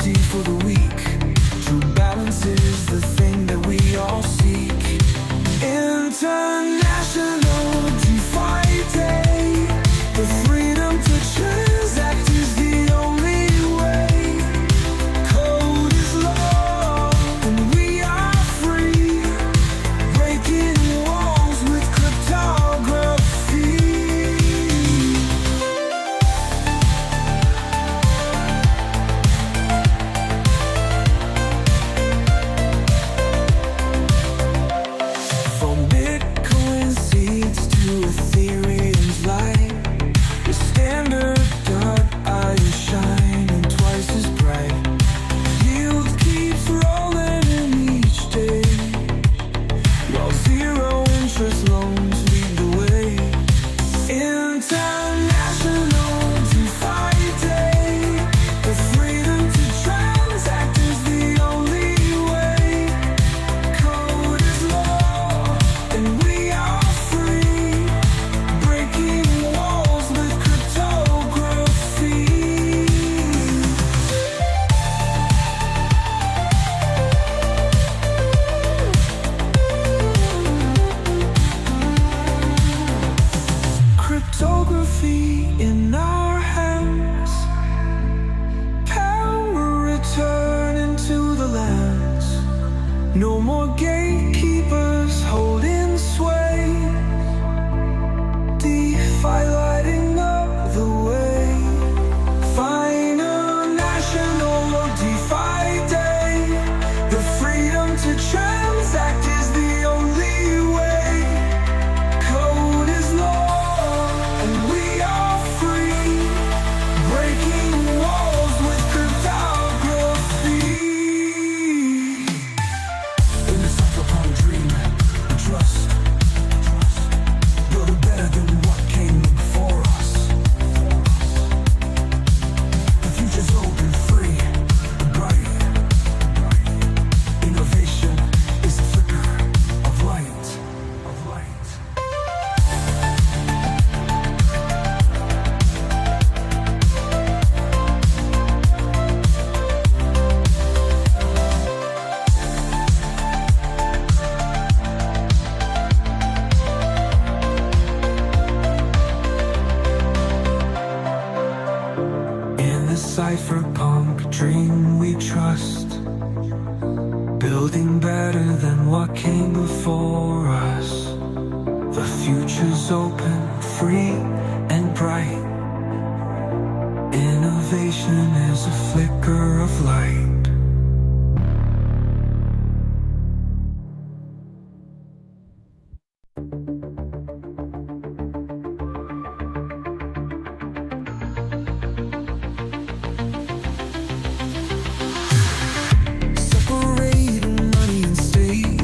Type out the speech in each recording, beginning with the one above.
privacy for the weak. True balance is the thing that we all seek. International DeFi Day. The freedom to transact is the only way. Code is law and we are free. Breaking walls with cryptography. From Bitcoin seeds to Ethereum's light, the standard eye is shining twice as bright. Yield keeps rolling in each day, while zero interest loans lead the way. International DeFi Day. The freedom to transact is the only way. Code is law and we are free. Breaking walls with cryptography. Cryptography in our hands. Power returning to the lands. No more gatekeepers holding sway. DeFi lighting up the way. Final National DeFi Day. The freedom to transact is the only way. Code is law and we are free. Breaking walls with cryptography. In the cyberpunk dream, we trust. Build better than what came before us. The future's open, free, bright. Innovation is a flicker of light. In the cypherpunk dream we trust. Building better than what came before us. The future's open, free and bright. Innovation is a flicker of light. Separating money and state.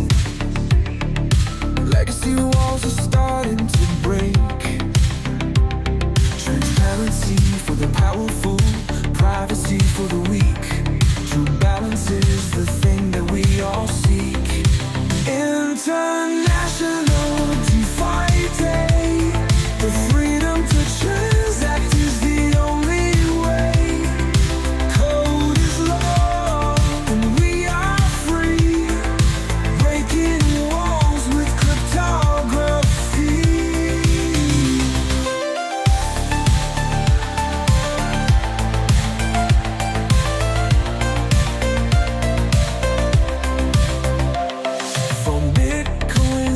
Legacy walls are starting to break. Transparency for the powerful, privacy for the weak. True balance is the thing that we all seek. International DeFi Day. The freedom to transact is the only way. Code is law and we are free. Breaking walls with cryptography. From Bitcoin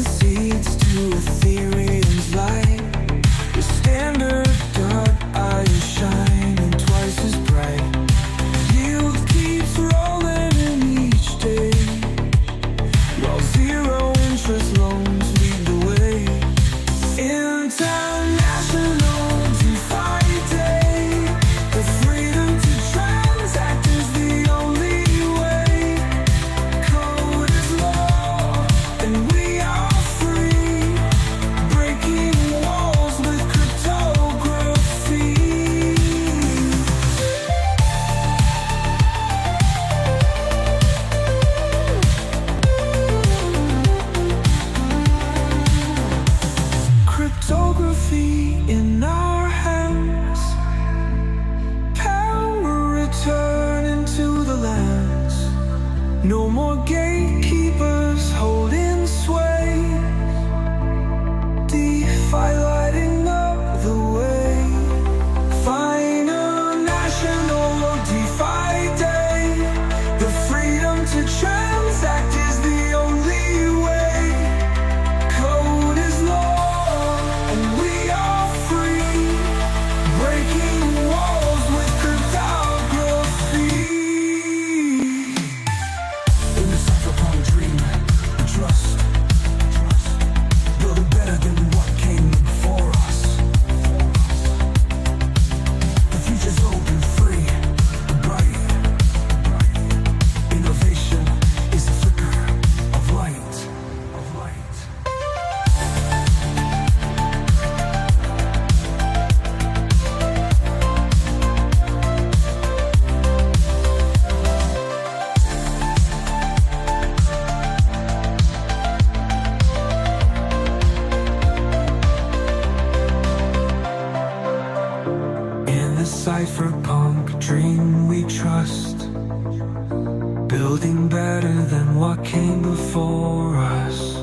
building better than what came before us.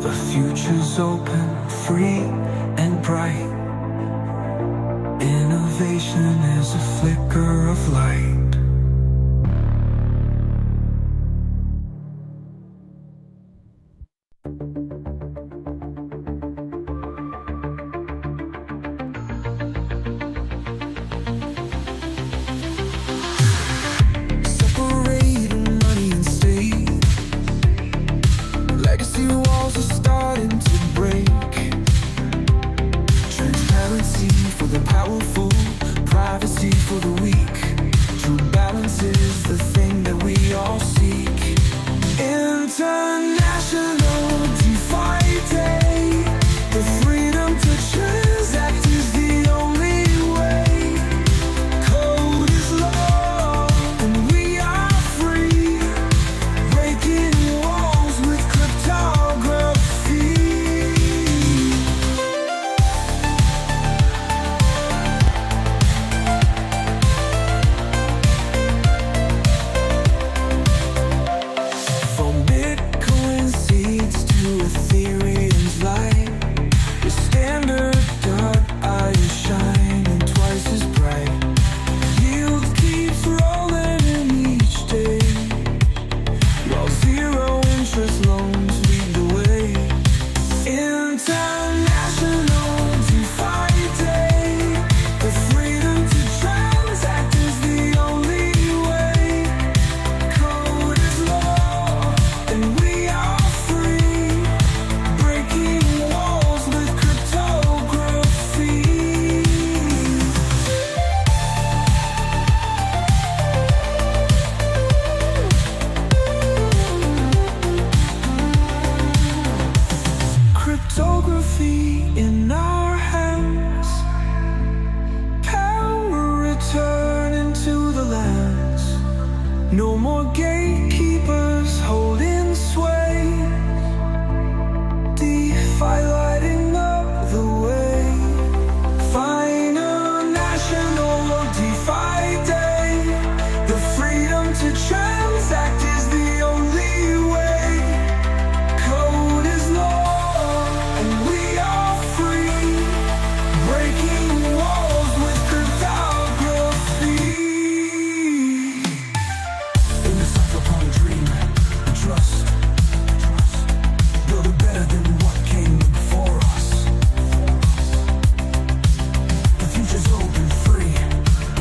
The future's open, free, and bright. Innovation is a flicker of light. Separating money and state, legacy walls are starting to break. Transparency for the powerful, privacy for the weak. True balance is the thing that we all seek. International DeFi Day, the freedom to transact is the only way. Code is law and we are free, breaking walls with cryptography. From Bitcoin seeds to Ethereum's light, the standard.io shining twice as bright. Yield keeps rolling in each day, while zero interest loans lead the way. International DeFi Day, the freedom to transact is the only way. Code is law and we are free, breaking walls with cryptography. Cryptography in our hands, power returning to the lands. No more gatekeepers holding sway, DeFi lighting up the way. Final National DeFi Day, the freedom to transact is the only way. Code is law and we are free, breaking walls with cryptography. In the cyberpunk dream, trust, build it better than what came before us. The future's open, free,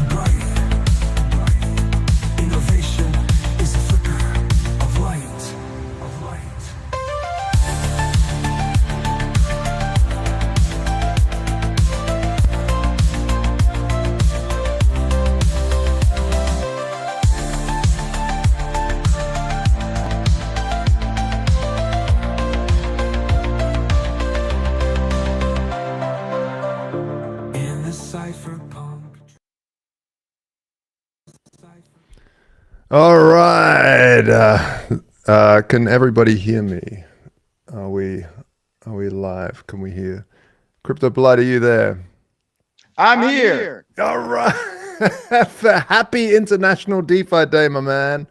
bright. Innovation is a flicker of light, of light. In the cypherpunk. All right. Can everybody hear me? Are we live? Can we hear? Crypto Blood, are you there? I'm here. All right. Happy International DeFi Day, my man.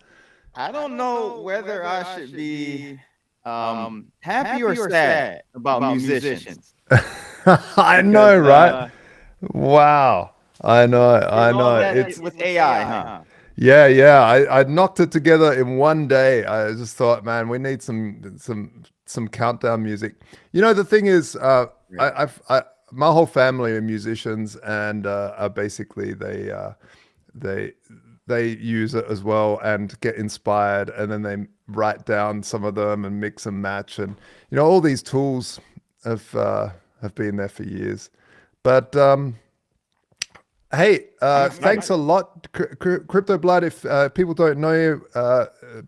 I don't know whether I should be happy or sad about musicians. I know, Because, right? Wow. I know. It's with AI, huh? Yeah. I knocked it together in one day. I just thought, man, we need some countdown music. You know, the thing is, my whole family are musicians, and are basically they use it as well and get inspired, and then they write down some of them and mix and match, and you know, all these tools have been there for years. But hey, thanks a lot, Crypto Blood. If people don't know you,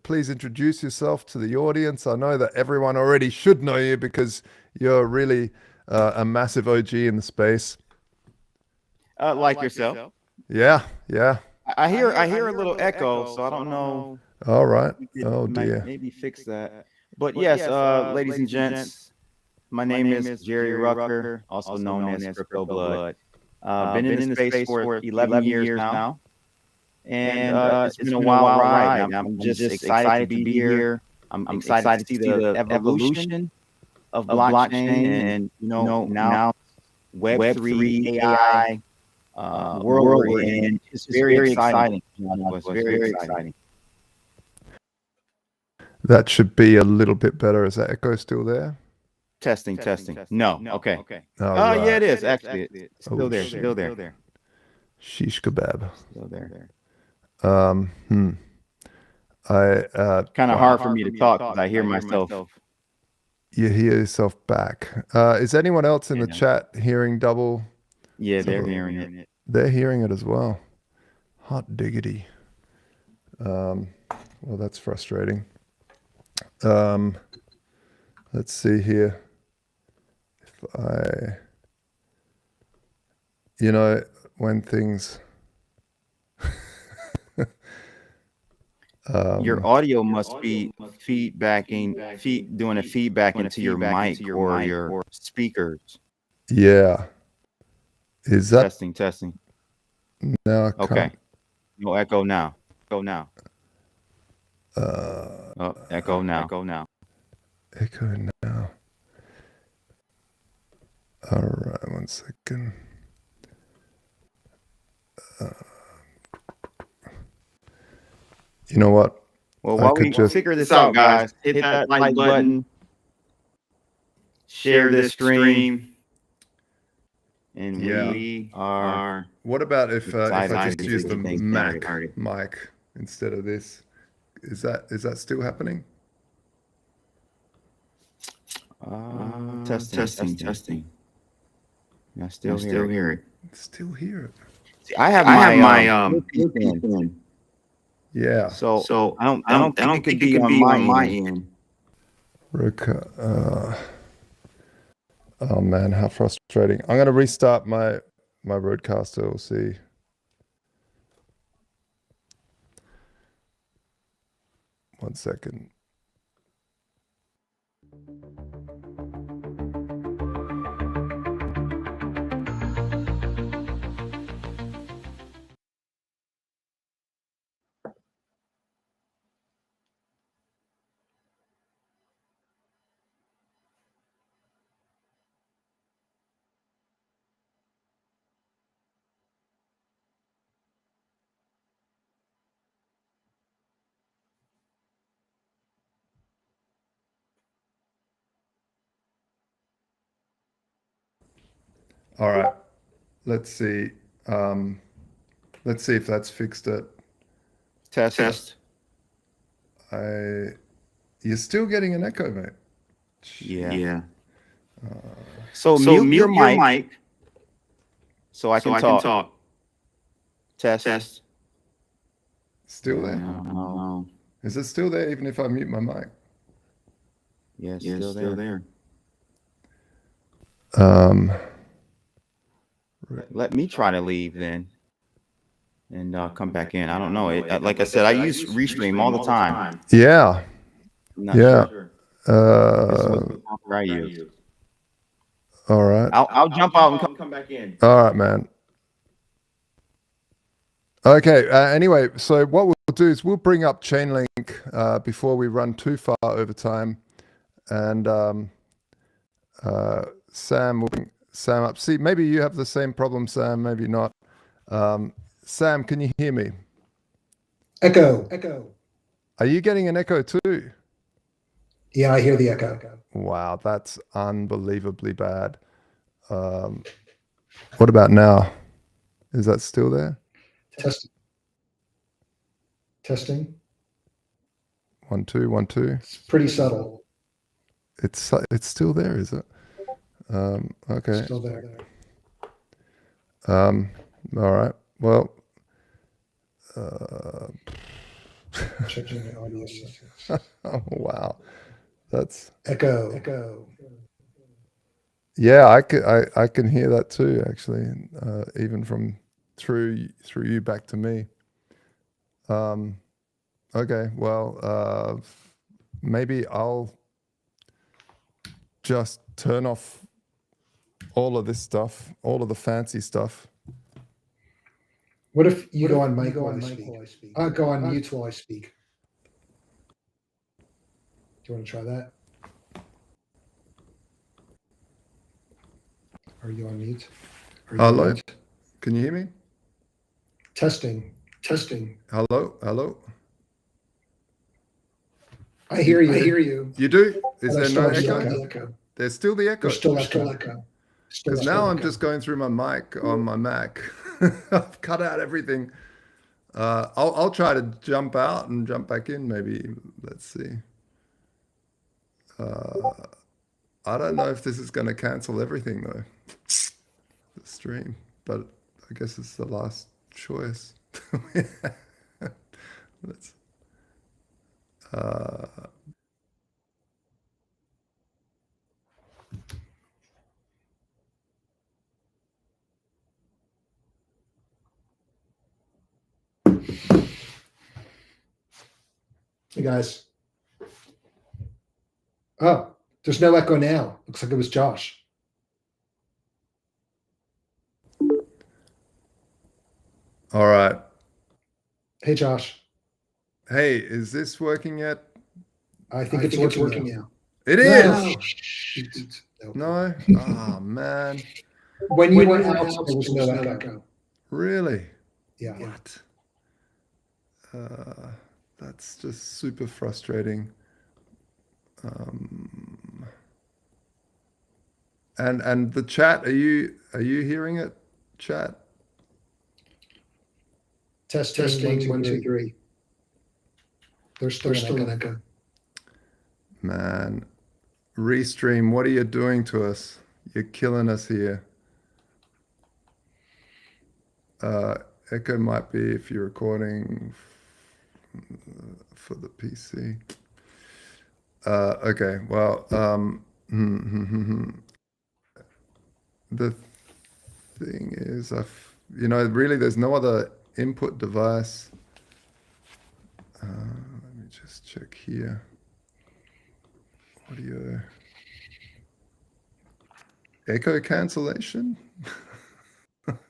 please introduce yourself to the audience. I know that everyone already should know you because you're really a massive OG in the space. Like yourself. Yeah. I hear a little echo, so I don't know. All right. We could Oh dear. maybe fix that. But yes, ladies and gents, my name is Jerry Rucker, also known as Crypto Blood. Been in this space for 11 years now, and it's been a wild ride. I'm just excited to be here. I'm excited to see the evolution of blockchain, and now Web3 AI world we're in. It's very exciting. It's very exciting. That should be a little bit better. Is that echo still there? Testing. No. Okay. Oh, Oh, right. yeah, it is actually. It's still Oh, there. shit. Still there. Shish kebab. Still there. Kind of hard for me to talk because I hear myself. You hear yourself back. Is anyone else in the Yeah. chat hearing double? Yeah, they're hearing it. They're hearing it as well. Hot diggity. Well, that's frustrating. Let's see here. If when things. Your audio must be doing a feedback into your mic or your speakers. Yeah. Is that Testing. now? Okay. No echo now. Go now. Echo now. Echo now. All right, 1 second. You know what? Well, while we figure this out, guys, hit that like button, share this stream, and we are. What about if I just use the Things Mac started. mic instead of this? Is that still happening? Testing. I still hear it. Still hear it. See, I have my earpiece in. Yeah. So I don't think it could be on my end. Oh man, how frustrating! I'm gonna restart my broadcaster. We'll see. One second. All right. Let's see. Let's see if that's fixed it. Test. You're still getting an echo, mate. Yeah. So mute your mic so I can talk. Test. Still there? No. Is it still there even if I mute my mic? Yes, still there. Let me try to leave then and come back in. I don't know. Like I said, I use Restream all the time. Yeah. I'm not sure. This is what I use. All right. I'll jump out and come back in. All right, man. Okay. Anyway, so what we'll do is we'll bring up Chainlink before we run too far over time, and Sam will bring Sam up. See, maybe you have the same problem, Sam. Maybe not. Sam, can you hear me? Echo. Are you getting an echo too? Yeah, I hear the echo. Wow, that's unbelievably bad. What about now? Is that still there? Testing. 1 2 1 2. It's pretty subtle. It's still there, is it? Okay. Still there. All right. Well. Checking the audio. Oh, wow. That's Echo. yeah. I can hear that too. Actually, even from through you back to me. Okay. Well, maybe I'll just turn off all of this stuff, all of the fancy stuff. What if you go on mic while I speak? Go on mute while I speak. Do you want to try that? Are you on mute? Hello? Can you hear me? Testing. Hello? I hear you. You do? Is But I there still no have echo? the echo. There's still the echo. There's still echo. Because now I'm just going through my mic on my Mac. I've cut out everything. I'll try to jump out and jump back in maybe. Let's see. I don't know if this is going to cancel everything though, the stream, but I guess it's the last choice. Let's, Hey guys. Oh, there's no echo now. Looks like it was Josh. all right. Hey Josh. Hey, is this working yet? I think it's working now. It is. No. Shoot. No? Oh, man. When you were out, there was no echo. Really? Yeah. What? That's just super frustrating. And the chat, are you hearing it? Chat? Testing 1, 2, 3. There's still an echo. Man, Restream, what are you doing to us? You're killing us here. Echo might be if you're recording for the PC. Okay, well, the thing is, really there's no other input device. Let me just check here. Audio. Echo cancellation?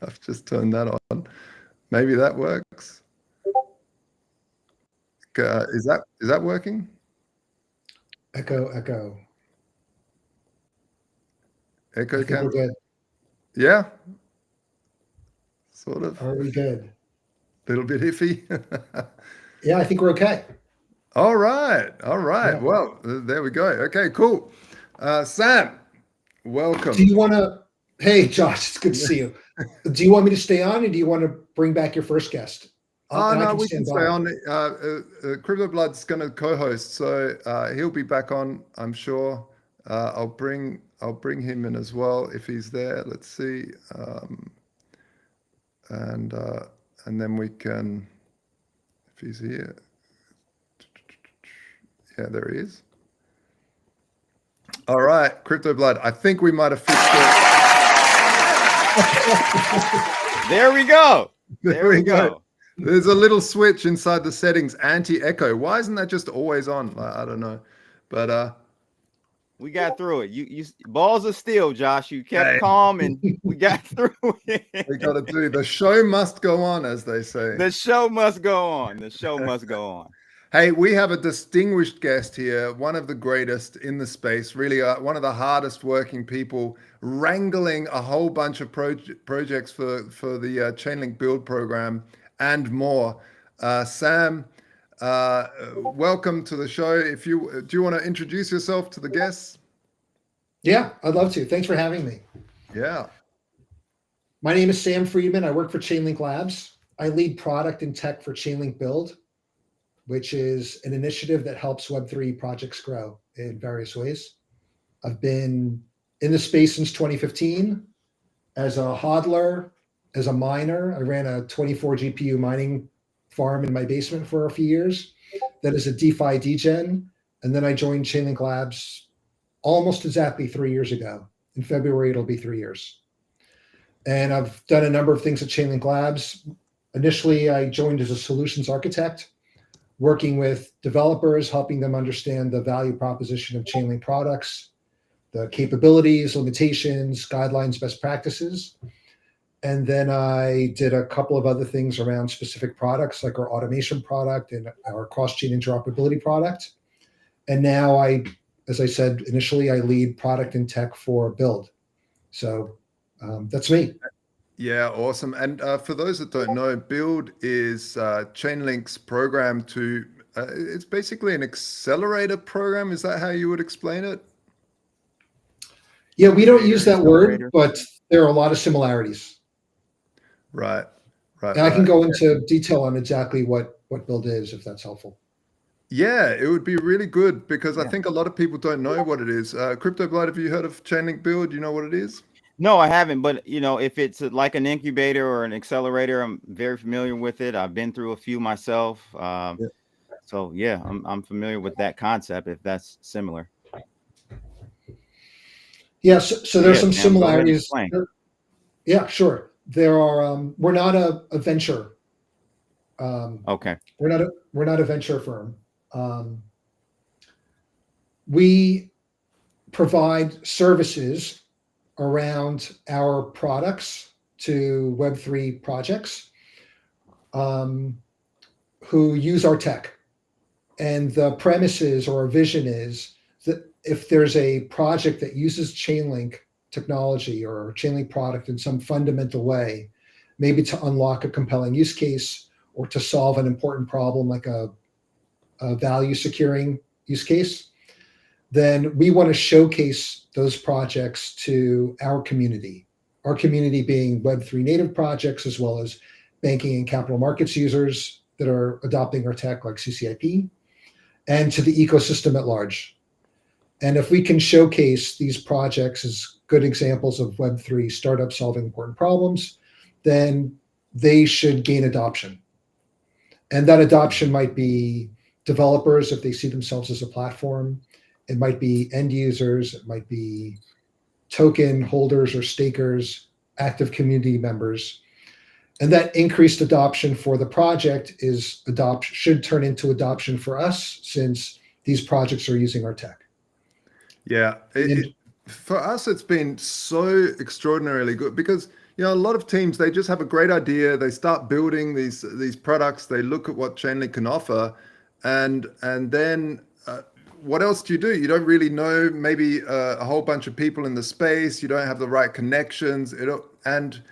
I've just turned that on. Maybe that works. Is that working? Echo. Echo I think we're good. Yeah. Sort of. Are we good? Little bit iffy. Yeah, I think we're okay. All right. Yeah. Well, there we go. Okay, cool. Sam, welcome. Do you want to? Hey, Josh, it's good to see you. Do you want me to stay on, or do you want to bring back your first guest? No, we can stay on. Crypto Blood's going to co-host, so he'll be back on, I'm sure. I'll bring him in as well if he's there. Let's see, and then we can, if he's here. Yeah, there he is. All right, Crypto Blood. I think we might have fixed it. There we go. There we go. There's a little switch inside the settings, anti-echo. Why isn't that just always on? I don't know, but we got through it. You balls of steel, Josh. You kept calm, and we got through it. We got to do the show must go on, as they say. The show must go on. The show must go on. Hey, we have a distinguished guest here, one of the greatest in the space, really one of the hardest working people, wrangling a whole bunch of projects for the Chainlink build program and more. Sam, welcome to the show. Do you want to introduce yourself to the guests? Yeah, I'd love to. Thanks for having me. Yeah. My name is Sam Friedman. I work for Chainlink Labs. I lead product and tech for Chainlink Build, which is an initiative that helps Web3 projects grow in various ways. I've been in the space since 2015 as a hodler, as a miner. I ran a 24 GPU mining farm in my basement for a few years. Then as a DeFi degen. And then I joined Chainlink Labs almost exactly 3 years ago. In February, it'll be 3 years. And I've done a number of things at Chainlink Labs. Initially, I joined as a solutions architect, working with developers, helping them understand the value proposition of Chainlink products, the capabilities, limitations, guidelines, best practices. And then I did a couple of other things around specific products, like our automation product and our cross-chain interoperability product. And now as I said initially, I lead product and tech for Build. So that's me. Yeah, awesome. And for those that don't know, Build is Chainlink's program to, it's basically an accelerator program. Is that how you would explain it? Yeah, we don't use that word, but there are a lot of similarities. Right, right. And I can go into detail on exactly what Build is, if that's helpful. Yeah, it would be really good because I think a lot of people don't know what it is. Crypto Blood, have you heard of Chainlink Build? Do you know what it is? No, I haven't, but if it's like an incubator or an accelerator, I'm very familiar with it. I've been through a few myself. So yeah, I'm familiar with that concept, if that's similar. Yes, so there's some Sam, go ahead and similarities. explain. Yeah, sure. There are. We're not a venture. Okay. We're not a venture firm. We provide services around our products to Web3 projects who use our tech. And the premise is, or our vision is, that if there's a project that uses Chainlink technology or Chainlink product in some fundamental way, maybe to unlock a compelling use case or to solve an important problem like a value securing use case, then we want to showcase those projects to our community being Web3 native projects, as well as banking and capital markets users that are adopting our tech like CCIP, and to the ecosystem at large. And if we can showcase these projects as good examples of Web3 startups solving important problems, then they should gain adoption. And that adoption might be developers if they see themselves as a platform. It might be end users. It might be token holders or stakers, active community members. And that increased adoption for the project should turn into adoption for us, since these projects are using our tech. Yeah, for us, it's been so extraordinarily good because a lot of teams, they just have a great idea. They start building these products. They look at what Chainlink can offer, and then what else do? You don't really know. Maybe a whole bunch of people in the space. You don't have the right connections. And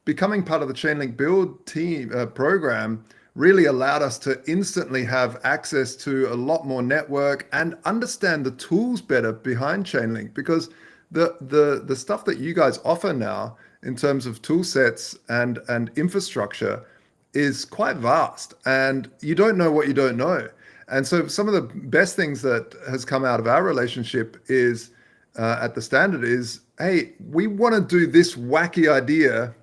becoming part of the Chainlink Build team program really allowed us to instantly have access to a lot more network and understand the tools better behind Chainlink, because the stuff that you guys offer now in terms of tool sets and infrastructure is quite vast, and you don't know what you don't know. And so some of the best things that has come out of our relationship is at TheStandard is, hey, we want to do this wacky idea.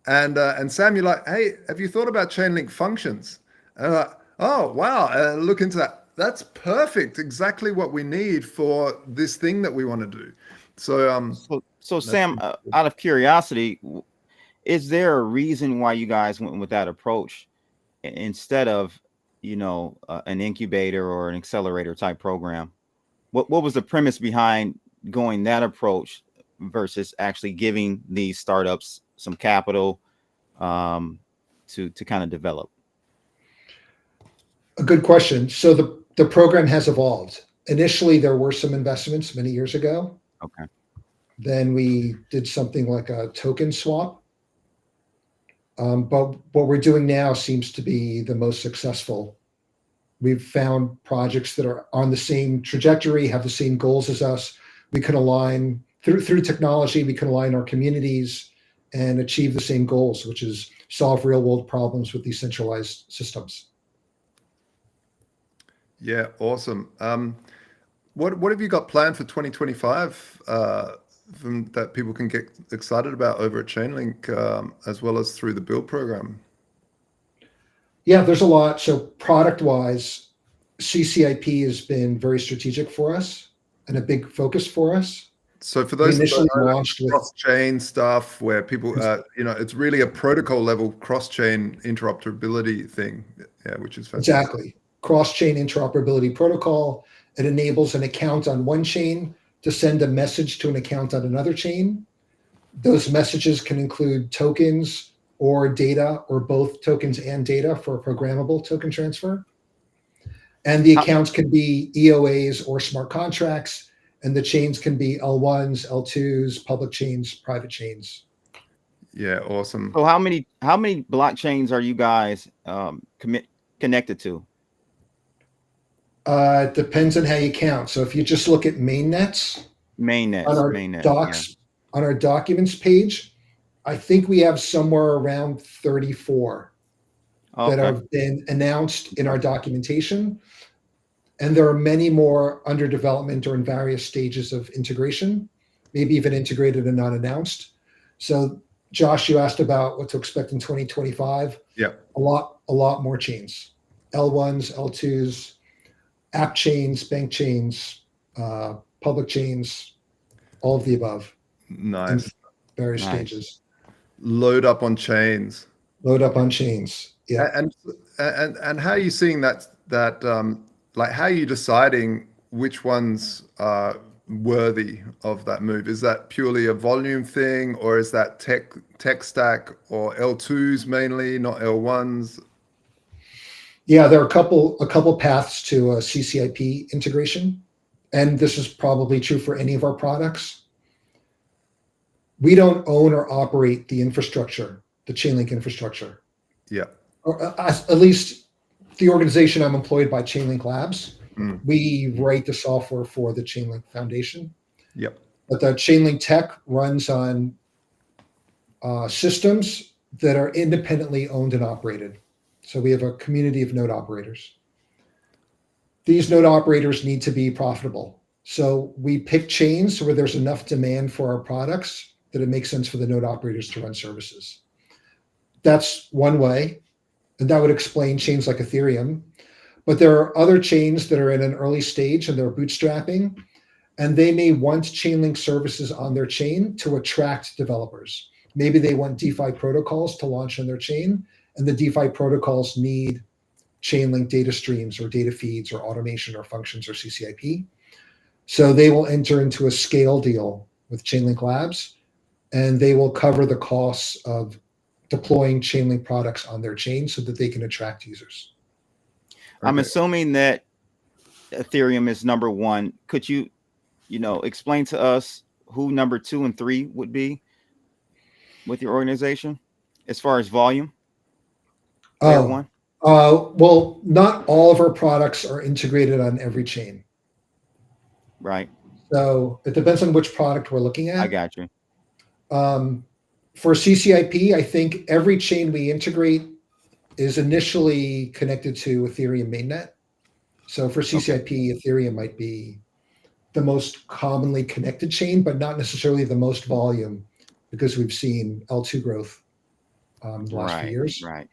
And Sam, you're like, hey, have you thought about Chainlink functions? And I'm like, oh, wow, look into that. That's perfect. Exactly what we need for this thing that we want to do. So Sam, out of curiosity, is there a reason why you guys went with that approach instead of, an incubator or an accelerator type program? What was the premise behind going that approach versus actually giving these startups some capital to kind of develop? A good question. So the program has evolved. Initially, there were some investments many years ago. Okay. Then we did something like a token swap. But what we're doing now seems to be the most successful. We've found projects that are on the same trajectory, have the same goals as us. We can align through technology. We can align our communities and achieve the same goals, which is solve real world problems with these centralized systems. Yeah, awesome. What have you got planned for 2025 that people can get excited about over at Chainlink, as well as through the Build program? Yeah, there's a lot. So product-wise, CCIP has been very strategic for us and a big focus for us. So for those initially launched with cross-chain stuff where people, it's really a protocol level cross-chain interoperability thing, which is fantastic. Exactly. Cross-chain interoperability protocol. It enables an account on one chain to send a message to an account on another chain. Those messages can include tokens or data, or both tokens and data for programmable token transfer. And the accounts can be EOAs or smart contracts, and the chains can be L1s, L2s, public chains, private chains. Yeah, awesome. So how many blockchains are you guys connected to? It depends on how you count. So if you just look at mainnets on our docs, on our documents page, I think we have somewhere around 34 that have been announced in our documentation. And there are many more under development or in various stages of integration, maybe even integrated and not announced. So Josh, you asked about what to expect in 2025. Yeah. A lot more chains, L1s, L2s, app chains, bank chains, public chains, all of the above. Nice. Various stages. Load up on chains. Load up on chains. Yeah. And how are you seeing that like, how are you deciding which ones are worthy of that move? Is that purely a volume thing, or is that tech stack, or L2s mainly, not L1s? Yeah, there are a couple paths to a CCIP integration, and this is probably true for any of our products. We don't own or operate the infrastructure, the Chainlink infrastructure. Yeah. Or at least the organization I'm employed by, Chainlink Labs. We write the software for the Chainlink Foundation. Yep. But the Chainlink tech runs on systems that are independently owned and operated. So we have a community of node operators. These node operators need to be profitable. So we pick chains where there's enough demand for our products that it makes sense for the node operators to run services. That's one way. And that would explain chains like Ethereum. But there are other chains that are in an early stage and they're bootstrapping, and they may want Chainlink services on their chain to attract developers. Maybe they want DeFi protocols to launch on their chain, and the DeFi protocols need Chainlink data streams or data feeds or automation or functions or CCIP. So they will enter into a scale deal with Chainlink Labs, and they will cover the costs of deploying Chainlink products on their chain so that they can attract users. I'm assuming that Ethereum is number one. Could you explain to us who number 2 and 3 would be with your organization as far as volume? One? Well, not all of our products are integrated on every chain. Right. So it depends on which product we're looking at. I got you. For CCIP, I think every chain we integrate is initially connected to Ethereum mainnet. So for CCIP, Ethereum might be the most commonly connected chain, but not necessarily the most volume, because we've seen L2 growth the last few years. Right.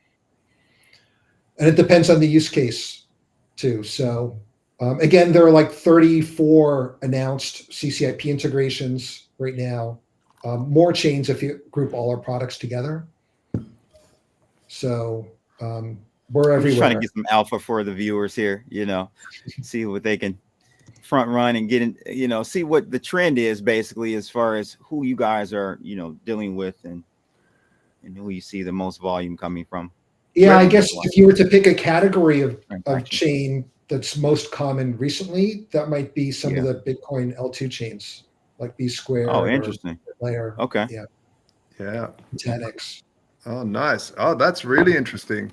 And it depends on the use case too. So again, there are like 34 announced CCIP integrations right now. More chains if you group all our products together. So we're everywhere. Just trying to get some alpha for the viewers here, see what they can front run and get in, see what the trend is basically as far as who you guys are, dealing with and who you see the most volume coming from. Yeah, I guess if you were to pick a category of chain that's most common recently, that might be some of the Bitcoin L2 chains, like B Square. Oh, interesting. Layer. Okay. Yeah. 10x. Oh, nice. Oh, that's really interesting.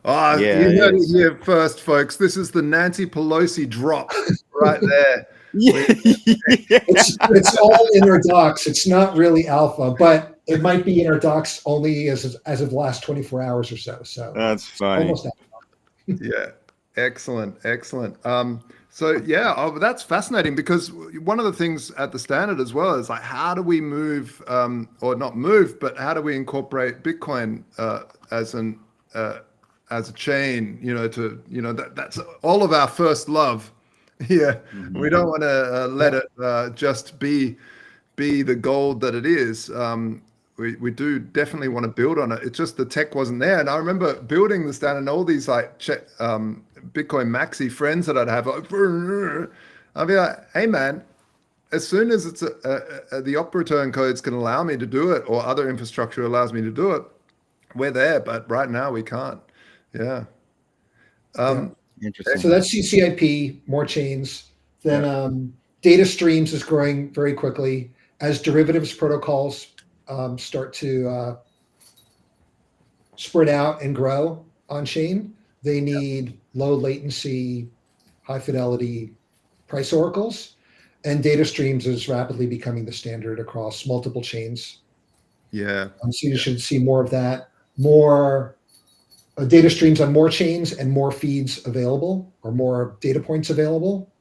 Oh, you heard it here first, folks. This is the Nancy Pelosi drop right there. It's all in our docs. It's not really alpha, but it might be in our docs only as of the last 24 hours or so. So that's funny. Almost alpha. Yeah. Excellent. That's fascinating, because one of the things at the Standard as well is like, how do we move, or not move, but how do we incorporate Bitcoin as a chain? That's all of our first love. Yeah, we don't want to let it just be the gold that it is. We do definitely want to build on it. It's just the tech wasn't there. And I remember building the Standard and all these Bitcoin maxi friends that I'd have, I'd be like, hey man, as soon as it's the op return codes can allow me to do it, or other infrastructure allows me to do it, we're there. But right now we can't. Yeah. Yeah. Interesting. So that's CCIP, more chains. Then data streams is growing very quickly as derivatives protocols start to spread out and grow on chain. They need low latency, high fidelity price oracles, and data streams is rapidly becoming the standard across multiple chains. Yeah. So you should see more of that, more data streams on more chains and more feeds available or more data points available.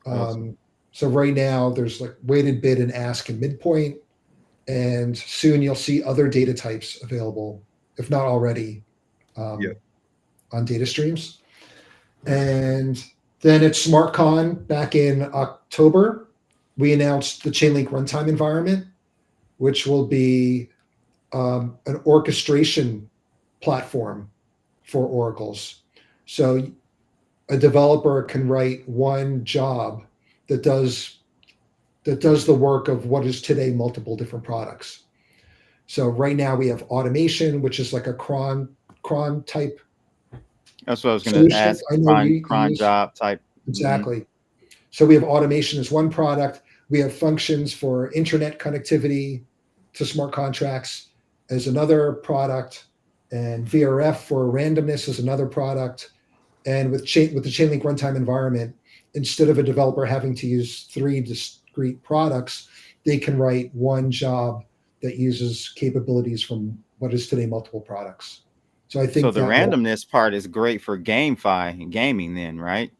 Awesome. So right now there's like weighted bid and ask and midpoint, and soon you'll see other data types available, if not already, Yeah. on data streams. And then at SmartCon back in October, we announced the Chainlink runtime environment, which will be an orchestration platform for oracles. So a developer can write one job that does the work of what is today multiple different products. So right now we have automation, which is like a cron type. That's what I was going to solution. ask. I know you Cron use- job type. Exactly. So we have automation as one product. We have functions for internet connectivity to smart contracts as another product, and VRF for randomness is another product. And with the Chainlink runtime environment, instead of a developer having to use 3 discrete products, they can write one job that uses capabilities from what is today multiple products. So I think So the randomness part is great for GameFi and gaming then, right?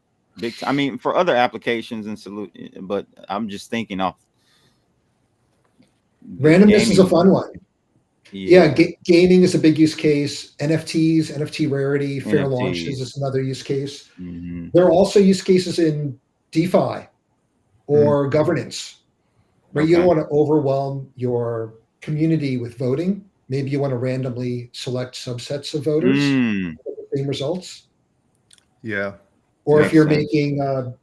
I mean, for other applications and but I'm just thinking off. Randomness is a fun one. Yeah. Gaming is a big use case. NFTs, NFT rarity, fair NFTs. launches is another use case. Mhm. There are also use cases in DeFi or governance, where you don't want to overwhelm your community with voting. Maybe you want to randomly select subsets of voters with the same results. Yeah. Or if Makes you're sense. making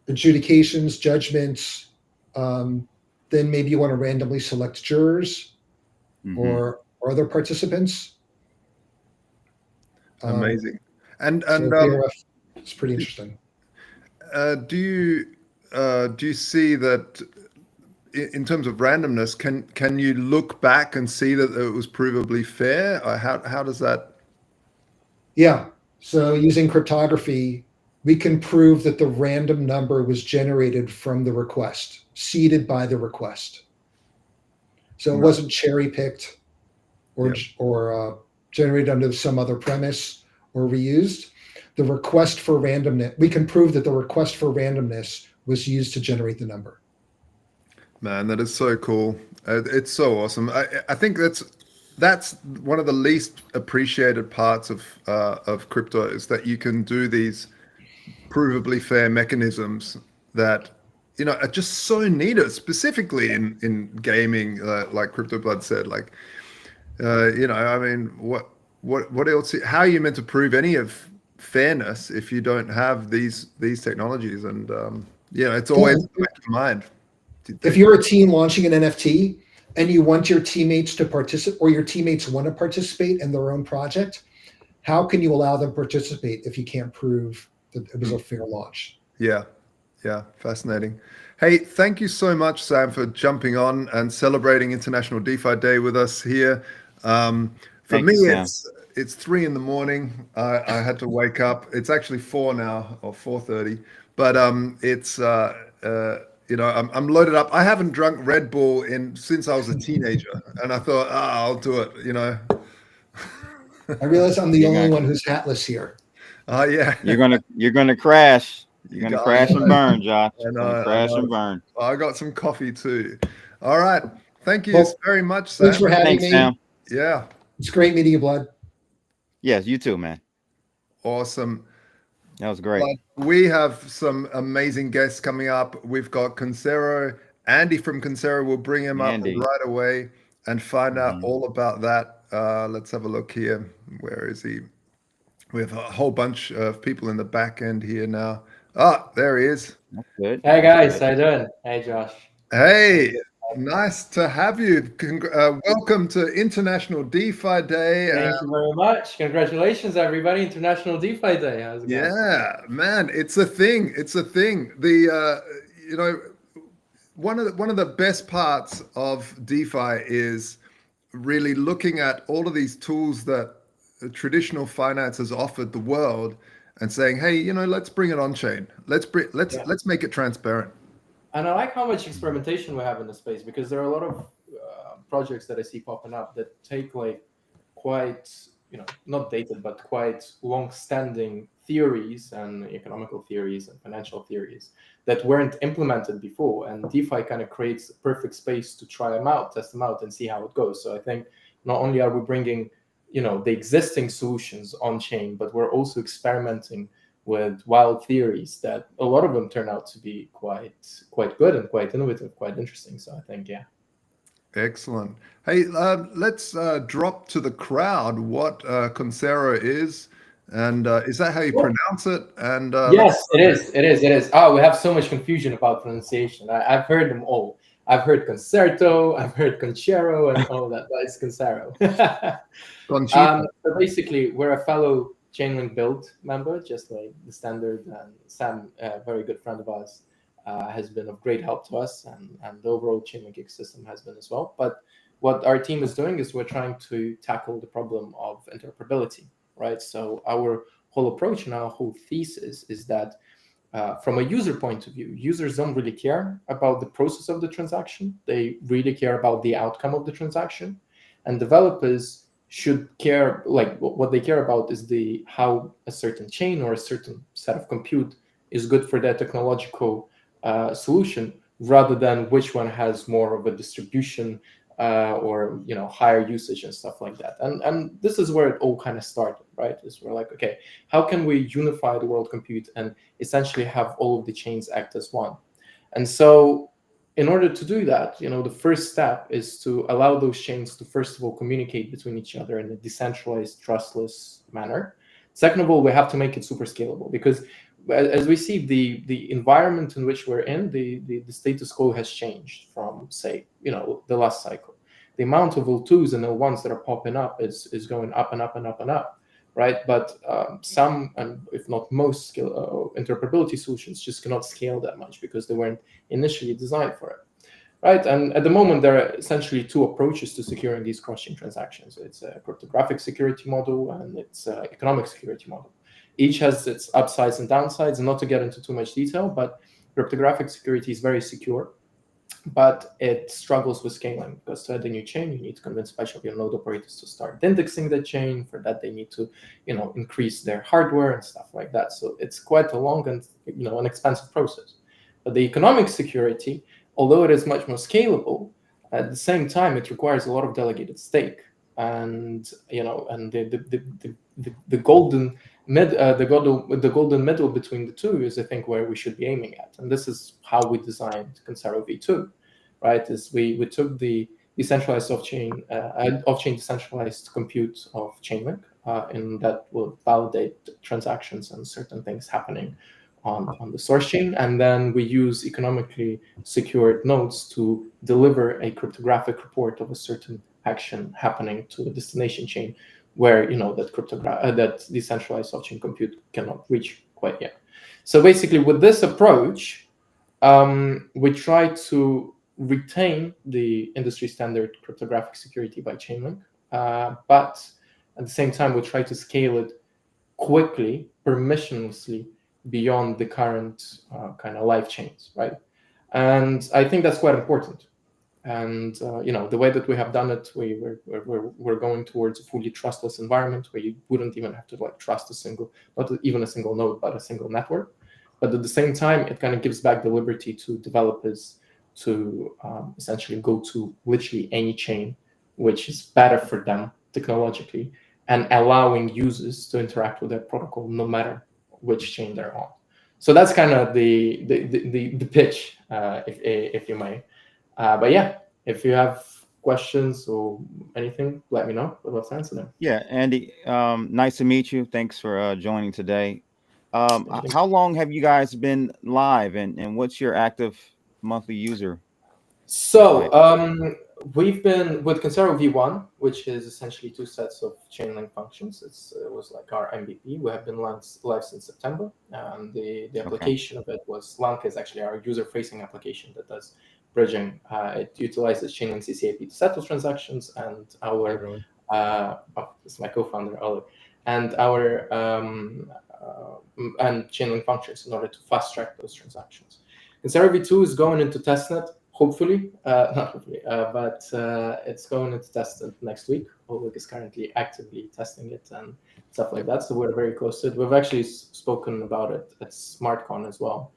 adjudications, judgments, then maybe you want to randomly select jurors or other participants. Amazing. And So VRF is pretty interesting. do you see that in terms of randomness, can you look back and see that it was provably fair? Or how does that? Yeah. So using cryptography, we can prove that the random number was generated from the request, seeded by the request. So it wasn't cherry picked or generated under some other premise or reused. The request for randomness, we can prove that the request for randomness was used to generate the number. Man, that is so cool. It's so awesome. I think that's one of the least appreciated parts of crypto, is that you can do these provably fair mechanisms that are just so needed, specifically in gaming, like CryptoBlood said. Like, I mean, what else? How are you meant to prove any of fairness if you don't have these technologies? And it's always in the back of your mind. If you're a team launching an NFT and you want your teammates to participate, or your teammates want to participate in their own project, how can you allow them to participate if you can't prove that it was a fair launch? Yeah, fascinating. Hey, thank you so much, Sam, for jumping on and celebrating International DeFi Day with us here. For Thank me, you, Sam. it's 3 a.m. I had to wake up. It's actually 4 now, or 4:30. But I'm loaded up. I haven't drunk Red Bull since I was a teenager, and I thought, I'll do it. I realize I'm the only one who's hatless here. Yeah. You're gonna crash. You're gonna crash and burn, Josh. I know, Crash and burn. I got some coffee too. All right. Thank you very much, Sam. Thanks for having me. Sam. Yeah. It's great meeting you, Blood. Yes, you too, man. Awesome. That was great. But we have some amazing guests coming up. We've got Concero. Andy from Concero. We'll bring him up right away and find out all about that. Let's have a look here. Where is he? We have a whole bunch of people in the back end here now. Ah, there he is. That's good. Hey That's guys, good. how you doing? Hey Josh. Hey, nice to have you. Welcome to International DeFi Day. Thank you very much. Congratulations, everybody! International DeFi Day. How's it going? Yeah, man, it's a thing. It's a thing. You know, one of the best parts of DeFi is really looking at all of these tools that traditional finance has offered the world and saying, hey, let's bring it on chain. Yeah. Let's make it transparent. And I like how much experimentation we have in the space, because there are a lot of projects that I see popping up that take like quite, not dated, but quite long-standing theories and economical theories and financial theories that weren't implemented before. And DeFi kind of creates a perfect space to try them out, test them out, and see how it goes. So I think not only are we bringing, the existing solutions on chain, but we're also experimenting with wild theories that a lot of them turn out to be quite good and quite innovative, quite interesting. So I think, yeah. Excellent. Hey, let's drop to the crowd what Concero is, and is that how you pronounce it? And Yes, it is. It is. It is. Oh, we have so much confusion about pronunciation. I've heard them all. I've heard concerto, I've heard conchero, and all that, but it's Concero. Conchita. So basically, we're a fellow Chainlink build member, just like TheStandard, and Sam, a very good friend of ours, has been of great help to us, and the overall Chainlink ecosystem has been as well. But what our team is doing is we're trying to tackle the problem of interoperability, right? So our whole approach and our whole thesis is that from a user point of view, users don't really care about the process of the transaction. They really care about the outcome of the transaction. And developers should care, like what they care about is how a certain chain or a certain set of compute is good for their technological solution, rather than which one has more of a distribution or higher usage and stuff like that. And this is where it all kind of started, right? Is we're like, okay, how can we unify the world compute and essentially have all of the chains act as one? And so in order to do that, the first step is to allow those chains to, first of all, communicate between each other in a decentralized, trustless manner. Second of all, we have to make it super scalable, because as we see, the environment in which we're in, the status quo has changed from, say, the last cycle. The amount of L2s and L1s that are popping up is going up and up and up and up, right? But some, and if not most, interoperability solutions just cannot scale that much because they weren't initially designed for it, right? And at the moment, there are essentially two approaches to securing these cross-chain transactions. It's a cryptographic security model and it's an economic security model. Each has its upsides and downsides, and not to get into too much detail, but cryptographic security is very secure, but it struggles with scaling, because to add a new chain, you need to convince a bunch of your node operators to start indexing the chain. For that, they need to, increase their hardware and stuff like that. So it's quite a long and, an expensive process. But the economic security, although it is much more scalable, at the same time, it requires a lot of delegated stake. And, and the golden middle between the two is, I think, where we should be aiming at. And this is how we designed Concero V2, right? Is we took the decentralized off-chain decentralized compute of Chainlink, and that will validate transactions and certain things happening on the source chain. And then we use economically secured nodes to deliver a cryptographic report of a certain action happening to the destination chain, where that decentralized off-chain compute cannot reach quite yet. So basically, with this approach, we try to retain the industry standard cryptographic security by Chainlink, but at the same time, we try to scale it quickly, permissionlessly, beyond the current kind of live chains, right? And I think that's quite important. And the way that we have done it, we're going towards a fully trustless environment where you wouldn't even have to trust not even a single node, but a single network. But at the same time, it kind of gives back the liberty to developers to essentially go to literally any chain, which is better for them technologically, and allowing users to interact with their protocol no matter which chain they're on. So that's kind of the pitch, if you may. But yeah, if you have questions or anything, let me know. I'd love to answer them. Yeah, Andy, nice to meet you. Thanks for joining today. How long have you guys been live, and what's your active monthly user? So we've been with Concero V1, which is essentially two sets of Chainlink functions. It was like our MVP. We have been live since September. The application of it was Lanka is actually our user-facing application that does bridging. It utilizes Chainlink CCAP to settle transactions, and our this is my co-founder Oliver, and our and Chainlink functions in order to fast track those transactions. Concero V2 is going into testnet. Hopefully, not hopefully, but it's going into testnet next week. Oleg is currently actively testing it and stuff like that. So we're very close to it. We've actually spoken about it at SmartCon as well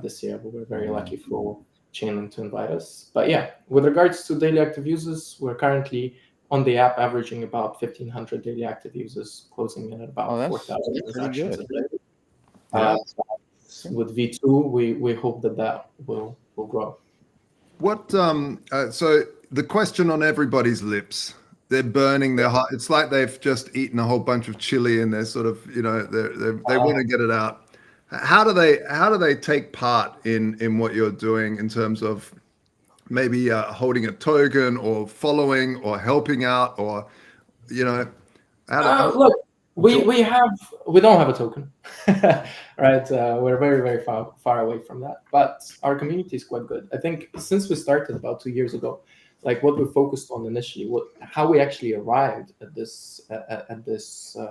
this year, but we're very lucky for Chainlink to invite us. But yeah, with regards to daily active users, we're currently on the app averaging about 1,500 daily active users, closing in at about 4,000 transactions a day. With V2, we hope that will grow. What so the question on everybody's lips, they're burning their heart. It's like they've just eaten a whole bunch of chili and they're sort of, you know, they want to get it out. How do they take part in what you're doing in terms of maybe holding a token or following or helping out, or, you know, look, we don't have a token, right? We're very far away from that, but our community is quite good. I think since we started about 2 years ago, like what we focused on initially, how we actually arrived at this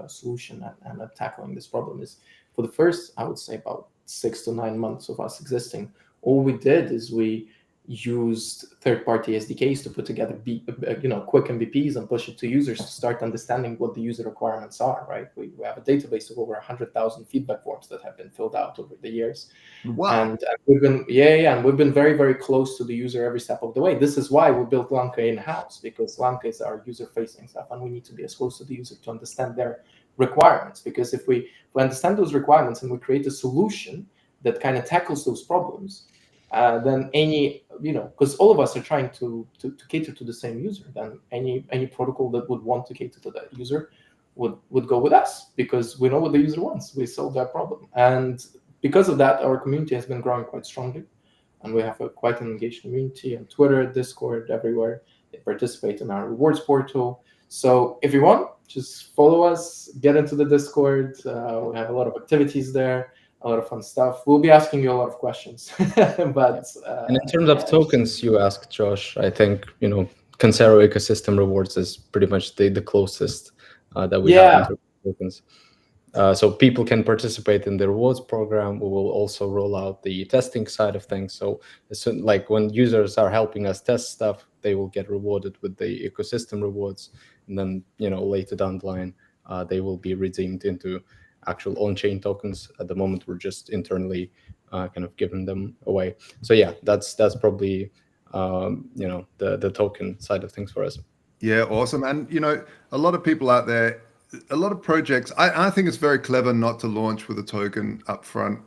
solution and at tackling this problem is, for the first, I would say, about 6 to 9 months of us existing, all we did is we used third-party SDKs to put together quick MVPs and push it to users to start understanding what the user requirements are, right? We have a database of over 100,000 feedback forms that have been filled out over the years. Wow. And we've been and we've been very close to the user every step of the way. This is why we built Lanka in-house, because Lanka is our user-facing stuff, and we need to be as close to the user to understand their requirements. Because if we understand those requirements and we create a solution that kind of tackles those problems, then because all of us are trying to cater to the same user, then any protocol that would want to cater to that user would go with us, because we know what the user wants. We solve that problem, and because of that, our community has been growing quite strongly, and we have quite an engaged community on Twitter, Discord, everywhere. They participate in our rewards portal. So if you want, just follow us, get into the Discord. We have a lot of activities there, a lot of fun stuff. We'll be asking you a lot of questions. But and in terms of tokens, you asked, Josh, I think, Concero ecosystem rewards is pretty much the closest that we have in terms of tokens. So people can participate in the rewards program. We will also roll out the testing side of things. So like when users are helping us test stuff, they will get rewarded with the ecosystem rewards. And then, later down the line, they will be redeemed into actual on-chain tokens. At the moment, we're just internally kind of giving them away. So yeah, that's probably the token side of things for us. Yeah, awesome. And a lot of people out there, a lot of projects, I think it's very clever not to launch with a token up front.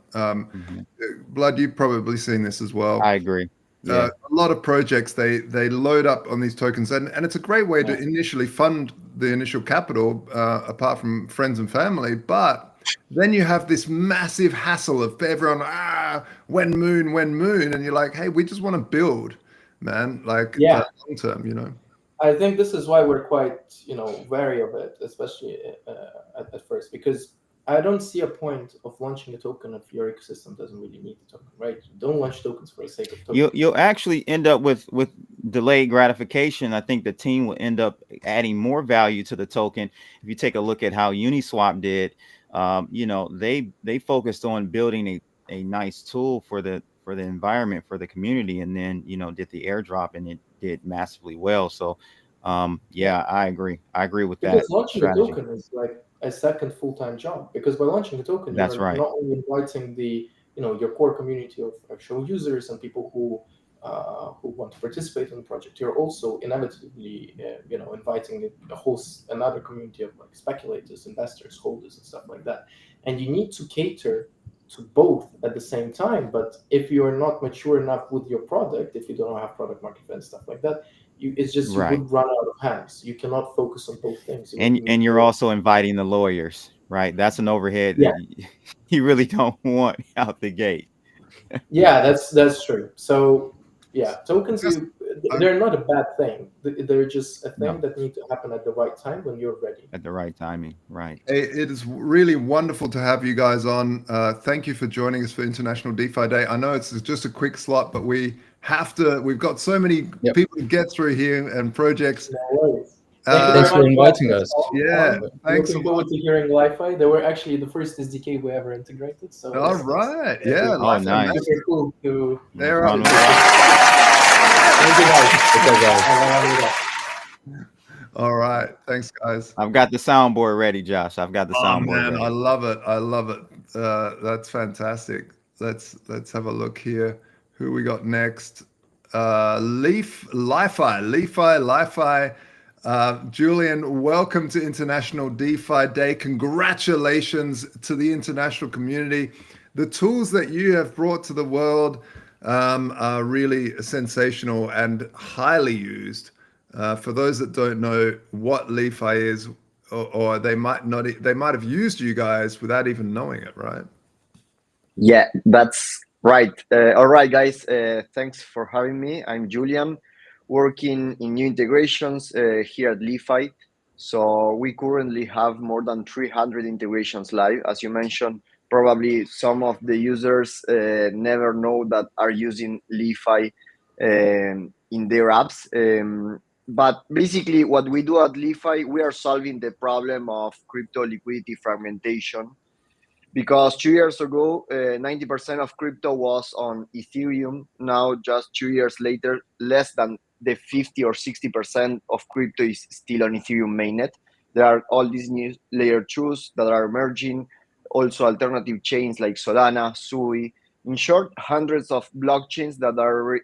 Blood, you've probably seen this as well. I agree. Yeah. A lot of projects, they load up on these tokens, and it's a great way to initially fund the initial capital, apart from friends and family. But then you have this massive hassle of everyone, when moon, and you're like, hey, we just want to build, man, like long term, I think this is why we're quite, wary of it, especially at first, because I don't see a point of launching a token if your ecosystem doesn't really need the token, right? You don't launch tokens for the sake of tokens. You'll actually end up with delayed gratification. I think the team will end up adding more value to the token. If you take a look at how Uniswap did, they focused on building a nice tool for the environment, for the community, and then did the airdrop, and it did massively well. So I agree with that. Because launching a token is like a second full-time job, because by launching a token, that's you're right. not only inviting the your core community of actual users and people who want to participate in the project, you're also inevitably inviting another community of like speculators, investors, holders, and stuff like that. And you need to cater to both at the same time. But if you're not mature enough with your product, if you don't have product market fit and stuff like that, you would run out of hands. You cannot focus on both things. And you're also inviting the lawyers, right? That's an overhead. Yeah. you really don't want out the gate. Yeah, that's true. So yeah, tokens Just- they're not a bad thing. They're just a thing No. that need to happen at the right time when you're ready. At the right timing, right? It is really wonderful to have you guys on. Thank you for joining us for International DeFi Day. I know it's just a quick slot, but we've got so many Yep. people to get through here and projects. No worries. Thank you Thanks very for much, inviting guys. us. Yeah, thanks a Looking lot. forward to hearing Li-Fi. They were actually the first SDK we ever integrated. So All right. Yeah. Oh, Life nice. Master. super cool to. They're Round up. of applause. Thank you guys. Okay, guys. Have a lovely day. All right. Thanks, guys. I've got the soundboard ready, Josh. I've got the Oh soundboard man, ready. I love it. I love it. That's fantastic. Let's have a look here. Who we got next? Li-Fi. Julian, welcome to International DeFi Day. Congratulations to the international community. The tools that you have brought to the world are really sensational and highly used. For those that don't know what Li-Fi is, or they might not, they might have used you guys without even knowing it, right? Yeah, that's right. All right, guys. Thanks for having me. I'm Julian, working in new integrations here at Li-Fi. So we currently have more than 300 integrations live. As you mentioned, probably some of the users never know that are using Li-Fi in their apps. But basically, what we do at Li-Fi, we are solving the problem of crypto liquidity fragmentation. Because 2 years ago, 90% of crypto was on Ethereum. Now, just 2 years later, less than the 50 or 60% of crypto is still on Ethereum mainnet. There are all these new layer 2s that are emerging, also alternative chains like Solana, Sui. In short, hundreds of blockchains that are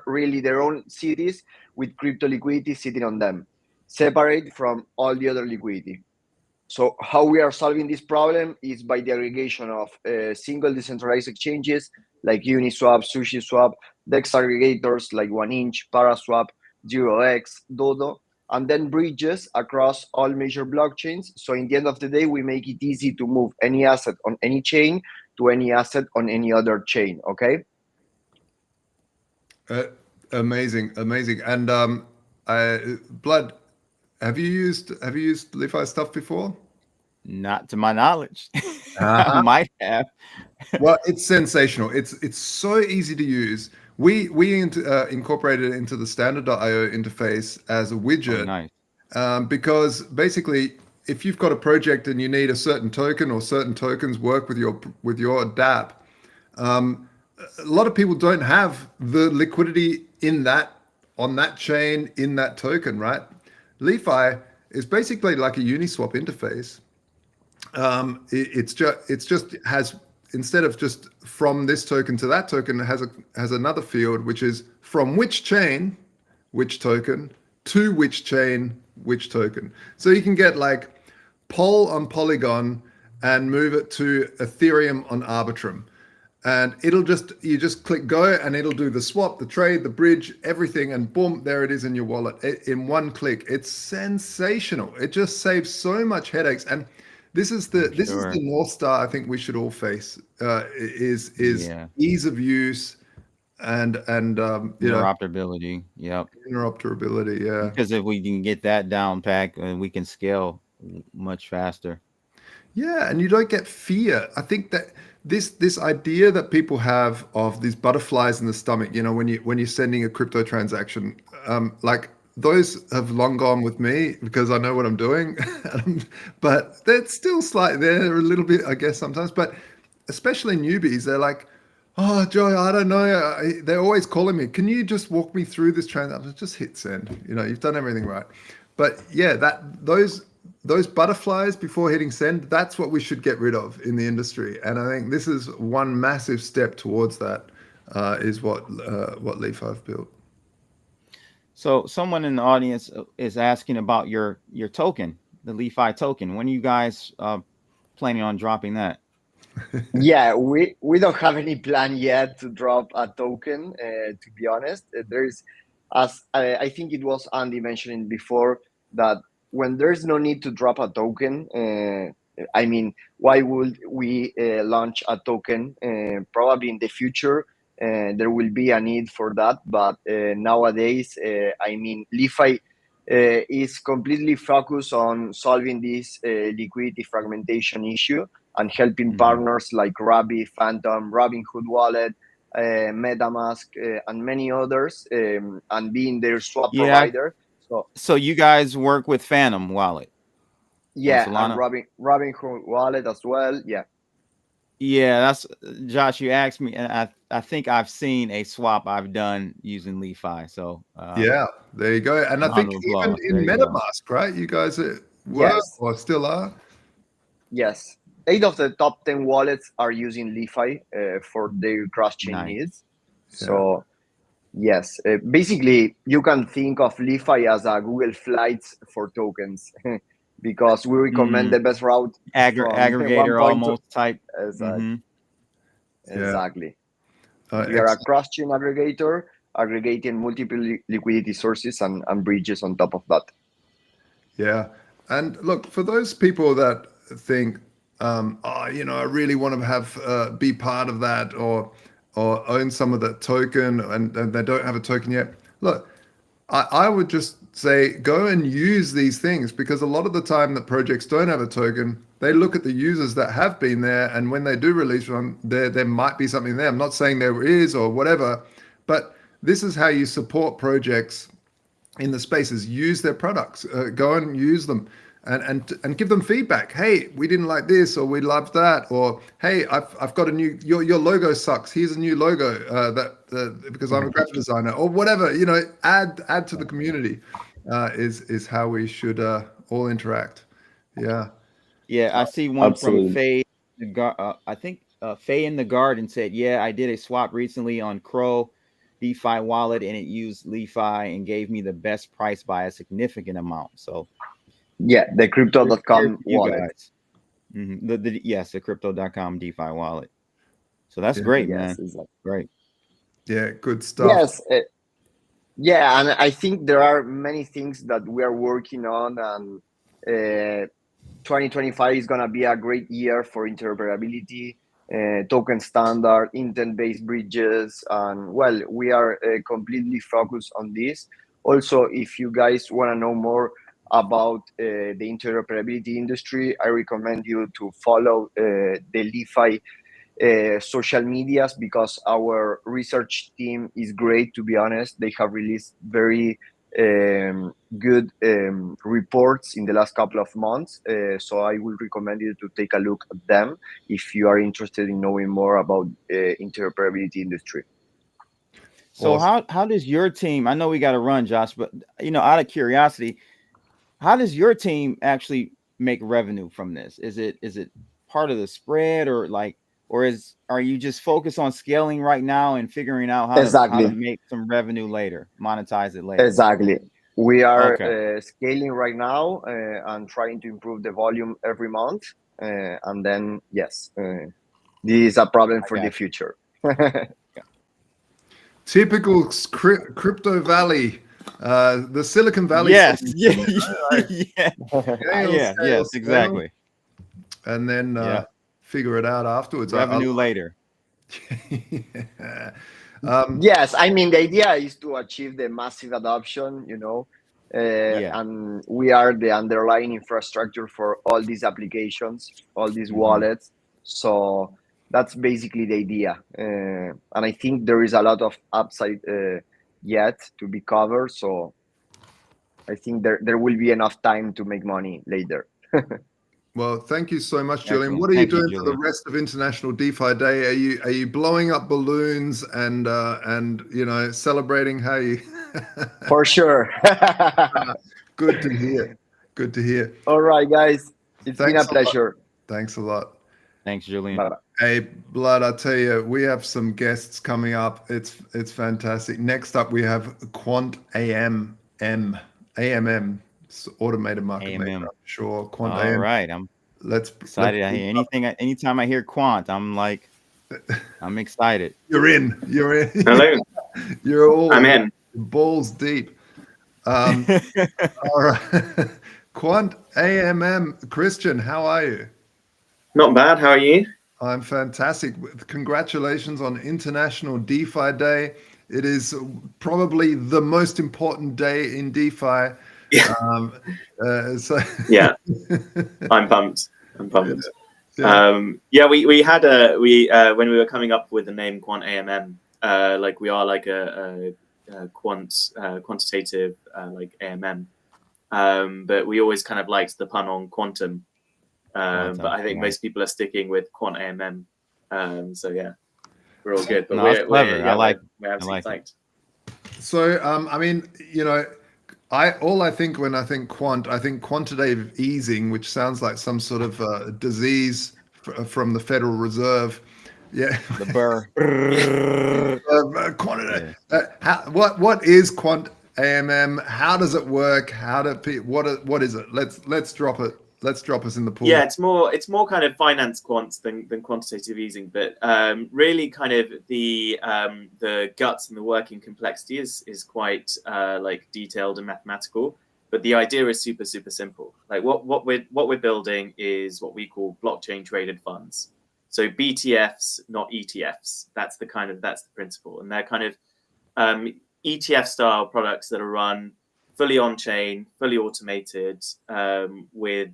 really their own cities with crypto liquidity sitting on them, separate from all the other liquidity. So how we are solving this problem is by the aggregation of single decentralized exchanges like Uniswap, SushiSwap, DEX aggregators like 1inch, Paraswap, 0x, Dodo, and then bridges across all major blockchains. So in the end of the day, we make it easy to move any asset on any chain to any asset on any other chain, okay? Amazing. And Blood, have you used Li-Fi stuff before? Not to my knowledge. Ah. I might have. Well, it's sensational. It's so easy to use. We incorporated it into the standard.io interface as a widget. Oh, nice. Because basically, if you've got a project and you need a certain token or certain tokens work with your dApp, a lot of people don't have the liquidity on that chain in that token, right? Li-Fi is basically like a Uniswap interface. It's just has, instead of just from this token to that token, it has another field which is from which chain, which token, to which chain, which token. So you can get like Pol on Polygon and move it to Ethereum on Arbitrum. And you just click go and it'll do the swap, the trade, the bridge, everything, and boom, there it is in your wallet in one click. It's sensational. It just saves so much headaches. And this is the North Star I think we should all face, is ease of use and interoperability. Yep. Interoperability, yeah. Because if we can get that down pack, we can scale much faster. Yeah, and you don't get fear. I think that this idea that people have of these butterflies in the stomach, when you're sending a crypto transaction, like those have long gone with me because I know what I'm doing. But they're still they're a little bit, I guess, sometimes. But especially newbies, they're like, "Oh, Joe, I don't know." They're always calling me. Can you just walk me through this transaction? Just hit send. You've done everything right. But yeah, those butterflies before hitting send, that's what we should get rid of in the industry. And I think this is one massive step towards that, is what Li-Fi have built. So someone in the audience is asking about your token, the Li-Fi token. When are you guys planning on dropping that? Yeah, we don't have any plan yet to drop a token, to be honest. There's, as I think it was Andy mentioning before, that when there's no need to drop a token, I mean, why would we launch a token? Probably in the future, there will be a need for that. But nowadays, I mean, LeFi is completely focused on solving this liquidity fragmentation issue and helping partners like Rabby, Phantom, Robinhood Wallet, MetaMask, and many others, and being their swap provider. So you guys work with Phantom Wallet? Yeah, and Robinhood Wallet as well. Yeah. Yeah, that's Josh. You asked me, and I think I've seen a swap I've done using LeFi. So yeah, there you go. And I think even in MetaMask, right? You guys were or still are. Yes, 8 of the top 10 wallets are using LeFi for their cross-chain needs. So yes, basically you can think of LeFi as a Google Flights for tokens. Because we recommend the best route aggregator almost type. Exactly. We are a cross-chain aggregator, aggregating multiple liquidity sources and bridges on top of that. Yeah. And look, for those people that think, I really want to have be part of that or own some of that token and they don't have a token yet. Look, I would just say go and use these things, because a lot of the time that projects don't have a token, they look at the users that have been there, and when they do release one, there might be something there. I'm not saying there is or whatever, but this is how you support projects in the spaces. Use their products, go and use them. And give them feedback. Hey, we didn't like this, or we loved that, or hey, I've got a new your logo sucks. Here's a new logo because I'm a graphic designer, or whatever. Add to the community is how we should all interact. Yeah. Yeah, I see one from Faye. I think Faye in the Garden said, "Yeah, I did a swap recently on Crow DeFi wallet, and it used LeFi and gave me the best price by a significant amount." So. Yeah, the crypto.com wallet. The crypto.com DeFi wallet. So that's great, man. Exactly. Great. Yeah, good stuff. Yes. Yeah, and I think there are many things that we are working on, and 2025 is going to be a great year for interoperability, token standard, intent-based bridges, and well, we are completely focused on this. Also, if you guys want to know more about the interoperability industry, I recommend you to follow the LeFi social medias, because our research team is great. To be honest, they have released very good reports in the last couple of months. So I would recommend you to take a look at them if you are interested in knowing more about interoperability industry. So how does your team? I know we got to run, Josh, but out of curiosity, how does your team actually make revenue from this? Is it part of the spread, or are you just focused on scaling right now and figuring out how to make some revenue later, monetize it later? Exactly. We are scaling right now and trying to improve the volume every month. And then, yes, this is a problem for the future. Typical Crypto Valley. The Silicon Valley. Yes. Yes, exactly. And then figure it out afterwards. Revenue later. Yes, I mean, the idea is to achieve the massive adoption, and we are the underlying infrastructure for all these applications, all these wallets. So that's basically the idea. And I think there is a lot of upside yet to be covered. So I think there will be enough time to make money later. Well, thank you so much, Julian. What are you doing for the rest of International DeFi Day? Are you blowing up balloons and celebrating how you? For sure. Good to hear. Good to hear. All right, guys. It's been a pleasure. Thanks a lot. Thanks, Julian. Bye-bye. Hey, Blood, I tell you, we have some guests coming up. It's fantastic. Next up, we have Quant AMM. Automated market maker, I'm sure. Quant All AM. right, I'm excited. I hear anytime I hear Quant, I'm excited. You're in. Hello. You're all. I'm in. Balls deep. All right. Quant AMM, Christian, how are you? Not bad. How are you? I'm fantastic. Congratulations on International DeFi Day. It is probably the most important day in DeFi. Yeah. So Yeah. I'm pumped. I'm pumped. Yeah. We had when we were coming up with the name Quant AMM, like we are like a quantitative like AMM, but we always kind of liked the pun on quantum. But I think most people are sticking with Quant AMM. So yeah, we're all good. But No, that's clever. I like we're absolutely psyched. So I mean, you know, I think when I think quant, I think quantitative easing, which sounds like some sort of disease from the Federal Reserve. Yeah, the burr. Quantitative. What is quant AMM? How does it work? What is it? Let's drop it. Let's drop us in the pool. Yeah, it's more kind of finance quants than quantitative easing, but really kind of the guts and the working complexity is quite like detailed and mathematical. But the idea is super simple. Like what we're building is what we call blockchain traded funds. So BTFs, not ETFs. That's the principle, and they're kind of ETF style products that are run fully on chain, fully automated, with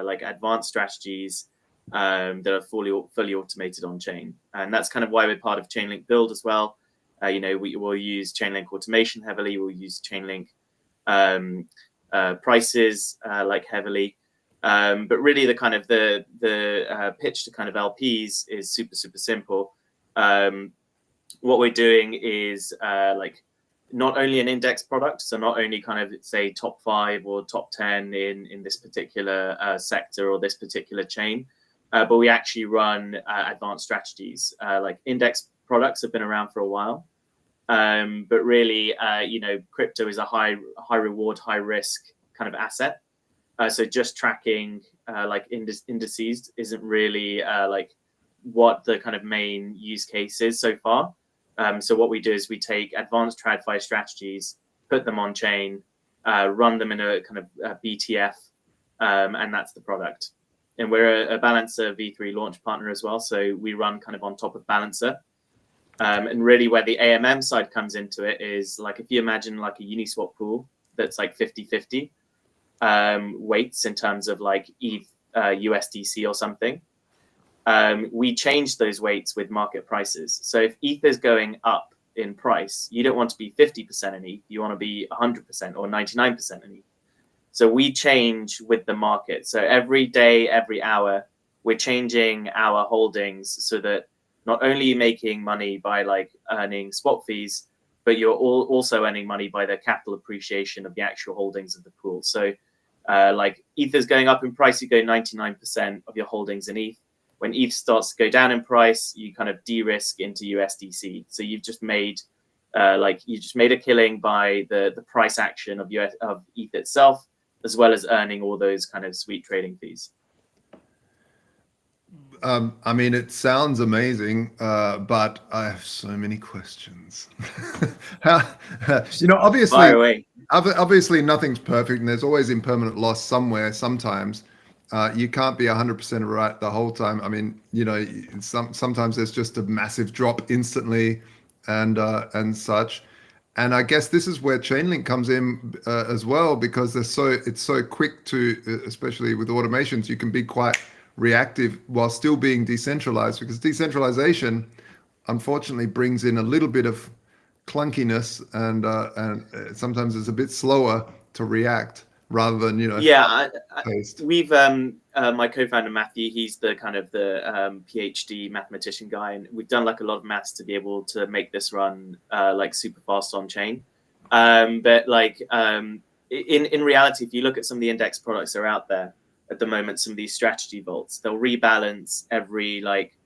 like advanced strategies that are fully automated on chain. And that's kind of why we're part of Chainlink Build as well. You know, we will use Chainlink automation heavily. We'll use Chainlink prices like heavily. But really, the kind of the pitch to kind of LPs is super simple. What we're doing is like not only an index product, so not only kind of say top 5 or top 10 in this particular sector or this particular chain, but we actually run advanced strategies. Like index products have been around for a while, but really, you know, crypto is a high reward, high risk kind of asset. So just tracking like indices isn't really like what the kind of main use case is so far. So what we do is we take advanced TradFi strategies, put them on chain, run them in a kind of BTF, and that's the product. And we're a Balancer V3 launch partner as well, so we run kind of on top of Balancer. And really where the AMM side comes into it is like if you imagine like a Uniswap pool that's like 50-50 weights in terms of like ETH, USDC or something. We change those weights with market prices. So if ETH is going up in price, you don't want to be 50% in ETH, you want to be 100% or 99% in ETH. So we change with the market. So every day, every hour, we're changing our holdings so that not only are you making money by like earning swap fees, but you're also earning money by the capital appreciation of the actual holdings of the pool. So like ETH is going up in price, you go 99% of your holdings in ETH. When ETH starts to go down in price, you kind of de-risk into USDC. So you've just made a killing by the price action of ETH itself, as well as earning all those kind of sweet trading fees. I mean, it sounds amazing, but I have so many questions. You know, obviously nothing's perfect, and there's always impermanent loss somewhere. Sometimes you can't be 100% right the whole time. I mean, you know, sometimes there's just a massive drop instantly, and such. And I guess this is where Chainlink comes in as well, because it's so quick to, especially with automations, you can be quite reactive while still being decentralized, because decentralization unfortunately brings in a little bit of clunkiness, and sometimes it's a bit slower to react rather than, you know. Yeah, we've my co-founder Matthew, he's the kind of the PhD mathematician guy, and we've done like a lot of maths to be able to make this run like super fast on chain. But like in reality, if you look at some of the index products that are out there at the moment, some of these strategy vaults, they'll rebalance every like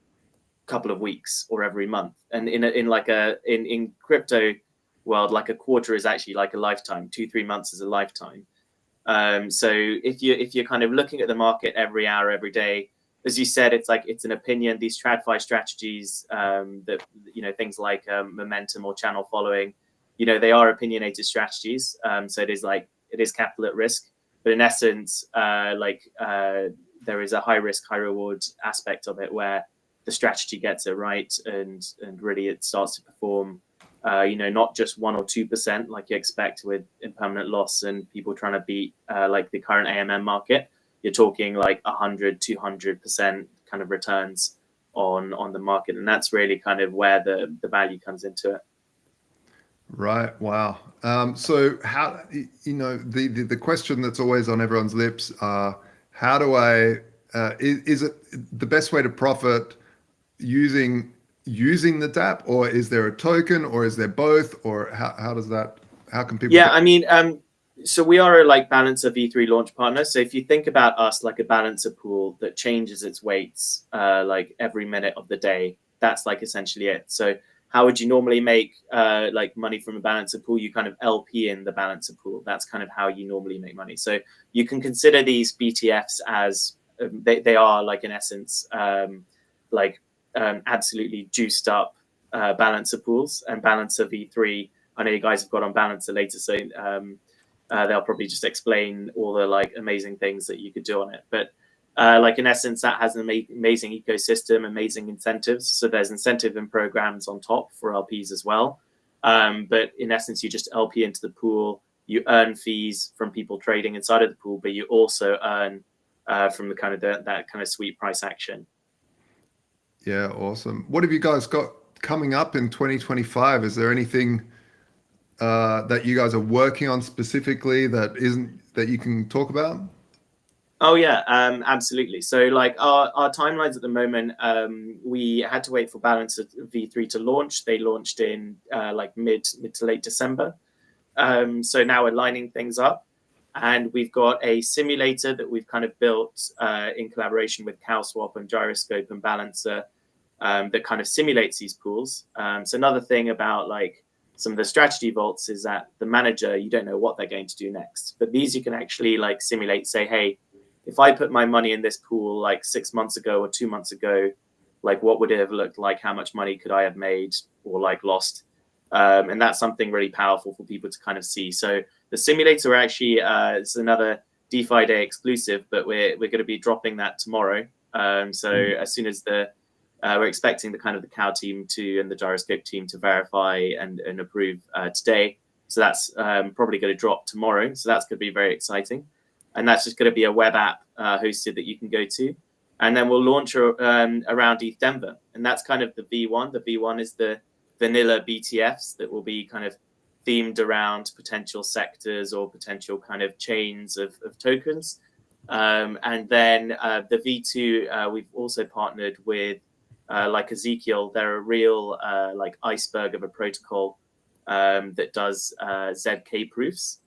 couple of weeks or every month. And in crypto world, like a quarter is actually like a lifetime. 2-3 months is a lifetime. So if you're kind of looking at the market every hour, every day, as you said, it's like it's an opinion. These TradFi strategies, that, you know, things like momentum or channel following, you know, they are opinionated strategies. So it is capital at risk. But in essence, there is a high risk, high reward aspect of it where the strategy gets it right and really it starts to perform, not just 1 or 2% like you expect with impermanent loss and people trying to beat like the current AMM market. You're talking like 100, 200% kind of returns on the market, and that's really kind of where the value comes into it. Right. Wow. So how, the question that's always on everyone's lips, how do I, is it the best way to profit using the DApp, or is there a token, or is there both, or how does that, how can people? Yeah, I mean, so we are a like balancer V3 launch partner. So if you think about us like a balancer pool that changes its weights like every minute of the day, that's like essentially it. So how would you normally make like money from a balancer pool? You kind of LP in the balancer pool. That's kind of how you normally make money. So you can consider these BTFs as they are like in essence absolutely juiced up balancer pools, and balancer V3. I know you guys have got on balancer later, so they'll probably just explain all the like amazing things that you could do on it. But like in essence, that has an amazing ecosystem, amazing incentives. So there's incentive and programs on top for LPs as well. But in essence, you just LP into the pool. You earn fees from people trading inside of the pool, but you also earn from the kind of that kind of sweet price action. Yeah, awesome. What have you guys got coming up in 2025? Is there anything that you guys are working on specifically that you can talk about? Oh yeah, absolutely. So like our timelines at the moment, we had to wait for Balancer V3 to launch. They launched in like mid to late December. So now we're lining things up, and we've got a simulator that we've kind of built in collaboration with CowSwap and Gyroscope and Balancer that kind of simulates these pools. So another thing about like some of the strategy vaults is that the manager, you don't know what they're going to do next, but these you can actually like simulate, say, hey, if I put my money in this pool like 6 months ago or 2 months ago, like what would it have looked like? How much money could I have made or like lost? And that's something really powerful for people to kind of see. So the simulator actually it's another DeFi Day exclusive, but we're going to be dropping that tomorrow. So as soon as we're expecting the kind of the Cow team and the Gyroscope team to verify and approve today. So that's probably going to drop tomorrow. So that's going to be very exciting. And that's just going to be a web app hosted that you can go to. And then we'll launch around ETH Denver. And that's kind of the V1. The V1 is the vanilla BTFs that will be kind of themed around potential sectors or potential kind of chains of tokens. And then the V2, we've also partnered with like Ezekiel. They're a real like iceberg of a protocol that does ZK proofs.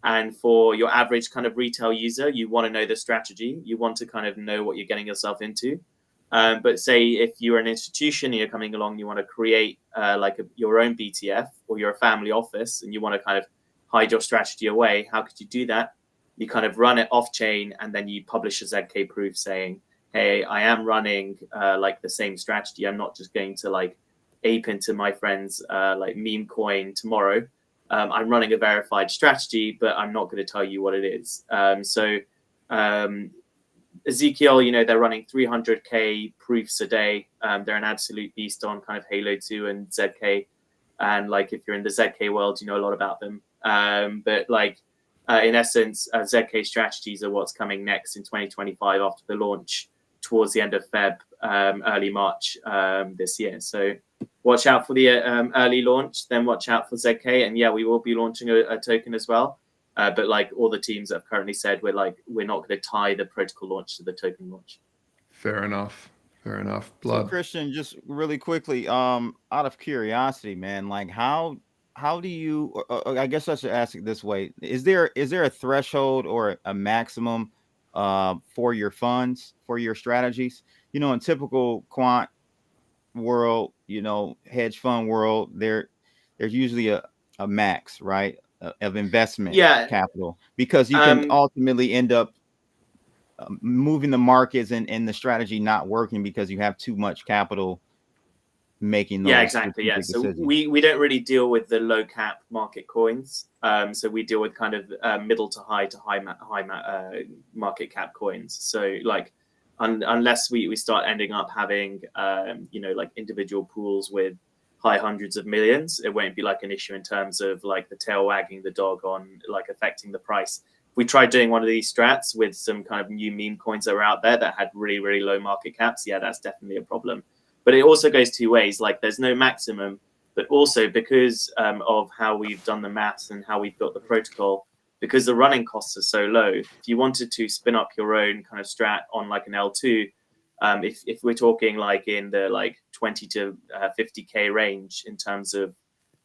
And for your average kind of retail user, you want to know the strategy. You want to kind of know what you're getting yourself into. But say if you're an institution and you're coming along, you want to create like your own BTF, or you're a family office and you want to kind of hide your strategy away, how could you do that? You kind of run it off chain and then you publish a ZK proof saying, hey, I am running like the same strategy. I'm not just going to like ape into my friend's like meme coin tomorrow. I'm running a verified strategy, but I'm not going to tell you what it is. So Ezekiel, they're running 300K proofs a day. They're an absolute beast on kind of Halo 2 and ZK. And like, if you're in the ZK world, you know a lot about them. But like, in essence, ZK strategies are what's coming next in 2025 after the launch towards the end of Feb, early March this year. So watch out for the early launch, then watch out for ZK. And yeah, we will be launching a token as well. But like all the teams have currently said, we're not going to tie the protocol launch to the token launch. Fair enough. So Christian, just really quickly, out of curiosity, man, like how do you, I guess I should ask it this way. Is there a threshold or a maximum for your funds, for your strategies? In typical quant world, hedge fund world, there's usually a max, right, of investment capital, because you can ultimately end up moving the markets and the strategy not working because you have too much capital making those exactly. So we don't really deal with the low cap market coins. So we deal with kind of middle to high market cap coins. So like unless we start ending up having, you know, like individual pools with high hundreds of millions, it won't be like an issue in terms of like the tail wagging the dog on like affecting the price. If we tried doing one of these strats with some kind of new meme coins that were out there that had really, really low market caps, yeah, that's definitely a problem. But it also goes two ways. Like there's no maximum, but also because of how we've done the maths and how we've built the protocol, because the running costs are so low, if you wanted to spin up your own kind of strat on like an L2, if we're talking like in the like 20 to 50K range in terms of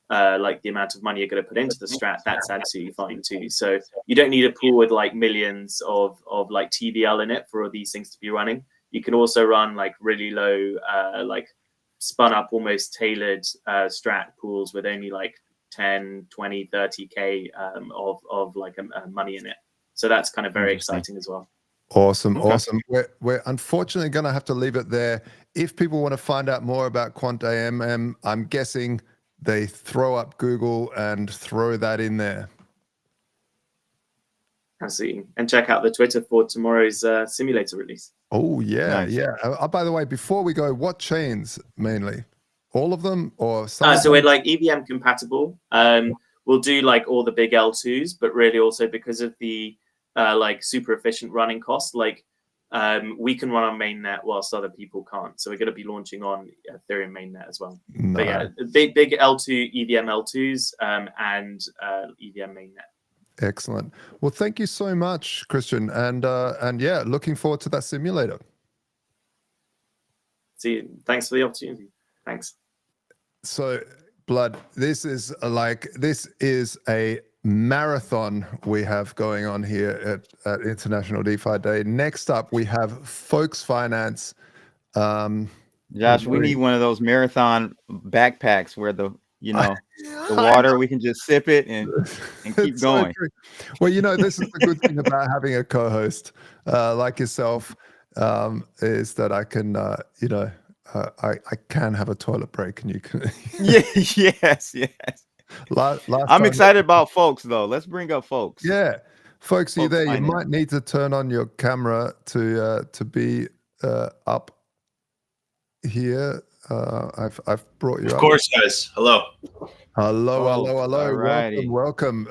like the amount of money you're going to put into the strat, that's absolutely fine too. So you don't need a pool with like millions of like TVL in it for all these things to be running. You can also run like really low, like spun up, almost tailored strat pools with only like 10, 20, 30K of like money in it. So that's kind of very exciting as well. Awesome. Awesome. We're unfortunately going to have to leave it there. If people want to find out more about Quant AMM, I'm guessing they throw up Google and throw that in there. Absolutely. And check out the Twitter for tomorrow's simulator release. Oh, yeah. Nice. Yeah. By the way, before we go, what chains mainly? All of them or some? So we're like EVM compatible. We'll do like all the big L2s, but really also because of the like super efficient running cost, like we can run on mainnet whilst other people can't. So we're going to be launching on Ethereum mainnet as well. No. But yeah, big L2 EVM L2s and EVM mainnet. Excellent. Well, thank you so much, Christian. And yeah, looking forward to that simulator. See, thanks for the opportunity. Thanks. So, Blood, this is a marathon we have going on here at International DeFi Day. Next up, we have Folks Finance. Josh, we need one of those marathon backpacks where the water, we can just sip it and keep going. So well, this is the good thing about having a co-host like yourself, is that I can, I can have a toilet break and you can. Yes. I'm excited about Folks though. Let's bring up Folks. Yeah, Folks, are you there? Finance. You might need to turn on your camera to be up here. I've brought you up. Of course, guys. Hello. Hello. Alrighty. Welcome.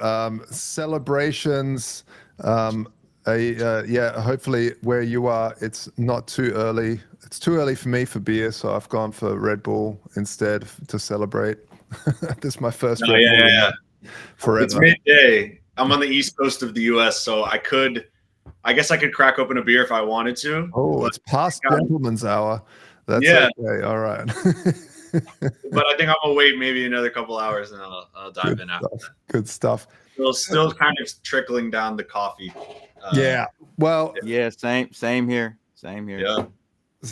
Celebrations. Yeah, hopefully where you are, it's not too early. It's too early for me for beer, so I've gone for Red Bull instead to celebrate. This is my first Red Bull Yeah. forever. It's midday. I'm on the east coast of the U.S., so I guess I could crack open a beer if I wanted to. Oh, it's past gentleman's hour. That's okay. All right. But I think I'm gonna wait maybe another couple hours and I'll dive in after that. Good stuff. Still kind of trickling down the coffee. Yeah. Well. Yeah. Same here.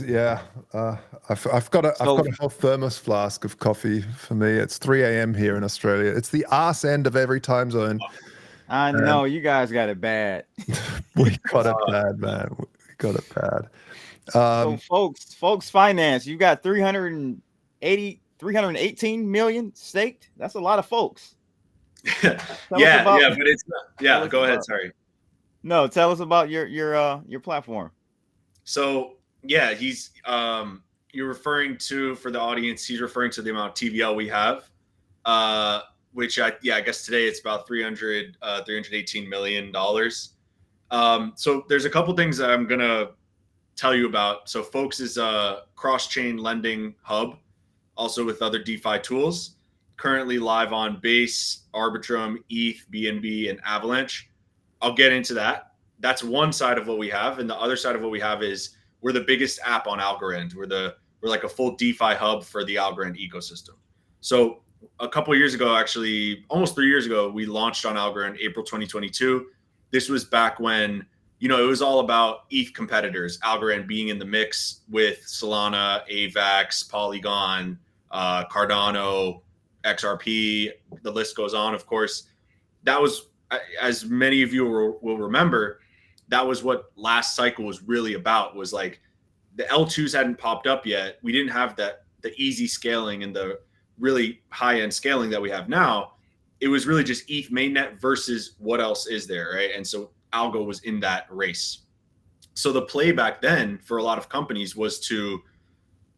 Yeah. I've got a whole thermos flask of coffee for me. It's 3 a.m. here in Australia. It's the arse end of every time zone. I know you guys got it bad. We got it bad, man. We got it bad. So folks finance, you got 318 million staked. That's a lot of folks. But it's not. Go ahead. Sorry. No, tell us about your platform. So yeah, he's you're referring to, for the audience, he's referring to the amount of TVL we have, which I guess today it's about $318 million. So there's a couple things that I'm gonna tell you about. So Folks is a cross-chain lending hub, also with other DeFi tools, currently live on Base, Arbitrum, ETH, BNB, and Avalanche. I'll get into that. That's one side of what we have. And the other side of what we have is we're the biggest app on Algorand. We're like a full DeFi hub for the Algorand ecosystem. So a couple of years ago, actually almost 3 years ago, we launched on Algorand, April 2022. This was back when, it was all about ETH competitors, Algorand being in the mix with Solana, AVAX, Polygon, Cardano, XRP, the list goes on, of course. That was, as many of you will remember, that was what last cycle was really about, was like the L2s hadn't popped up yet. We didn't have the easy scaling and the really high-end scaling that we have now. It was really just ETH mainnet versus what else is there, right? And so Algo was in that race. So the play back then for a lot of companies was to,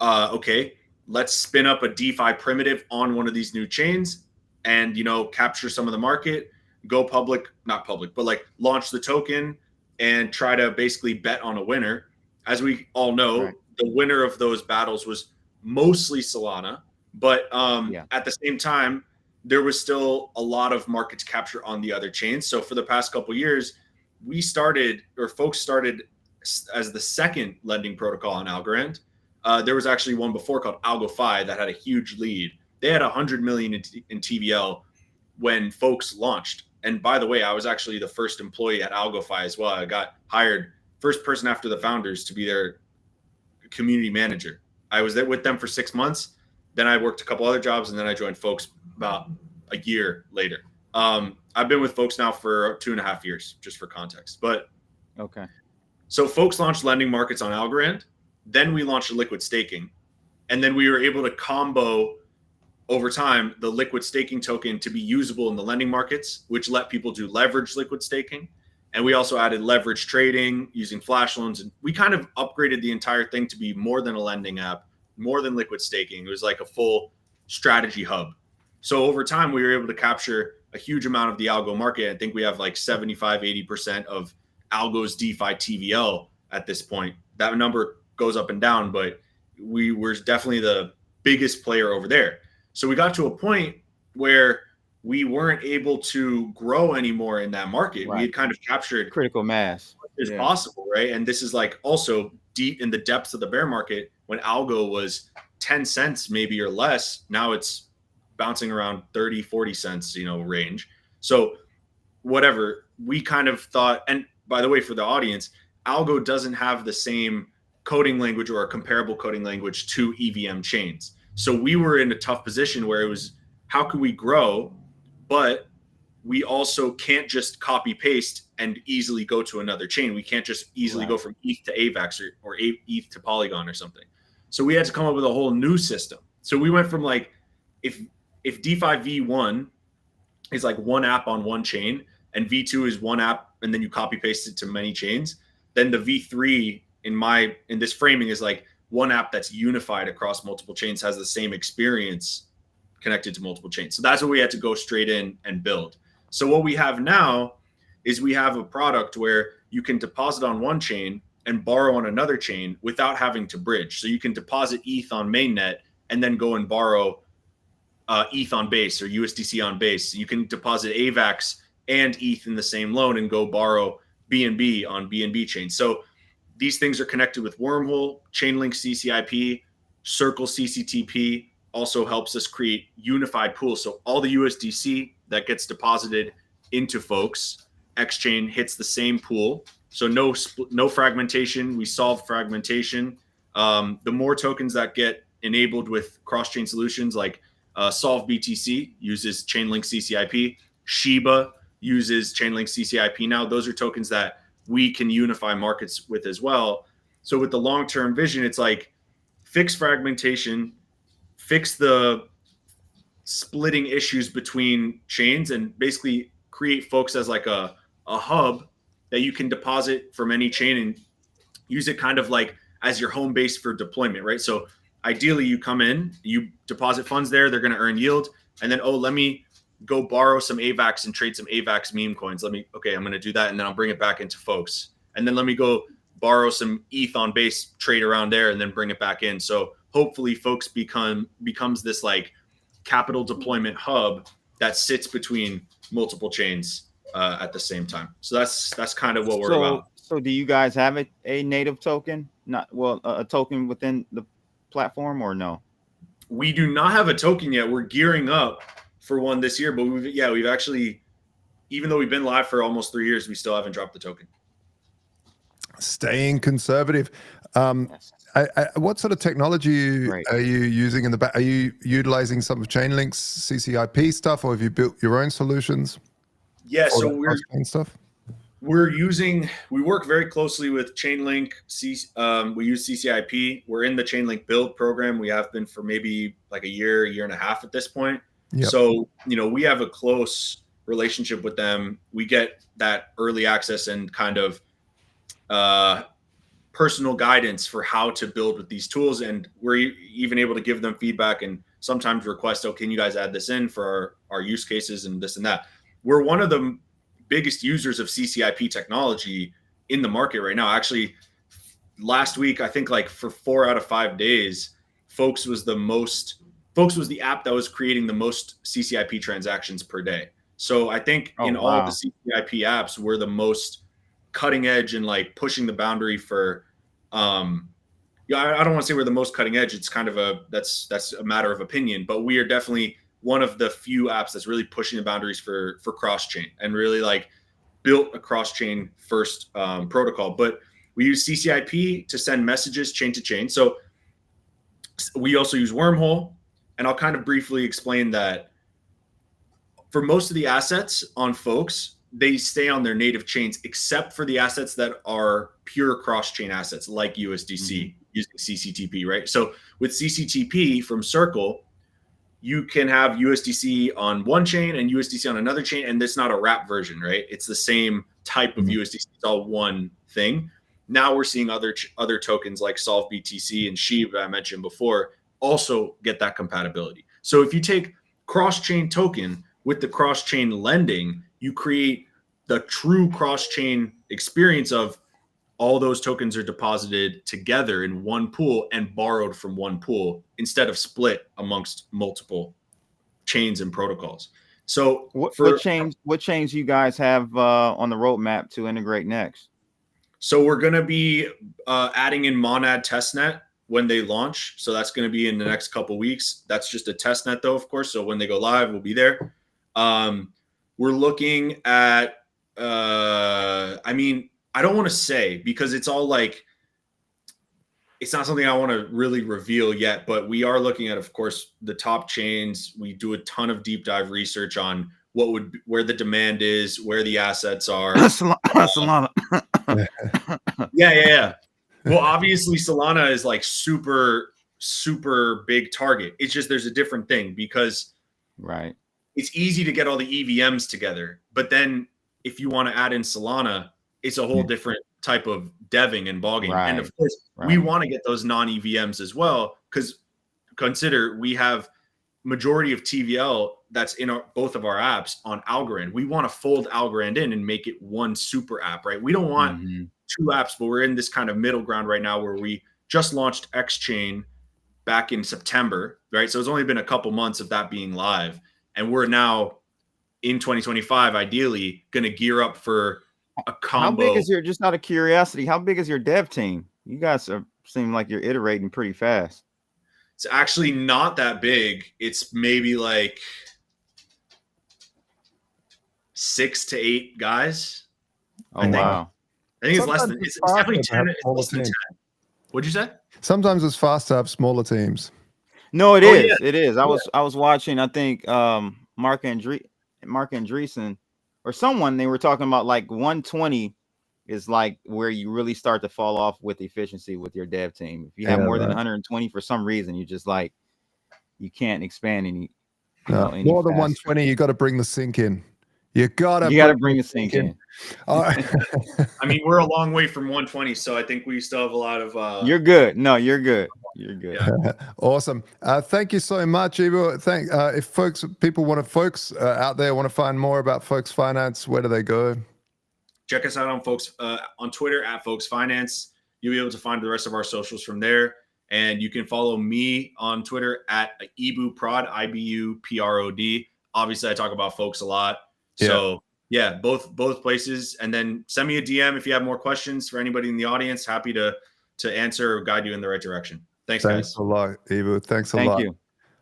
okay, let's spin up a DeFi primitive on one of these new chains and, you know, capture some of the market, go public, not public, but like launch the token and try to basically bet on a winner. As we all know, Right. the winner of those battles was mostly Solana, but at the same time, there was still a lot of market to capture on the other chains. So for the past couple of years, folks started as the second lending protocol on Algorand. There was actually one before called AlgoFi that had a huge lead. They had 100 million in TVL when folks launched. And by the way, I was actually the first employee at AlgoFi as well. I got hired first person after the founders to be their community manager. I was there with them for 6 months. Then I worked a couple other jobs, and then I joined folks about a year later. I've been with folks now for 2.5 years, just for context. But Okay. so folks launched lending markets on Algorand. Then we launched liquid staking. And then we were able to combo over time the liquid staking token to be usable in the lending markets, which let people do leverage liquid staking. And we also added leverage trading using flash loans. And we kind of upgraded the entire thing to be more than a lending app, more than liquid staking. It was like a full strategy hub. So over time, we were able to capture a huge amount of the algo market. I think we have like 75, 80% of algo's DeFi TVL at this point. That number goes up and down, but we were definitely the biggest player over there. So we got to a point where we weren't able to grow anymore in that market. Right. We had kind of captured Critical mass as possible, right? And this is like also deep in the depths of the bear market when algo was 10 cents maybe or less. Now it's bouncing around 30, 40 cents, range. So whatever, we kind of thought, and by the way, for the audience, algo doesn't have the same coding language or a comparable coding language to EVM chains. So we were in a tough position where it was, how could we grow? But we also can't just copy paste and easily go to another chain. We can't just easily go from ETH to AVAX or ETH to Polygon or something. So we had to come up with a whole new system. So we went from like, if DeFi V1 is like one app on one chain and V2 is one app and then you copy paste it to many chains, then the V3 in this framing is like one app that's unified across multiple chains, has the same experience connected to multiple chains. So that's what we had to go straight in and build. So what we have now is we have a product where you can deposit on one chain and borrow on another chain without having to bridge. So you can deposit ETH on mainnet and then go and borrow ETH on base or USDC on base. You can deposit AVAX and ETH in the same loan and go borrow BNB on BNB chain. So these things are connected with Wormhole, Chainlink CCIP, Circle CCTP, also helps us create unified pools. So all the USDC that gets deposited into folks, Xchain hits the same pool. So no fragmentation. We solve fragmentation. The more tokens that get enabled with cross-chain solutions like Solve BTC uses Chainlink CCIP, Shiba uses Chainlink CCIP now. Those are tokens that we can unify markets with as well. So with the long-term vision, it's like fix fragmentation, fix the splitting issues between chains, and basically create folks as like a hub that you can deposit from any chain and use it kind of like as your home base for deployment, right? So ideally you come in, you deposit funds there, they're going to earn yield. And then, let me go borrow some AVAX and trade some AVAX meme coins. I'm going to do that. And then I'll bring it back into folks. And then let me go borrow some ETH on base, trade around there, and then bring it back in. So hopefully folks becomes this like capital deployment hub that sits between multiple chains at the same time. So that's kind of what we're about. So do you guys have a native token? A token within the platform, or no? We do not have a token yet. We're gearing up for one this year, but we've actually, even though we've been live for almost 3 years, we still haven't dropped the token. Staying conservative. What sort of technology are you using in the back? Are you utilizing some of Chainlink's CCIP stuff, or have you built your own solutions? Yeah, so we work very closely with Chainlink. We use CCIP. We're in the Chainlink build program. We have been for maybe like a year and a half at this point. Yep. So, we have a close relationship with them. We get that early access and kind of personal guidance for how to build with these tools, and we're even able to give them feedback and sometimes request, oh, can you guys add this in for our use cases and this and that. We're one of the biggest users of CCIP technology in the market right now. Actually, last week, I think like for 4 out of 5 days, Folks was the app that was creating the most CCIP transactions per day. So I think all of the CCIP apps, we're the most cutting edge and like pushing the boundary for I don't want to say we're the most cutting edge. It's kind of that's a matter of opinion, but we are definitely one of the few apps that's really pushing the boundaries for cross-chain and really like built a cross-chain first protocol. But we use CCIP to send messages chain to chain. So we also use Wormhole, and I'll kind of briefly explain that for most of the assets on Folks, they stay on their native chains, except for the assets that are pure cross-chain assets like USDC using CCTP, right? So with CCTP from Circle, you can have USDC on one chain and USDC on another chain, and it's not a wrap version, right? It's the same type of USDC. It's all one thing. Now we're seeing other tokens like Solve BTC and Sheeb I mentioned before also get that compatibility. So if you take cross-chain token with the cross-chain lending, you create the true cross-chain experience of all those tokens are deposited together in one pool and borrowed from one pool instead of split amongst multiple chains and protocols. So what chains you guys have on the roadmap to integrate next? So we're going to be adding in Monad testnet when they launch. So that's going to be in the next couple weeks. That's just a testnet though, of course. So when they go live, we'll be there. We're looking at, I mean, I don't want to say because it's all like, it's not something I want to really reveal yet, but we are looking at, of course, the top chains. We do a ton of deep dive research on where the demand is, where the assets are. Solana. Yeah. Well, obviously Solana is like super, super big target. It's just, there's a different thing because it's easy to get all the EVMs together. But then if you want to add in Solana, it's a whole different type of deving and bogging. And of course, we want to get those non-EVMs as well, because consider we have majority of TVL that's in both of our apps on Algorand. We want to fold Algorand in and make it one super app, right? We don't want two apps, but we're in this kind of middle ground right now where we just launched X-Chain back in September, right? So it's only been a couple months of that being live. And we're now in 2025, ideally going to gear up for a combo. How big is just out of curiosity, how big is your dev team? You guys seem like you're iterating pretty fast. It's actually not that big. It's maybe like 6 to 8 guys. Wow. I think it's definitely 10. It's less than 10. What'd you say? Sometimes it's fast to have smaller teams. No, it is. Yeah. It is. I was watching, I think Mark Andreessen or someone, they were talking about like 120 is like where you really start to fall off with efficiency with your dev team. If you have more than 120 for some reason, you just like you can't expand any. Any more than faster. 120, you got to bring the sync in. You gotta bring the sync in. All right. I mean, we're a long way from 120, so I think we still have a lot of. You're good. No, you're good. You're good. Yeah. Awesome. Thank you so much, Ivo. If people want to out there want to find more about Folks Finance, where do they go? Check us out on on Twitter at Folks Finance. You'll be able to find the rest of our socials from there. And you can follow me on Twitter at IBUProd, IBUPROD. Obviously, I talk about Folks a lot. So yeah, both places. And then send me a DM if you have more questions for anybody in the audience. Happy to answer or guide you in the right direction. Thanks guys. A lot, Ivo. Thanks a lot.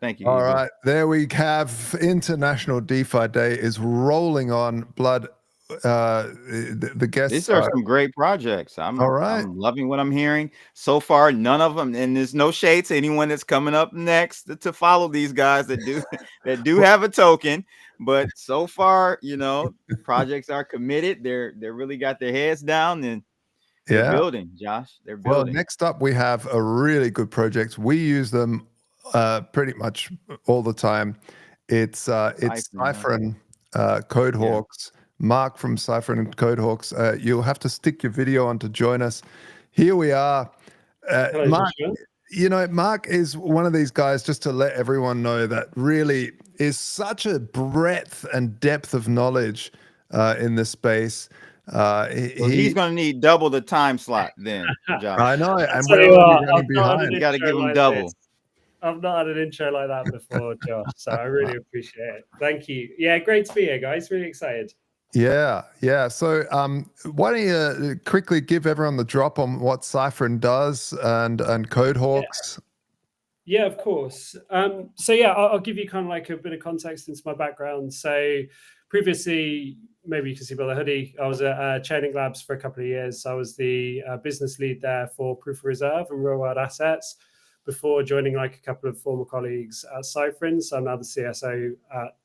Thank you. All right. There we have International DeFi Day is rolling on. Blood. The guests. These are some great projects. I'm loving what I'm hearing so far. None of them, and there's no shade to anyone that's coming up next to follow these guys that do have a token. But so far, projects are committed. They're really got their heads down and they're building. Josh, they're building. Well, next up we have a really good project. We use them pretty much all the time. It's Cypher and Codehawks. Mark from Cypher and Codehawks. You'll have to stick your video on to join us. Here we are. Hello, Mark, Joshua. you know, Mark is one of these guys, just to let everyone know, that really is such a breadth and depth of knowledge in this space. He's going to need double the time slot then, Josh. I know, and tell we're you already what, running behind. You got to give him like double. this. I've not had an intro like that before, Josh, so I really appreciate it. Thank you. Yeah, great to be here, guys. Really excited. Yeah. So why don't you quickly give everyone the drop on what Cyphren does and CodeHawks? Yeah, of course. So yeah, I'll give you kind of like a bit of context into my background. So previously, maybe you can see by the hoodie, I was at Chainlink Labs for a couple of years. So I was the business lead there for proof of reserve and real world assets before joining like a couple of former colleagues at Cyphren. So I'm now the CSO at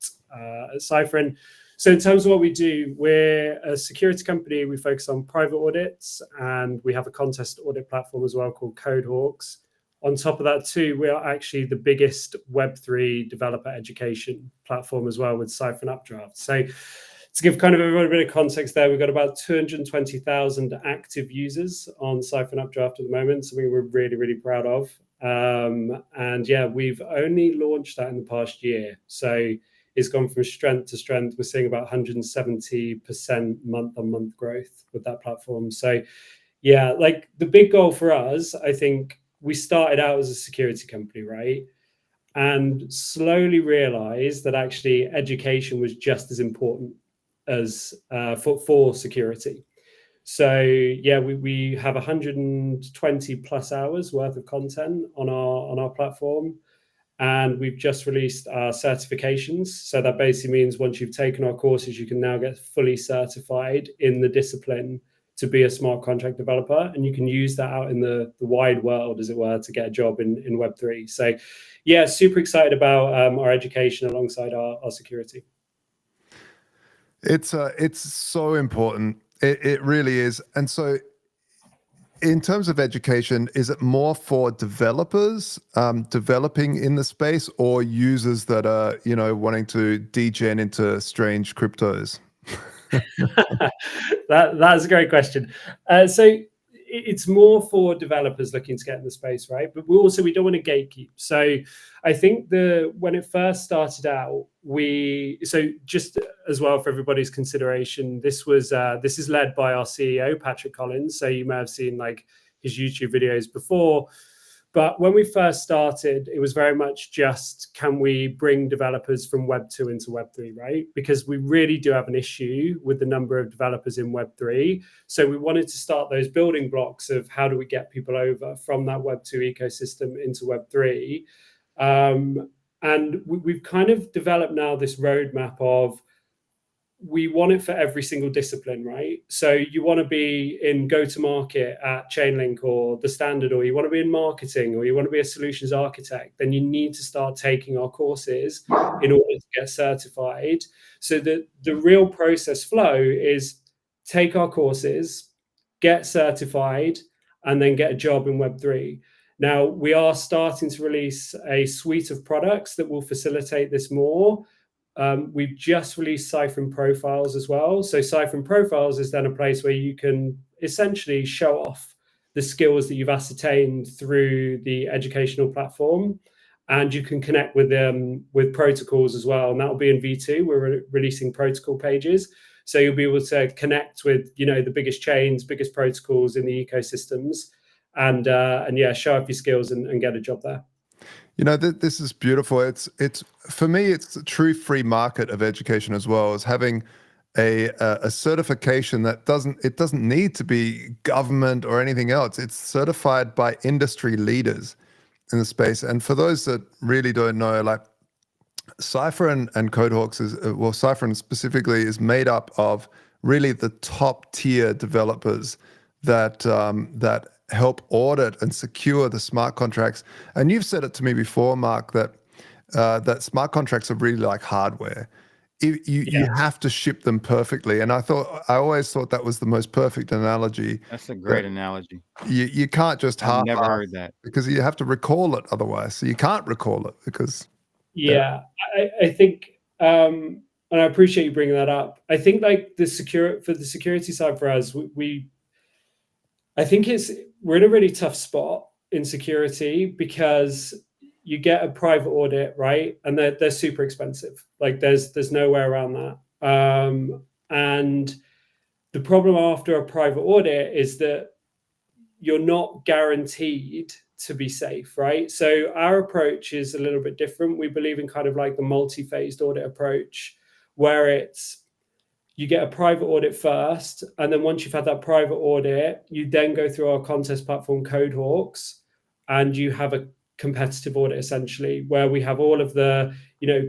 Cyphren. So in terms of what we do, we're a security company. We focus on private audits, and we have a contest audit platform as well called CodeHawks. On top of that too, we are actually the biggest Web3 developer education platform as well with Cyphren Updraft. So to give kind of everyone a bit of context there, we've got about 220,000 active users on Cyphren Updraft at the moment, something we're really, really proud of. And yeah, we've only launched that in the past year. So it's gone from strength to strength. We're seeing about 170% month-on-month growth with that platform. So yeah, like the big goal for us, I think we started out as a security company, right? And slowly realized that actually education was just as important as for security. So yeah, we have 120 plus hours worth of content on our platform. And we've just released our certifications. So that basically means once you've taken our courses, you can now get fully certified in the discipline to be a smart contract developer. And you can use that out in the wide world, as it were, to get a job in Web3. So yeah, super excited about our education alongside our security. It's so important. It really is. And so in terms of education, is it more for developers developing in the space, or users that are, you know, wanting to degen into strange cryptos? That's a great question. So it's more for developers looking to get in the space, right? But we don't want to gatekeep. So I think when it first started out, so just as well for everybody's consideration, this is led by our CEO, Patrick Collins. So you may have seen like his YouTube videos before. But when we first started, it was very much just, can we bring developers from Web 2 into Web 3, right? Because we really do have an issue with the number of developers in Web 3. So we wanted to start those building blocks of how do we get people over from that Web 2 ecosystem into Web 3. And we've kind of developed now this roadmap of, we want it for every single discipline, right? So you want to be in go-to-market at Chainlink or TheStandard, or you want to be in marketing, or you want to be a solutions architect, then you need to start taking our courses in order to get certified. So the real process flow is take our courses, get certified, and then get a job in Web3. Now, we are starting to release a suite of products that will facilitate this more. We've just released Cyphren Profiles as well. So Cyphren Profiles is then a place where you can essentially show off the skills that you've ascertained through the educational platform, and you can connect with them with protocols as well. And that will be in V2. We're releasing protocol pages. So you'll be able to connect with, you know, the biggest chains, biggest protocols in the ecosystems, and yeah, show off your skills and get a job there. You know, this is beautiful. It's for me, it's a true free market of education as well, as having a certification that doesn't need to be government or anything else. It's certified by industry leaders in the space. And for those that really don't know, like Cyphren and CodeHawks Cyphren specifically is made up of really the top tier developers that help audit and secure the smart contracts. And you've said it to me before, Mark, that smart contracts are really like hardware. You have to ship them perfectly. And I always thought that was the most perfect analogy. That's a great analogy. You can't just I've never heard that, because you have to recall it otherwise. So you can't recall it because. Yeah, I think, and I appreciate you bringing that up. I think like for the security side for us, I think we're in a really tough spot in security because you get a private audit, right? And they're super expensive. Like there's no way around that. And the problem after a private audit is that you're not guaranteed to be safe, right? So our approach is a little bit different. We believe in kind of like the multi-phased audit approach, where it's you get a private audit first, and then once you've had that private audit, you then go through our contest platform Codehawks, and you have a competitive audit essentially, where we have all of the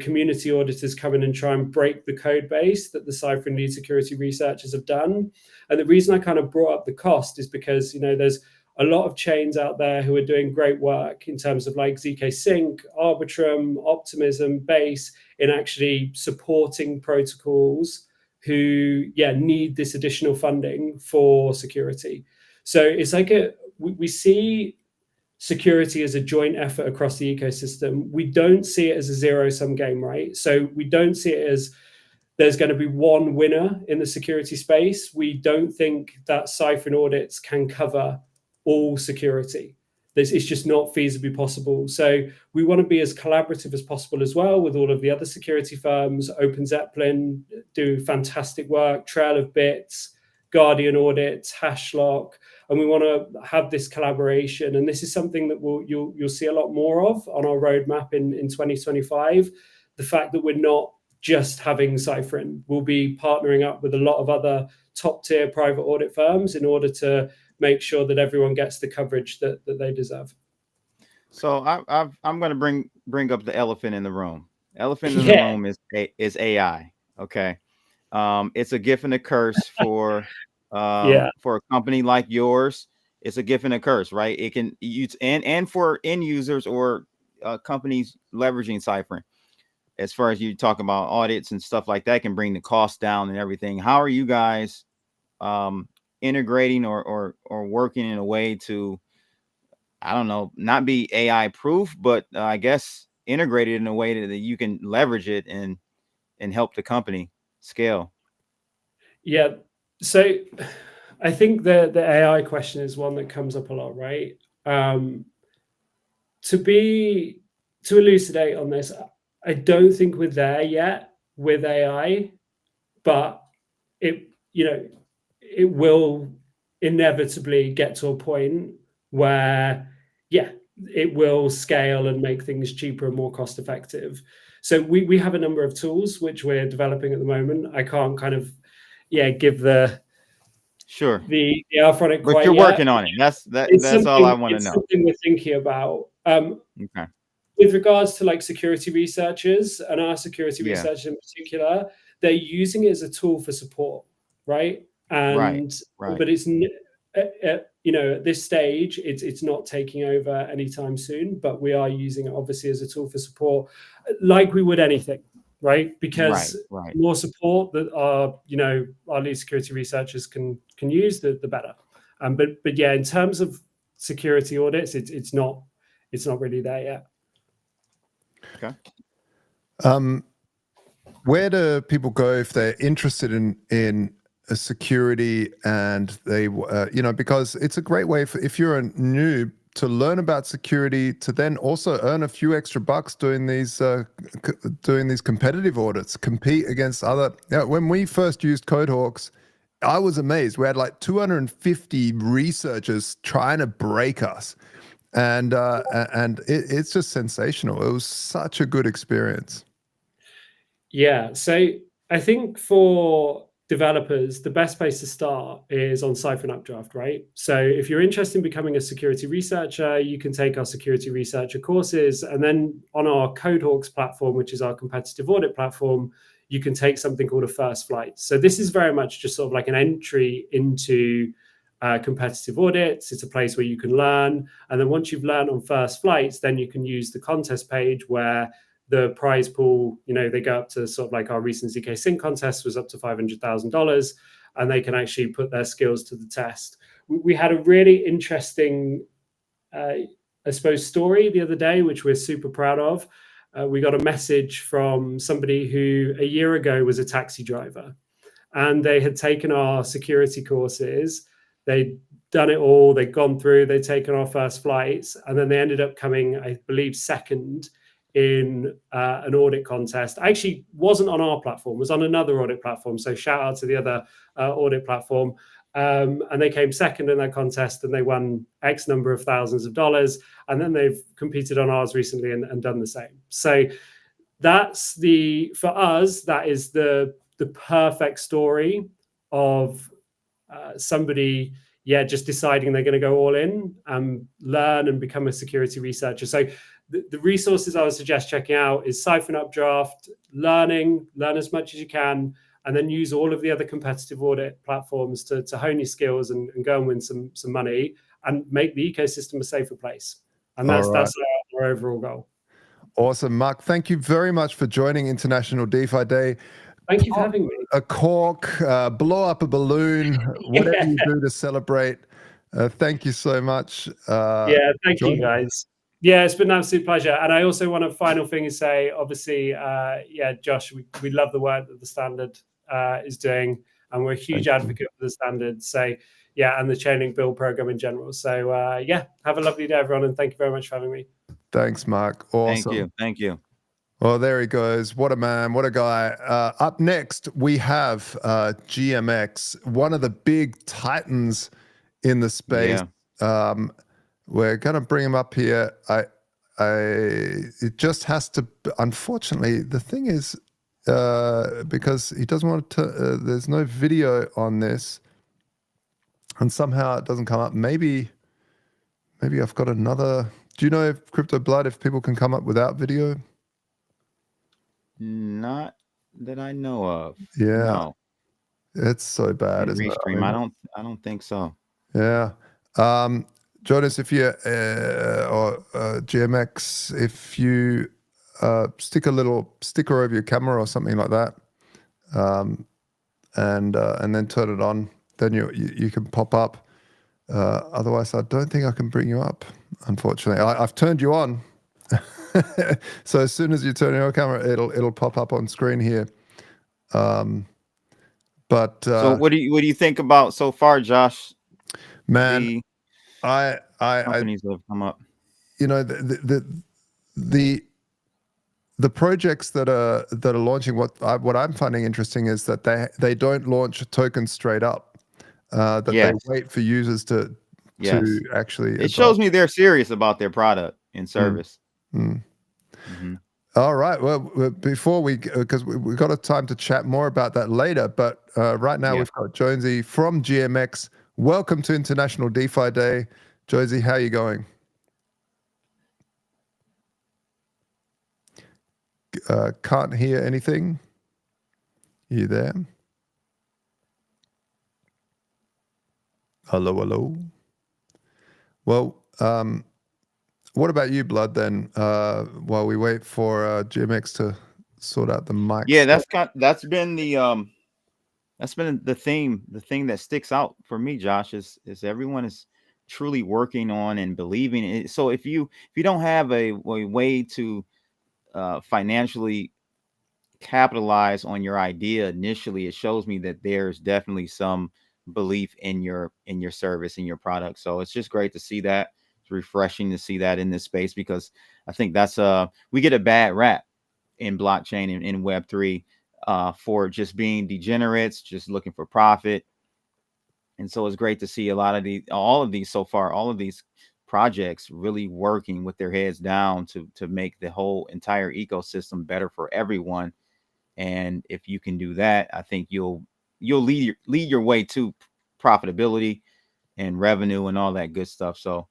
community auditors come in and try and break the code base that the Cypher and lead security researchers have done. And the reason I kind of brought up the cost is because there's a lot of chains out there who are doing great work in terms of like ZK Sync, Arbitrum, Optimism, Base in actually supporting protocols who need this additional funding for security. So it's like we see security as a joint effort across the ecosystem. We don't see it as a zero-sum game, right? So we don't see it as there's going to be one winner in the security space. We don't think that Cypher and audits can cover all security. It's just not feasibly possible. So we want to be as collaborative as possible as well with all of the other security firms. Open Zeppelin do fantastic work, Trail of Bits, Guardian Audits, Hashlock, and we want to have this collaboration. And this is something that you'll see a lot more of on our roadmap in 2025. The fact that we're not just having Cypherin, we'll be partnering up with a lot of other top tier private audit firms in order to make sure that everyone gets the coverage that they deserve. So I'm going to bring up the elephant in the room. Elephant in the room is AI. Okay. It's a gift and a curse for a company like yours. It's a gift and a curse, right? It can use and for end users or companies leveraging Cypher. As far as you talk about audits and stuff like that, can bring the cost down and everything. How are you guys integrating or working in a way to, I don't know, not be AI proof, but I guess integrated in a way that you can leverage it and help the company scale? Yeah. So I think the AI question is one that comes up a lot, right? To elucidate on this, I don't think we're there yet with AI, but it will inevitably get to a point where, it will scale and make things cheaper and more cost effective. So we have a number of tools which we're developing at the moment. I can't kind of, give the upfront. But you're working on it. That's all I want to know. Something we're thinking about. Okay. With regards to like security researchers and our security researchers in particular, they're using it as a tool for support, right? And but it's at this stage, it's not taking over anytime soon. But we are using it obviously as a tool for support, like we would anything, right? Because more support that our lead security researchers can use, the better. But in terms of security audits, it's not really there yet. Okay. Where do people go if they're interested in a security and they, because it's a great way if you're a noob to learn about security, to then also earn a few extra bucks doing these competitive audits, compete against other. When we first used Codehawks, I was amazed. We had like 250 researchers trying to break us. And it's just sensational. It was such a good experience. Yeah. So I think for developers, the best place to start is on Cypher and Updraft, right? So if you're interested in becoming a security researcher, you can take our security researcher courses. And then on our Codehawks platform, which is our competitive audit platform, you can take something called a first flight. So this is very much just sort of like an entry into competitive audits. It's a place where you can learn. And then once you've learned on first flights, then you can use the contest page where the prize pool, they go up to sort of like our recent ZK Sync contest was up to $500,000, and they can actually put their skills to the test. We had a really interesting, story the other day, which we're super proud of. We got a message from somebody who a year ago was a taxi driver, and they had taken our security courses. They done it all. They'd gone through, they'd taken our first flights, and then they ended up coming, I believe, second in an audit contest. Actually wasn't on our platform, was on another audit platform. So shout out to the other audit platform. And they came second in that contest, and they won X number of thousands of dollars. And then they've competed on ours recently and done the same. So that's for us, that is the perfect story of somebody, just deciding they're going to go all in and learn and become a security researcher. So the resources I would suggest checking out is Siphon Updraft, learn as much as you can, and then use all of the other competitive audit platforms to hone your skills and go and win some money and make the ecosystem a safer place. And that's our overall goal. Awesome, Mark. Thank you very much for joining International DeFi Day. Thank you for having me. A cork, blow up a balloon, whatever you do to celebrate. Thank you so much. Thank you, guys. Yeah, it's been an absolute pleasure. And I also want a final thing to say, obviously, Josh, we love the work that TheStandard is doing, and we're a huge advocate for TheStandard. So, and the Chainlink build program in general. So, have a lovely day, everyone, and thank you very much for having me. Thanks, Mark. Awesome. Thank you. Well, there he goes. What a man. What a guy. Up next, we have GMX, one of the big titans in the space. Yeah. We're going to bring him up here. It just has to, unfortunately, the thing is, because he doesn't want to, there's no video on this, and somehow it doesn't come up. Maybe I've got another. Do you know if Crypto Blood, if people can come up without video? Not that I know of. Yeah. No. It's so bad. Restream. I don't think so. Yeah. Jonas, if you or GMX, if you stick a little sticker over your camera or something like that, and then turn it on, then you can pop up. Otherwise, I don't think I can bring you up. Unfortunately, I've turned you on. So as soon as you turn your camera, it'll pop up on screen here. But so what do you think about so far, Josh? Man, companies that have come up. You know, the projects that are launching, what I'm finding interesting is that they don't launch tokens straight up. They wait for users to actually. It shows me they're serious about their product and service. Mm-hmm. All right. Well, before because we've got a time to chat more about that later, but right now we've got Jonesy from GMX. Welcome to International DeFi Day. Jonesy, how are you going? Can't hear anything. You there? Hello. Well, what about you, Blood, then, while we wait for GMX to sort out the mic? Yeah, that's been the theme. The thing that sticks out for me, Josh, is everyone is truly working on and believing it. So if you don't have a way to financially capitalize on your idea initially, it shows me that there's definitely some belief in your service and your product. So it's just great to see that. It's refreshing to see that in this space, because I think that's we get a bad rap in blockchain and in Web3 for just being degenerates, just looking for profit. And so it's great to see all of these projects really working with their heads down to make the whole entire ecosystem better for everyone. And if you can do that, I think you'll lead your way to profitability and revenue and all that good stuff. So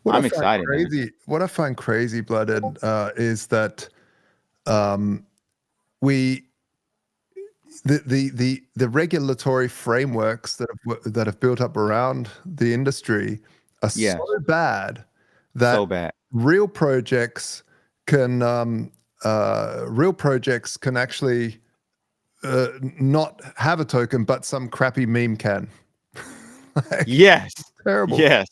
I'm excited. What I find crazy, Blooded, is that the regulatory frameworks that have built up around the industry are so bad that real projects can actually not have a token, but some crappy meme can. Yes, terrible. Yes.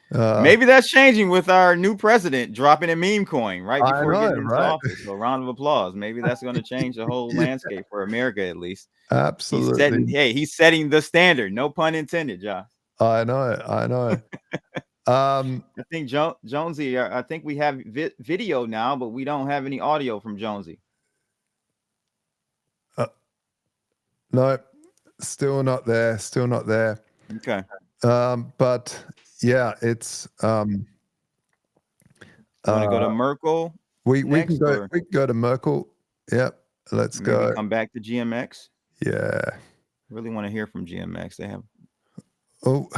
Maybe that's changing with our new president dropping a meme coin right before getting into office. So, round of applause. Maybe that's going to change the whole landscape for America, at least. Absolutely. He's setting the standard. No pun intended, Josh. I know. I think Jonesy, I think we have video now, but we don't have any audio from Jonesy. No, still not there. Okay. But yeah, it's You want to go to Merkle? we next, can go to Merkle. Yep, let's Maybe go. come back to GMX. Yeah. Really want to hear from GMX. They have. Oh,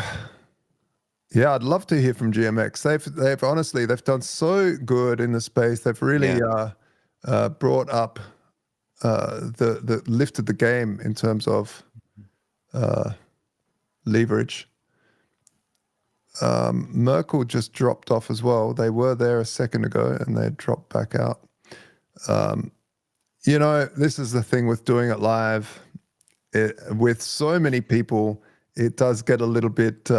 yeah, I'd love to hear from GMX. They've honestly, they've done so good in the space. They've really brought up the lifted the game in terms of leverage. Merkle just dropped off as well. They were there a second ago and they dropped back out. You know, this is the thing with doing it live. With so many people, it does get a little bit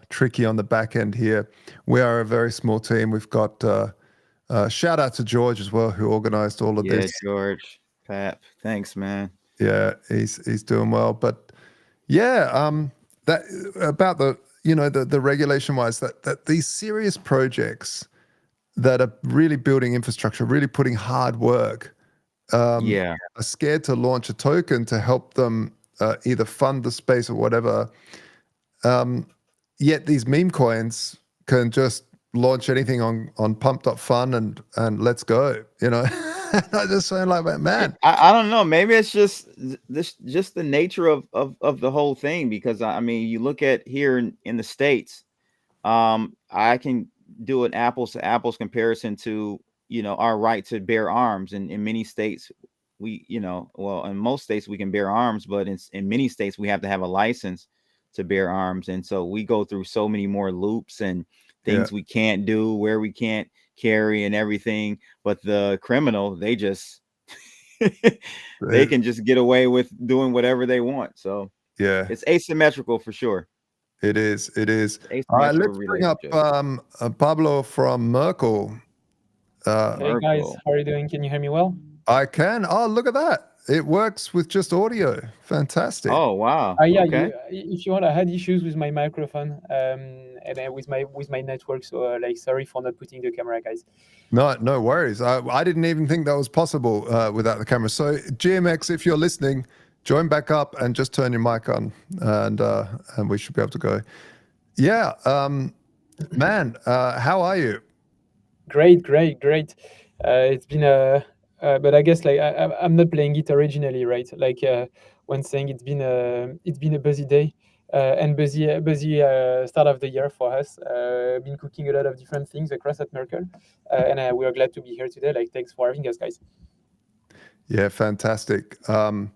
tricky on the back end here. We are a very small team. We've got shout out to George as well, who organized all of this. Yeah, George, Pap, thanks, man. Yeah, he's doing well. But yeah, that about the regulation wise, that these serious projects that are really building infrastructure, really putting hard work, are scared to launch a token to help them either fund the space or whatever. Yet these meme coins can just launch anything on pump.fun and let's go, you know. I just saying like, man, I don't know. Maybe it's just the nature of the whole thing, because I mean, you look at here in the States, I can do an apples to apples comparison to, you know, our right to bear arms. And in many states, we, you know, well, in most states we can bear arms, but in many states we have to have a license to bear arms. And so we go through so many more loops and things we can't do, where we can't carry and everything. But the criminal, they just they can just get away with doing whatever they want. So yeah, it's asymmetrical for sure. It is. All right, let's bring up Pablo from Merkle. Hey guys, how are you doing? Can you hear me well? I can. Oh, look at that. It works with just audio. Fantastic. Oh, wow. Yeah, okay. If you want, I had issues with my microphone and with my network. So like, sorry for not putting the camera, guys. No worries. I didn't even think that was possible without the camera. So GMX, if you're listening, join back up and just turn your mic on, and we should be able to go. Yeah, man. How are you? Great. It's been but I guess like I'm not playing it originally, right? Like when saying it's been a busy day and busy start of the year for us. Been cooking a lot of different things across at Merkle, and we are glad to be here today. Like, thanks for having us, guys. Yeah, fantastic. Yeah,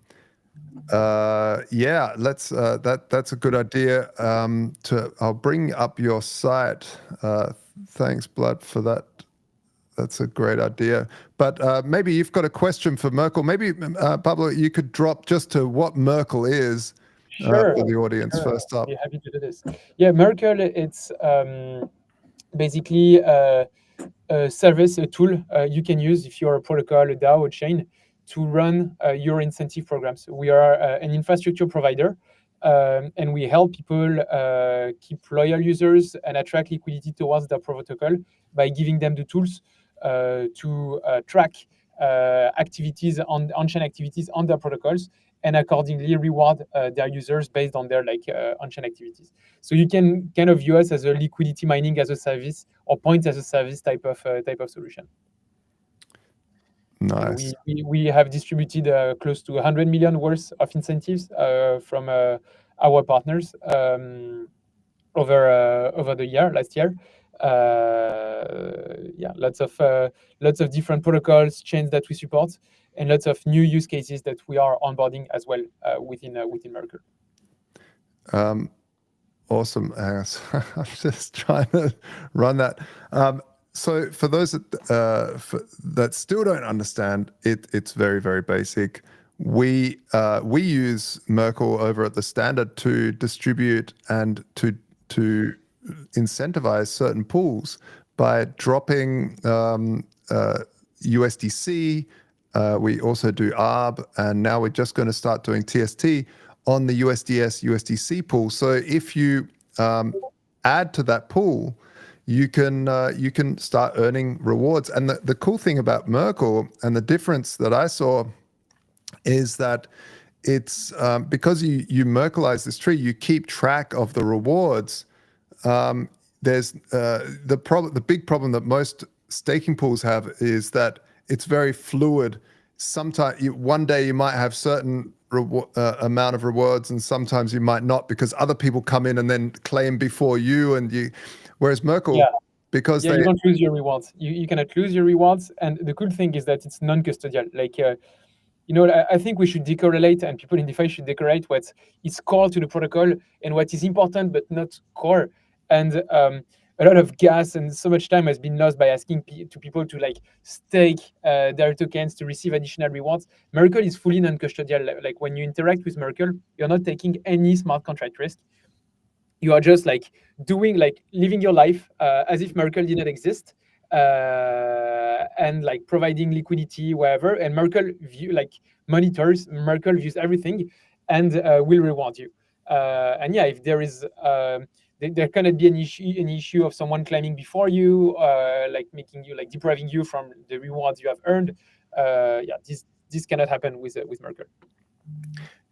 let's that's a good idea. I'll bring up your site. Thanks, Blood, for that. That's a great idea. But maybe you've got a question for Merkle. Maybe Pablo, you could drop just to what Merkle is for the audience first up. Be happy to do this. Yeah, Merkle, it's basically a service, a tool you can use if you're a protocol, a DAO, a chain, to run your incentive programs. We are an infrastructure provider, and we help people keep loyal users and attract liquidity towards their protocol by giving them the tools to track activities on-chain activities on their protocols, and accordingly reward their users based on their on-chain activities. So you can kind of view us as a liquidity mining as a service or points as a service type of solution. Nice. We have distributed close to 100 million worth of incentives from our partners over the year, last year. Lots of different protocols, chains that we support, and lots of new use cases that we are onboarding as well within Merkle. Awesome. I'm just trying to run that. So for those that still don't understand, it's very, very basic. We use Merkle over at TheStandard to distribute and to incentivize certain pools by dropping USDC. We also do ARB, and now we're just going to start doing TST on the USDC pool. So if you add to that pool, you can start earning rewards. And the cool thing about Merkle and the difference that I saw is that it's because you Merkleize this tree, you keep track of the rewards. There's the big problem that most staking pools have is that it's very fluid. Sometimes one day you might have certain amount of rewards, and sometimes you might not because other people come in and then claim before you. Whereas Merkle, because you don't lose your rewards. You cannot lose your rewards, and the cool thing is that it's non-custodial. Like I think we should decorrelate, and people in DeFi should decorrelate what is core to the protocol and what is important but not core. And a lot of gas and so much time has been lost by asking people to like stake their tokens to receive additional rewards. Merkle is fully non-custodial. Like when you interact with Merkle, you're not taking any smart contract risk. You are just like living your life as if Merkle didn't exist. And like providing liquidity wherever, and Merkle monitors, Merkle views everything, and will reward you. And if there is there cannot be an issue of someone claiming before you, like making you depriving you from the rewards you have earned. This cannot happen with Merkle.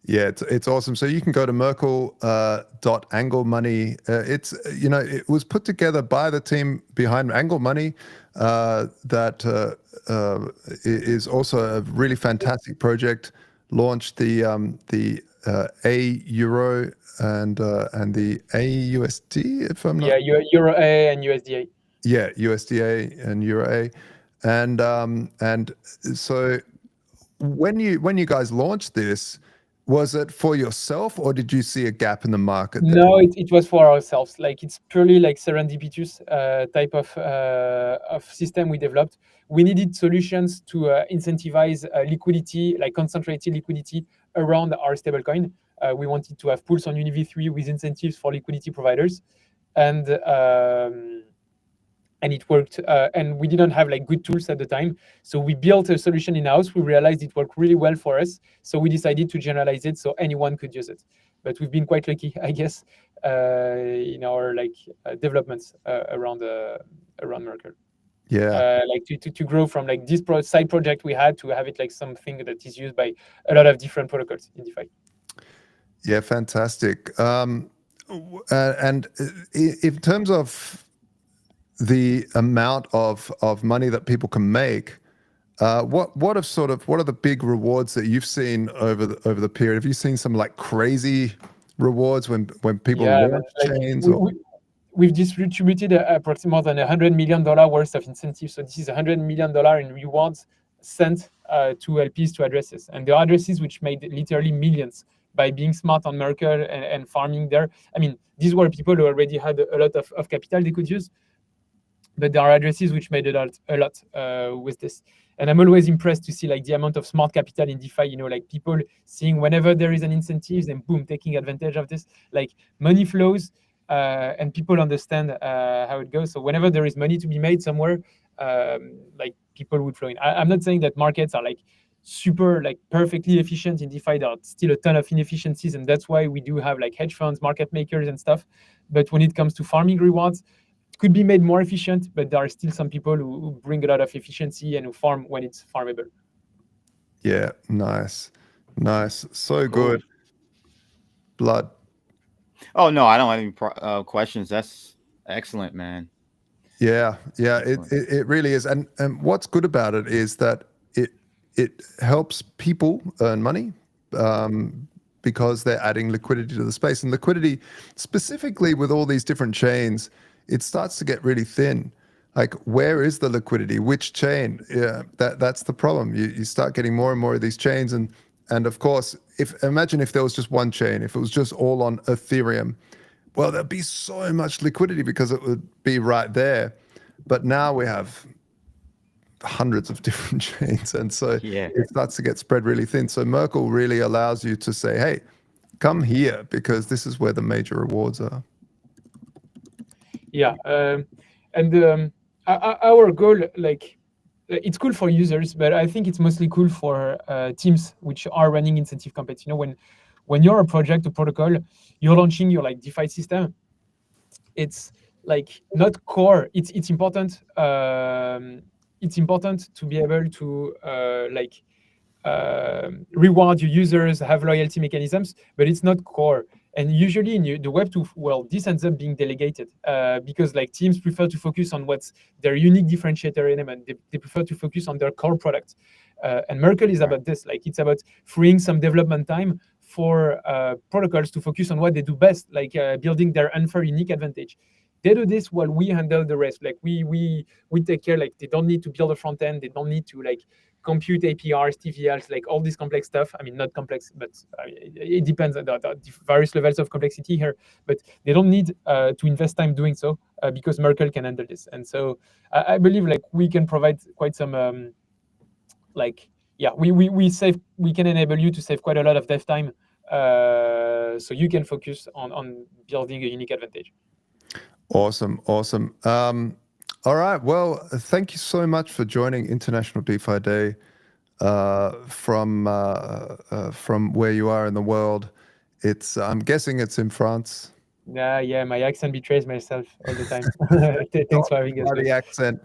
Yeah, it's awesome. So you can go to Merkle.Angle Money. It's it was put together by the team behind Angle Money. That is also a really fantastic project. Launched the A Euro and the AUSD, if I'm not. Yeah, Euro A and USDA. Yeah, USDA and Euro A, and so when you guys launched this, was it for yourself, or did you see a gap in the market there? No, it was for ourselves. Like it's purely like serendipitous type of system we developed. We needed solutions to incentivize liquidity, like concentrated liquidity around our stablecoin. We wanted to have pools on UniV3 with incentives for liquidity providers, and it worked. And we didn't have like good tools at the time, so we built a solution in-house. We realized it worked really well for us, so we decided to generalize it so anyone could use it. But we've been quite lucky, I guess, in our developments around Merkle. Yeah, like to grow from like this side project we had to have it like something that is used by a lot of different protocols in DeFi. Yeah, fantastic. And in terms of the amount of money that people can make, what are the big rewards that you've seen over the period? Have you seen some like crazy rewards when people launch chains? We've distributed approximately more than $100 million worth of incentives. So this is $100 million in rewards sent to LPs to addresses, and there are addresses which made literally millions by being smart on Merkle and farming there. I mean, these were people who already had a lot of capital they could use. But there are addresses which made a lot with this. And I'm always impressed to see like the amount of smart capital in DeFi, like people seeing whenever there is an incentive, then boom, taking advantage of this. Like money flows and people understand how it goes. So whenever there is money to be made somewhere, like people would flow in. I'm not saying that markets are like super like perfectly efficient in DeFi. There are still a ton of inefficiencies, and that's why we do have like hedge funds, market makers and stuff. But when it comes to farming rewards, could be made more efficient, but there are still some people who bring a lot of efficiency and who farm when it's farmable. Yeah, nice. So good. Blood. Oh no, I don't have any questions. That's excellent, man. Yeah, it really is. And what's good about it is that it helps people earn money because they're adding liquidity to the space. And liquidity, specifically with all these different chains, it starts to get really thin. Like, where is the liquidity? Which chain? Yeah, that's the problem. You start getting more and more of these chains, and of course, imagine if there was just one chain, if it was just all on Ethereum, well, there'd be so much liquidity because it would be right there. But now we have hundreds of different chains, and so it starts to get spread really thin. So Merkle really allows you to say, hey, come here, because this is where the major rewards are. Yeah, and our goal, like, it's cool for users, but I think it's mostly cool for teams which are running incentive campaigns. When you're a project, a protocol, you're launching your like DeFi system, it's like not core. It's important. It's important to be able to reward your users, have loyalty mechanisms, but it's not core. And usually in the Web2 world, this ends up being delegated because like teams prefer to focus on what's their unique differentiator element. They prefer to focus on their core product. And Merkle is about this. Like it's about freeing some development time for protocols to focus on what they do best, like building their unfair unique advantage. They do this while we handle the rest. Like we take care. Like they don't need to build a front end. They don't need to like compute APRs, TVLs, like all this complex stuff. I mean, not complex, but it depends on the various levels of complexity here. But they don't need to invest time doing so because Merkle can handle this. And so I believe like we can provide quite some we can enable you to save quite a lot of dev time, so you can focus on building a unique advantage. Awesome. All right. Well, thank you so much for joining International DeFi Day from where you are in the world. I'm guessing it's in France. Yeah, my accent betrays myself all the time. Thanks for having us. The accent.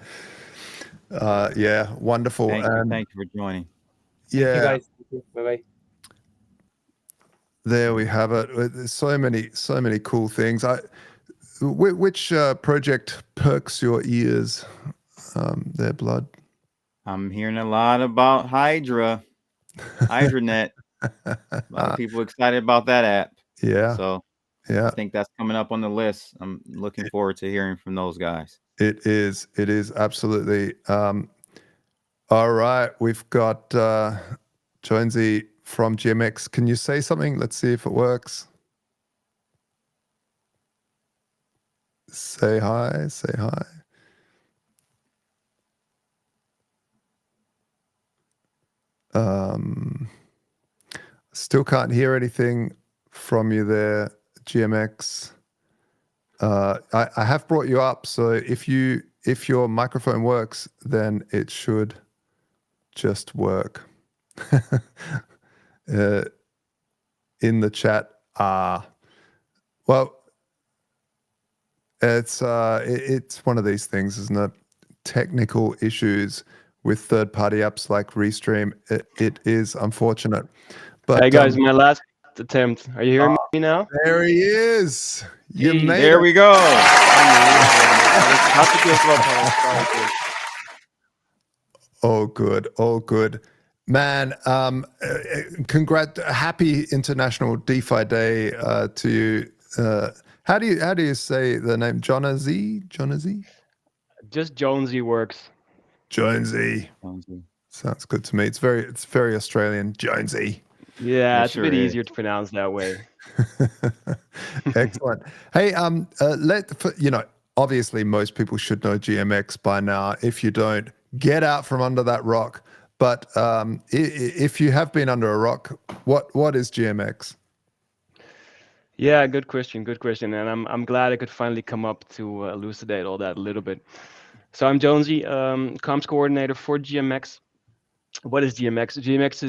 Yeah, wonderful. Thank you for joining. Yeah. Thank you guys. Bye-bye. There we have it. There's so many cool things. Which project perks your ears there, Blood? I'm hearing a lot about HydraNet. A lot of people excited about that app. Yeah. So yeah, I think that's coming up on the list. I'm looking forward to hearing from those guys. It is absolutely. All right, we've got Jonesy from GMX. Can you say something? Let's see if it works. Say hi. Still can't hear anything from you there, GMX. I have brought you up, so if your microphone works, then it should just work. In the chat, well, it's one of these things, isn't it? Technical issues with third-party apps like Restream. It is unfortunate. But hey guys, my last attempt. Are you hearing me now? There he is. You made there it. we go. All good. Man, happy International DeFi Day to you. How do you say the name? Jonesy? Just Jonesy works. Jonesy. Sounds good to me. It's very Australian. Jonesy. Yeah, it's a bit easier to pronounce that way. Excellent. Hey, obviously most people should know GMX by now. If you don't, get out from under that rock. But if you have been under a rock, what is GMX? Yeah, good question. And I'm glad I could finally come up to elucidate all that a little bit. So I'm Jonesy, comms coordinator for GMX. What is GMX? GMX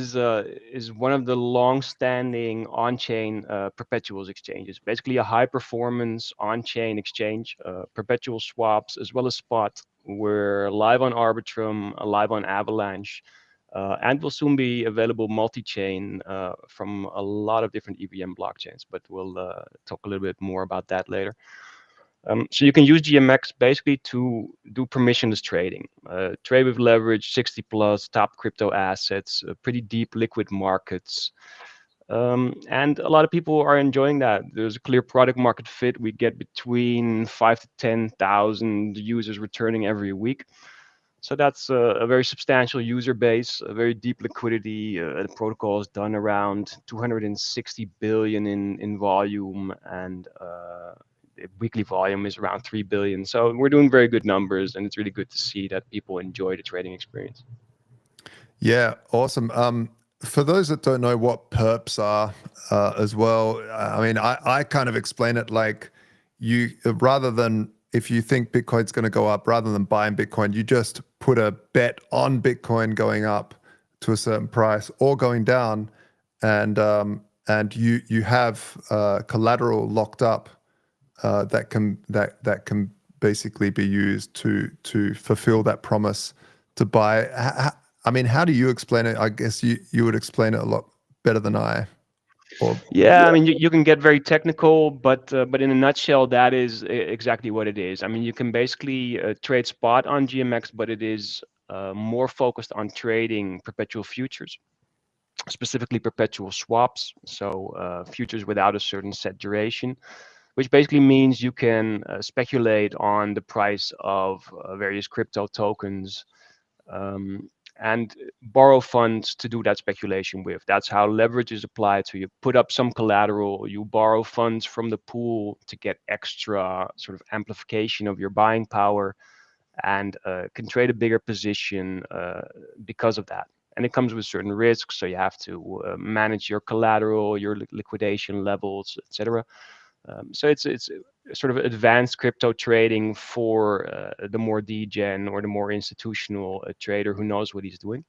is one of the long-standing on-chain perpetuals exchanges. Basically, a high-performance on-chain exchange, perpetual swaps as well as spot. We're live on Arbitrum, live on Avalanche, and will soon be available multi-chain from a lot of different EVM blockchains. But we'll talk a little bit more about that later. So you can use GMX basically to do permissionless trading, trade with leverage, 60 plus top crypto assets, pretty deep liquid markets. And a lot of people are enjoying that. There's a clear product market fit. We get between 5,000 to 10,000 users returning every week. So that's a very substantial user base, a very deep liquidity. The protocol is done around 260 billion in volume, and weekly volume is around 3 billion. So we're doing very good numbers, and it's really good to see that people enjoy the trading experience. Yeah, awesome. For those that don't know what perps are as well, I mean, I kind of explain it like rather than, if you think Bitcoin's going to go up, rather than buying Bitcoin, you just put a bet on Bitcoin going up to a certain price or going down, and you have collateral locked up that can basically be used to fulfill that promise to buy. I mean, how do you explain it? I guess you would explain it a lot better than I. Yeah, I mean, you can get very technical, but in a nutshell, that is exactly what it is. I mean, you can basically trade spot on GMX, but it is more focused on trading perpetual futures, specifically perpetual swaps. So futures without a certain set duration, which basically means you can speculate on the price of various crypto tokens. And borrow funds to do that speculation with. That's how leverage is applied. So you put up some collateral, you borrow funds from the pool to get extra sort of amplification of your buying power, and can trade a bigger position because of that. And it comes with certain risks. So you have to manage your collateral, your liquidation levels, etc. So it's sort of advanced crypto trading for the more degen or the more institutional trader who knows what he's doing.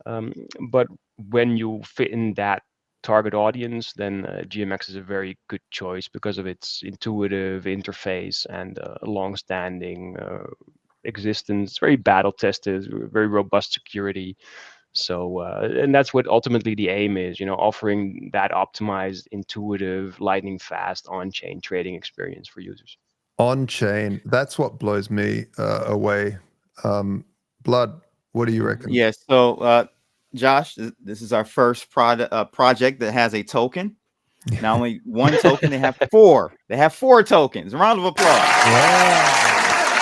But when you fit in that target audience, then GMX is a very good choice because of its intuitive interface and long-standing existence, very battle tested, very robust security. So, and that's what ultimately the aim is, offering that optimized, intuitive, lightning fast on-chain trading experience for users. On-chain, that's what blows me away. Blood, what do you reckon? Yes. So, Josh, this is our first project that has a token. Not only one token, they have four. They have 4 tokens. A round of applause. Yeah.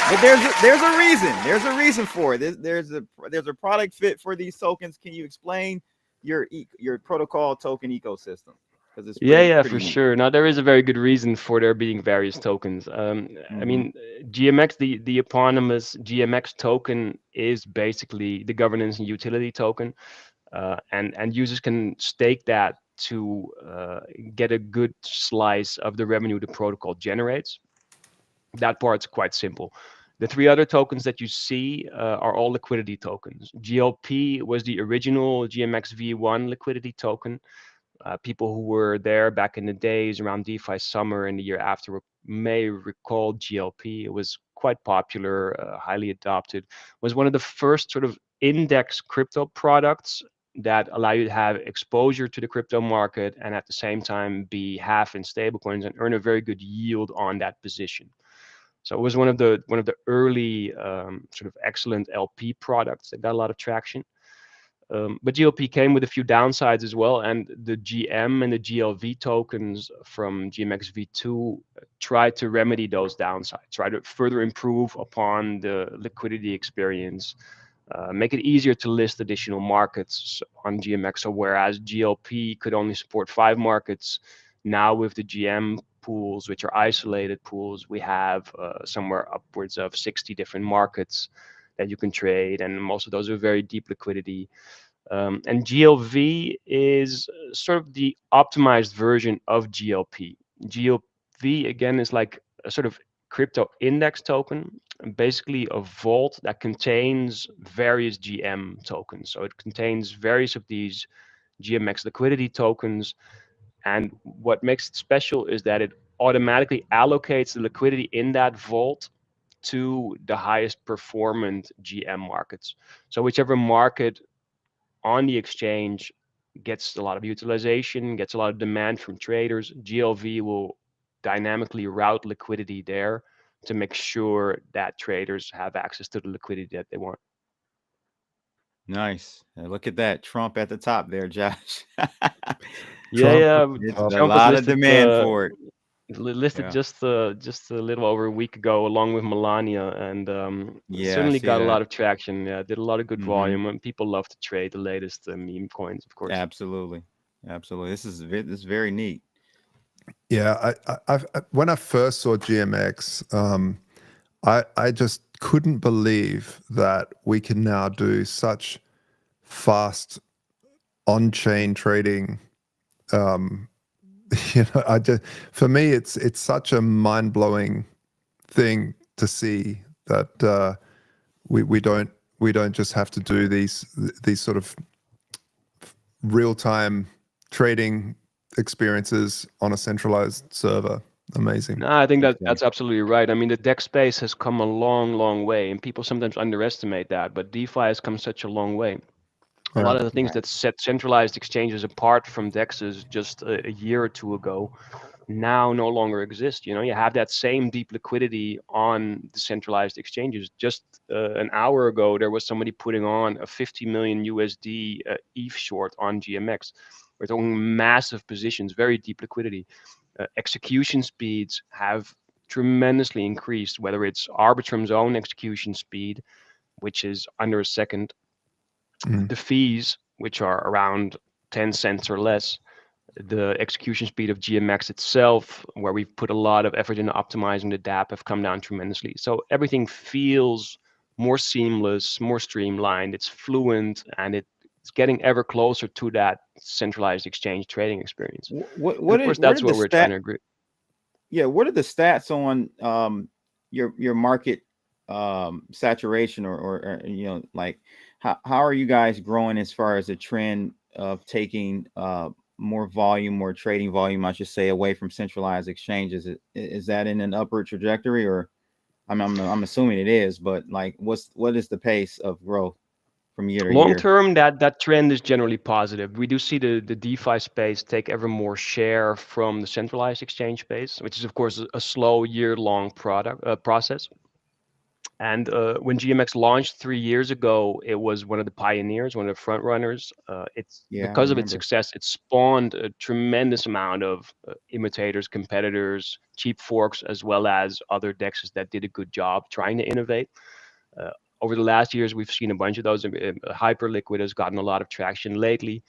But there's a reason. There's a reason for it. There's a product fit for these tokens. Can you explain your protocol token ecosystem? Because it's For neat. sure. Now there is a very good reason for there being various tokens. I mean, GMX, the eponymous GMX token is basically the governance and utility token, and users can stake that to get a good slice of the revenue the protocol generates. That part's quite simple. The 3 other tokens that you see are all liquidity tokens. GLP was the original GMX V1 liquidity token. People who were there back in the days around DeFi summer and the year after may recall GLP. It was quite popular, highly adopted. Was one of the first sort of index crypto products that allow you to have exposure to the crypto market and at the same time be half in stablecoins and earn a very good yield on that position. So it was one of the early sort of excellent LP products that got a lot of traction. But GLP came with a few downsides as well, and the GM and the GLV tokens from GMX V2 tried to remedy those downsides, try to further improve upon the liquidity experience, make it easier to list additional markets on GMX. So whereas GLP could only support 5 markets, now with the GM pools, which are isolated pools, we have somewhere upwards of 60 different markets that you can trade, and most of those are very deep liquidity. And GLV is sort of the optimized version of GLP. GLV, again, is like a sort of crypto index token, basically a vault that contains various GM tokens. So it contains various of these GMX liquidity tokens. And what makes it special is that it automatically allocates the liquidity in that vault to the highest performant GM markets. So whichever market on the exchange gets a lot of utilization, gets a lot of demand from traders, GLV will dynamically route liquidity there to make sure that traders have access to the liquidity that they want. Nice. Look at that Trump at the top there, Josh. Trump a lot of demand for it. Listed just a little over a week ago, along with Melania, and certainly got a lot of traction. Yeah, did a lot of good volume, and people love to trade the latest meme coins, of course. Absolutely. This is very neat. Yeah, I when I first saw GMX, I just couldn't believe that we can now do such fast on-chain trading. For me, it's such a mind-blowing thing to see that we don't just have to do these sort of real-time trading experiences on a centralized server. Amazing. No, I think that's absolutely right. I mean, the DEX space has come a long, long way, and people sometimes underestimate that. But DeFi has come such a long way. A lot of the things that set centralized exchanges apart from DEXs just a year or two ago now no longer exist. You know, you have that same deep liquidity on the centralized exchanges. Just an hour ago, there was somebody putting on a 50 million USD ETH short on GMX. We're talking massive positions, very deep liquidity. Execution speeds have tremendously increased, whether it's Arbitrum's own execution speed, which is under a second, the fees, which are around 10 cents or less, the execution speed of GMX itself, where we've put a lot of effort into optimizing the DApp, have come down tremendously. So everything feels more seamless, more streamlined, it's fluent, and it's getting ever closer to that centralized exchange trading experience. Of course, that's what we're trying to agree. Yeah, what are the stats on your market saturation, or you know, like how are you guys growing as far as the trend of taking more volume, more trading volume, I should say, away from centralized exchanges? Is that in an upward trajectory, or I'm assuming it is, but like what is the pace of growth from year to year? Long term, that trend is generally positive. We do see the DeFi space take ever more share from the centralized exchange space, which is of course a slow year-long process. And when GMX launched 3 years ago, it was one of the pioneers, one of the front runners. Because of its success, it spawned a tremendous amount of imitators, competitors, cheap forks, as well as other DEXs that did a good job trying to innovate. Over the last years, we've seen a bunch of those. Hyperliquid has gotten a lot of traction lately.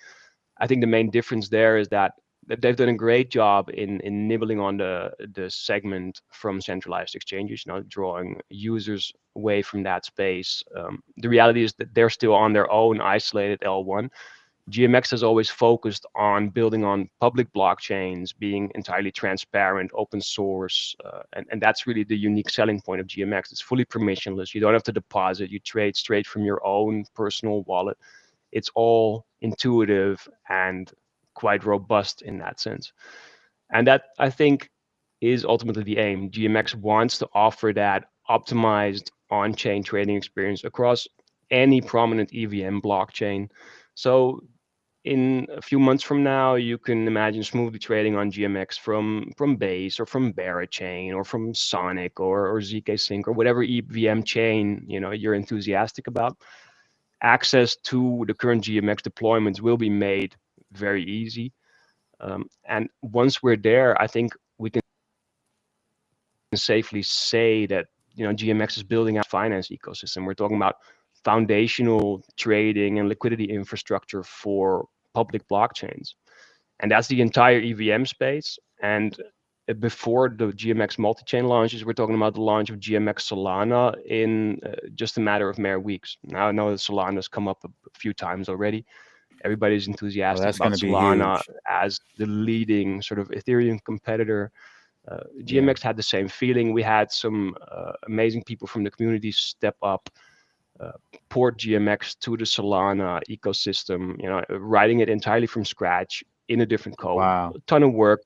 I think the main difference there is that they've done a great job in nibbling on the segment from centralized exchanges, you know, drawing users away from that space. The reality is that they're still on their own isolated L1. GMX has always focused on building on public blockchains, being entirely transparent, open source, and that's really the unique selling point of GMX. It's fully permissionless. You don't have to deposit. You trade straight from your own personal wallet. It's all intuitive and quite robust in that sense. And that, I think, is ultimately the aim. GMX wants to offer that optimized on-chain trading experience across any prominent EVM blockchain. So in a few months from now, you can imagine smoothly trading on GMX from Base or from Berachain or from Sonic or ZK Sync or whatever EVM chain you're enthusiastic about. Access to the current GMX deployments will be made very easy. And once we're there, I think we can safely say that GMX is building out a finance ecosystem. We're talking about foundational trading and liquidity infrastructure for public blockchains. And that's the entire EVM space. And before the GMX multi-chain launches, we're talking about the launch of GMX Solana in just a matter of mere weeks. Now I know that Solana's come up a few times already. Everybody's enthusiastic about Solana as the leading sort of Ethereum competitor. GMX had the same feeling. We had some amazing people from the community step up, port GMX to the Solana ecosystem, writing it entirely from scratch in a different code. Wow. A ton of work,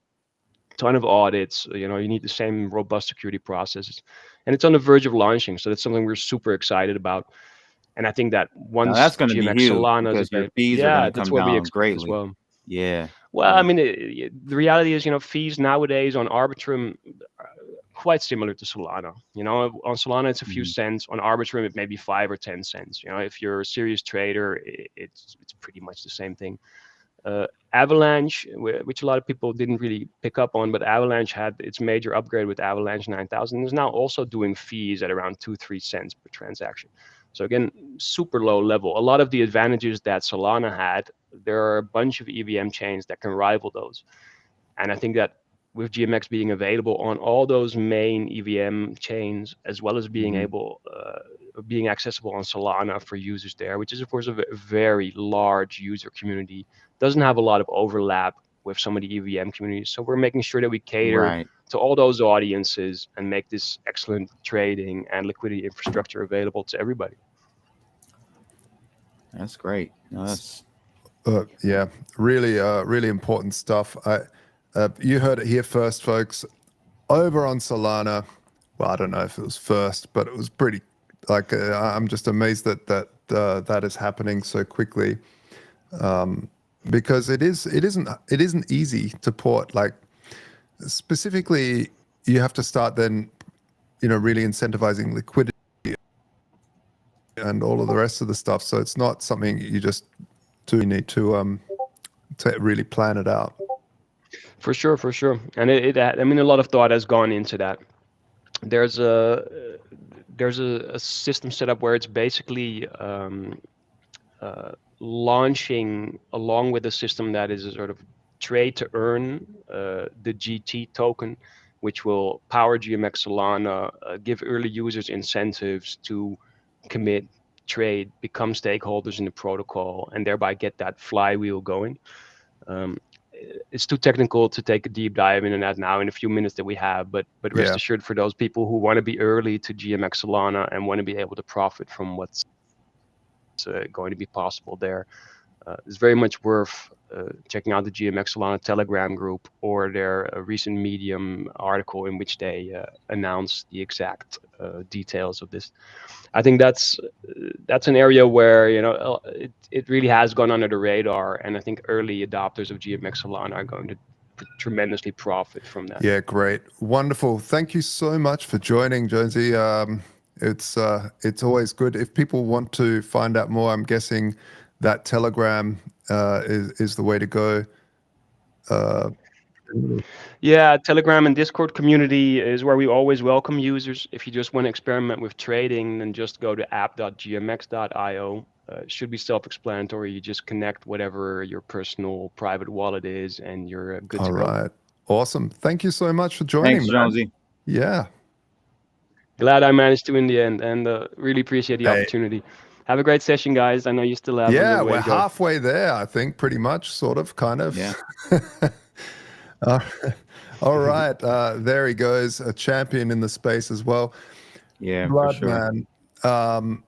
ton of audits. You need the same robust security processes, and it's on the verge of launching. So that's something we're super excited about. And I think that once that's going to be huge, Solana because your fees are going to come down greatly as well. Yeah. Well, I mean, the reality is, fees nowadays on Arbitrum are quite similar to Solana. On Solana it's a few cents. On Arbitrum it may be 5 or 10 cents. If you're a serious trader, it's pretty much the same thing. Avalanche, which a lot of people didn't really pick up on, but Avalanche had its major upgrade with Avalanche 9000, is now also doing fees at around 2-3 cents per transaction. So again, super low level. A lot of the advantages that Solana had, there are a bunch of EVM chains that can rival those. And I think that with GMX being available on all those main EVM chains, as well as being being accessible on Solana for users there, which is of course a very large user community, doesn't have a lot of overlap with some of the EVM communities. So we're making sure that we cater to all those audiences and make this excellent trading and liquidity infrastructure available to everybody. That's great. No, that's really important stuff. You heard it here first, folks. over on Solana. Well, I don't know if it was first, but it was pretty. Like I'm just amazed that is happening so quickly, because it isn't easy to port. Like specifically, you have to start then, really incentivizing liquidity and all of the rest of the stuff. So it's not something you just do. You need to really plan it out. For sure, and I mean, a lot of thought has gone into that. There's a system set up where it's basically launching along with a system that is a sort of trade to earn the GT token, which will power GMX Solana, give early users incentives to commit, trade, become stakeholders in the protocol, and thereby get that flywheel going. It's too technical to take a deep dive into that now in a few minutes that we have, but rest assured, for those people who want to be early to GMX Solana and want to be able to profit from what's going to be possible there, it's very much worth checking out the GMX Solana Telegram group or their recent Medium article in which they announced the exact details of this. I think that's an area where it really has gone under the radar, and I think early adopters of GMX Solana are going to tremendously profit from that. Yeah, great, wonderful. Thank you so much for joining, Jonesy. It's always good. If people want to find out more, I'm guessing that Telegram is the way to go. Yeah, Telegram and Discord community is where we always welcome users. If you just want to experiment with trading, then just go to app.gmx.io. It should be self-explanatory. You just connect whatever your personal private wallet is, and you're good to go. All right, awesome. Thank you so much for joining. Thanks, Jonesy. Yeah. Glad I managed to in the end, and really appreciate the opportunity. Have a great session, guys. I know you still have a little way we're to go. halfway there, I think, pretty much, sort of, kind of. Yeah. All right, there he goes, a champion in the space as well. Yeah, Blood, for sure. man.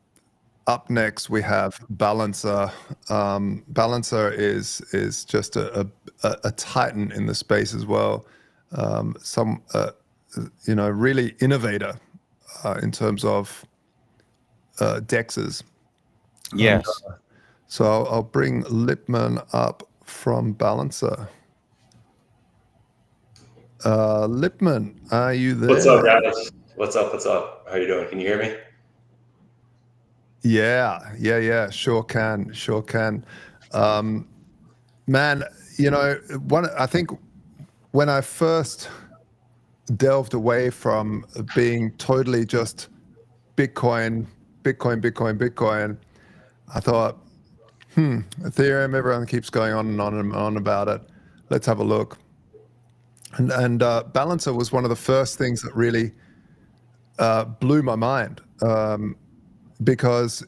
Up next, we have Balancer. Balancer is just a titan in the space as well. Really innovator in terms of dexes. Yes. So I'll bring Lipman up from Balancer. Lipman, are you there? What's up, guys? What's up? How you doing? Can you hear me? Yeah. Sure can. Man, I think when I first delved away from being totally just Bitcoin, I thought, Ethereum, everyone keeps going on and on and on about it. Let's have a look. And Balancer was one of the first things that really blew my mind, because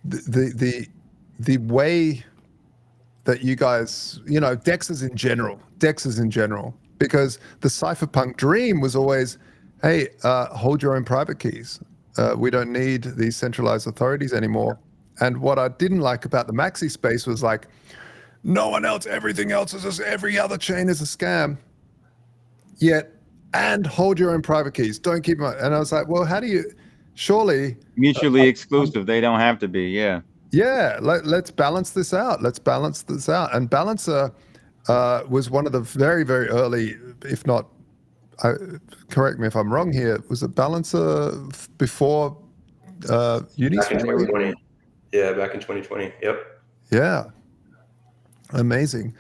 the way that you guys, dexes in general, because the cypherpunk dream was always, hey, hold your own private keys. We don't need these centralized authorities anymore. And what I didn't like about the maxi space was like, no one else, everything else is every other chain is a scam. And hold your own private keys. Don't keep them. And I was like, well, how do you, surely. Mutually exclusive. They don't have to be. Yeah. Yeah. Let's balance this out. And Balancer was one of the very, very early, if not, correct me if I'm wrong here, was it Balancer before Uniswap? Back in 2020. Yeah, back in 2020. Yep. Yeah. Amazing.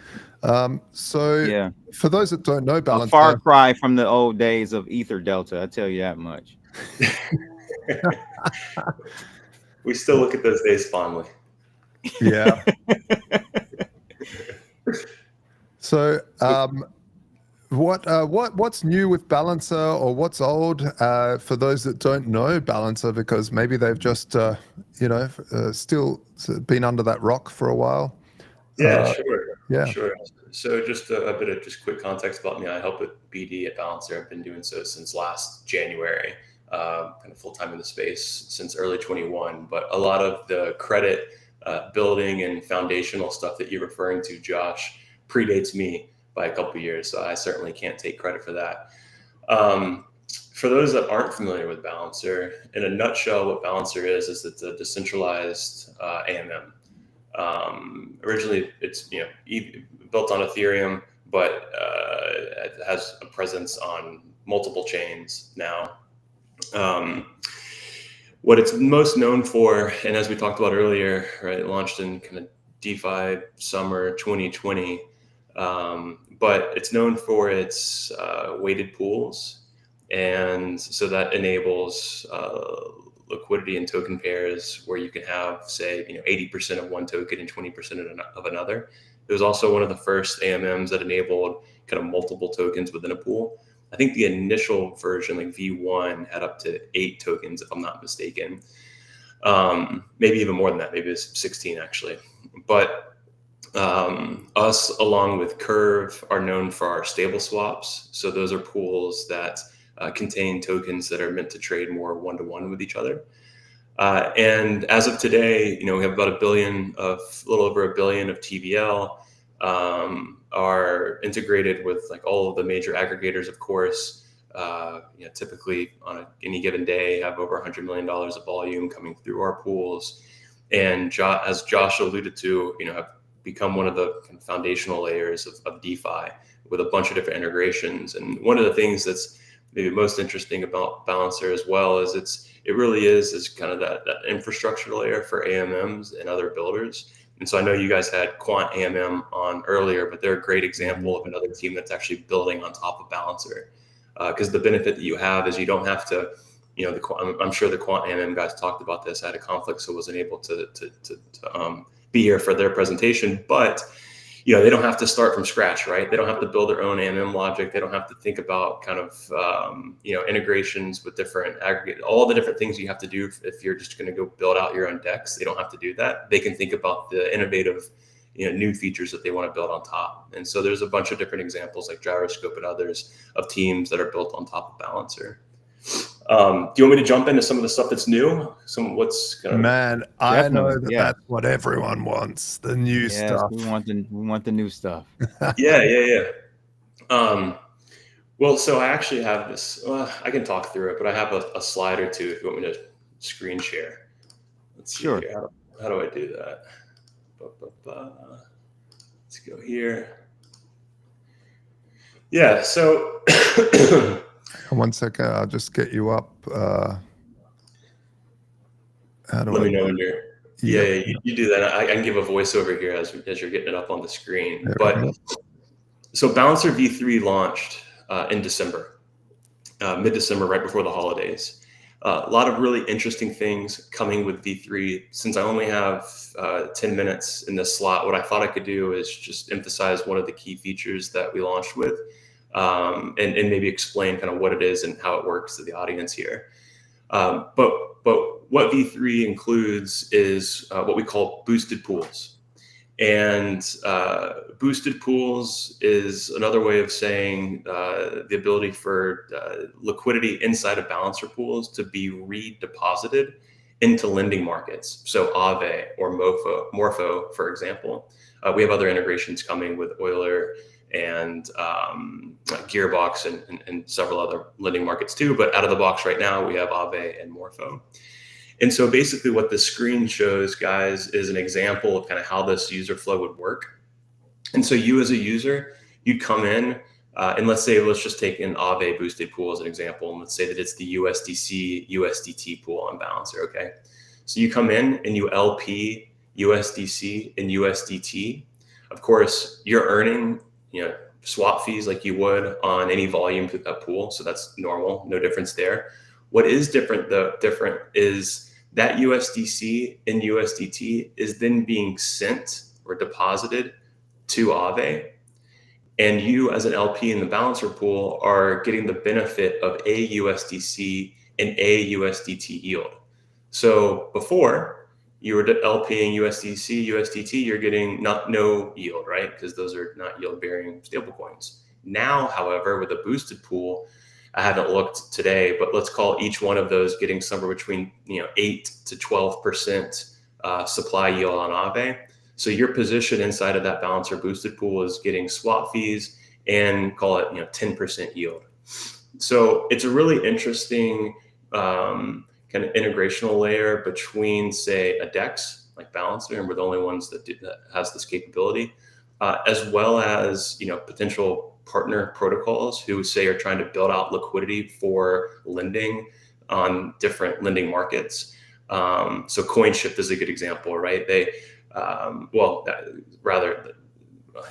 So for those that don't know, Balancer, a far cry from the old days of Ether Delta, I tell you that much. We still look at those days fondly. Yeah. So what's new with Balancer, or what's old for those that don't know Balancer, because maybe they've just still been under that rock for a while? Yeah, sure. Yeah. Sure. So just a bit of quick context about me. I help with BD at Balancer. I've been doing so since last January, kind of full-time in the space since early 21. But a lot of the credit building and foundational stuff that you're referring to, Josh, predates me by a couple of years. So I certainly can't take credit for that. For those that aren't familiar with Balancer, in a nutshell, what Balancer is it's a decentralized AMM. Originally, it's built on Ethereum, but it has a presence on multiple chains now. What it's most known for, and as we talked about earlier, right, it launched in kind of DeFi summer 2020, but it's known for its weighted pools, and so that enables liquidity in token pairs where you can have, say, 80% of one token and 20% of another. It was also one of the first AMMs that enabled kind of multiple tokens within a pool. I think the initial version, like V1, had up to 8 tokens, if I'm not mistaken. Maybe even more than that. Maybe it's 16 actually. But us, along with Curve, are known for our stable swaps. So those are pools that contain tokens that are meant to trade more one-to-one with each other. And as of today, we have about a little over a billion of TVL, are integrated with like all of the major aggregators, of course. Typically on any given day have over $100 million of volume coming through our pools. And as Josh alluded to, have become one of the kind of foundational layers of DeFi with a bunch of different integrations. And one of the things that's maybe most interesting about Balancer as well is it really is kind of that infrastructure layer for AMMs and other builders. And so I know you guys had Quant AMM on earlier, but they're a great example of another team that's actually building on top of Balancer. Because the benefit that you have is you don't have to, I'm sure the Quant AMM guys talked about this. I had a conflict, so wasn't able to be here for their presentation, but they don't have to start from scratch, right? They don't have to build their own AMM logic. They don't have to think about kind of, integrations with different aggregate, all the different things you have to do if you're just going to go build out your own decks. They don't have to do that. They can think about the innovative, new features that they want to build on top. And so there's a bunch of different examples like Gyroscope and others of teams that are built on top of Balancer. Do you want me to jump into some of the stuff that's new? Man, I know that's what everyone wants, the new stuff. We want the new stuff. Yeah. Well, so I actually have this. I can talk through it, but I have a slide or two if you want me to screen share. Let's see. Sure. Here. How do I do that? Let's go here. Yeah. So. 1 second, I'll just get you up. Let me know when you're. Yeah, you do that. I can give a voiceover here as you're getting it up on the screen. So Balancer V3 launched in December, mid-December, right before the holidays. A lot of really interesting things coming with V3. Since I only have 10 minutes in this slot, what I thought I could do is just emphasize one of the key features that we launched with. And maybe explain kind of what it is and how it works to the audience here. But what V3 includes is what we call boosted pools. And boosted pools is another way of saying the ability for liquidity inside of Balancer pools to be redeposited into lending markets. So Aave or Morpho, for example. We have other integrations coming with Euler and Gearbox and several other lending markets too. But out of the box right now, we have Aave and Morpho. And so basically what this screen shows, guys, is an example of kind of how this user flow would work. And so you as a user, you'd come in and let's just take an Aave boosted pool as an example. And let's say that it's the USDC, USDT pool on Balancer, okay? So you come in and you LP USDC and USDT. Of course, you're earning swap fees like you would on any volume to that pool. So that's normal, no difference there. What is different is that USDC and USDT is then being sent or deposited to Aave. And you as an LP in the Balancer pool are getting the benefit of a USDC and a USDT yield. So before, you were LPing USDC, USDT, you're getting no yield, right? Because those are not yield-bearing stablecoins. Now, however, with a boosted pool, I haven't looked today, but let's call each one of those getting somewhere between 8 to 12% supply yield on Aave. So your position inside of that Balancer boosted pool is getting swap fees and call it 10% yield. So it's a really interesting kind of integrational layer between, say, a DEX like Balancer, and we're the only ones that has this capability, as well as potential partner protocols who say are trying to build out liquidity for lending on different lending markets. So CoinShift is a good example, right? They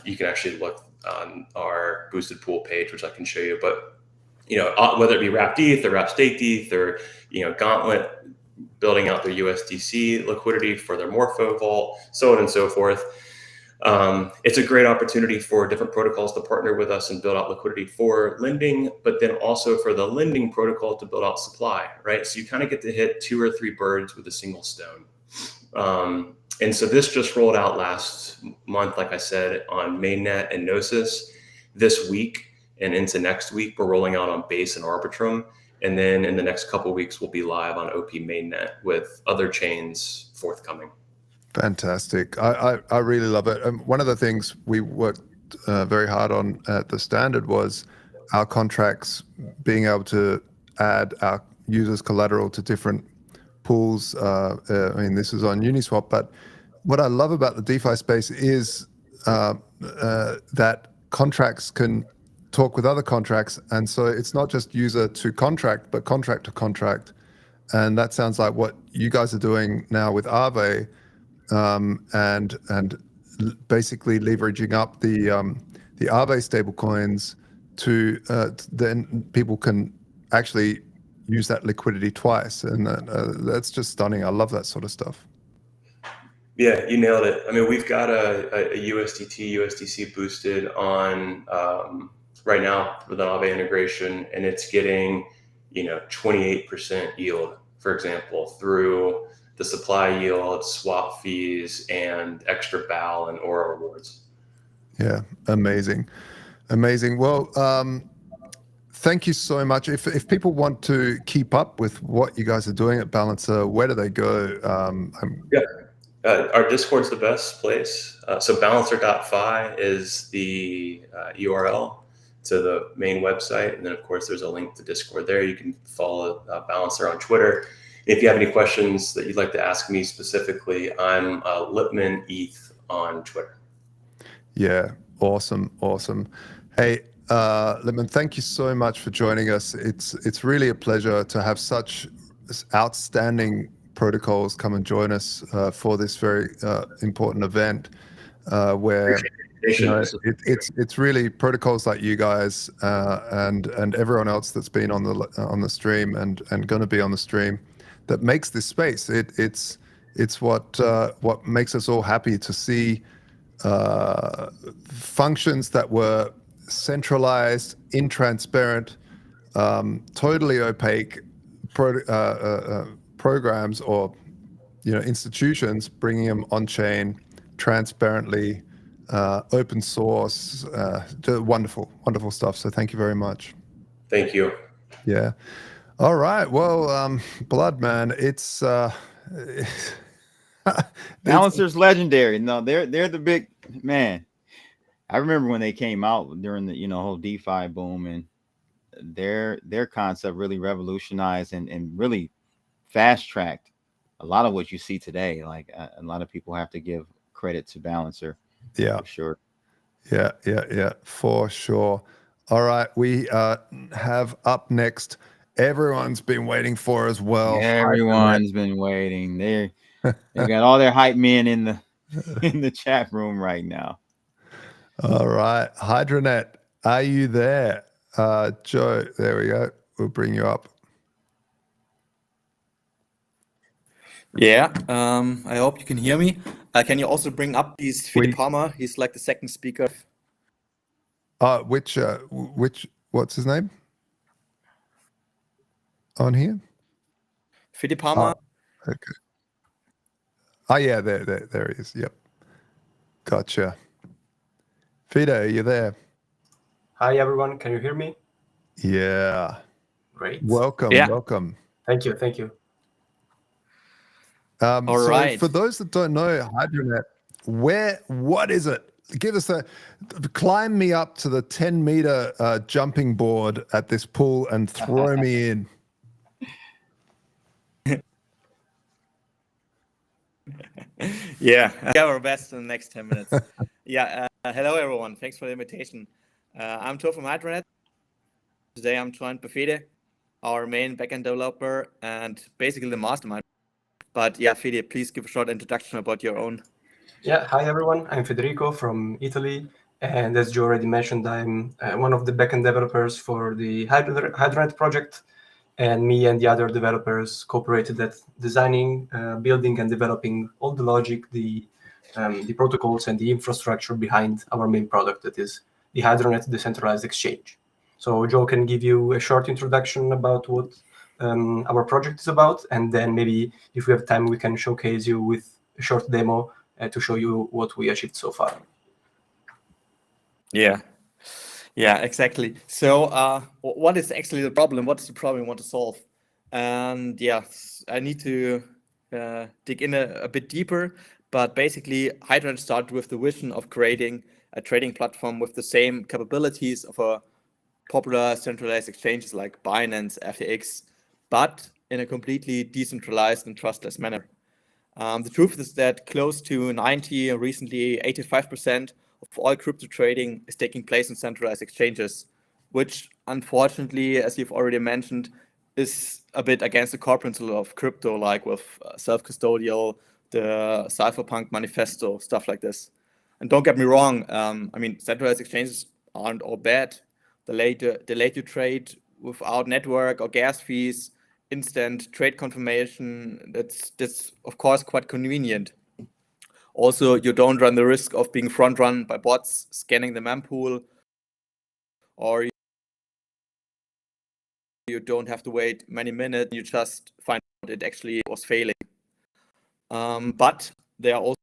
you can actually look on our boosted pool page, which I can show you, but whether it be Wrapped ETH or Wrapped Staked ETH or Gauntlet building out their USDC liquidity for their Morpho vault, so on and so forth. It's a great opportunity for different protocols to partner with us and build out liquidity for lending, but then also for the lending protocol to build out supply, right? So you kind of get to hit 2 or 3 birds with a single stone. And so this just rolled out last month, like I said, on Mainnet and Gnosis. This week and into next week, we're rolling out on Base and Arbitrum. And then in the next couple of weeks, we'll be live on OP Mainnet with other chains forthcoming. Fantastic. I really love it. One of the things we worked very hard on at TheStandard was our contracts being able to add our users' collateral to different pools. I mean, this is on Uniswap, but what I love about the DeFi space is that contracts can talk with other contracts. And so it's not just user to contract, but contract to contract. And that sounds like what you guys are doing now with Aave, and basically leveraging up the Aave stablecoins to then people can actually use that liquidity twice, and that's just stunning. I love that sort of stuff. Yeah, you nailed it. I mean, we've got a USDT, USDC boosted on right now with an Aave integration, and it's getting 28% yield, for example, through the supply yield, swap fees, and extra BAL and Aura rewards. Yeah, amazing. Well, thank you so much. If people want to keep up with what you guys are doing at Balancer, where do they go? Our Discord's the best place. So balancer.fi is the URL to the main website. And then, of course, there's a link to Discord there. You can follow Balancer on Twitter. If you have any questions that you'd like to ask me specifically, I'm Lipman ETH on Twitter. Yeah, awesome. Hey, Lipman, thank you so much for joining us. It's really a pleasure to have such outstanding protocols come and join us for this very important event where it's really protocols like you guys and everyone else that's been on the stream and going to be on the stream that makes this space. It's what makes us all happy to see functions that were centralized, intransparent, totally opaque programs or institutions, bringing them on chain transparently, open source, wonderful stuff. So thank you very much. Thank you. Yeah. All right. Well, Blood, man, it's Balancer's legendary. No, they're the big man. I remember when they came out during the whole DeFi boom, and their concept really revolutionized and really fast tracked a lot of what you see today. Like a lot of people have to give credit to Balancer. Yeah, for sure. Yeah, for sure. All right, we have up next. Everyone's been waiting for as well. Everyone's been waiting. They got all their hype men in the chat room right now. All right, Hydranet, are you there? Joe, there we go. We'll bring you up. Yeah, I hope you can hear me. Can you also bring up these Fede Palmer? He's like the second speaker. Which what's his name on here? Fede Palmer. Okay. Oh yeah, there he is. Yep. Gotcha. Fede, are you there? Hi everyone, can you hear me? Yeah. Great. Welcome. Thank you. All right. For those that don't know Hydranet, what is it? give us climb me up to the 10-meter jumping board at this pool and throw me in. Yeah, I'll do our best in the next 10 minutes. Yeah, hello everyone. Thanks for the invitation. I'm Tor from Hydronet. Today I'm joined by Fede, our main backend developer and basically the mastermind. But yeah, Fede, please give a short introduction about your own. Yeah, hi everyone. I'm Federico from Italy. And as you already mentioned, I'm one of the backend developers for the Hydronet project. And me and the other developers cooperated at designing, building, and developing all the logic, the protocols, and the infrastructure behind our main product, that is the Hydronet decentralized exchange. So Joe can give you a short introduction about what our project is about, and then maybe if we have time, we can showcase you with a short demo to show you what we achieved so far. Yeah, exactly. So what is actually the problem? What is the problem we want to solve? And yeah, I need to dig in a bit deeper, but basically Hydronet started with the vision of creating a trading platform with the same capabilities of a popular centralized exchanges like Binance, FTX, but in a completely decentralized and trustless manner. The truth is that close to 90, recently 85% of all crypto trading is taking place in centralized exchanges, which unfortunately, as you've already mentioned, is a bit against the core principle of crypto, like with self-custodial, the Cypherpunk manifesto, stuff like this. And don't get me wrong, I mean, centralized exchanges aren't all bad. The later trade without network or gas fees, instant trade confirmation, that's of course quite convenient. Also, you don't run the risk of being front run by bots scanning the mempool, or you don't have to wait many minutes, you just find out it actually was failing. But there are also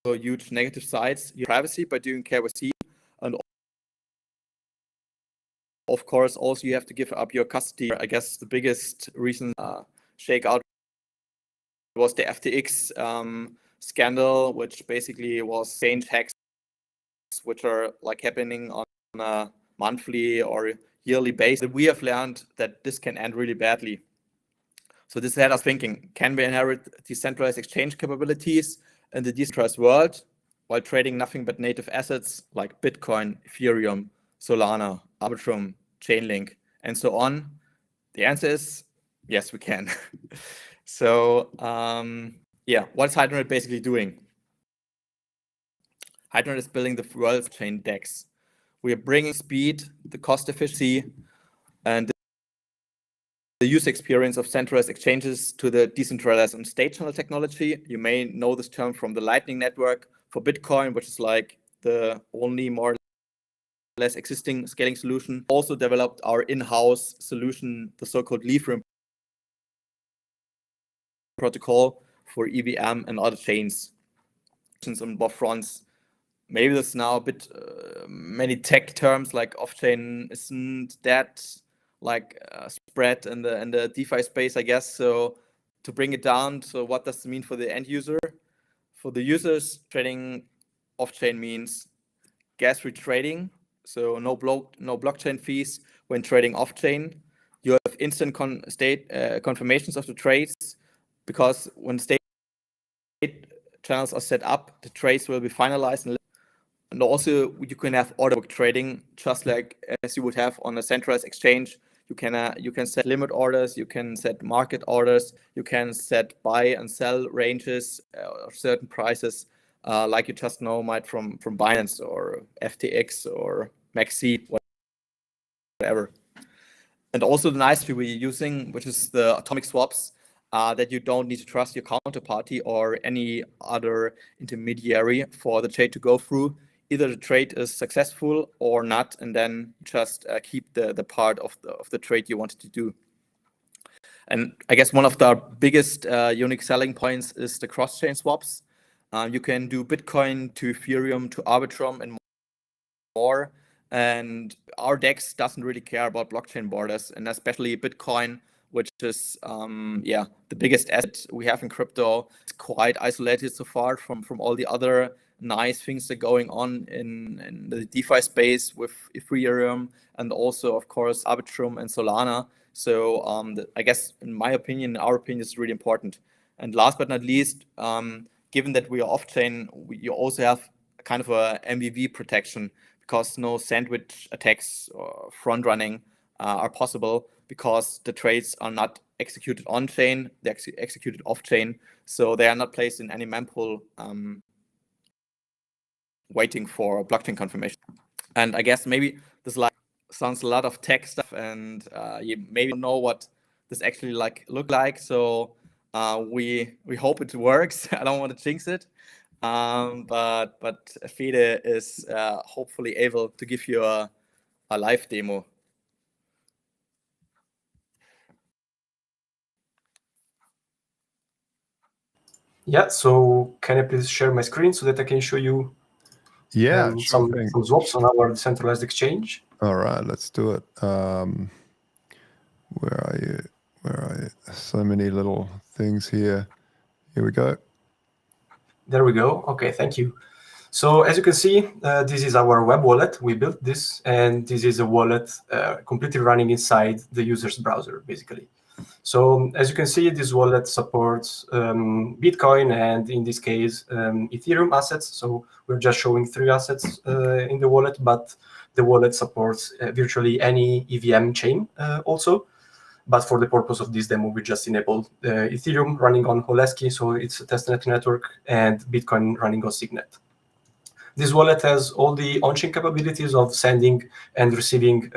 huge negative sides. Your privacy by doing KYC, and of course also you have to give up your custody. I guess the biggest reason shakeout was the FTX scandal, which basically was exchange hacks, which are like happening on a monthly or yearly basis. We have learned that this can end really badly. So this had us thinking, can we inherit decentralized exchange capabilities in the decentralized world while trading nothing but native assets like Bitcoin, Ethereum, Solana, Arbitrum, Chainlink, and so on? The answer is yes, we can. So yeah, what's Hydronet basically doing? Hydronet is building the world's chain DEX. We are bringing speed, the cost efficiency, and the user experience of centralized exchanges to the decentralized and state channel technology. You may know this term from the Lightning Network for Bitcoin, which is like the only more or less existing scaling solution. Also developed our in-house solution, the so-called Ethereum protocol for EVM and other chains on both fronts. Maybe there's now a bit many tech terms like off-chain isn't that like spread in the DeFi space, I guess. So to bring it down, so what does it mean for the end user? For the users, trading off-chain means gas-free trading, so no blockchain fees when trading off-chain. You have instant confirmations of the trades, because when state channels are set up, the trades will be finalized. And also you can have order book trading, just like as you would have on a centralized exchange. You can set limit orders, you can set market orders, you can set buy and sell ranges of certain prices, like you just know might from Binance or FTX or Maxi, whatever. And also the nice thing we're using, which is the atomic swaps, that you don't need to trust your counterparty or any other intermediary for the trade to go through. Either the trade is successful or not, and then just keep the part of the trade you wanted to do. And I guess one of the biggest unique selling points is the cross-chain swaps. You can do Bitcoin to Ethereum to Arbitrum and more. And our DEX doesn't really care about blockchain borders, and especially Bitcoin, which is the biggest asset we have in crypto. It's quite isolated so far from all the other nice things are going on in the DeFi space with Ethereum and also, of course, Arbitrum and Solana. So I guess, in my opinion, our opinion is really important. And last but not least, given that we are off-chain, you also have kind of a MVV protection, because no sandwich attacks or front running are possible, because the trades are not executed on-chain, they're executed off-chain. So they are not placed in any mempool waiting for blockchain confirmation. And I guess maybe this sounds a lot of tech stuff, and you maybe don't know what this actually look like. So we hope it works. I don't want to jinx it, but Fede is hopefully able to give you a live demo. Yeah, so can I please share my screen so that I can show you some swaps on our decentralized exchange? All right, let's do it. Where are you? Where are you? So many little things here. Here we go. There we go. Okay, thank you. So as you can see, this is our web wallet. We built this, and this is a wallet completely running inside the user's browser, basically. So as you can see, this wallet supports Bitcoin and, in this case, Ethereum assets. So we're just showing 3 assets in the wallet, but the wallet supports virtually any EVM chain also. But for the purpose of this demo, we just enabled Ethereum running on Holesky, so it's a testnet network, and Bitcoin running on Signet. This wallet has all the on-chain capabilities of sending and receiving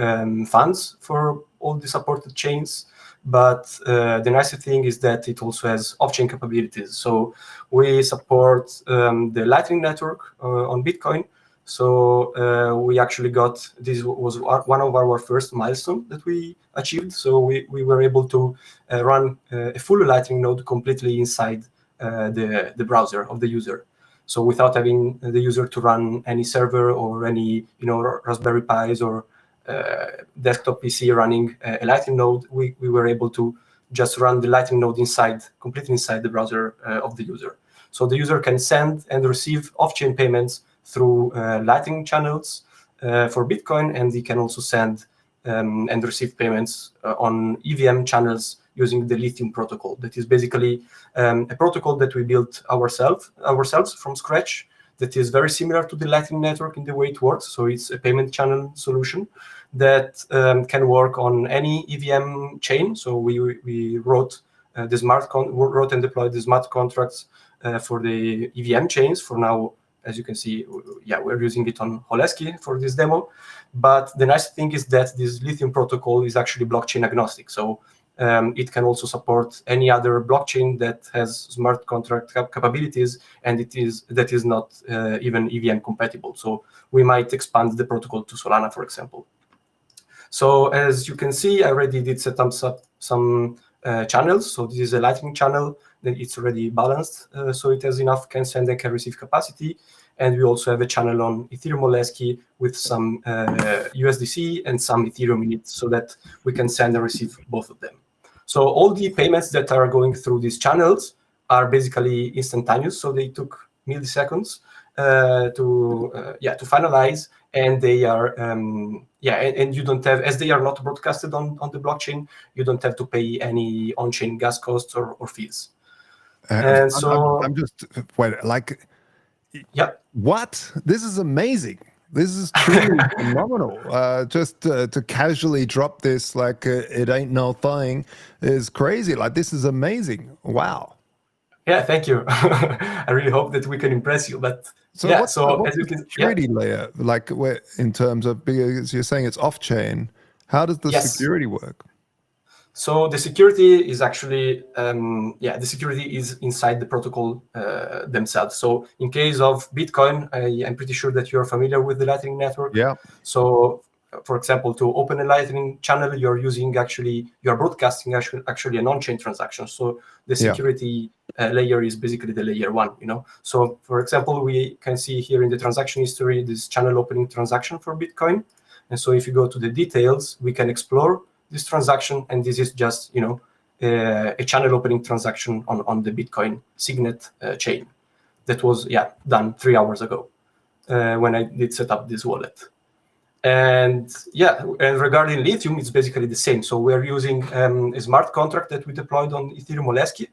funds for all the supported chains. But the nice thing is that it also has off-chain capabilities. So we support the Lightning Network on Bitcoin. So we actually got, this was one of our first milestones that we achieved. So we were able to run a full Lightning node completely inside the browser of the user. So without having the user to run any server or any Raspberry Pis or desktop PC running a Lightning node, we were able to just run the Lightning node completely inside the browser of the user. So the user can send and receive off-chain payments through Lightning channels for Bitcoin, and they can also send and receive payments on EVM channels using the Lithium protocol. That is basically a protocol that we built ourselves from scratch, that is very similar to the Lightning Network in the way it works. So it's a payment channel solution that can work on any EVM chain. So we wrote and deployed the smart contracts for the EVM chains. For now, as you can see, we're using it on Holesky for this demo. But the nice thing is that this Lithium protocol is actually blockchain agnostic. So it can also support any other blockchain that has smart contract capabilities, and that is not even EVM compatible. So we might expand the protocol to Solana, for example. So as you can see, I already did set up some channels. So this is a Lightning channel, then it's already balanced. So it has enough can send and can receive capacity. And we also have a channel on Ethereum Holesky with some USDC and some Ethereum in it, so that we can send and receive both of them. So all the payments that are going through these channels are basically instantaneous. So they took milliseconds to finalize, and they are and you don't have, as they are not broadcasted on the blockchain, you don't have to pay any on-chain gas costs or fees. And so I'm just what? This is amazing. This is truly phenomenal. Just to casually drop this like it ain't no thing is crazy. Like, this is amazing. Wow. Yeah, thank you. I really hope that we can impress you. But so what's as you can security layer, like in terms of, because you're saying it's off chain, how does the security work? So the security is actually, the security is inside the protocol themselves. So in case of Bitcoin, I'm pretty sure that you're familiar with the Lightning Network. Yeah. So, for example, to open a Lightning channel, you're broadcasting actually an on-chain transaction. So the security layer is basically the layer 1. So, for example, we can see here in the transaction history this channel opening transaction for Bitcoin. And so if you go to the details, we can explore this transaction, and this is just a channel opening transaction on the Bitcoin Signet chain. That was done 3 hours ago when I did set up this wallet. And regarding Lithium, it's basically the same. So we're using a smart contract that we deployed on Ethereum Molesky,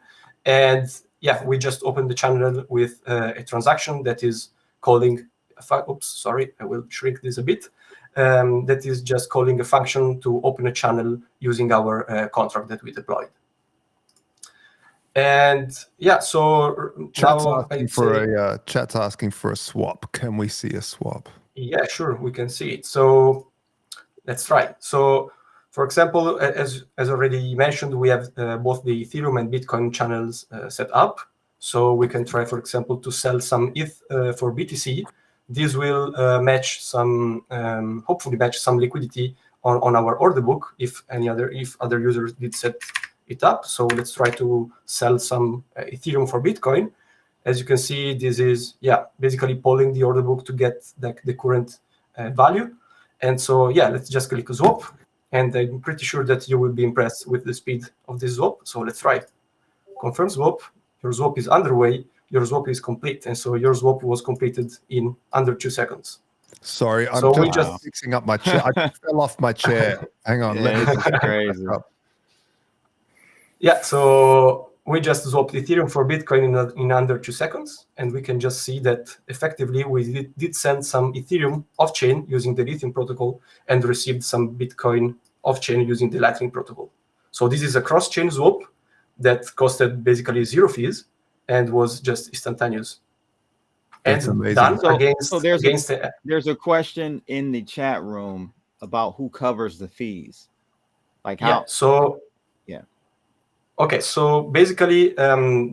and we just opened the channel with a transaction that is calling. Oops, sorry, I will shrink this a bit. That is just calling a function to open a channel using our contract that we deployed. And so chat's asking for a swap. Can we see a swap? Yeah, sure, we can see it. So let's try. So, for example, as already mentioned, we have both the Ethereum and Bitcoin channels set up. So we can try, for example, to sell some ETH for BTC. This will hopefully match some liquidity on our order book if other users did set it up. So let's try to sell some Ethereum for Bitcoin. As you can see, this is basically polling the order book to get the current value. And so let's just click swap, and I'm pretty sure that you will be impressed with the speed of this swap. So let's try it. Confirm swap. Your swap is underway. Your swap is complete, and so your swap was completed in under 2 seconds. Sorry, I'm just fixing up my chair. I just fell off my chair. Hang on, let me just crazy. So we just swapped Ethereum for Bitcoin in under 2 seconds, and we can just see that effectively we did send some Ethereum off-chain using the Lithium protocol and received some Bitcoin off-chain using the Lightning protocol. So this is a cross-chain swap that costed basically 0 fees and was just instantaneous. That's amazing. Done there's a question in the chat room about who covers the fees. Like how? Okay, so basically,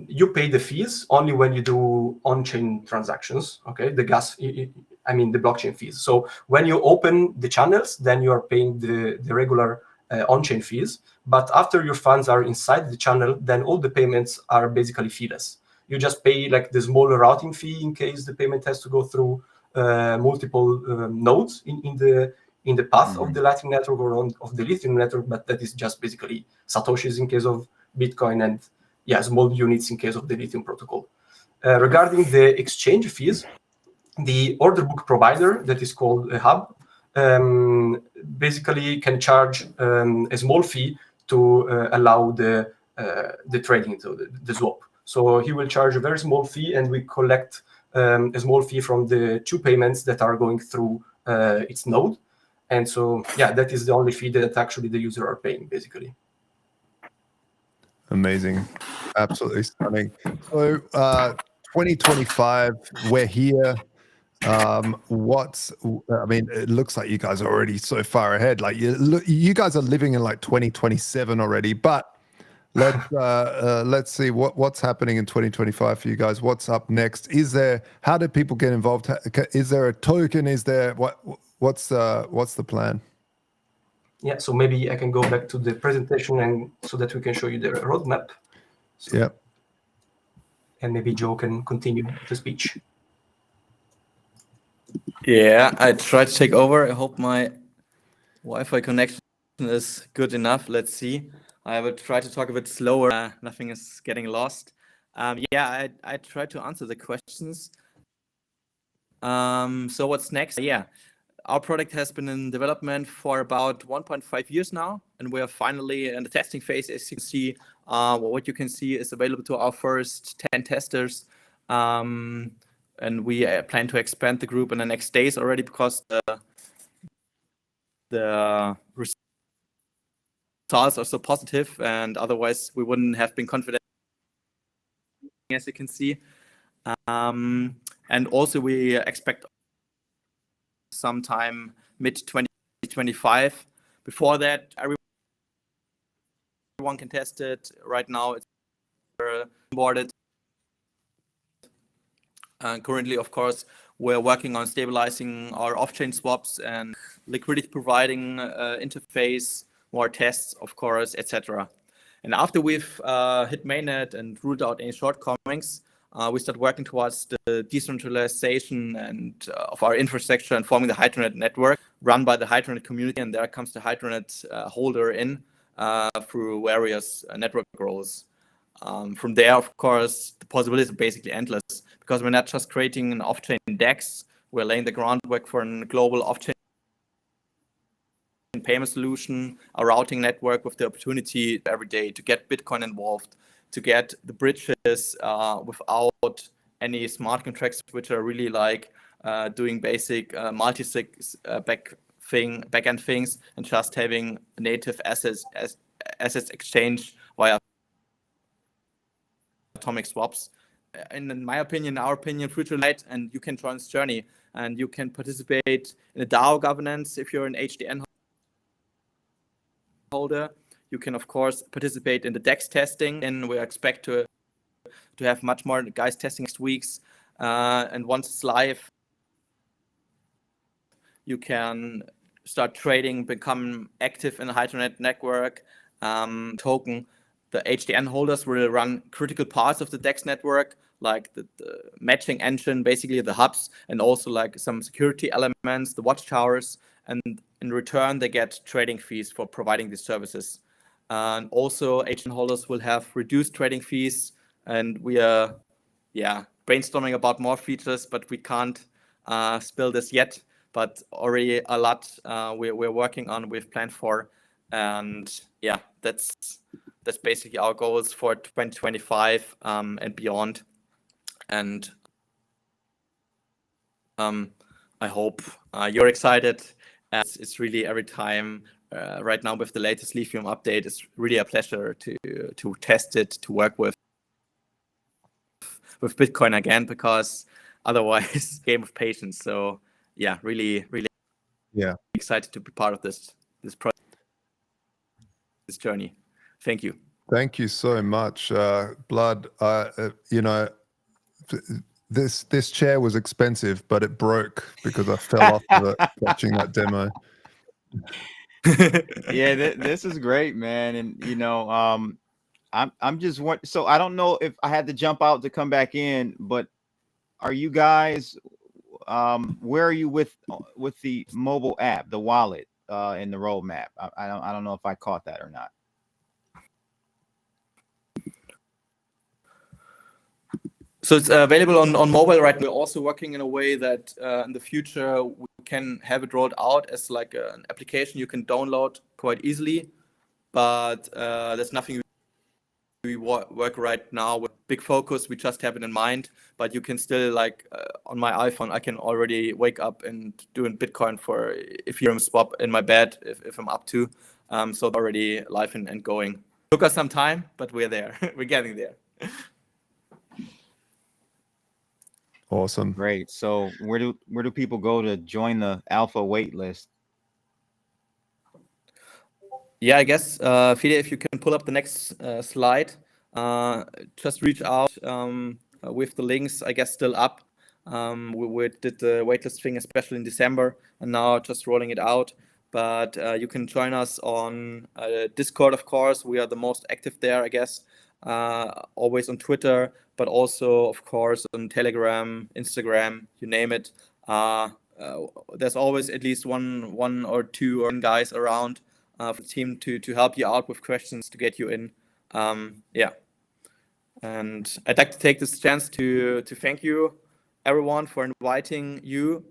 you pay the fees only when you do on-chain transactions. Okay, the blockchain fees. So when you open the channels, then you are paying the regular on-chain fees. But after your funds are inside the channel, then all the payments are basically feeless. You just pay like the smaller routing fee in case the payment has to go through multiple nodes in the path of the Lightning network or of the Lithium network. But that is just basically Satoshis in case of Bitcoin and small units in case of the Lithium protocol. Regarding the exchange fees, the order book provider that is called a hub basically can charge a small fee to allow the trading, so the swap. So he will charge a very small fee, and we collect a small fee from the 2 payments that are going through its node. And so that is the only fee that actually the user are paying basically. Amazing. Absolutely stunning. So 2025, we're here. It looks like you guys are already so far ahead. Like you guys are living in like 2027 already, but let's see what's happening in 2025 for you guys. What's up next? How do people get involved? Is there a token? Is there what's the plan? Yeah, so maybe I can go back to the presentation and so that we can show you the roadmap. And maybe Joe can continue the speech. Yeah, I try to take over. I hope my Wi-Fi connection is good enough. Let's see. I will try to talk a bit slower. Nothing is getting lost. I try to answer the questions. So what's next? Our product has been in development for about 1.5 years now, and we are finally in the testing phase. As you can see, what you can see is available to our first 10 testers. And we plan to expand the group in the next days already because the results are so positive, and otherwise we wouldn't have been confident, as you can see. And also we expect sometime mid-2025. Before that, everyone can test it. Right now it's onboarded. Currently, of course, we're working on stabilizing our off-chain swaps and liquidity providing interface, more tests, of course, etc. And after we've hit mainnet and ruled out any shortcomings, we start working towards the decentralization and of our infrastructure and forming the Hydronet network run by the Hydronet community. And there comes the Hydronet holder in through various network roles. From there, of course, the possibilities are basically endless because we're not just creating an off-chain DEX, we're laying the groundwork for a global off-chain payment solution, a routing network with the opportunity every day to get Bitcoin involved, to get the bridges without any smart contracts, which are really like doing basic multi-sig backend things, and just having native assets exchange via atomic swaps. And in my opinion, our opinion, future light, and you can join this journey, and you can participate in a DAO governance if you're an HDN holder. You can of course participate in the DEX testing, and we expect to have much more guys testing next weeks. And once it's live, you can start trading, become active in the Hydronet network token. The HDN holders will run critical parts of the DEX network, like the matching engine, basically the hubs, and also like some security elements, the watchtowers, and in return they get trading fees for providing these services. And also HDN holders will have reduced trading fees, and we are brainstorming about more features, but we can't spill this yet, but already a lot we're working on, we've planned for. And yeah, that's basically our goals for 2025 and beyond. And I hope you're excited. It's really every time right now with the latest Lithium update, it's really a pleasure to test it, to work with Bitcoin again, because otherwise game of patience. So yeah, really excited to be part of this project, this journey. Thank you. Thank you so much, Blood. You know, this chair was expensive, but it broke because I fell off of it watching that demo. Yeah, this is great, man. And you know, I'm just so I don't know if I had to jump out to come back in, but are you guys where are you with the mobile app, the wallet, in the roadmap? I don't know if I caught that or not. So it's available on mobile right now. We're also working in a way that in the future we can have it rolled out as like an application you can download quite easily. But there's nothing we work right now with big focus. We just have it in mind. But you can still, like on my iPhone, I can already wake up and do a Bitcoin for Ethereum swap in my bed if I'm up to. So already live and going. Took us some time, but we're there. We're getting there. Awesome. Great. So where do people go to join the alpha wait list? Yeah, I guess, Fide, if you can pull up the next slide, just reach out with the links, I guess, still up. We did the waitlist thing, especially in December, and now just rolling it out. But you can join us on Discord, of course. We are the most active there, I guess. Always on Twitter, but also, of course, on Telegram, Instagram, you name it. There's always at least one or two guys around for the team to help you out with questions to get you in. Yeah. And I'd like to take this chance to thank you, everyone, for inviting you,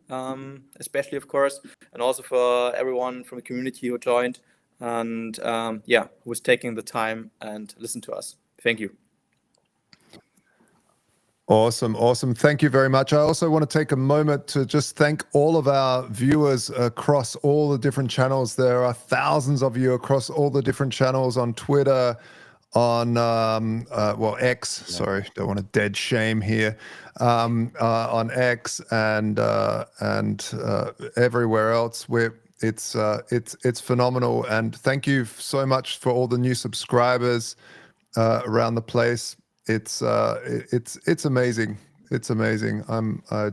especially, of course, and also for everyone from the community who joined and who was taking the time and listened to us. Thank you. Awesome. Thank you very much. I also want to take a moment to just thank all of our viewers across all the different channels. There are thousands of you across all the different channels on Twitter, on X. Sorry, don't want to dead shame here. On X and everywhere else. It's phenomenal, and thank you so much for all the new subscribers around the place. It's amazing. It's amazing. I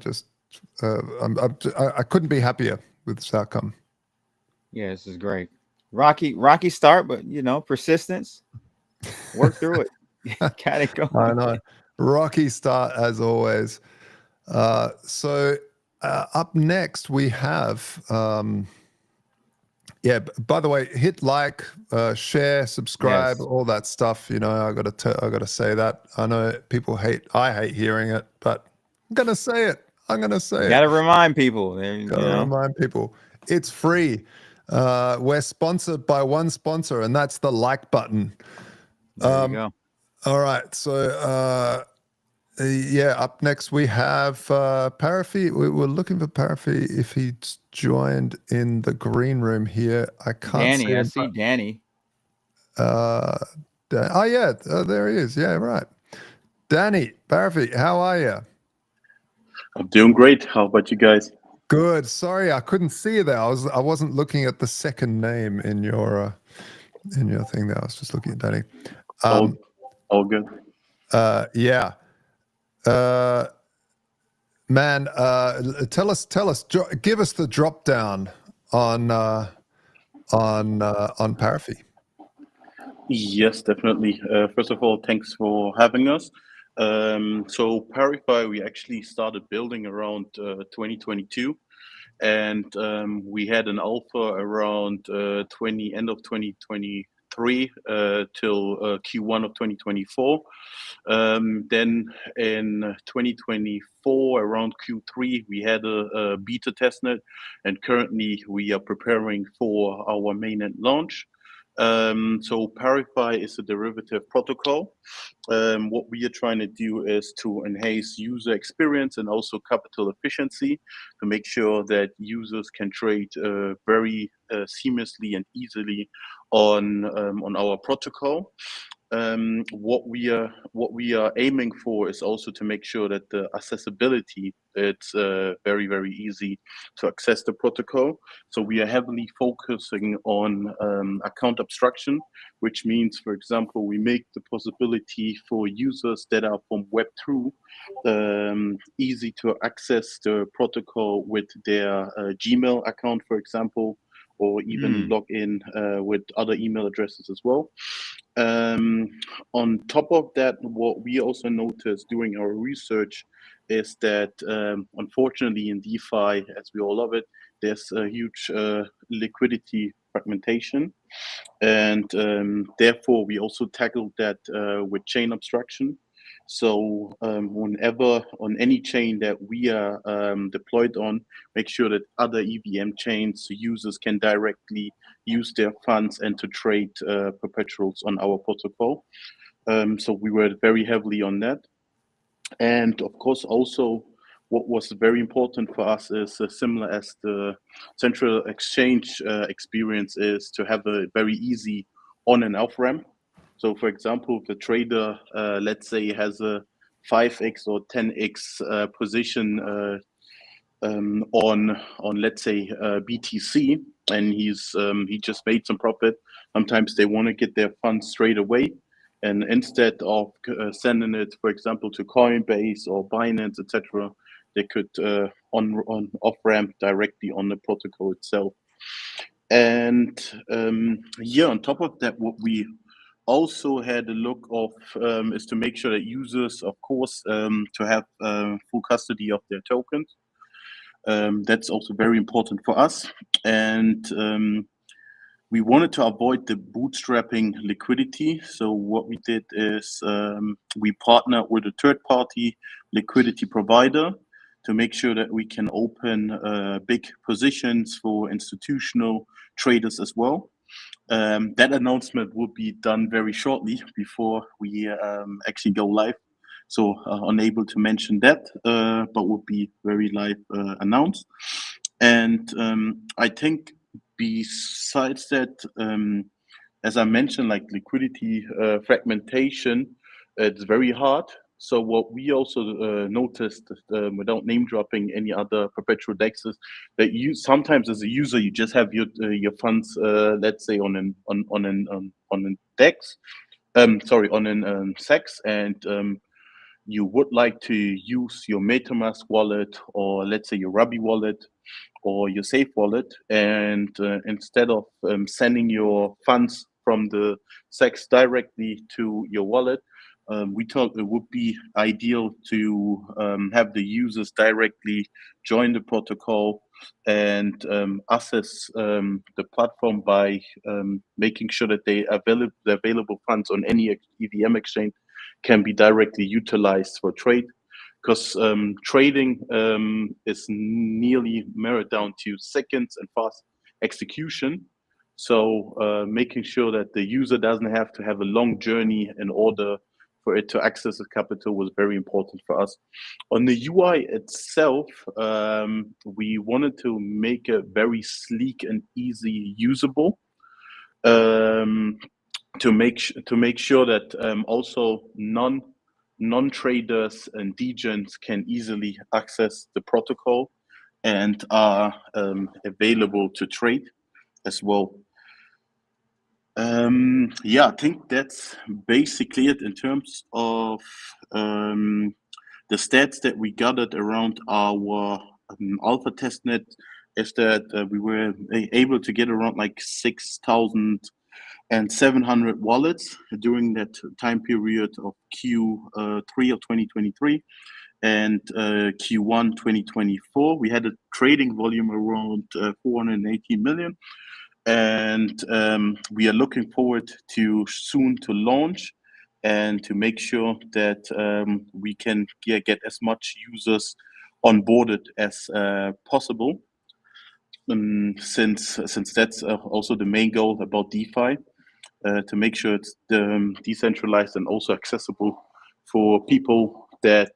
couldn't be happier with this outcome. Yeah, this is great. Rocky start, but you know, persistence. Work through it. Gotta go. I know. Rocky start as always. So up next we have by the way, hit like, share, subscribe, all that stuff. You know, I gotta say that. I know I hate hearing it, but gonna say it. I'm gonna say Got to it. remind people. Gotta remind people, it's free. We're sponsored by one sponsor, and that's the like button. There you go. All right, so yeah, up next we have Parafi. We were looking for Parafi if he joined in the green room here. I can't see Danny, him. I see Danny. Oh yeah, there he is. Yeah, right. Danny, Parafi, how are you? I'm doing great. How about you guys? Good. Sorry, I couldn't see you there. I wasn't looking at the second name in your thing there. I was just looking at Danny. All good. Yeah. Man, tell us, give us the drop down on Parafi. Yes, definitely. First of all, thanks for having us. So Parify, we actually started building around 2022, and we had an alpha around end of 2023 till Q1 of 2024. Then in 2024, around Q3, we had a beta testnet, and currently we are preparing for our mainnet launch. So Parify is a derivative protocol. What we are trying to do is to enhance user experience and also capital efficiency to make sure that users can trade very seamlessly and easily on our protocol. What we are aiming for is also to make sure that the accessibility, it's very, very easy to access the protocol. So we are heavily focusing on account abstraction, which means, for example, we make the possibility for users that are from Web2 easy to access the protocol with their Gmail account, for example, or even log in with other email addresses as well. On top of that, what we also noticed during our research is that unfortunately in DeFi, as we all love it, there's a huge liquidity fragmentation. And therefore, we also tackled that with chain abstraction. So whenever on any chain that we are deployed on, make sure that other EVM chains users can directly use their funds and to trade perpetuals on our protocol. So we were very heavily on that. And of course, also what was very important for us is similar as the central exchange experience is to have a very easy on and off ramp. So for example, if a trader, let's say, has a 5x or 10x position on let's say BTC, and he just made some profit. Sometimes they want to get their funds straight away, and instead of sending it, for example, to Coinbase or Binance, etc., they could on off ramp directly on the protocol itself. And yeah, on top of that, what we also had a look of is to make sure that users, of course, to have full custody of their tokens. That's also very important for us. And we wanted to avoid the bootstrapping liquidity. So what we did is we partnered with a third-party liquidity provider to make sure that we can open big positions for institutional traders as well. That announcement will be done very shortly before we actually go live. So unable to mention that, but will be very live announced. And I think besides that, as I mentioned, like liquidity fragmentation, it's very hard. So what we also noticed, without name dropping any other perpetual dexes, that you sometimes as a user you just have your funds, let's say on an dex, on an sex, and you would like to use your MetaMask wallet or let's say your Ruby wallet or your Safe wallet, and instead of sending your funds from the SEX directly to your wallet, we thought it would be ideal to have the users directly join the protocol and access the platform by making sure that the available funds on any EVM exchange can be directly utilized for trade. because trading is nearly narrowed down to seconds and fast execution. So making sure that the user doesn't have to have a long journey in order for it to access the capital was very important for us. On the UI itself, we wanted to make it very sleek and easy usable. To make sure that also non-traders and degens can easily access the protocol and are available to trade as well. Yeah, I think that's basically it in terms of the stats that we gathered around our alpha testnet. Is that we were able to get around like 6,700 wallets during that time period of Q3 of 2023 and Q1 2024. We had a trading volume around 480 million. And we are looking forward to soon to launch and to make sure that we can get as much users onboarded as possible. Since that's also the main goal about DeFi, to make sure it's decentralized and also accessible for people that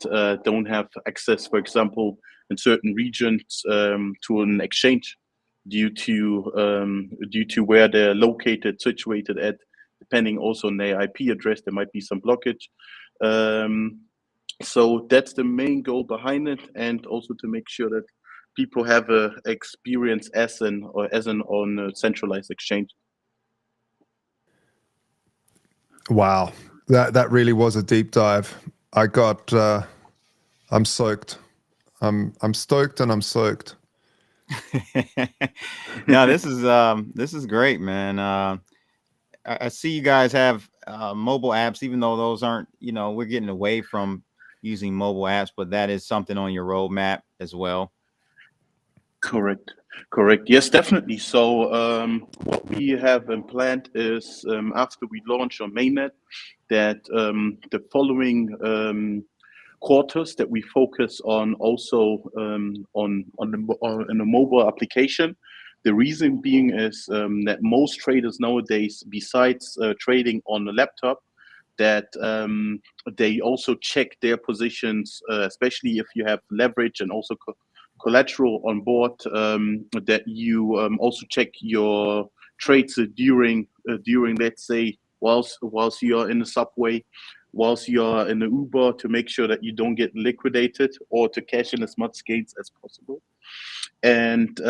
don't have access, for example, in certain regions to an exchange due to where they're located, situated at, depending also on their IP address, there might be some blockage. So that's the main goal behind it, and also to make sure that people have a experience as an on a centralized exchange. Wow, that really was a deep dive. I got I'm soaked. I'm stoked and I'm soaked. No, this is great, man. I see you guys have mobile apps, even though those aren't, we're getting away from using mobile apps, but that is something on your roadmap as well. Correct. Yes, definitely. So what we have planned is after we launch on mainnet, that the following quarters that we focus on also on a mobile application. The reason being is that most traders nowadays, besides trading on the laptop, that they also check their positions, especially if you have leverage and also collateral on board, that you also check your trades during let's say whilst you are in the subway, whilst you are in the Uber, to make sure that you don't get liquidated or to cash in as much gains as possible. And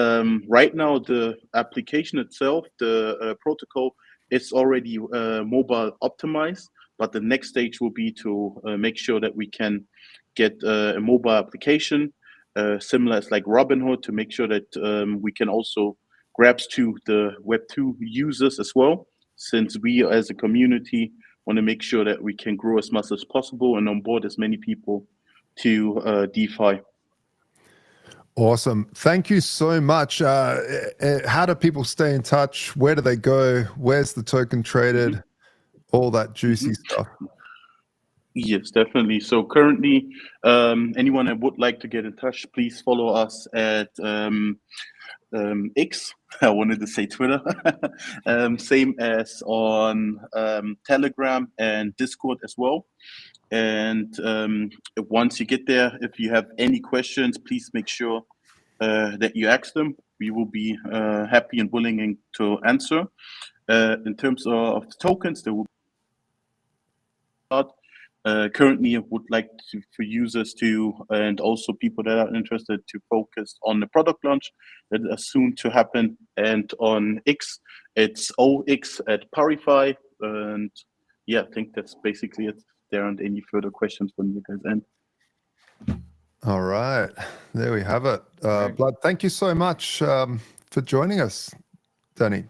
right now the application itself, the protocol, is already mobile optimized, but the next stage will be to make sure that we can get a mobile application similar as like Robinhood, to make sure that we can also grabs to the Web2 users as well, since we as a community want to make sure that we can grow as much as possible and onboard as many people to DeFi. Awesome. Thank you so much. How do people stay in touch? Where do they go? Where's the token traded? All that juicy stuff. Yes, definitely. So currently, anyone that would like to get in touch, please follow us at X. I wanted to say Twitter. Same as on Telegram and Discord as well. And once you get there, if you have any questions, please make sure that you ask them. We will be happy and willing to answer. In terms of tokens, there will currently, I would like for users to, and also people that are interested, to focus on the product launch that is soon to happen. And on X, it's OX at Parify. And yeah, I think that's basically it. There aren't any further questions from you guys' end. All right, there we have it. Blood, thank you so much for joining us, Danny.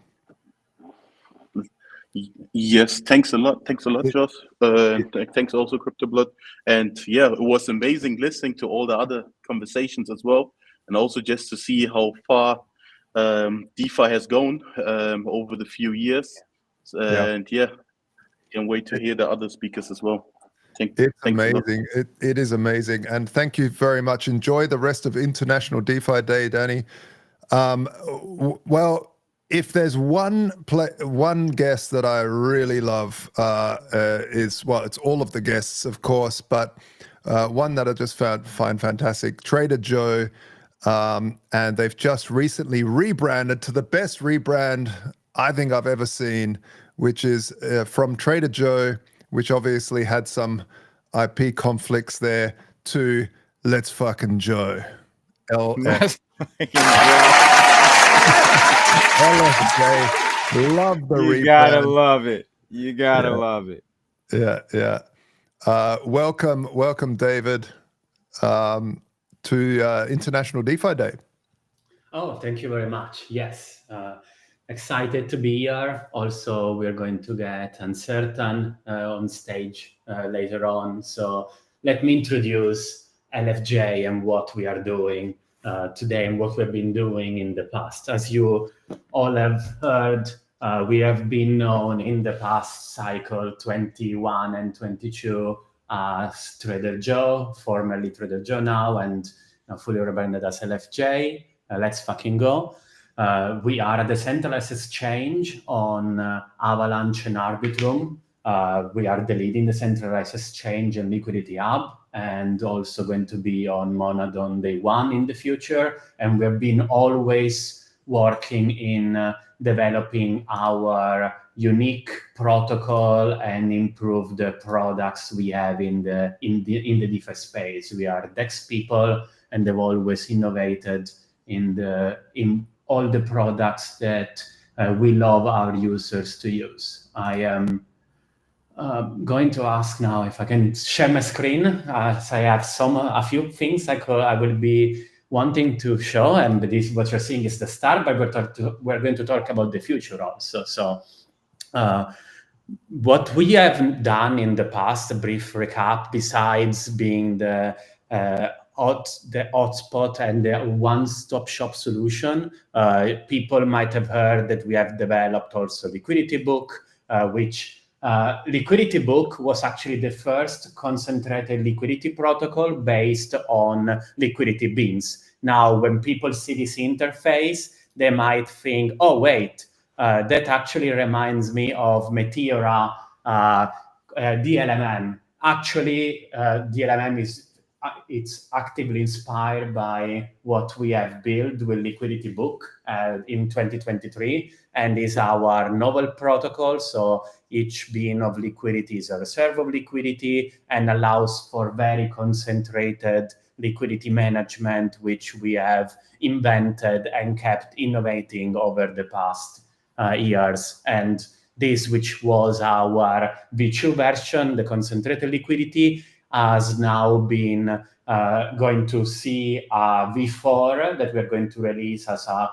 Yes, thanks a lot, Josh. Thanks also, Crypto Blood. And yeah, it was amazing listening to all the other conversations as well, and also just to see how far DeFi has gone over the few years. And yeah, can't wait to hear the other speakers as well. It's amazing. It is amazing. And thank you very much. Enjoy the rest of International DeFi Day, Danny. Well, if there's one guest that I really love is, well, it's all of the guests, of course, but one that I just find fantastic, Trader Joe. And they've just recently rebranded to the best rebrand I think I've ever seen, which is from Trader Joe, which obviously had some IP conflicts there, to Let's Fucking Joe. LF. LFJ. Love the rebrand. You gotta love it. You gotta love it. Yeah. Welcome, David, to International DeFi Day. Oh, thank you very much. Yes, excited to be here. Also, we're going to get Uncertain on stage later on. So let me introduce LFJ and what we are doing today and what we've been doing in the past. As you all have heard, we have been known in the past cycle 21 and 22 as Trader Joe, formerly Trader Joe now, and now fully rebranded as LFJ. Let's fucking go. We are a decentralized exchange on Avalanche and Arbitrum. We are the leading decentralized exchange and liquidity hub, and also going to be on Monad on day one in the future. And we've been always working in developing our unique protocol and improve the products we have in the DeFi space. We are DEX people, and they've always innovated in all the products that we love our users to use. I am going to ask now if I can share my screen, as I have a few things I will be wanting to show, and this what you're seeing is the start, but we're going to talk about the future also. So what we have done in the past, a brief recap, besides being the hotspot and the one-stop shop solution, people might have heard that we have developed also Liquidity Book, which Liquidity Book was actually the first concentrated liquidity protocol based on liquidity beans. Now, when people see this interface, they might think, oh, wait, that actually reminds me of Meteora DLMM. Actually, DLMM it's actively inspired by what we have built with Liquidity Book in 2023, and is our novel protocol. So each bean of liquidity is a reserve of liquidity and allows for very concentrated liquidity management, which we have invented and kept innovating over the past years. And this, which was our V2 version, the concentrated liquidity, has now been going to see a V4 that we're going to release as a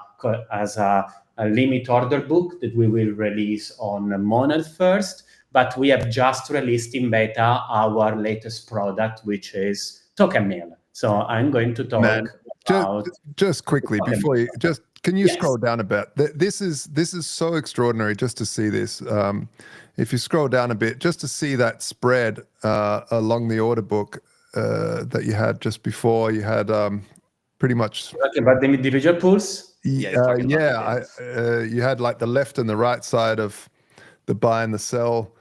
limit order book that we will release on Monad first. But we have just released in beta our latest product, which is Token Mill. So I'm going to talk about just quickly before you can you scroll down a bit? This is so extraordinary just to see this. If you scroll down a bit, just to see that spread along the order book that you had just before, you had pretty much talking about the individual pools. You had like the left and the right side of the buy and the sell.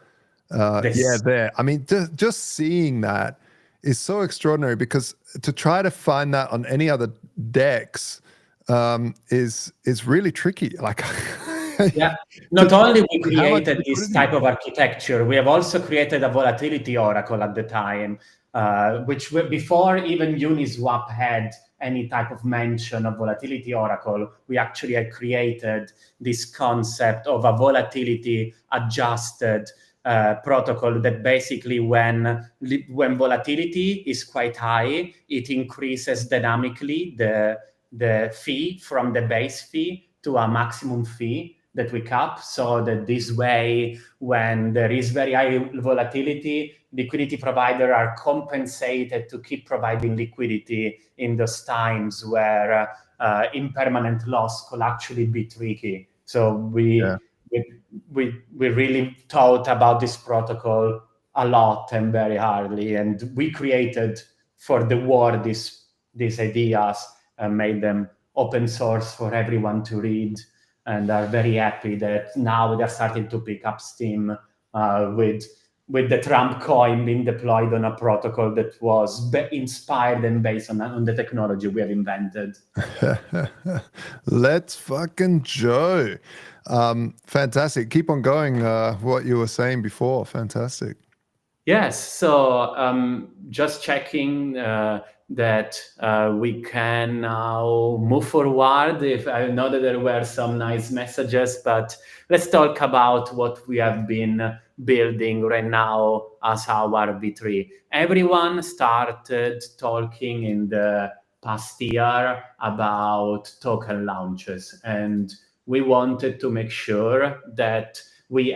There. I mean, just seeing that is so extraordinary, because to try to find that on any other DEX is really tricky. Like, not only we created this type of architecture, we have also created a volatility oracle at the time, which before even Uniswap had any type of mention of volatility oracle, we actually had created this concept of a volatility adjusted protocol that basically when volatility is quite high, it increases dynamically the fee from the base fee to a maximum fee that we cap, so that this way, when there is very high volatility, liquidity providers are compensated to keep providing liquidity in those times where impermanent loss could actually be tricky. So we really thought about this protocol a lot and very hardly. And we created for the world these ideas and made them open source for everyone to read, and are very happy that now they're starting to pick up steam with the Trump coin being deployed on a protocol that was inspired and based on the technology we have invented. Let's fucking Joe. Fantastic. Keep on going. What you were saying before. Fantastic. Yes. So just checking that we can now move forward. If I know that there were some nice messages, but let's talk about what we have been building right now as our V3. Everyone started talking in the past year about token launches, and we wanted to make sure that we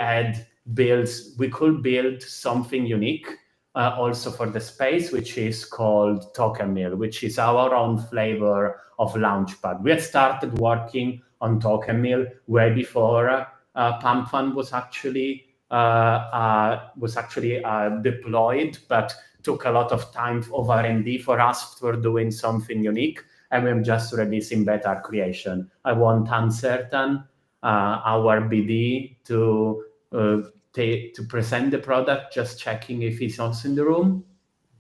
could build something unique also for the space, which is called Token Mill, which is our own flavor of Launchpad. We had started working on Token Mill way before Pump Fund was actually deployed, but took a lot of time of R&D for us for doing something unique, and we're just releasing beta creation. I want Uncertain, our BD, to present the product. Just checking if he's also in the room.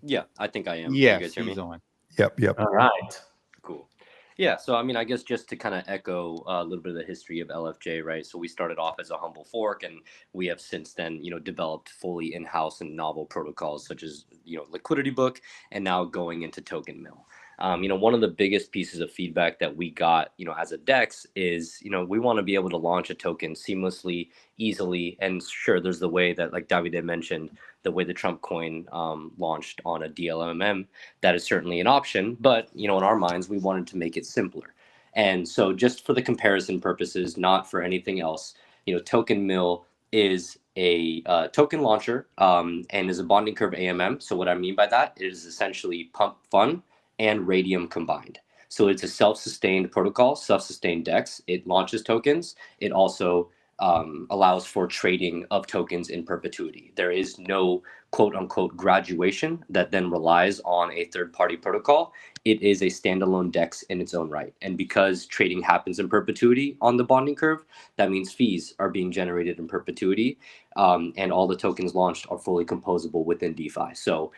Yeah, I think I am. Yes, Can you guys hear he's me? on. Yep. All right. Cool. Yeah, so I mean, I guess just to kind of echo a little bit of the history of LFJ, right? So we started off as a humble fork, and we have since then, developed fully in-house and novel protocols such as, Liquidity Book, and now going into Token Mill. One of the biggest pieces of feedback that we got, as a DEX is, we want to be able to launch a token seamlessly, easily, and sure, there's the way that, like Davide mentioned, the way the Trump coin launched on a DLMM, that is certainly an option, but, in our minds, we wanted to make it simpler. And so just for the comparison purposes, not for anything else, Token Mill is a token launcher and is a bonding curve AMM. So what I mean by that is essentially Pump Fund and Radium combined. So it's a self-sustained protocol, self-sustained DEX. It launches tokens. It also allows for trading of tokens in perpetuity. There is no quote unquote graduation that then relies on a third-party protocol. It is a standalone DEX in its own right. And because trading happens in perpetuity on the bonding curve, that means fees are being generated in perpetuity, and all the tokens launched are fully composable within DeFi. So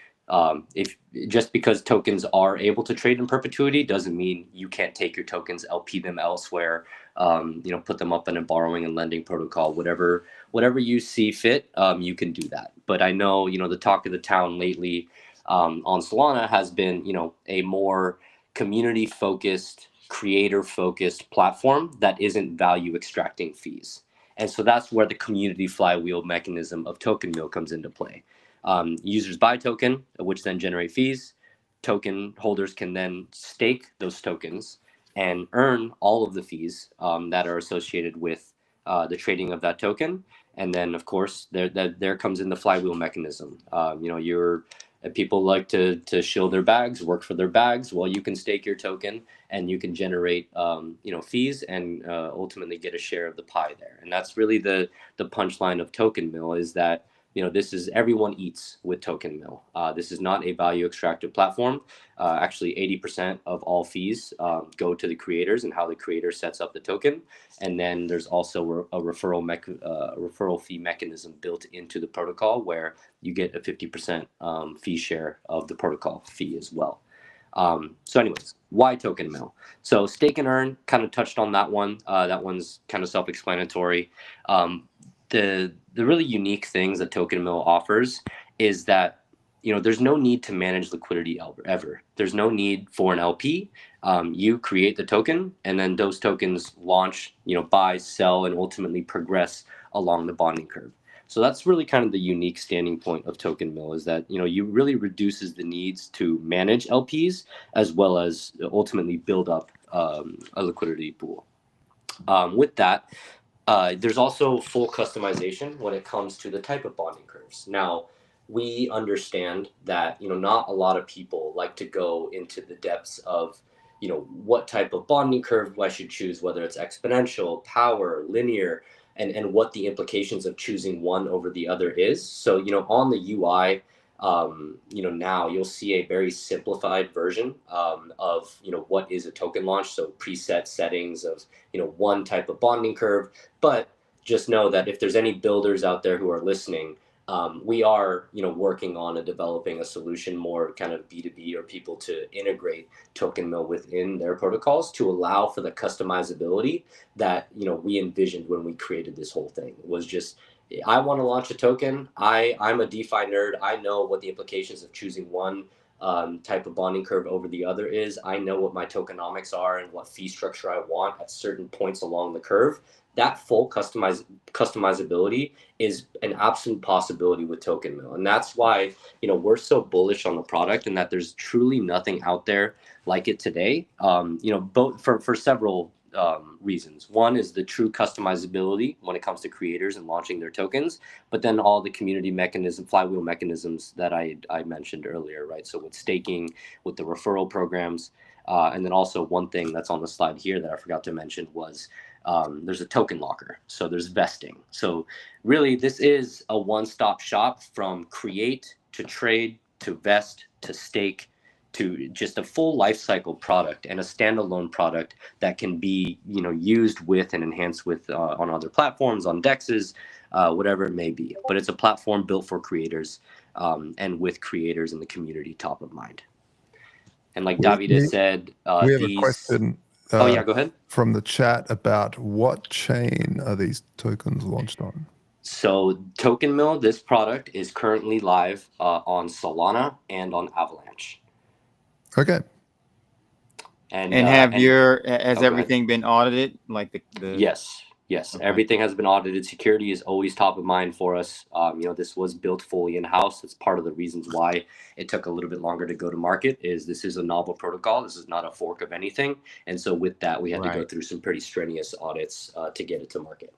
if just because tokens are able to trade in perpetuity doesn't mean you can't take your tokens, LP them elsewhere, put them up in a borrowing and lending protocol, whatever you see fit, you can do that. But I know, the talk of the town lately on Solana has been, a more community focused, creator focused platform that isn't value extracting fees. And so that's where the community flywheel mechanism of Token Mill comes into play. Users buy token, which then generate fees. Token holders can then stake those tokens and earn all of the fees that are associated with the trading of that token. And then, of course, there comes in the flywheel mechanism. People like to shill their bags, work for their bags. Well, you can stake your token and you can generate fees and ultimately get a share of the pie there. And that's really the punchline of Token Mill, is that this is everyone eats with Token Mill. This is not a value extractive platform. Actually, 80% of all fees go to the creators and how the creator sets up the token. And then there's also a referral fee mechanism built into the protocol where you get a 50% fee share of the protocol fee as well. So anyways, why Token Mill? So stake and earn, kind of touched on that one. That one's kind of self-explanatory. The really unique things that Token Mill offers is that there's no need to manage liquidity ever. There's no need for an LP. You create the token, and then those tokens launch, buy, sell, and ultimately progress along the bonding curve. So that's really kind of the unique standing point of Token Mill, is that you really reduces the needs to manage LPs as well as ultimately build up a liquidity pool. With that, there's also full customization when it comes to the type of bonding curves. Now, we understand that not a lot of people like to go into the depths of what type of bonding curve I should choose, whether it's exponential, power, linear. and what the implications of choosing one over the other is. So, on the UI, now you'll see a very simplified version of, what is a token launch. So preset settings of, one type of bonding curve. But just know that if there's any builders out there who are listening, we are, working on developing a solution more kind of B2B, or people to integrate token mill within their protocols to allow for the customizability that, we envisioned when we created this whole thing. It was just, I want to launch a token. I'm a DeFi nerd. I know what the implications of choosing one type of bonding curve over the other is. I know what my tokenomics are and what fee structure I want at certain points along the curve. That full customizability is an absolute possibility with Token Mill. And that's why, we're so bullish on the product, and that there's truly nothing out there like it today, both for several reasons. One is the true customizability when it comes to creators and launching their tokens, but then all the community flywheel mechanisms that I mentioned earlier, right? So with staking, with the referral programs, and then also one thing that's on the slide here that I forgot to mention was there's a token locker. So there's vesting. So really, this is a one-stop shop from create to trade to vest to stake to just a full life cycle product and a standalone product that can be, used with and enhanced with on other platforms, on DEXs, whatever it may be. But it's a platform built for creators and with creators in the community top of mind. And like Davide said, we have a question. Oh yeah, go ahead. From the chat about what chain are these tokens launched on? So Token Mill, this product is currently live on Solana and on Avalanche. Okay. And has everything been audited? Like the Yes. Okay. Everything has been audited. Security is always top of mind for us. This was built fully in-house. It's part of the reasons why it took a little bit longer to go to market. This is a novel protocol. This is not a fork of anything. And so with that, we had to go through some pretty strenuous audits to get it to market.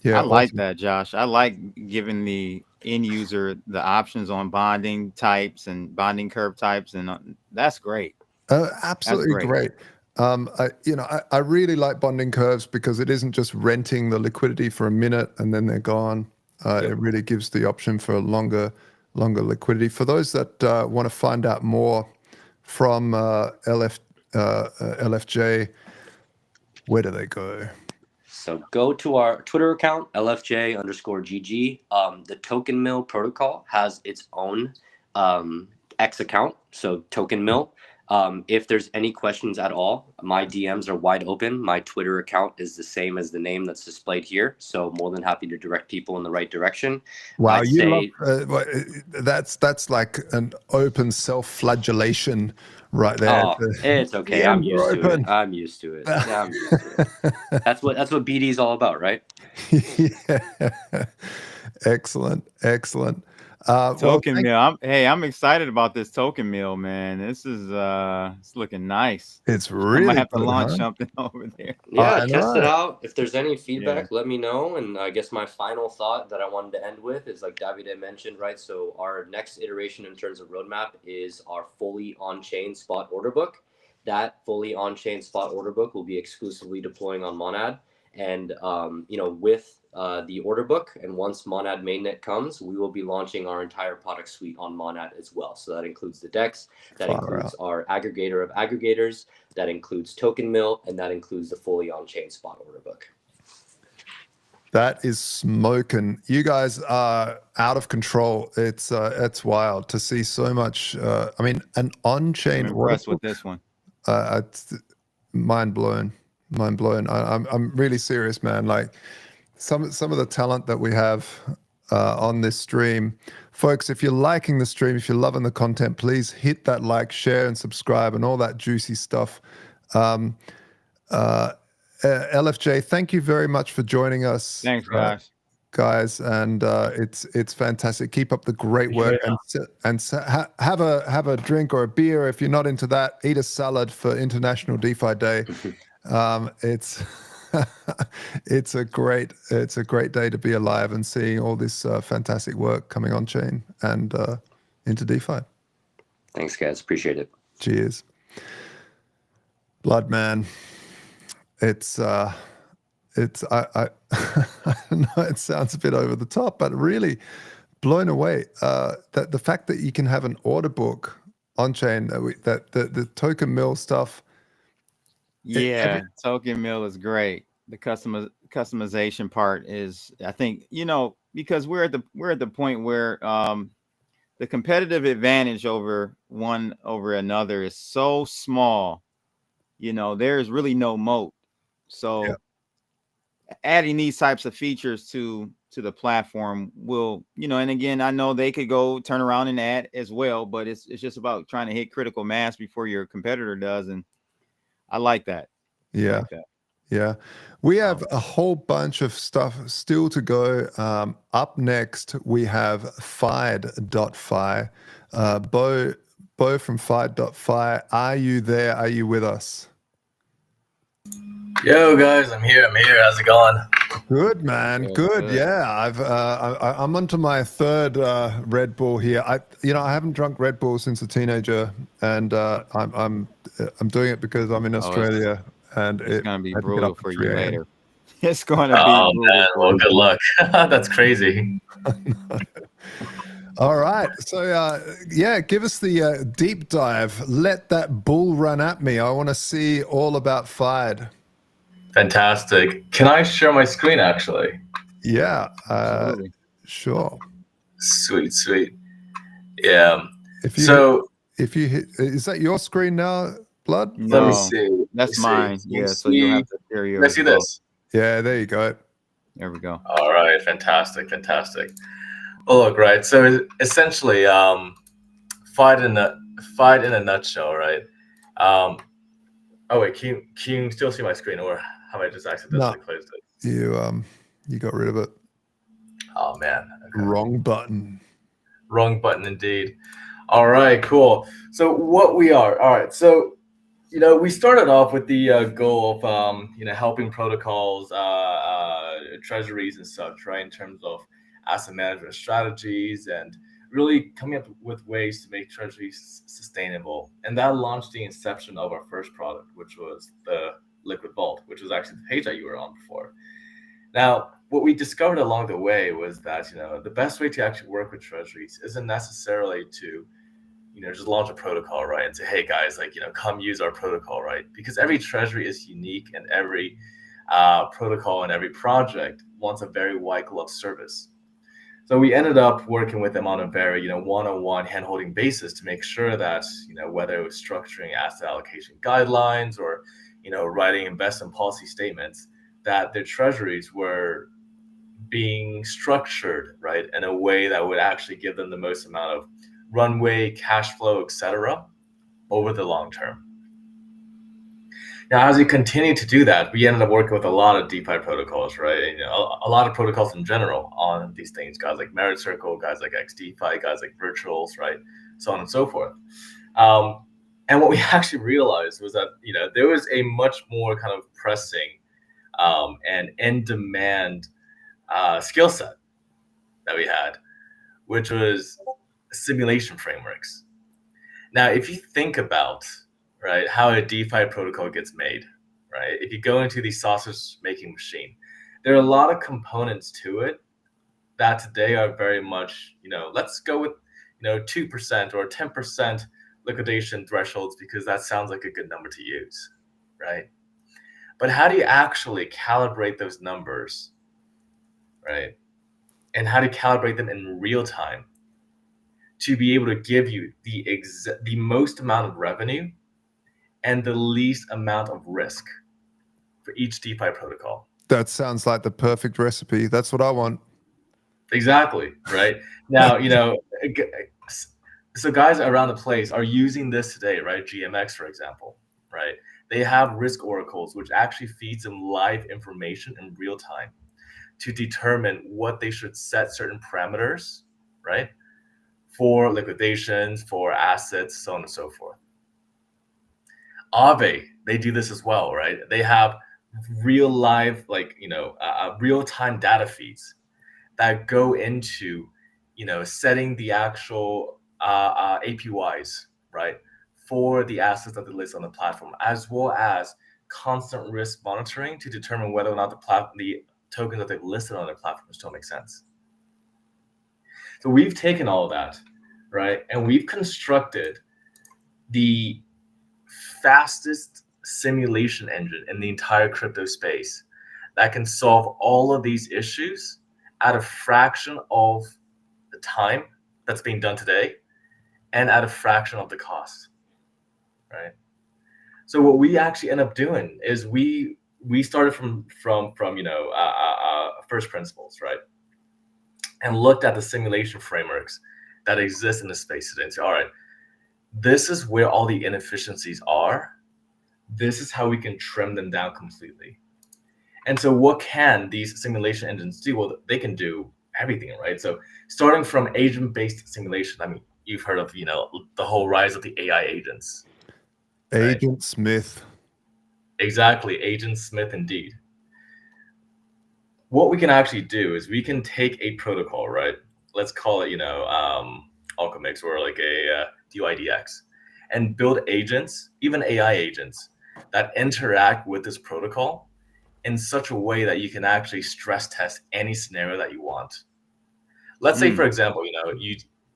Yeah, I like that, Josh. I like giving the end user the options on bonding types and bonding curve types, and that's great. Absolutely great. I really like bonding curves because it isn't just renting the liquidity for a minute and then they're gone. It really gives the option for longer liquidity. For those that want to find out more from LFJ, where do they go? So go to our Twitter account, LFJ_GG. The Token Mill protocol has its own X account, so Token Mill. If there's any questions at all, my DMs are wide open. My Twitter account is the same as the name that's displayed here, so more than happy to direct people in the right direction. Wow, that's like an open self-flagellation right there. Oh, it's okay. I'm used to it. I'm used to it. That's what BD is all about, right? Yeah. Excellent. Token Mill. I'm excited about this Token Mill, man. This is it's looking nice. It's really. I might have to launch something over there. Yeah, test it out. If there's any feedback, let me know. And I guess my final thought that I wanted to end with is like Davide mentioned, right? So our next iteration in terms of roadmap is our fully on-chain spot order book. That fully on-chain spot order book will be exclusively deploying on Monad. And with the order book, and once Monad mainnet comes, we will be launching our entire product suite on Monad as well. So that includes the DEX, that includes our aggregator of aggregators, that includes Token Mill, and that includes the fully on-chain spot order book. That is smoking. You guys are out of control. It's wild to see so much. An on-chain. I'm impressed with this one. It's mind blown. I'm really serious, man. Like some of the talent that we have on this stream, folks. If you're liking the stream, if you're loving the content, please hit that like, share, and subscribe, and all that juicy stuff. LFJ, thank you very much for joining us. Thanks, guys, and it's fantastic. Keep up the great work, and have a drink or a beer if you're not into that. Eat a salad for International DeFi Day. It's a great day to be alive and seeing all this fantastic work coming on chain and into DeFi. Thanks, guys. Appreciate it. Cheers. Blood, man. I I know it sounds a bit over the top, but really blown away. That the fact that you can have an order book on chain, that the token mill stuff. Yeah, token mill is great. The customization part is, I think, because we're at the point where the competitive advantage over another is so small. There's really no moat. So adding these types of features to the platform will, and again, I know they could go turn around and add as well, but it's just about trying to hit critical mass before your competitor does. And I like that. Yeah. Yeah. We have a whole bunch of stuff still to go. Up next, we have Fide.fi. Bo from Fide.fi. Are you there? Are you with us? Yo, guys, I'm here. How's it going? Good, man. Good. Yeah, I'm onto my third Red Bull here. I haven't drunk Red Bull since a teenager, and I'm doing it because I'm in Australia, and it's gonna be I had to get brutal up at for 3 you a.m. later. It's gonna be Oh, brutal. man. for Well, you. good luck. That's crazy. All right. So, give us the deep dive. Let that bull run at me. I want to see all about Fide. Fantastic. Can I share my screen, actually? Yeah. Sure. Sweet. Yeah. If you hit, is that your screen now, Blood? Let me see. That's mine. Yeah. So see? you'll have to share yours. Can I see this? Yeah. There you go. There we go. All right. Fantastic. Well, look, right. So essentially, Fide in a nutshell, right? Oh wait, can you still see my screen, or have I just accidentally closed it? You got rid of it. Oh man. Okay. Wrong button. Wrong button indeed. All right, cool. So all right. So we started off with the goal of helping protocols, treasuries and such, right, in terms of asset management strategies and really coming up with ways to make treasuries sustainable. And that launched the inception of our first product, which was the Liquid Vault, which was actually the page that you were on before. Now, what we discovered along the way was that the best way to actually work with treasuries isn't necessarily to just launch a protocol, right, and say, hey guys, come use our protocol, right? Because every treasury is unique, and every protocol and every project wants a very white glove service. So we ended up working with them on a very one-on-one hand-holding basis to make sure that whether it was structuring asset allocation guidelines or writing investment policy statements, that their treasuries were being structured right in a way that would actually give them the most amount of runway, cash flow, etc., over the long term. Now, as we continue to do that, we ended up working with a lot of DeFi protocols, right? A lot of protocols in general on these things, guys like Merit Circle, guys like XDeFi, guys like Virtuals, right? So on and so forth. And what we actually realized was that there was a much more kind of pressing and in-demand skill set that we had, which was simulation frameworks. Now, if you think about right how a DeFi protocol gets made, right? If you go into the sausage making machine, there are a lot of components to it that today are very much, let's go with 2% or 10% liquidation thresholds because that sounds like a good number to use, right? But how do you actually calibrate those numbers, right? And how to calibrate them in real time to be able to give you the most amount of revenue and the least amount of risk for each DeFi protocol. That sounds like the perfect recipe. That's what I want. Exactly, right? Now, so guys around the place are using this today, right? GMX, for example, right? They have risk oracles, which actually feeds them live information in real time to determine what they should set certain parameters, right? For liquidations, for assets, so on and so forth. Aave, they do this as well, right? They have real live, real-time data feeds that go into, setting the actual APYs, right, for the assets that they list on the platform, as well as constant risk monitoring to determine whether or not the tokens that they've listed on their platform just don't make sense. So we've taken all of that, right? And we've constructed the fastest simulation engine in the entire crypto space that can solve all of these issues at a fraction of the time that's being done today and at a fraction of the cost, right? So what we actually end up doing is we started from first principles, right? And looked at the simulation frameworks that exist in the space today and say, all right, this is where all the inefficiencies are. This is how we can trim them down completely. And so what can these simulation engines do? Well, they can do everything, right? So starting from agent-based simulation, I mean, you've heard of, the whole rise of the AI agents. Agent Smith. Exactly, Agent Smith indeed. What we can actually do is we can take a protocol, right? Let's call it, Alchemix or like a DYDX, and build agents, even AI agents, that interact with this protocol in such a way that you can actually stress test any scenario that you want. Let's say, for example,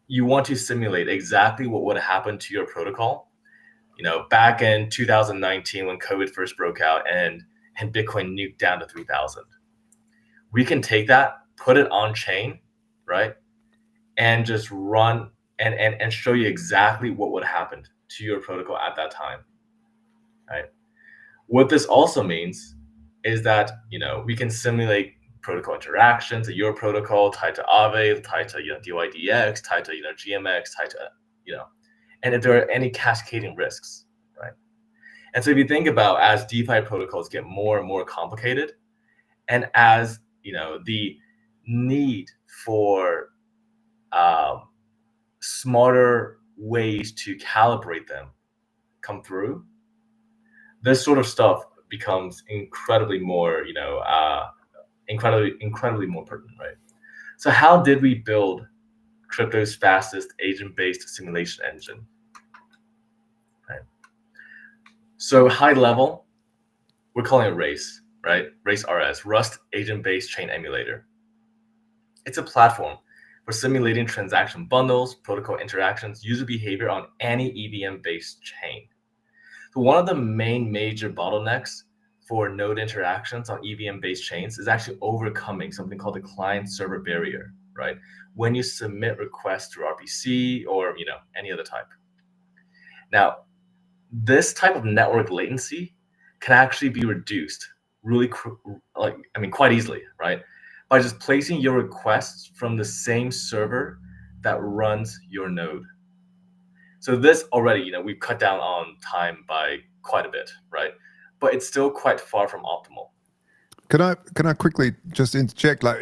you want to simulate exactly what would happen to your protocol, back in 2019 when COVID first broke out and Bitcoin nuked down to 3,000. We can take that, put it on chain, right? And just run and show you exactly what would happen to your protocol at that time, right? What this also means is that, we can simulate protocol interactions at your protocol tied to Aave, tied to, DYDX, tied to, GMX, tied to, and if there are any cascading risks, right? And so if you think about as DeFi protocols get more and more complicated, and as, the need for smarter ways to calibrate them come through, this sort of stuff becomes incredibly more, incredibly more pertinent, right? So how did we build crypto's fastest agent-based simulation engine? Right. So high level, we're calling it RACE, right? RACE RS, Rust Agent-Based Chain Emulator. It's a platform for simulating transaction bundles, protocol interactions, user behavior on any EVM-based chain. So one of the main major bottlenecks for node interactions on EVM-based chains is actually overcoming something called the client-server barrier, right? When you submit requests through RPC or any other type. Now, this type of network latency can actually be reduced quite easily, right? By just placing your requests from the same server that runs your node. So this already, we've cut down on time by quite a bit, right? But it's still quite far from optimal. Can I quickly just interject? Like,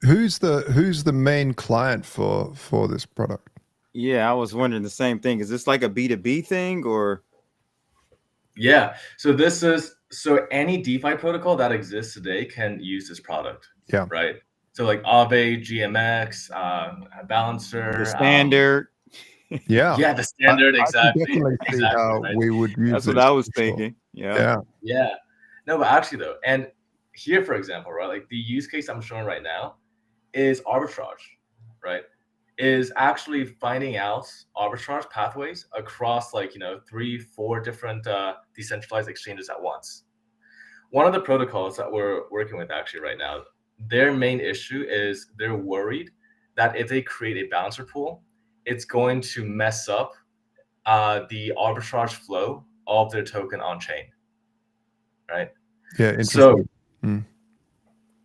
who's the main client for this product? Yeah, I was wondering the same thing. Is this like a B2B thing or? Yeah. So any DeFi protocol that exists today can use this product. Yeah. Right. So like Aave, GMX, Balancer, TheStandard. Yeah. Yeah, TheStandard, exactly. I can definitely see how we would use That's what this I was for sure. thinking. Yeah. No, but actually though, and here, for example, right, like the use case I'm showing right now is arbitrage, right? Is actually finding out arbitrage pathways across 3-4 different decentralized exchanges at once. One of the protocols that we're working with actually right now, their main issue is they're worried that if they create a balancer pool, it's going to mess up the arbitrage flow of their token on chain, right? Yeah, interesting.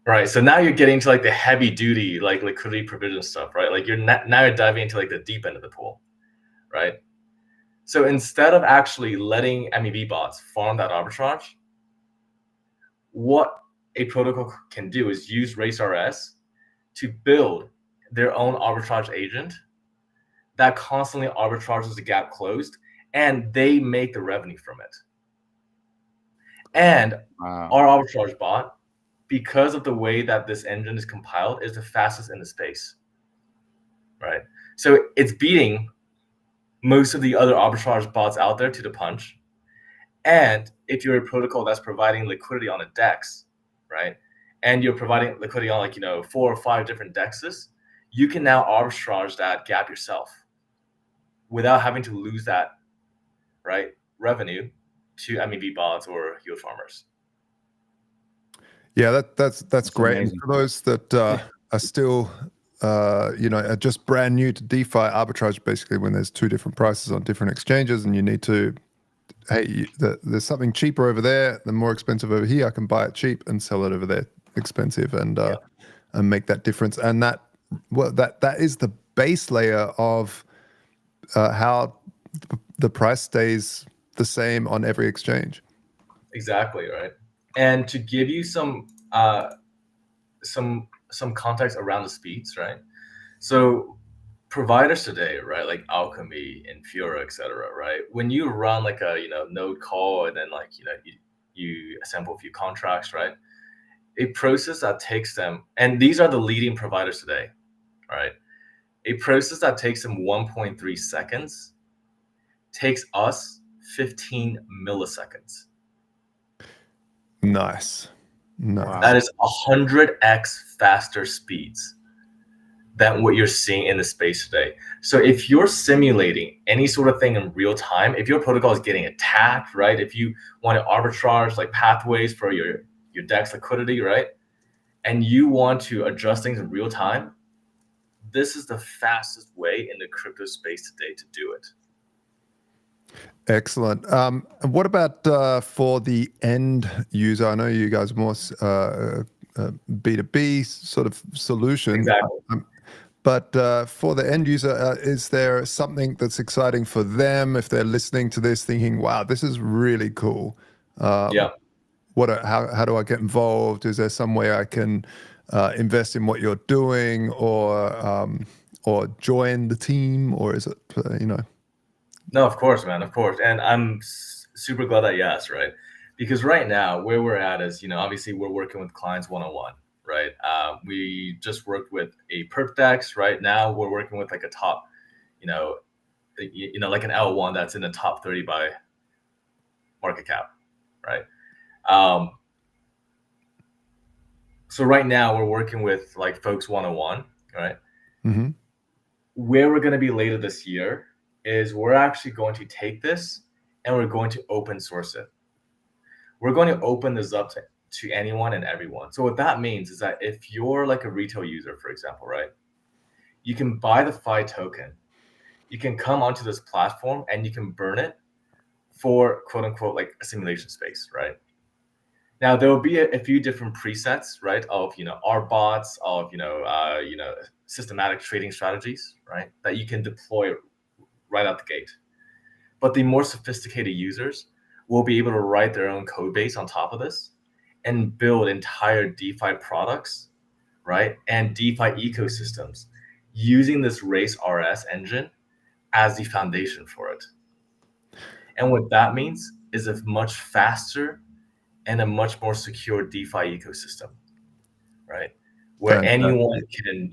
Right, so now you're getting to the heavy duty liquidity provision stuff, right? Like now you're diving into the deep end of the pool, right? So instead of actually letting MEV bots farm that arbitrage, what a protocol can do is use RaceRS to build their own arbitrage agent that constantly arbitrages the gap closed, and they make the revenue from it. And our arbitrage bot, because of the way that this engine is compiled, is the fastest in the space, right? So it's beating most of the other arbitrage bots out there to the punch. And if you're a protocol that's providing liquidity on a DEX, right, and you're providing liquidity on like, 4 or 5 different dexes, you can now arbitrage that gap yourself without having to lose that, right, revenue to MEV bots or yield farmers. Yeah, that's great. And amazing. for those that are still, are just brand new to DeFi, arbitrage basically when there's 2 different prices on different exchanges, and you need to, hey, there's something cheaper over there, the more expensive over here. I can buy it cheap and sell it over there expensive, and make that difference. And that is the base layer of how the price stays the same on every exchange. Exactly, right. And to give you some context around the speeds, right? So providers today, right, like Alchemy, Infura, etc., right? When you run like a node call and then like you assemble a few contracts, right? A process that takes them, and these are the leading providers today, right? A process that takes them 1.3 seconds takes us 15 milliseconds. Nice. Wow. That is 100x faster speeds than what you're seeing in the space today. So if you're simulating any sort of thing in real time, if your protocol is getting attacked, right? If you want to arbitrage like pathways for your DEX liquidity, right? And you want to adjust things in real time, this is the fastest way in the crypto space today to do it. Excellent. What about for the end user? I know you guys are more B2B sort of solution. Exactly. But for the end user, is there something that's exciting for them if they're listening to this thinking, wow, this is really cool? How do I get involved? Is there some way I can invest in what you're doing, or join the team, or is it, No, of course, man, of course. And I'm super glad that you asked, right? Because right now, where we're at is, obviously we're working with clients one-on-one, right? We just worked with a perp DEX. Right now, we're working with like a top, like an L1 that's in the top 30 by market cap, right? So right now, we're working with like folks one-on-one, right? Mm-hmm. Where we're going to be later this year is we're actually going to take this and we're going to open source it. We're going to open this up to anyone and everyone. So what that means is that if you're like a retail user, for example, right, you can buy the FI token, you can come onto this platform and you can burn it for quote unquote like a simulation space, right? Now there will be a few different presets, right, of our bots, of systematic trading strategies, right, that you can deploy right out the gate. But the more sophisticated users will be able to write their own code base on top of this and build entire DeFi products, right, and DeFi ecosystems using this Race RS engine as the foundation for it. And what that means is a much faster and a much more secure DeFi ecosystem, right, where anyone can,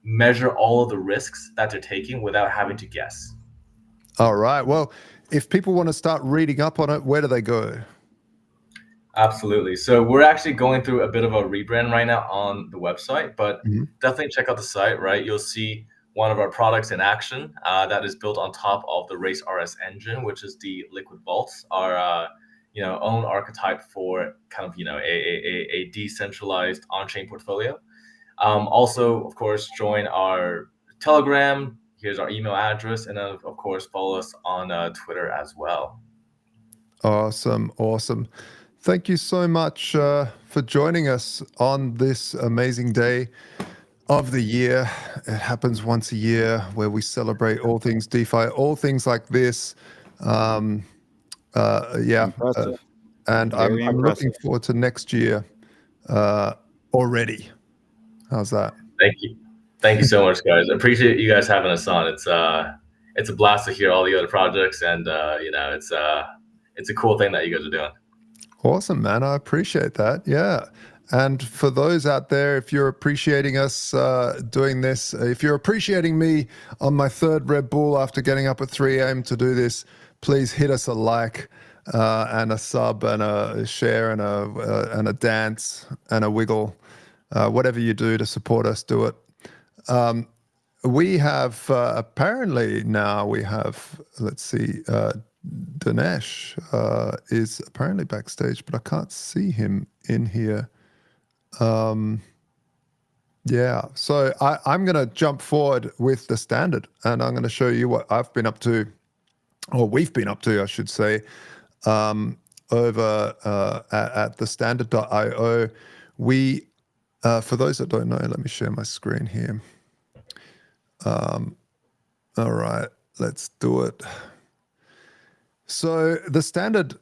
measure all of the risks that they're taking without having to guess. All right. Well, if people want to start reading up on it, where do they go? Absolutely. So we're actually going through a bit of a rebrand right now on the website, but definitely check out the site, right? You'll see one of our products in action that is built on top of the Race RS engine, which is the Liquid Vault, our own archetype for kind of a decentralized on-chain portfolio. Also, of course, join our Telegram. Here's our email address, and then of course follow us on Twitter as well. Awesome. Thank you so much for joining us on this amazing day of the year. It happens once a year where we celebrate all things DeFi, all things like this. And I'm looking forward to next year already. How's that? Thank you so much, guys. I appreciate you guys having us on. It's a blast to hear all the other projects, and it's a cool thing that you guys are doing. Awesome, man. I appreciate that. Yeah. And for those out there, if you're appreciating us doing this, if you're appreciating me on my third Red Bull after getting up at 3 a.m. to do this, please hit us a like. and a sub and a share and a dance and a wiggle. Whatever you do to support us, do it. We have apparently now we have, let's see, Dinesh is apparently backstage, but I can't see him in here. Yeah, so I'm going to jump forward with the standard, and I'm going to show you what I've been up to, or we've been up to, I should say, over at TheStandard.io. We, for those that don't know, let me share my screen here. All right, let's do it. So the standard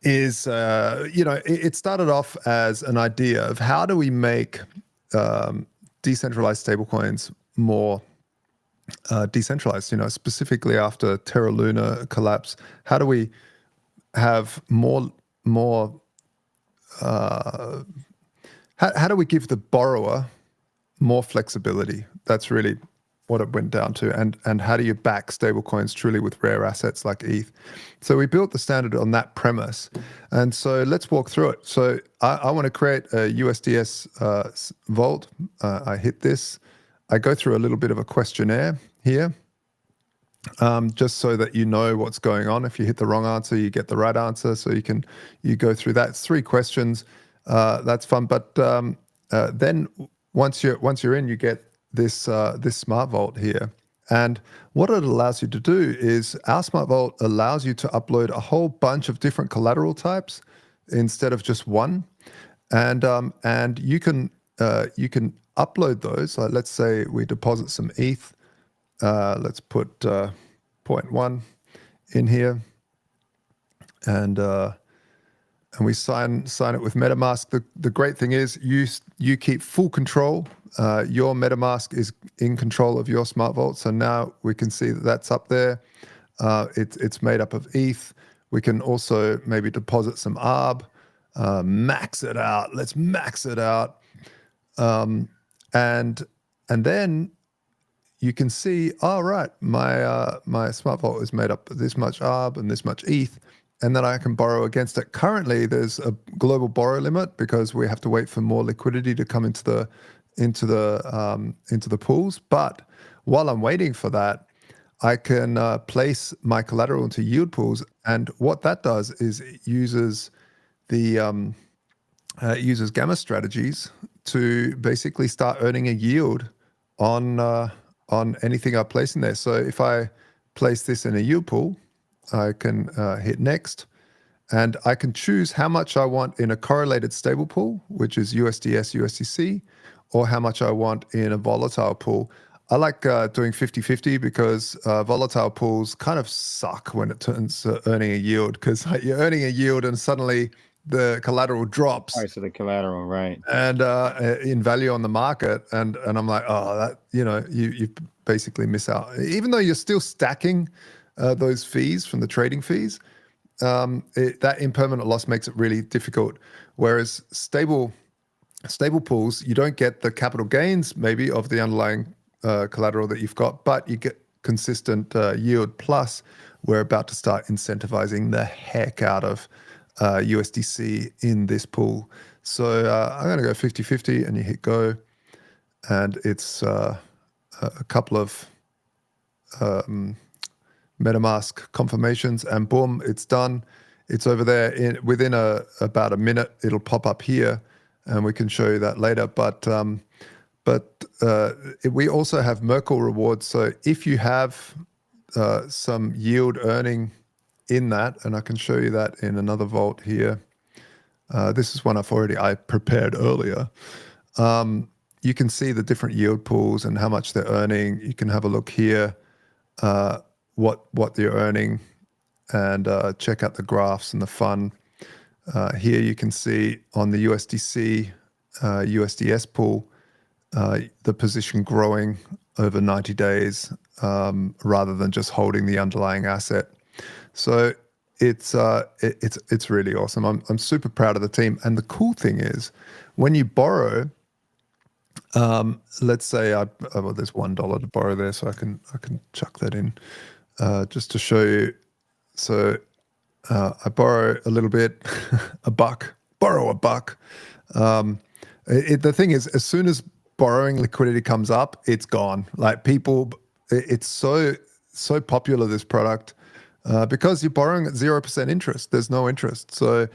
is, it started off as an idea of how do we make decentralized stablecoins more decentralized, specifically after Terra Luna collapse. How do we have more how do we give the borrower more flexibility? That's really what it went down to. And how do you back stablecoins truly with rare assets like ETH? So we built the standard on that premise. And so let's walk through it. So I want to create a USDS vault. I hit this. I go through a little bit of a questionnaire here, just so that you know what's going on. If you hit the wrong answer, you get the right answer. So you go through that. It's 3 questions. That's fun. But then once you're in, you get this smart vault here. And what it allows you to do is our smart vault allows you to upload a whole bunch of different collateral types instead of just one. And you can upload those. Like let's say we deposit some ETH. Let's put 0.1 in here, and we sign it with MetaMask. The great thing is you keep full control. Your MetaMask is in control of your smart vault. So now we can see that that's up there. It's made up of ETH. We can also maybe deposit some ARB, max it out. Let's max it out, and then you can see, all right, my smart vault is made up of this much ARB and this much ETH. And then I can borrow against it. Currently, there's a global borrow limit because we have to wait for more liquidity to come into the pools. But while I'm waiting for that, I can place my collateral into yield pools, and what that does is it uses uses gamma strategies to basically start earning a yield on anything I place in there. So if I place this in a yield pool, I can hit next, and I can choose how much I want in a correlated stable pool, which is USDS, USDC, or how much I want in a volatile pool. I like doing 50-50 because volatile pools kind of suck when it turns to earning a yield, because you're earning a yield and suddenly the collateral drops. Price of the collateral, right? And in value on the market, and I'm like, oh, that you basically miss out, even though you're still stacking those fees from the trading fees. That impermanent loss makes it really difficult. Whereas stable pools, you don't get the capital gains maybe of the underlying collateral that you've got, but you get consistent yield. Plus, we're about to start incentivizing the heck out of USDC in this pool. So I'm going to go 50-50, and you hit go, and it's a couple of MetaMask confirmations, and boom, it's done. It's over there. Within about a minute, it'll pop up here, and we can show you that later. But we also have Merkle rewards. So if you have some yield earning in that, and I can show you that in another vault here. This is one I prepared earlier. You can see the different yield pools and how much they're earning. You can have a look here, what they're earning, and check out the graphs and the fun. Here you can see on the USDC, USDS pool, the position growing over 90 days rather than just holding the underlying asset. So it's really awesome. I'm super proud of the team. And the cool thing is, when you borrow, let's say there's $1 to borrow there, so I can chuck that in just to show you. So I borrow a little bit, a buck, borrow a buck. The thing is, as soon as borrowing liquidity comes up, it's gone. Like people, it's so popular, this product, because you're borrowing at 0% interest. There's no interest. So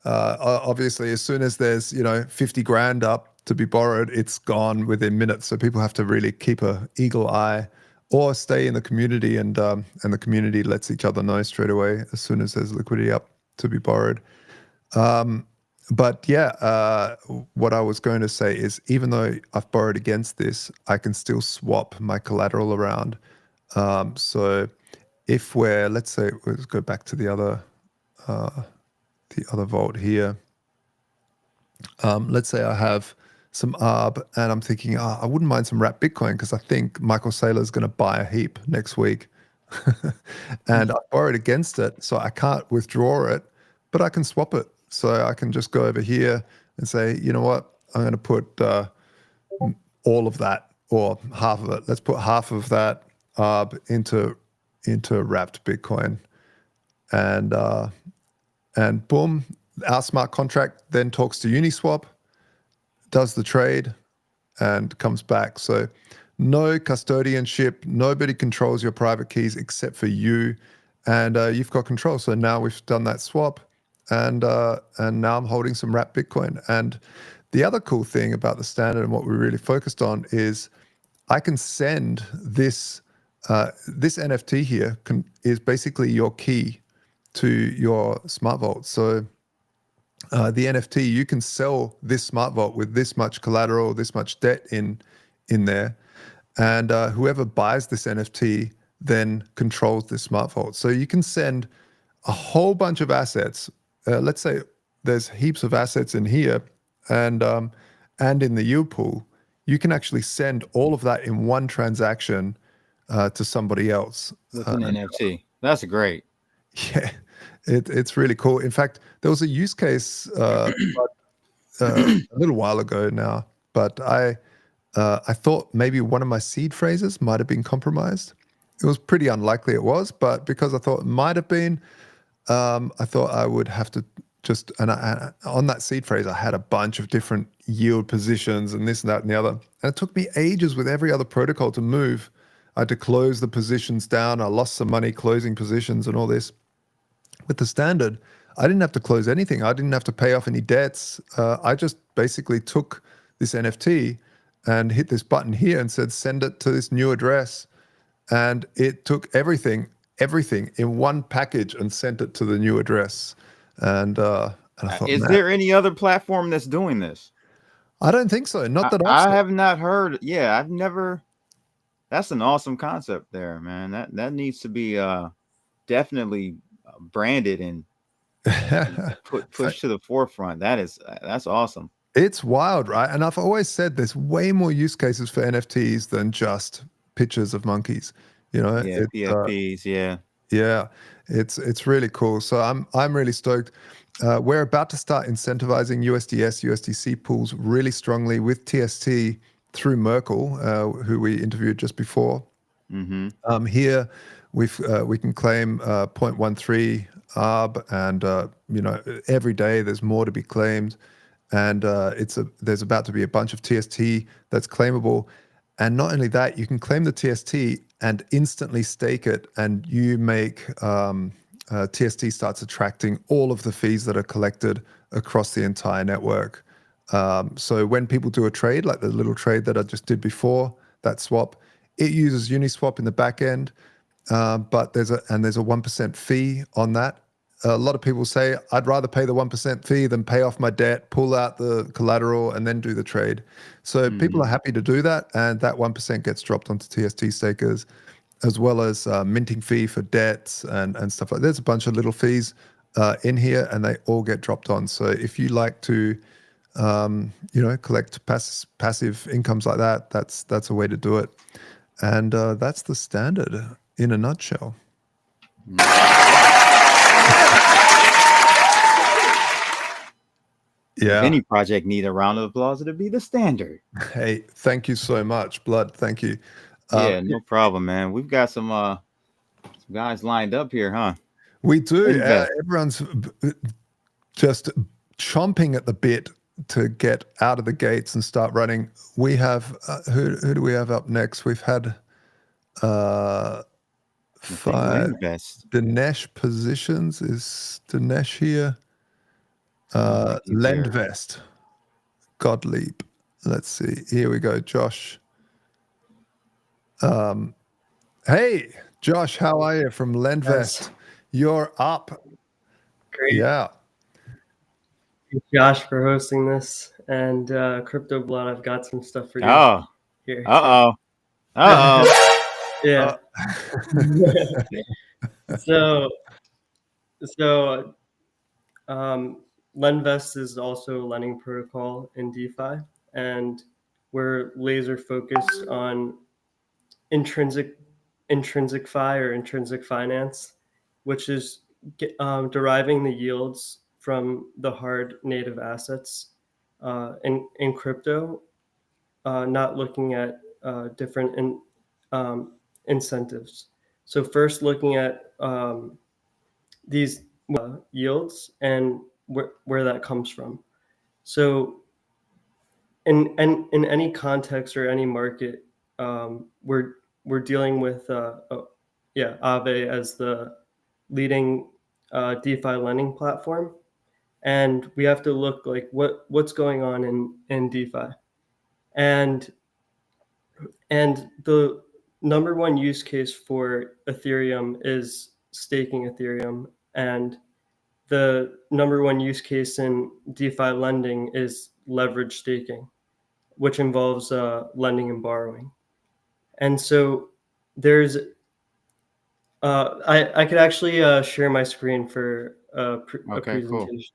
obviously, as soon as there's 50 grand up to be borrowed, it's gone within minutes. So people have to really keep a eagle eye, or stay in the community, and the community lets each other know straight away as soon as there's liquidity up to be borrowed. But yeah, what I was going to say is, even though I've borrowed against this, I can still swap my collateral around. So if let's say, let's go back to the other vault here. Let's say I have some ARB, and I'm thinking, I wouldn't mind some wrapped Bitcoin, because I think Michael Saylor is going to buy a heap next week. And I borrowed against it, so I can't withdraw it, but I can swap it. So I can just go over here and say, you know what, I'm going to put all of that, or half of it. Let's put half of that ARB into wrapped Bitcoin, and boom, our smart contract then talks to Uniswap, does the trade, and comes back. So no custodianship, nobody controls your private keys except for you, and you've got control. So now we've done that swap, and now I'm holding some wrapped Bitcoin. And the other cool thing about the standard, and what we really focused on, is I can send this NFT here is basically your key to your smart vault. So the NFT, you can sell this smart vault with this much collateral, this much debt in there, and whoever buys this NFT then controls this smart vault. So you can send a whole bunch of assets. Let's say there's heaps of assets in here, and in the yield pool, you can actually send all of that in one transaction to somebody else with an NFT. That's great. Yeah, it's really cool. In fact, there was a use case a little while ago now, but I thought maybe one of my seed phrases might have been compromised. It was pretty unlikely it was, but because I thought it might have been, I thought I would have to just, on that seed phrase, I had a bunch of different yield positions and this and that and the other. And it took me ages with every other protocol to move. I had to close the positions down. I lost some money closing positions and all this. With the standard, I didn't have to close anything. I didn't have to pay off any debts. I just basically took this NFT and hit this button here and said, send it to this new address. And it took everything in one package and sent it to the new address. And I thought, is there any other platform that's doing this? I don't think so. Not that I have not heard. Yeah, I've never. That's an awesome concept there, man. That needs to be definitely branded and pushed to the forefront. That's awesome. It's wild, right? And I've always said there's way more use cases for NFTs than just pictures of monkeys. You know, yeah, PFPs, yeah, it's really cool. So I'm really stoked. We're about to start incentivizing USDS, USDC pools really strongly with TST through Merkle, who we interviewed just before. Mm-hmm. Here, we can claim 0.13 ARB, and every day there's more to be claimed, and there's about to be a bunch of TST that's claimable. And not only that, you can claim the TST and instantly stake it, and you make TST starts attracting all of the fees that are collected across the entire network. So when people do a trade, like the little trade that I just did before, that swap, it uses Uniswap in the back end, but there's a 1% fee on that. A lot of people say, I'd rather pay the 1% fee than pay off my debt, pull out the collateral, and then do the trade. So people are happy to do that, and that 1% gets dropped onto TST stakers, as well as minting fee for debts and stuff like that. There's a bunch of little fees in here, and they all get dropped on. So if you like to collect passive incomes like that, that's a way to do it. And that's the standard in a nutshell. Yeah. If any project need a round of applause, it'd be the standard. Hey, thank you so much, Blood. Thank you. Yeah, no problem, man. We've got some guys lined up here, huh? We do. Invest. Everyone's just chomping at the bit to get out of the gates and start running. We have who do we have up next? We've had Dinesh Positions. Is Dinesh here? Lendvest. Godleap. Let's see. Here we go, Josh. Hey, Josh, how are you from Lendvest? Yes. You're up. Great. Yeah. Thanks, Josh, for hosting this. And Crypto Blood, I've got some stuff for you. Oh. Here. Uh-oh. Uh-oh. Yeah. So Lendvest is also a lending protocol in DeFi, and we're laser focused on intrinsic fi or intrinsic finance, which is deriving the yields from the hard native assets in crypto, not looking at different incentives. So first looking at these yields and where that comes from. So in any context or any market, we're dealing with Aave as the leading DeFi lending platform, and we have to look like what's going on in DeFi, and the number one use case for Ethereum is staking Ethereum, and the number one use case in DeFi lending is leverage staking, which involves lending and borrowing. And so there's, I could actually share my screen for a presentation.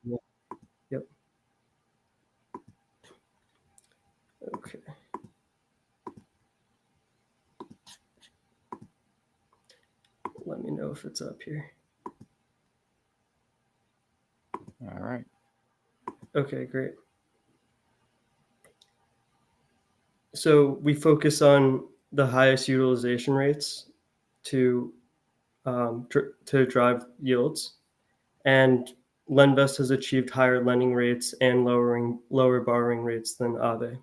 Cool. Yep. Okay. Let me know if it's up here. All right. Okay, great. So we focus on the highest utilization rates to drive yields, and Lendvest has achieved higher lending rates and lower borrowing rates than Aave.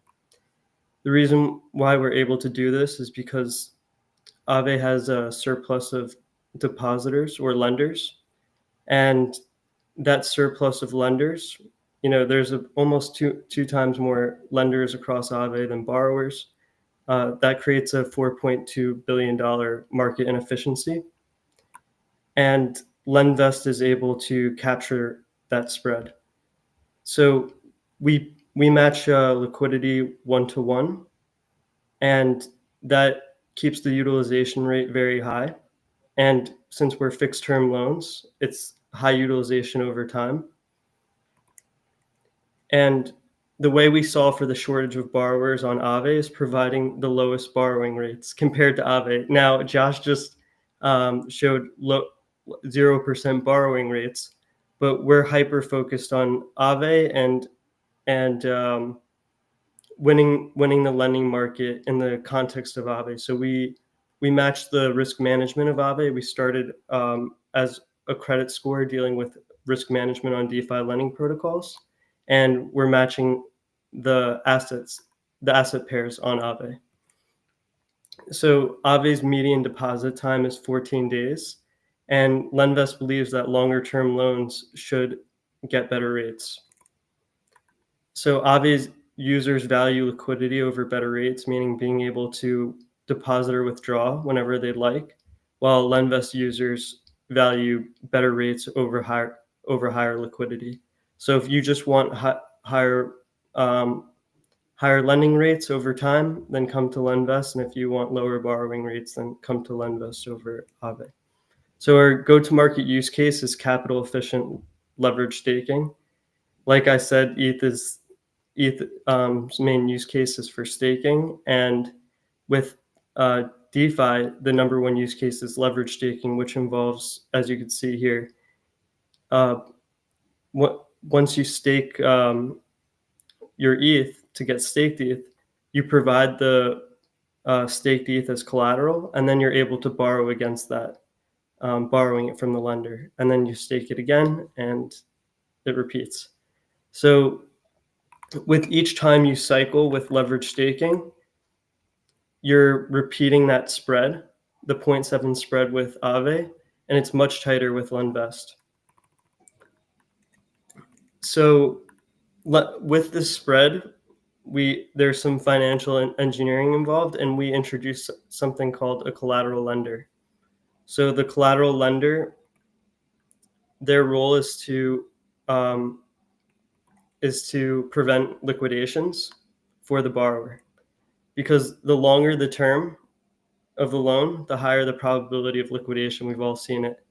The reason why we're able to do this is because Aave has a surplus of depositors or lenders, and that surplus of lenders, there's almost two times more lenders across Aave than borrowers. That creates a $4.2 billion market inefficiency. And Lendvest is able to capture that spread. So we match liquidity 1-to-1, and that keeps the utilization rate very high. And since we're fixed term loans, it's high utilization over time. And the way we solve for the shortage of borrowers on Aave is providing the lowest borrowing rates compared to Aave. Now, Josh just showed 0% borrowing rates, but we're hyper focused on Aave and winning the lending market in the context of Aave. So we matched the risk management of Aave. We started as a credit score dealing with risk management on DeFi lending protocols, and we're matching the asset pairs on Aave. So Aave's median deposit time is 14 days, and Lendvest believes that longer term loans should get better rates. So Aave's users value liquidity over better rates, meaning being able to deposit or withdraw whenever they'd like, while Lendvest users value better rates over higher liquidity. So if you just want higher lending rates over time, then come to Lendvest, and if you want lower borrowing rates, then come to Lendvest over Aave. So our go-to-market use case is capital-efficient leverage staking. Like I said, ETH's main use case is for staking, and with DeFi, the number one use case is leverage staking, which involves, as you can see here, once you stake your ETH to get staked ETH, you provide the staked ETH as collateral, and then you're able to borrow against that. borrowing it from the lender, and then you stake it again, and it repeats. So with each time you cycle with leverage staking, you're repeating that spread, the 0.7 spread with Aave, and it's much tighter with LendVest. So with this spread, there's some financial engineering involved, and we introduced something called a collateral lender. So the collateral lender, their role is to prevent liquidations for the borrower, because the longer the term of the loan, the higher the probability of liquidation. We've all seen it.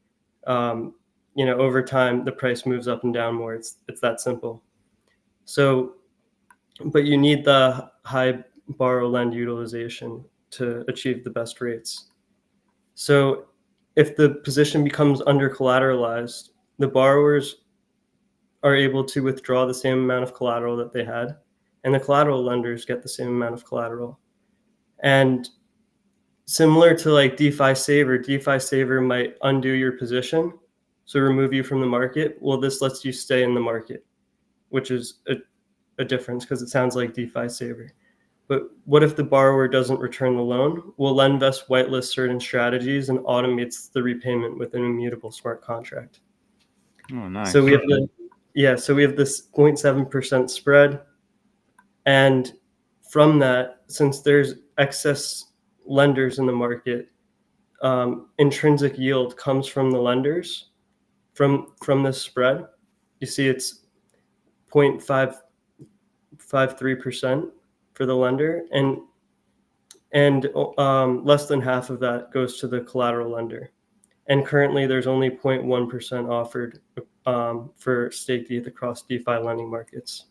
Over time, the price moves up and down more. It's that simple. So, but you need the high borrow lend utilization to achieve the best rates. So if the position becomes under collateralized, the borrowers are able to withdraw the same amount of collateral that they had, and the collateral lenders get the same amount of collateral. And similar to like DeFi Saver might undo your position, so remove you from the market. Well, this lets you stay in the market, which is a difference, because it sounds like DeFi Saver. But what if the borrower doesn't return the loan? Well, LendVest whitelists certain strategies and automates the repayment with an immutable smart contract. Oh, nice. So we have this 0.7% spread, and from that, since there's excess lenders in the market, intrinsic yield comes from the lenders from this spread. You see, it's 0.553% for the lender, and less than half of that goes to the collateral lender. And currently, there's only 0.1% offered for staked ETH across DeFi lending markets.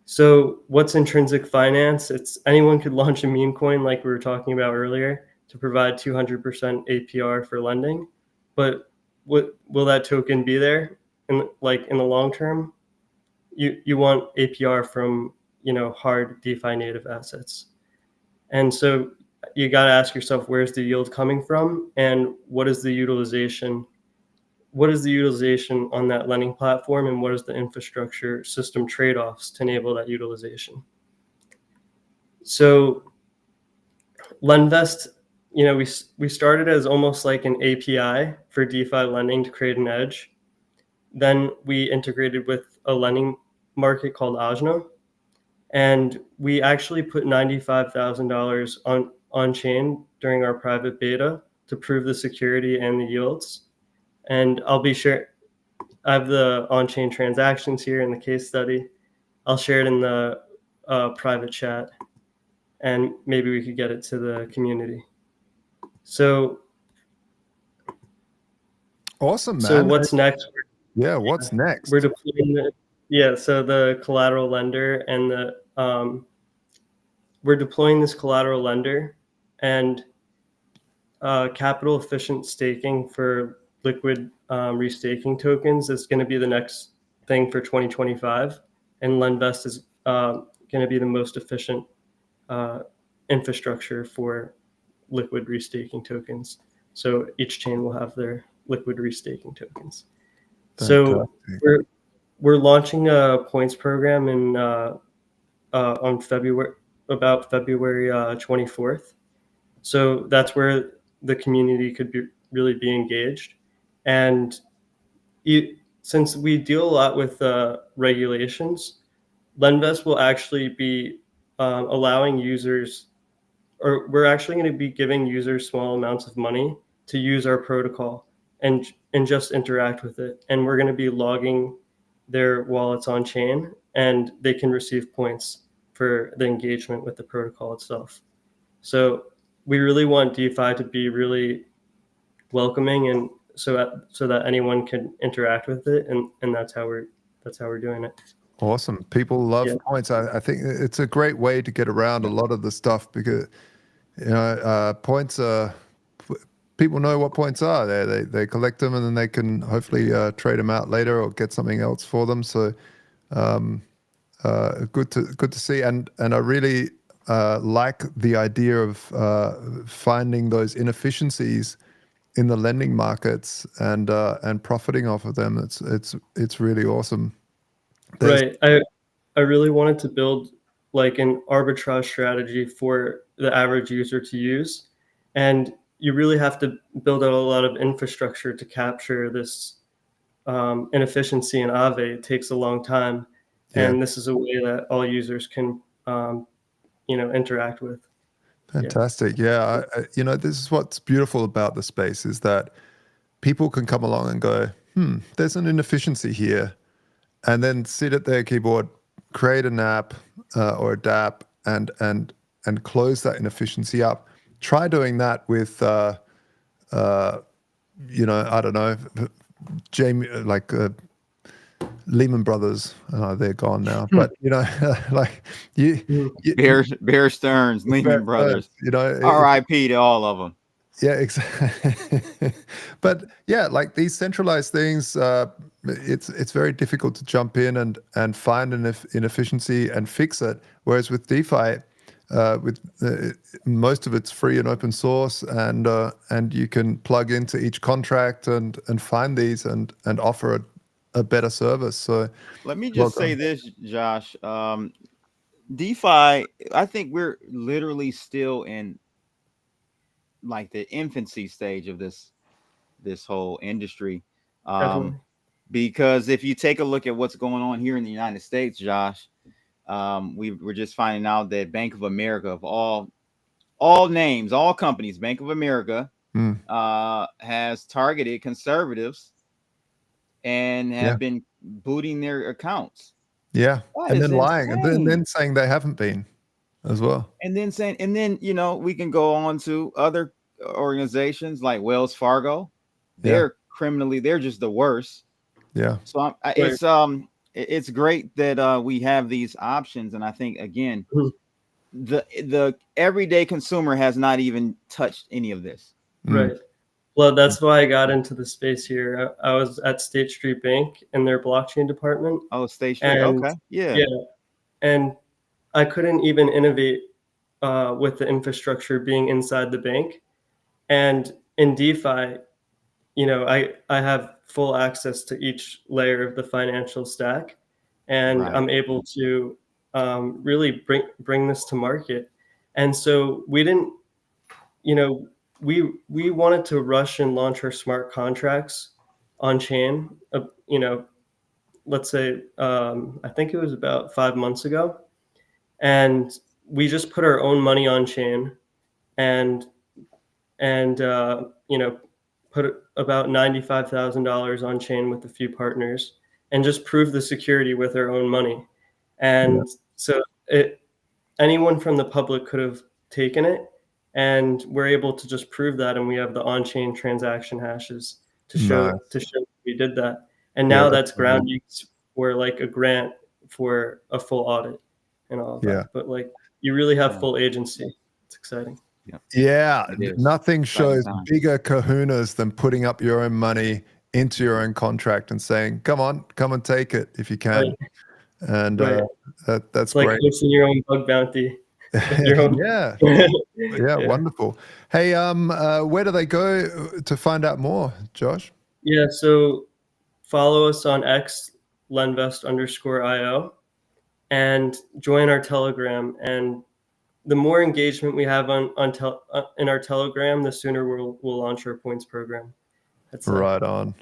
So what's intrinsic finance? It's anyone could launch a meme coin like we were talking about earlier to provide 200% APR for lending. But will that token be there in the long term? You want APR from hard DeFi native assets. And so you got to ask yourself, where's the yield coming from, and what is the utilization? What is the utilization on that lending platform, and what is the infrastructure system trade-offs to enable that utilization? So LendVest, we started as almost like an API for DeFi lending to create an edge. Then we integrated with a lending market called Ajna, and we actually put $95,000 on chain during our private beta to prove the security and the yields. And I'll be sure, I have the on-chain transactions here in the case study. I'll share it in the private chat, and maybe we could get it to the community. So awesome, man. So what's next? Yeah, what's next? We're deploying so the collateral lender and we're deploying this collateral lender and capital efficient staking for liquid restaking tokens is going to be the next thing for 2025, and LendVest is going to be the most efficient infrastructure for liquid restaking tokens. So each chain will have their liquid restaking tokens. So we're launching a points program in on February 24th. So that's where the community could really be engaged. And since we deal a lot with regulations, LendVest will actually be allowing users, or we're actually going to be giving users small amounts of money to use our protocol and just interact with it. And we're going to be logging their wallets on chain, and they can receive points for the engagement with the protocol itself. So we really want DeFi to be really welcoming, and so that anyone can interact with it, and that's how we're doing it. Awesome. People love points. I think it's a great way to get around a lot of the stuff, because points are, people know what points are. They collect them, and then they can hopefully trade them out later or get something else for them. So good to see, and I really like the idea of finding those inefficiencies in the lending markets and profiting off of them. It's really awesome. Right. I really wanted to build like an arbitrage strategy for the average user to use, and you really have to build out a lot of infrastructure to capture this inefficiency in Aave. It takes a long time, and this is a way that all users can interact with. Fantastic. Yeah. This is what's beautiful about the space is that people can come along and go, there's an inefficiency here, and then sit at their keyboard, create an app or a dApp, and close that inefficiency up. Try doing that with, I don't know, Jamie, like Lehman Brothers. They're gone now, but like Bear Stearns, Lehman Brothers. R.I.P. to all of them. Yeah, exactly. But yeah, like these centralized things, it's very difficult to jump in and find an inefficiency and fix it. Whereas with DeFi, most of it's free and open source, and you can plug into each contract and find these and offer a better service. So let me just say this, Josh. DeFi, I think we're literally still in like the infancy stage of this whole industry. Because if you take a look at what's going on here in the United States, Josh, we're just finding out that Bank of America, of all names, all companies, Bank of America has targeted conservatives and have been booting their accounts. Yeah, That and is then lying, insane. and then saying they haven't been as well. And then we can go on to other organizations like Wells Fargo. They're criminally, they're just the worst. Yeah. So it's great that we have these options, and I think again, the everyday consumer has not even touched any of this. Right. Well, that's why I got into the space here. I was at State Street Bank in their blockchain department. Oh, State Street. Okay. Yeah. And I couldn't even innovate with the infrastructure being inside the bank. And in DeFi, I have full access to each layer of the financial stack, and I'm able to really bring this to market. And so we didn't, we wanted to rush and launch our smart contracts on chain. Let's say I think it was about 5 months ago, and we just put our own money on chain, and put about $95,000 on chain with a few partners, and just prove the security with our own money. And so anyone from the public could have taken it, and we're able to just prove that, and we have the on-chain transaction hashes to show we did that. And now that's ground use for like a grant for a full audit and all of that. But like you really have full agency. It's exciting. Yeah, nothing shows bigger kahunas than putting up your own money into your own contract and saying, come and take it if you can. And that's like great. posting your own bug bounty. Your own... Wonderful. Hey, where do they go to find out more, Josh? Yeah, so follow us on X, lenvest_IO, and join our Telegram. And the more engagement we have in our Telegram, the sooner we'll launch our points program. That's right on.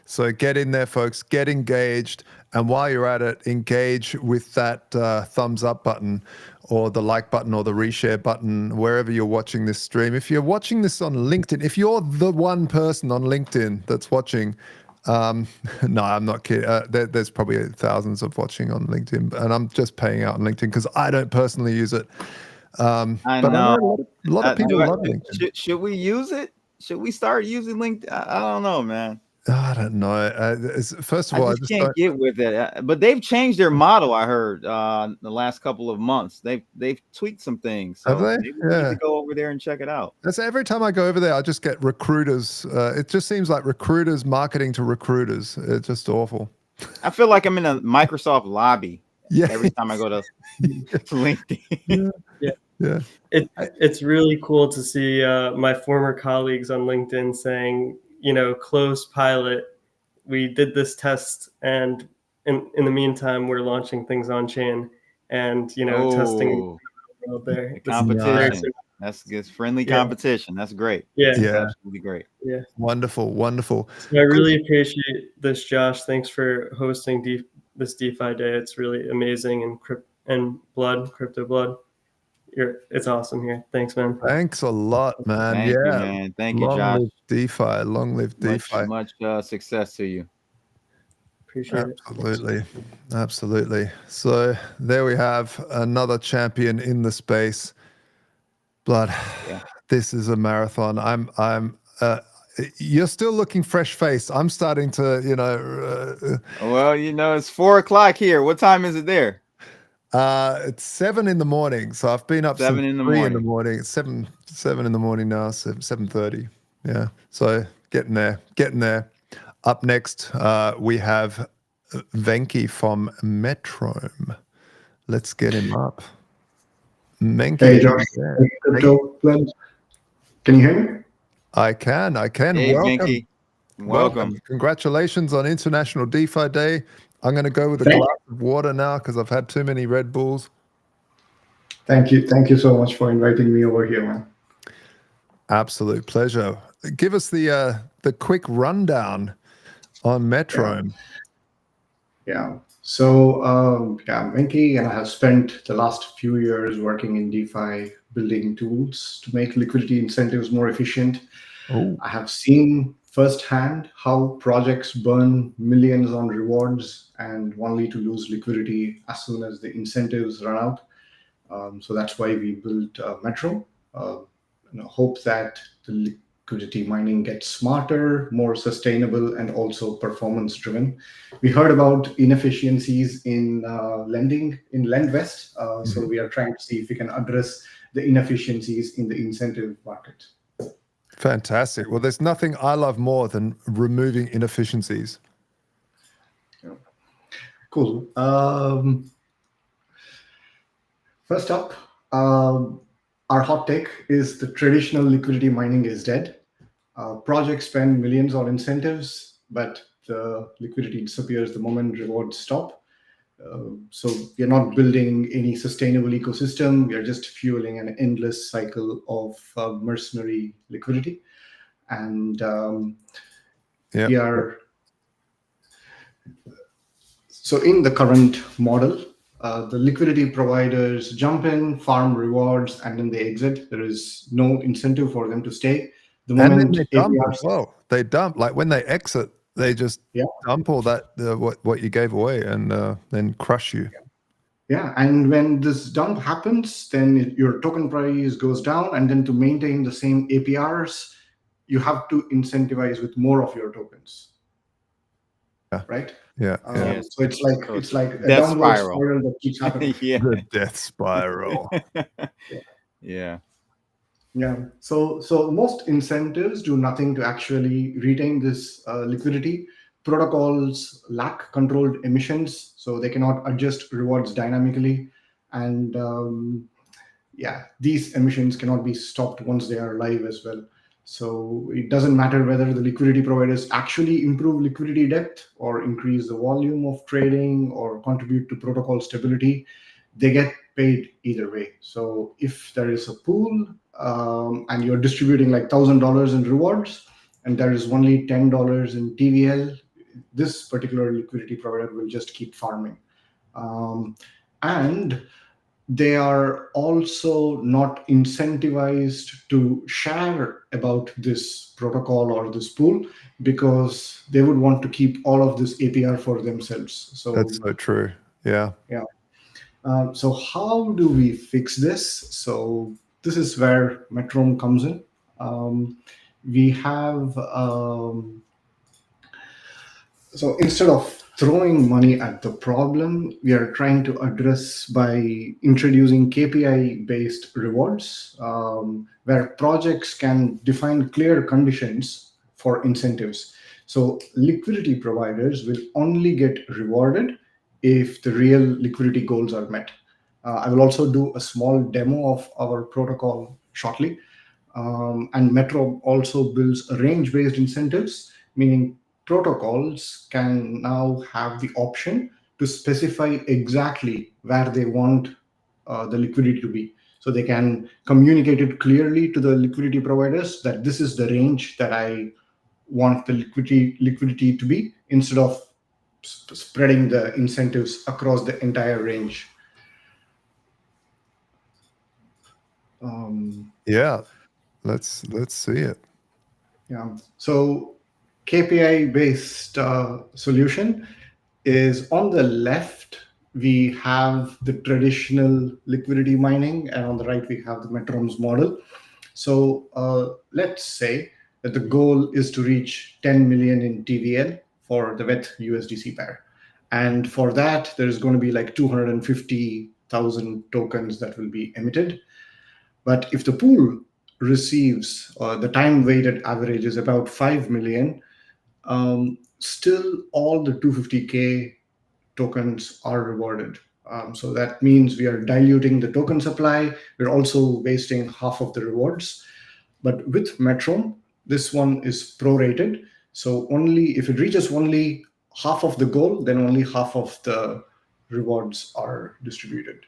So get in there, folks. Get engaged, and while you're at it, engage with that thumbs up button, or the like button, or the reshare button, wherever you're watching this stream. If you're watching this on LinkedIn, if you're the one person on LinkedIn that's watching, no, I'm not kidding. There's probably thousands of watching on LinkedIn, and I'm just paying out on LinkedIn because I don't personally use it. I know a lot of people love LinkedIn. Should we use it? Should we start using LinkedIn? I don't know, man. I don't know. First of all, I just can't get with it. But they've changed their model. I heard the last couple of months. They've tweaked some things. So have they? Maybe we need to go over there and check it out. That's every time I go over there, I just get recruiters. It just seems like recruiters marketing to recruiters. It's just awful. I feel like I'm in a Microsoft lobby. Yeah. Every time I go to LinkedIn. Yeah. It's really cool to see my former colleagues on LinkedIn saying, closed pilot. We did this test, and in the meantime, we're launching things on chain, and testing out there. The competition. That's good. Friendly Yeah. competition. That's great. Yeah. That's absolutely great. Yeah. Wonderful. So I really appreciate this, Josh. Thanks for hosting this DeFi day. It's really amazing, and Crypto Blood. It's awesome here. Thanks, man. Thanks a lot, man. Thank you, man. Thank you, Long Josh. live DeFi. Long live DeFi. Much success to you. Appreciate it. Absolutely. So there we have another champion in the space. Blood. Yeah. This is a marathon. I'm you're still looking fresh faced. I'm starting to, Well, it's 4:00 here. What time is it there? It's 7 in the morning. So I've been up 7 since in the 3 morning. in the morning. It's 7 in the morning now, 7:30. Yeah. So getting there. Up next, we have Venki from Metronome. Let's get him up. Menki. Hey, Josh. Crypto Blend. Can you hear me? I can. Hey, Welcome. Venki. Welcome. Congratulations on International DeFi Day. I'm going to go with a glass of water now because I've had too many Red Bulls. Thank you so much for inviting me over here, man. Absolute pleasure. Give us the quick rundown on Metronome. Yeah. So, Venki and I have spent the last few years working in DeFi, building tools to make liquidity incentives more efficient. Oh. I have seen firsthand how projects burn millions on rewards and only to lose liquidity as soon as the incentives run out. So that's why we built Metro. Hope that the liquidity mining gets smarter, more sustainable, and also performance driven. We heard about inefficiencies in lending in LendVest. So we are trying to see if we can address the inefficiencies in the incentive market. Fantastic. Well, there's nothing I love more than removing inefficiencies. Cool. First up, our hot take is the traditional liquidity mining is dead. Projects spend millions on incentives, but the liquidity disappears the moment rewards stop. So we are not building any sustainable ecosystem. We are just fueling an endless cycle of mercenary liquidity. And we are... So in the current model, the liquidity providers jump in, farm rewards, and then they exit. There is no incentive for them to stay. The moment and then they dump APRs, as well. They dump, like when they exit, they just dump all that what you gave away and then crush you. Yeah, and when this dump happens, then your token price goes down, and then to maintain the same APRs, you have to incentivize with more of your tokens. Right? Yeah. So it's like a death downward spiral. spiral that keeps happening. The death spiral. Yeah. Yeah. So most incentives do nothing to actually retain this liquidity. Protocols lack controlled emissions, so they cannot adjust rewards dynamically. And these emissions cannot be stopped once they are live as well. So it doesn't matter whether the liquidity providers actually improve liquidity depth or increase the volume of trading or contribute to protocol stability. They get paid either way. So if there is a pool and you're distributing like $1,000 in rewards and there is only $10 in TVL, this particular liquidity provider will just keep farming. And they are also not incentivized to share about this protocol or this pool because they would want to keep all of this APR for themselves. So that's so true. Yeah. Yeah. So how do we fix this? So this is where Metronome comes in. We have so instead of throwing money at the problem, we are trying to address by introducing KPI-based rewards, where projects can define clear conditions for incentives. So liquidity providers will only get rewarded if the real liquidity goals are met. I will also do a small demo of our protocol shortly. And Metro also builds a range-based incentives, meaning protocols can now have the option to specify exactly where they want the liquidity to be. So they can communicate it clearly to the liquidity providers that this is the range that I want the liquidity to be, instead of spreading the incentives across the entire range. Yeah, let's see it. Yeah. So KPI based solution is on the left. We have the traditional liquidity mining, and on the right we have the Metrom's model. So let's say that the goal is to reach 10 million in TVL for the WETH USDC pair. And for that, there's going to be like 250,000 tokens that will be emitted. But if the pool receives the time weighted average is about 5 million, still all the 250K tokens are rewarded. So that means we are diluting the token supply. We're also wasting half of the rewards. But with Metron, this one is prorated. So only if it reaches only half of the goal, then only half of the rewards are distributed.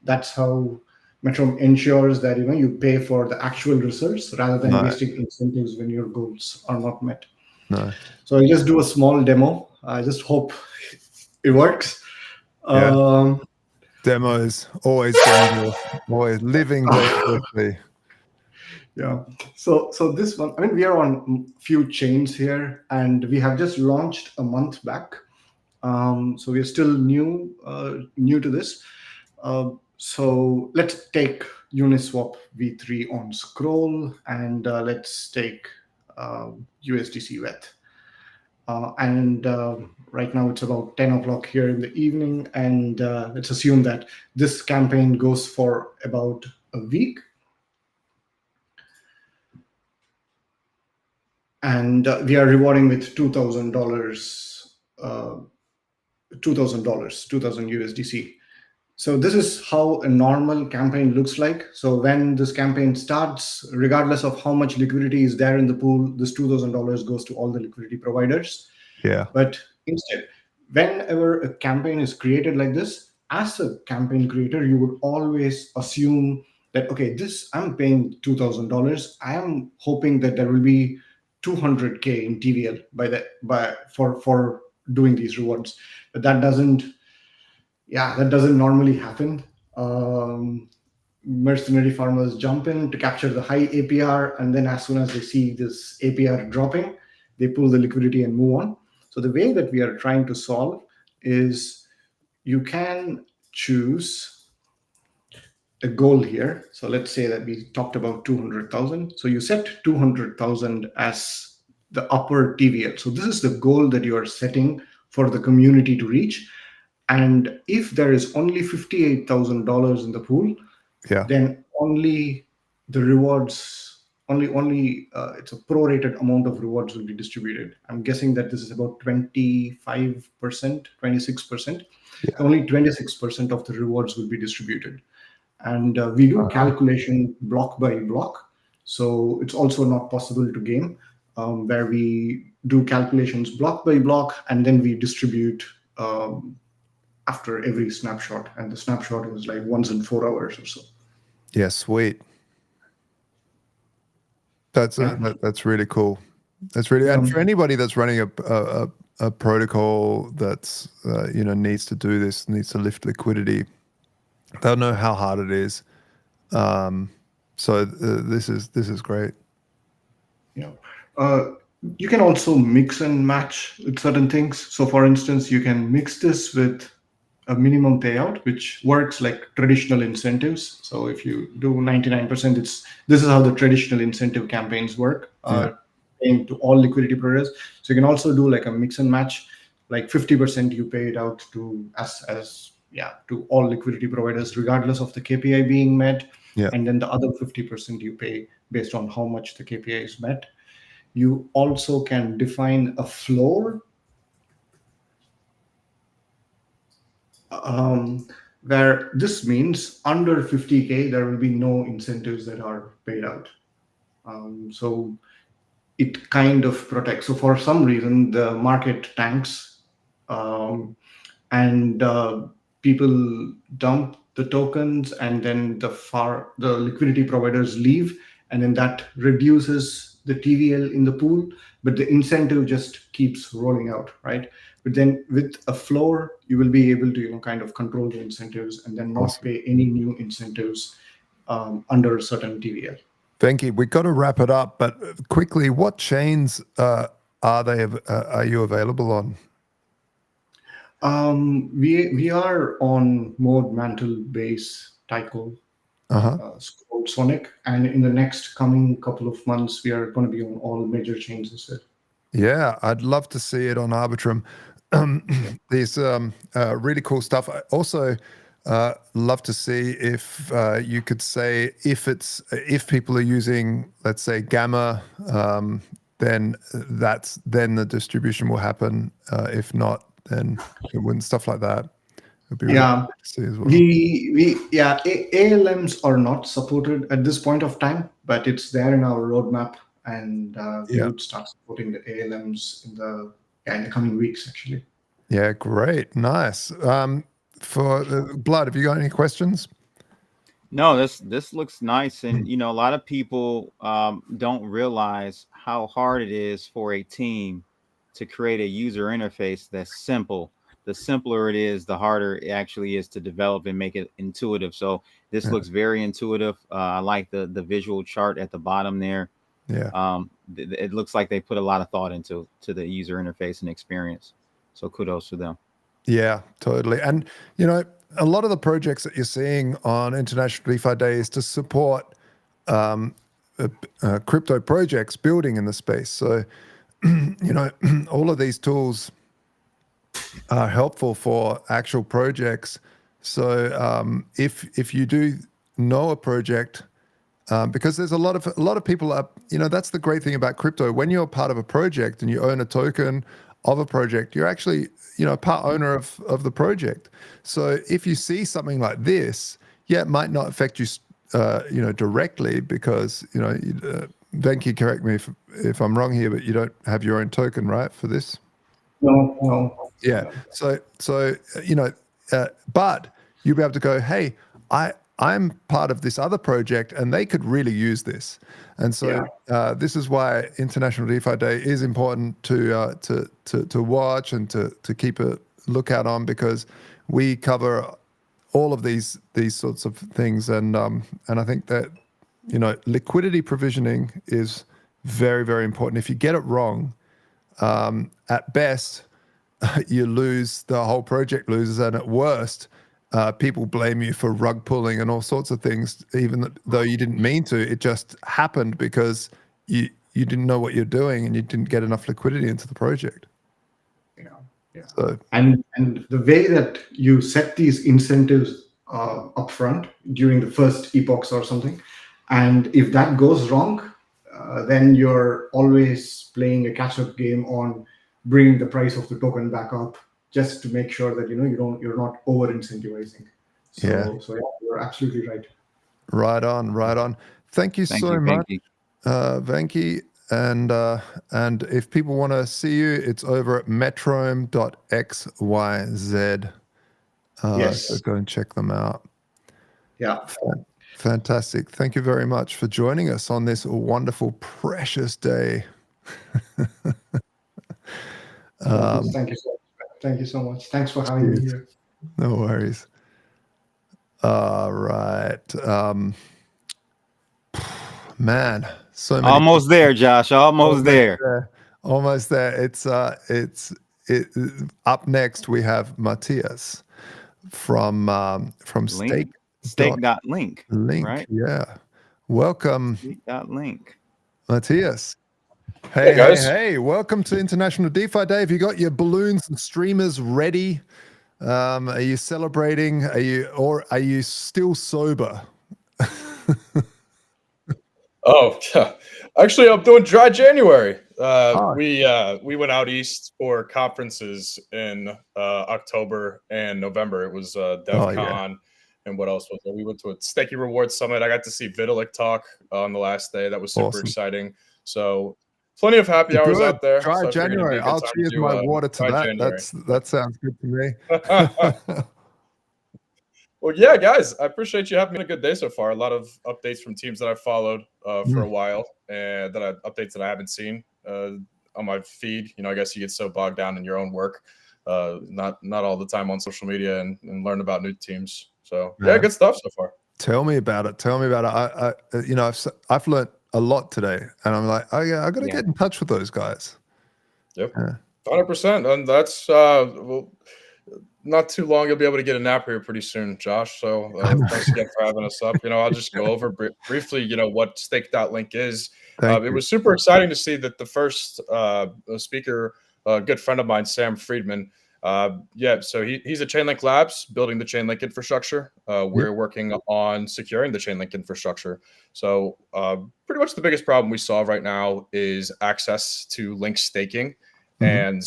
That's how Metron ensures that you pay for the actual results rather than wasting incentives when your goals are not met. No. So I'll just do a small demo. I just hope it works. Yeah. Demo is always dangerous, always living dangerously. Yeah. So this one, I mean, we are on a few chains here, and we have just launched a month back. So we are still new to this. So let's take Uniswap V3 on Scroll, and let's take USDC WETH. And right now it's about 10 o'clock here in the evening, and let's assume that this campaign goes for about a week. And we are rewarding with $2,000, $2,000 USDC. So this is how a normal campaign looks like. So when this campaign starts, regardless of how much liquidity is there in the pool, this $2,000 goes to all the liquidity providers. Yeah. But instead, whenever a campaign is created like this, as a campaign creator, you would always assume that, okay, I'm paying $2,000. I am hoping that there will be 200K in TVL for doing these rewards. But that doesn't normally happen. Mercenary farmers jump in to capture the high APR, and then as soon as they see this APR dropping, they pull the liquidity and move on. So the way that we are trying to solve is you can choose a goal here. So let's say that we talked about 200,000. So you set 200,000 as the upper TVL. So this is the goal that you are setting for the community to reach. And if there is only $58,000 in the pool, then only the rewards, it's a prorated amount of rewards will be distributed. I'm guessing that this is about 25%, 26%. Only 26% of the rewards will be distributed. And we do calculation block by block. So it's also not possible to game, where we do calculations block by block, and then we distribute after every snapshot. And the snapshot is like once in 4 hours or so. Yeah, sweet. That's really cool. That's really, and for anybody that's running a protocol that's needs to do this, needs to lift liquidity, they'll know how hard it is. So this is great. Yeah. You can also mix and match with certain things. So for instance, you can mix this with a minimum payout, which works like traditional incentives. So if you do 99%, this is how the traditional incentive campaigns work, paying to all liquidity providers. So you can also do like a mix and match, like 50% you pay it out to to all liquidity providers, regardless of the KPI being met. Yeah. And then the other 50% you pay based on how much the KPI is met. You also can define a floor. where this means under 50K, there will be no incentives that are paid out. So it kind of protects. So for some reason, the market tanks, and people dump the tokens, and then the liquidity providers leave, and then that reduces the TVL in the pool, but the incentive just keeps rolling out, right? But then with a floor, you will be able to kind of control the incentives and then not Awesome. pay any new incentives under a certain TVL. Venki, we've got to wrap it up, but quickly, what chains are you available on? We are on Mode, Mantle, Base, Tycho, Sonic, and in the next coming couple of months, we are going to be on all major chains as well. Yeah, I'd love to see it on Arbitrum. There's really cool stuff. I also love to see if you could say if people are using, let's say, Gamma, then the distribution will happen. If not, then it wouldn't. Stuff like that. It'd be really Yeah, good to see as well. ALMs are not supported at this point of time, but it's there in our roadmap, and we would start supporting the ALMs in the coming weeks, actually. Yeah, great, nice. For Blood, have you got any questions? No, this looks nice, and a lot of people don't realize how hard it is for a team to create a user interface that's simple. The simpler it is, the harder it actually is to develop and make it intuitive. So this looks very intuitive. I like the visual chart at the bottom there. Yeah. It looks like they put a lot of thought into the user interface and experience. So kudos to them. Yeah, totally. And a lot of the projects that you're seeing on International DeFi Day is to support crypto projects building in the space. So all of these tools are helpful for actual projects. So if you do know a project, because there's a lot of people up, that's the great thing about crypto. When you're part of a project and you own a token of a project, you're actually part owner of the project. So if you see something like this, it might not affect you directly, because Venki, correct me if I'm wrong here, but you don't have your own token, right, for this? No. Yeah. So but you'll be able to go, hey, I'm part of this other project, and they could really use this. And so this is why International DeFi Day is important to watch and to keep a lookout on, because we cover all of these sorts of things, and I think that liquidity provisioning is very, very important. If you get it wrong, at best you lose, the whole project loses, and at worst, people blame you for rug pulling and all sorts of things, even though you didn't mean to. It just happened because you didn't know what you're doing and you didn't get enough liquidity into the project. Yeah. So, and the way that you set these incentives upfront during the first epochs or something, and if that goes wrong, then you're always playing a catch-up game on bringing the price of the token back up, just to make sure that you're not over incentivizing. So you're absolutely right. Right on. Thank you so much, Venki. And if people want to see you, it's over at metrome.xyz. Yes. So go and check them out. Yeah. Fantastic. Thank you very much for joining us on this wonderful, precious day. Thank you so much. Thanks for having me here. No worries. All right. Man, so many. Almost there, Josh. Almost there. Almost there. It's up next. We have Matthias from Stake.link. Right? Yeah. Welcome. Stake.link. Matthias. Hey guys. Hey, welcome to International DeFi Day. Have you got your balloons and streamers ready? Are you celebrating? Are you still sober? Oh, actually, I'm doing dry January. We went out east for conferences in October and November. It was DEF CON, and what else was there? We went to a Sticky Rewards Summit. I got to see Vitalik talk on the last day. That was super exciting. So plenty of happy hours out there. Dry So I figured it'd be January. a good I'll time to cheers do, my water to dry that. January. That sounds good to me. Well, yeah, guys, I appreciate you having a good day so far. A lot of updates from teams that I've followed for a while, and updates that I haven't seen on my feed. I guess you get so bogged down in your own work, not all the time on social media, and learn about new teams. So yeah, good stuff so far. Tell me about it. I've learned a lot today, and I'm like, oh yeah, I got to get in touch with those guys. Yep, 100%, and that's not too long. You'll be able to get a nap here pretty soon, Josh. So thanks again for having us up. I'll just go over briefly, what stake.link is. It was super exciting to see that the first speaker, a good friend of mine, Sam Friedman. So he's at Chainlink Labs building the Chainlink infrastructure. We're working on securing the Chainlink infrastructure. So pretty much the biggest problem we solve right now is access to Link staking and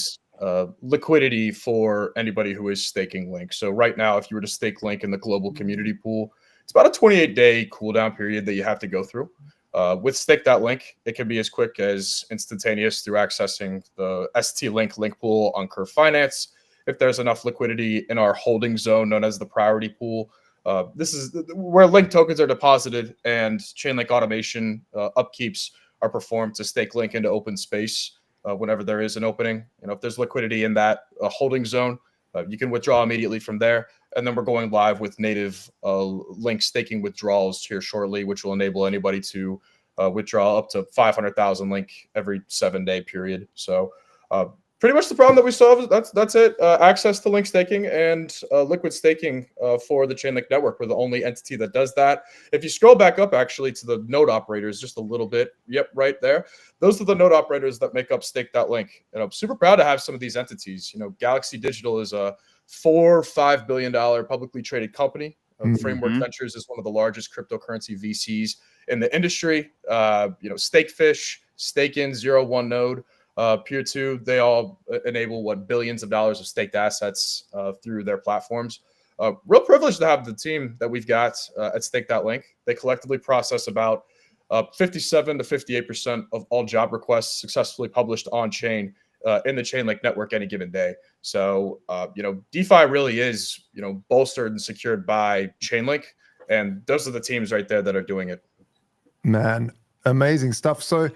liquidity for anybody who is staking Link. So right now, if you were to stake Link in the global community pool, it's about a 28-day cooldown period that you have to go through. With stake.link, it can be as quick as instantaneous through accessing the ST-Link link pool on Curve Finance. If there's enough liquidity in our holding zone known as the priority pool, this is where Link tokens are deposited and Chainlink automation upkeeps are performed to stake Link into open space. Whenever there is an opening, if there's liquidity in that holding zone, you can withdraw immediately from there. And then we're going live with native Link staking withdrawals here shortly, which will enable anybody to withdraw up to 500,000 Link every 7-day period. So pretty much the problem that we solve, that's it. Access to Link staking and liquid staking for the Chainlink network. We're the only entity that does that. If you scroll back up actually to the node operators just a little bit, yep, right there. Those are the node operators that make up stake.link. And I'm super proud to have some of these entities. Galaxy Digital is a $4-5 billion publicly traded company. Framework Ventures is one of the largest cryptocurrency VCs in the industry. Stakefish, Stakin, 01 Node, Peer 2, they all enable billions of dollars of staked assets through their platforms. Real privileged to have the team that we've got at stake.link. They collectively process about 57 to 58% of all job requests successfully published on chain in the Chainlink network any given day. So, DeFi really is, bolstered and secured by Chainlink. And those are the teams right there that are doing it. Man, amazing stuff. So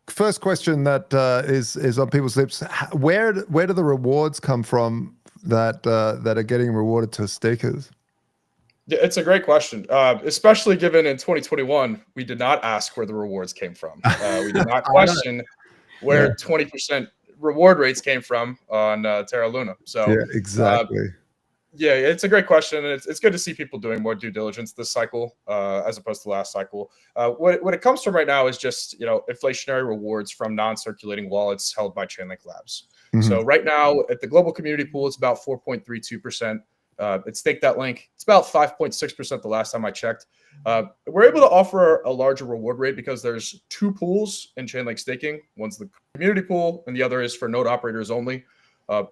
first question that is on people's lips, where do the rewards come from that are getting rewarded to stakers? Yeah, it's a great question, especially given in 2021, we did not ask where the rewards came from. We did not question where 20% reward rates came from on Terra Luna. So yeah, exactly. Yeah, it's a great question, and it's good to see people doing more due diligence this cycle as opposed to last cycle. What it comes from right now is just inflationary rewards from non-circulating wallets held by Chainlink Labs. So right now at the global community pool, it's about 4.32%. At stake.link, it's about 5.6% the last time I checked. We're able to offer a larger reward rate because there's two pools in Chainlink staking. One's the community pool, and the other is for node operators only.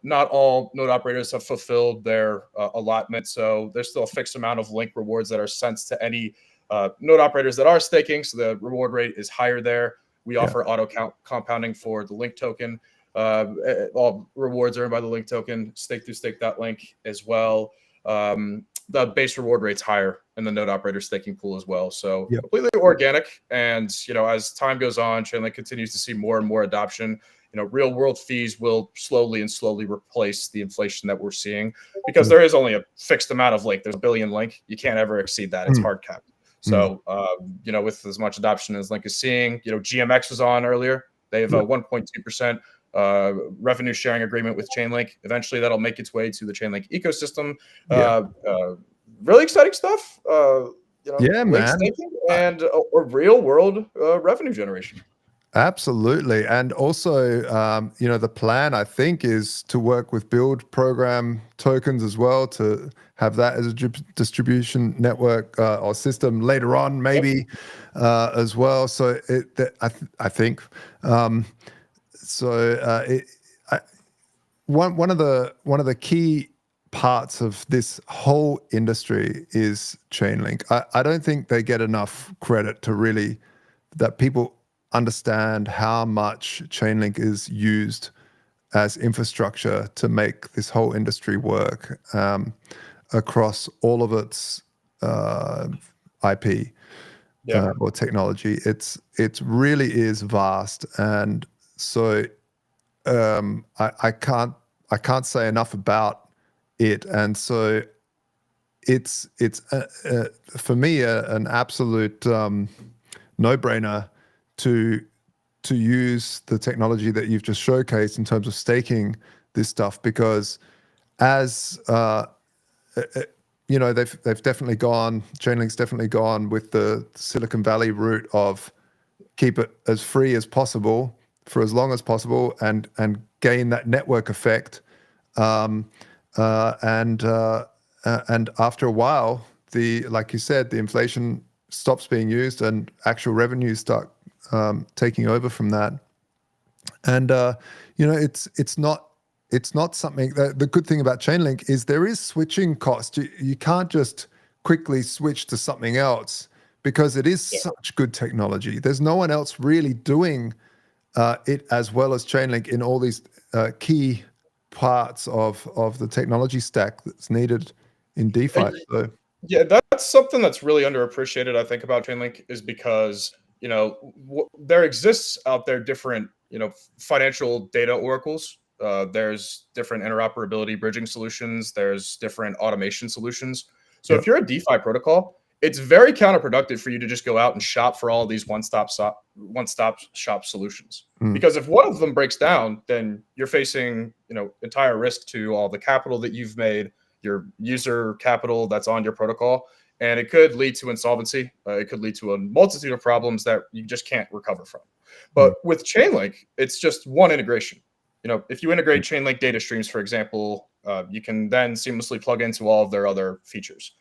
Not all node operators have fulfilled their allotment, so there's still a fixed amount of Link rewards that are sent to any node operators that are staking, so the reward rate is higher there. We offer auto compounding for the Link token. All rewards earned by the Link token, stake through stake.link as well. The base reward rate's higher in the node operator staking pool as well. So completely organic. And, as time goes on, Chainlink continues to see more and more adoption. Real world fees will slowly replace the inflation that we're seeing because there is only a fixed amount of Link. There's a billion Link. You can't ever exceed that. It's hard capped. So, with as much adoption as Link is seeing, GMX was on earlier. They have a 1.2% revenue sharing agreement with Chainlink. Eventually, that'll make its way to the Chainlink ecosystem. Really exciting stuff. Link staking and a real world revenue generation. Absolutely. And also, the plan, I think, is to work with build program tokens as well, to have that as a distribution network or system later on, maybe as well. So I think. One of the key parts of this whole industry is Chainlink. I don't think they get enough credit to really, that people understand how much Chainlink is used as infrastructure to make this whole industry work across all of its IP or technology. It really is vast, and so I can't say enough about it, and so it's for me an absolute no-brainer to use the technology that you've just showcased in terms of staking this stuff, because as they've definitely gone, Chainlink's definitely gone with the Silicon Valley route of keep it as free as possible for as long as possible and gain that network effect, and after a while, like you said, the inflation stops being used and actual revenues start taking over from that. And it's not something that, the good thing about Chainlink is there is switching cost. You can't just quickly switch to something else because it is such good technology. There's no one else really doing it as well as Chainlink in all these key parts of the technology stack that's needed in DeFi. So. Yeah, that's something that's really underappreciated, I think, about Chainlink, is because there exists out there different financial data oracles. There's different interoperability bridging solutions. There's different automation solutions. So if you're a DeFi protocol, it's very counterproductive for you to just go out and shop for all of these one-stop shop solutions. Because if one of them breaks down, then you're facing entire risk to all the capital that you've made, your user capital that's on your protocol, and it could lead to insolvency. It could lead to a multitude of problems that you just can't recover from. But with Chainlink, it's just one integration. If you integrate Chainlink data streams, for example, you can then seamlessly plug into all of their other features.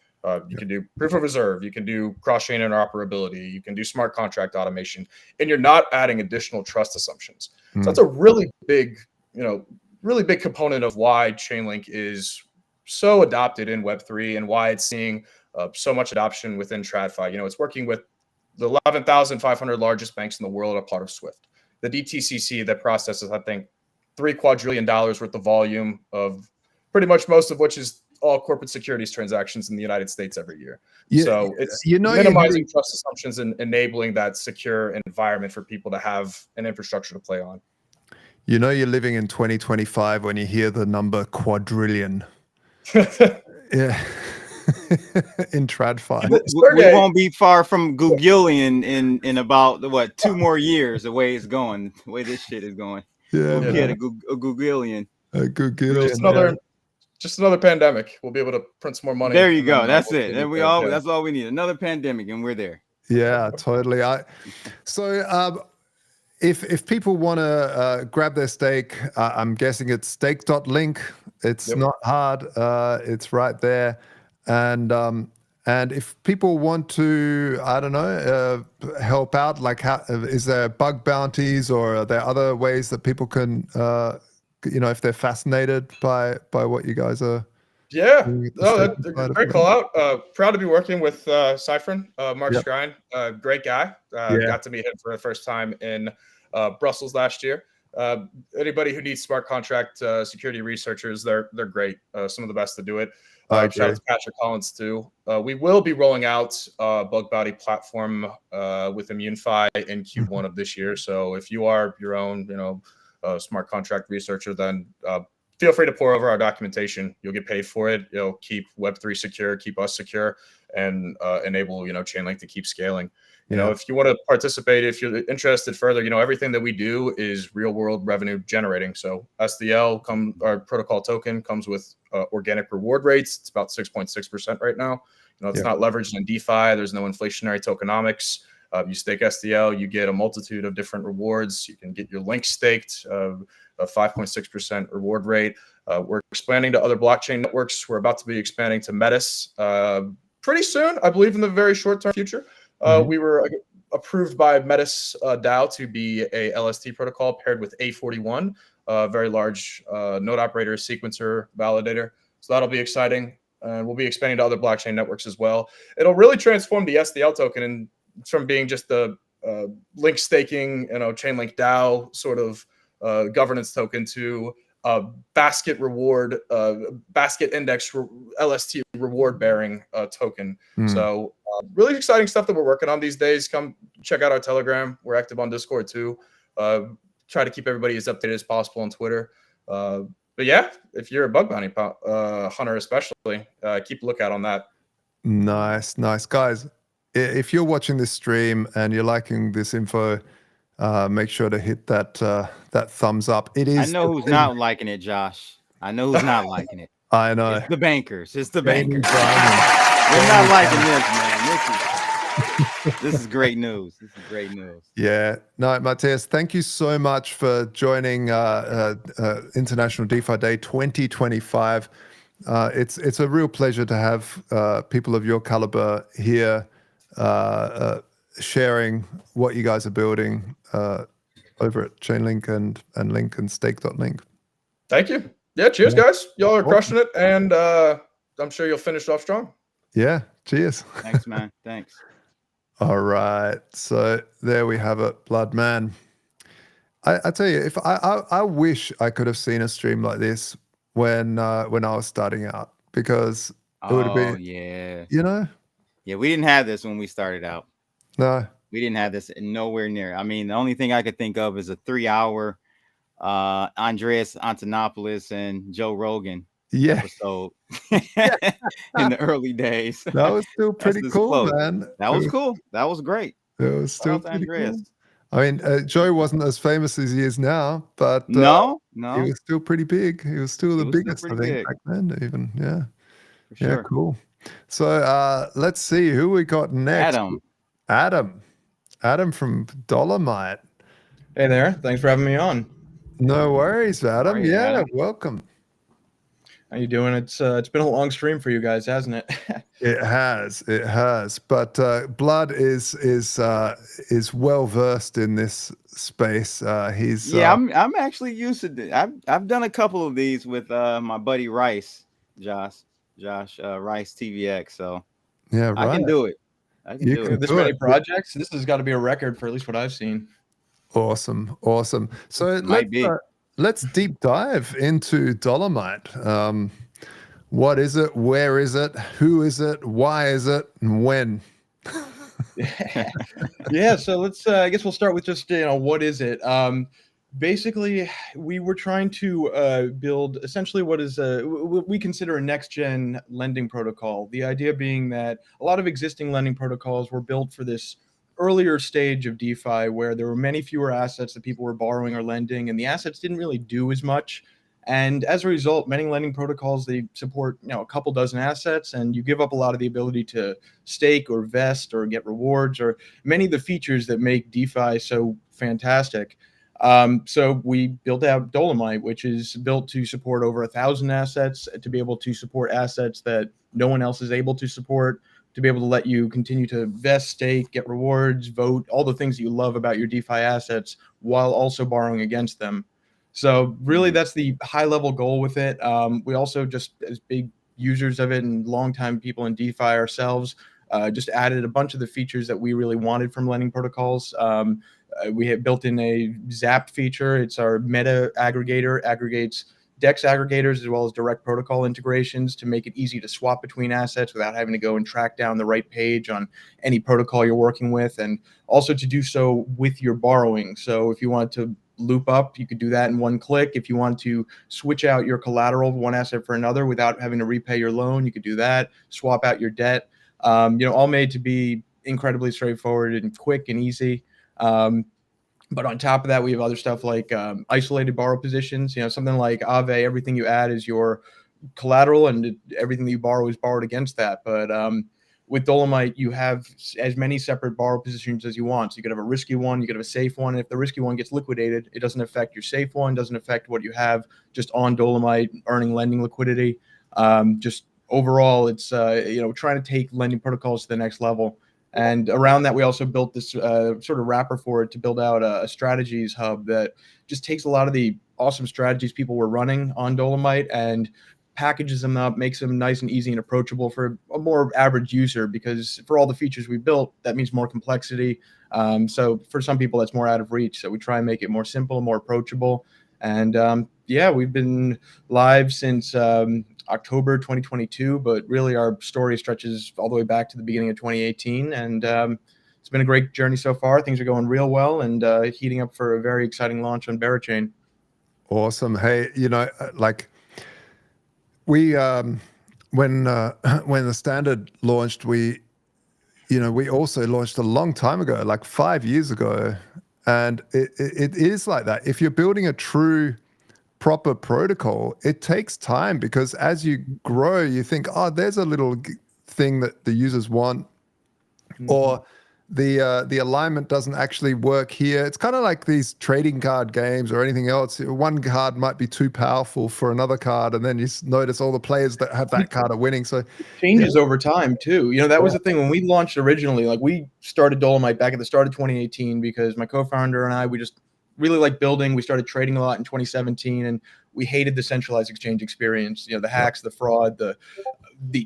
You can do proof of reserve, you can do cross-chain interoperability, you can do smart contract automation, and you're not adding additional trust assumptions. So that's a really big component of why Chainlink is so adopted in Web3 and why it's seeing so much adoption within TradFi. It's working with the 11,500 largest banks in the world, a part of SWIFT. The DTCC that processes, I think, $3 quadrillion worth of volume, of pretty much most of which is all corporate securities transactions in the United States every year. So it's minimizing trust assumptions and enabling that secure environment for people to have an infrastructure to play on. You're living in 2025 when you hear the number quadrillion. Yeah. In TradFi. We won't be far from Googleian in about 2 more years, the way it's going, the way this shit is going. Yeah, we'll get a Googleian. Just another pandemic. We'll be able to print some more money. There you go. That's it. And that's all we need. Another pandemic, and we're there. Yeah, totally. If people want to grab their stake, I'm guessing it's stake.link. It's not hard. It's right there. And if people want to, I don't know, help out, like is there bug bounties, or are there other ways that people can, if they're fascinated by what you guys are? Yeah, great call out. Proud to be working with Cyphren, Mark Skrine, great guy. Got to meet him for the first time in Brussels last year. Anybody who needs smart contract security researchers, they're great. Some of the best to do it. Shout out to Patrick Collins too. We will be rolling out a bug bounty platform with ImmuneFi in Q1 of this year. So if you are your own, smart contract researcher, then feel free to pour over our documentation. You'll get paid for it. It'll keep Web3 secure, keep us secure, and enable Chainlink to keep scaling. If you want to participate, if you're interested further, everything that we do is real world revenue generating. So SDL, our protocol token, comes with organic reward rates. It's about 6.6% right now. It's not leveraged in DeFi. There's no inflationary tokenomics. You stake SDL, you get a multitude of different rewards. You can get your link staked, a 5.6% reward rate. We're expanding to other blockchain networks. We're about to be expanding to Metis pretty soon, I believe in the very short-term future. We were approved by Metis DAO to be a LST protocol paired with A41, a very large node operator, sequencer, validator. So that'll be exciting. And we'll be expanding to other blockchain networks as well. It'll really transform the SDL token and from being just the link staking, Chainlink DAO sort of governance token to a basket reward, basket index LST reward bearing token. So really exciting stuff that we're working on these days. Come check out our Telegram. We're active on Discord too. Try to keep everybody as updated as possible on Twitter. But yeah, if you're a bug bounty hunter, especially, keep a lookout on that. Nice, guys. If you're watching this stream and you're liking this info, make sure to hit that thumbs up. It is. I know who's not liking it, Josh. I know who's not liking it. I know. It's the bankers. It's the bankers. They're not liking this, man. This is great news. This is great news. Yeah. No, Matthias, thank you so much for joining International DeFi Day 2025. It's a real pleasure to have people of your caliber here sharing what you guys are building over at Chainlink and Link and Stake.link. Thank you. Yeah, cheers, guys. Y'all are crushing it, and I'm sure you'll finish off strong. Yeah, cheers. Thanks, man. Thanks. All right, so there we have it, Blood Man. I tell you, if I wish I could have seen a stream like this when I was starting out, because it would have been, yeah, yeah, we didn't have this when we started out. No, we didn't have this nowhere near. I mean, the only thing I could think of is a 3-hour Andreas Antonopoulos and Joe Rogan episode in the early days. That was still pretty cool, man. That was cool. That was great. It was still pretty cool. I mean, Joe wasn't as famous as he is now, but no, he was still pretty big. He was still the biggest, I think, back then. Even sure. Cool. So let's see who we got next. Adam from Dolomite. Hey there. Thanks for having me on. No worries, Adam. Right, yeah, Adam. welcome. How you doing? It's been a long stream for you guys, hasn't it? It has. But Blood is well versed in this space. He's I'm actually used to this. I've done a couple of these with my buddy Rice, Josh Rice TVX. So yeah, right. I can do it. I can do it. This many projects. This has got to be a record for at least what I've seen. Awesome. So let's deep dive into Dolomite. What is it? Where is it? Who is it? Why is it? And when? Yeah. So let's. I guess we'll start with just what is it? Basically, we were trying to build essentially what is what we consider a next-gen lending protocol. The idea being that a lot of existing lending protocols were built for this earlier stage of DeFi where there were many fewer assets that people were borrowing or lending, and the assets didn't really do as much. And as a result, many lending protocols, they support a couple dozen assets, and you give up a lot of the ability to stake or vest or get rewards or many of the features that make DeFi so fantastic. So we built out Dolomite, which is built to support over 1,000 assets, to be able to support assets that no one else is able to support, to be able to let you continue to vest, stake, get rewards, vote, all the things that you love about your DeFi assets while also borrowing against them. So really that's the high level goal with it. We also, just as big users of it and longtime people in DeFi ourselves, just added a bunch of the features that we really wanted from lending protocols. We have built in a Zap feature. It's our meta aggregator, aggregates DEX aggregators as well as direct protocol integrations to make it easy to swap between assets without having to go and track down the right page on any protocol you're working with, and also to do so with your borrowing. So if you want to loop up, you could do that in one click. If you want to switch out your collateral, one asset for another without having to repay your loan, you could do that. Swap out your debt, all made to be incredibly straightforward and quick and easy. But on top of that, we have other stuff like isolated borrow positions. Something like Aave, everything you add is your collateral, and everything that you borrow is borrowed against that. But with Dolomite, you have as many separate borrow positions as you want. So you could have a risky one, you could have a safe one. And if the risky one gets liquidated, it doesn't affect your safe one, doesn't affect what you have just on Dolomite earning lending liquidity. Just overall, it's trying to take lending protocols to the next level. And around that, we also built this sort of wrapper for it to build out a strategies hub that just takes a lot of the awesome strategies people were running on Dolomite and packages them up, makes them nice and easy and approachable for a more average user, because for all the features we built, that means more complexity. So for some people, that's more out of reach. So we try and make it more simple, more approachable. And we've been live since October 2022, but really our story stretches all the way back to the beginning of 2018. And it's been a great journey so far. Things are going real well and heating up for a very exciting launch on Berachain. Awesome. Hey, we when TheStandard launched, we also launched a long time ago, like 5 years ago, and it is like that. If you're building a true proper protocol, it takes time, because as you grow, you think, oh, there's a little thing that the users want, or the alignment doesn't actually work here. It's kind of like these trading card games or anything else. One card might be too powerful for another card, and then you notice all the players that have that card are winning. So it changes over time too. That was the thing when we launched originally. Like, we started Dolomite back at the start of 2018 because my co-founder and I, we just really like building. We started trading a lot in 2017, and we hated the centralized exchange experience. The hacks, the fraud, the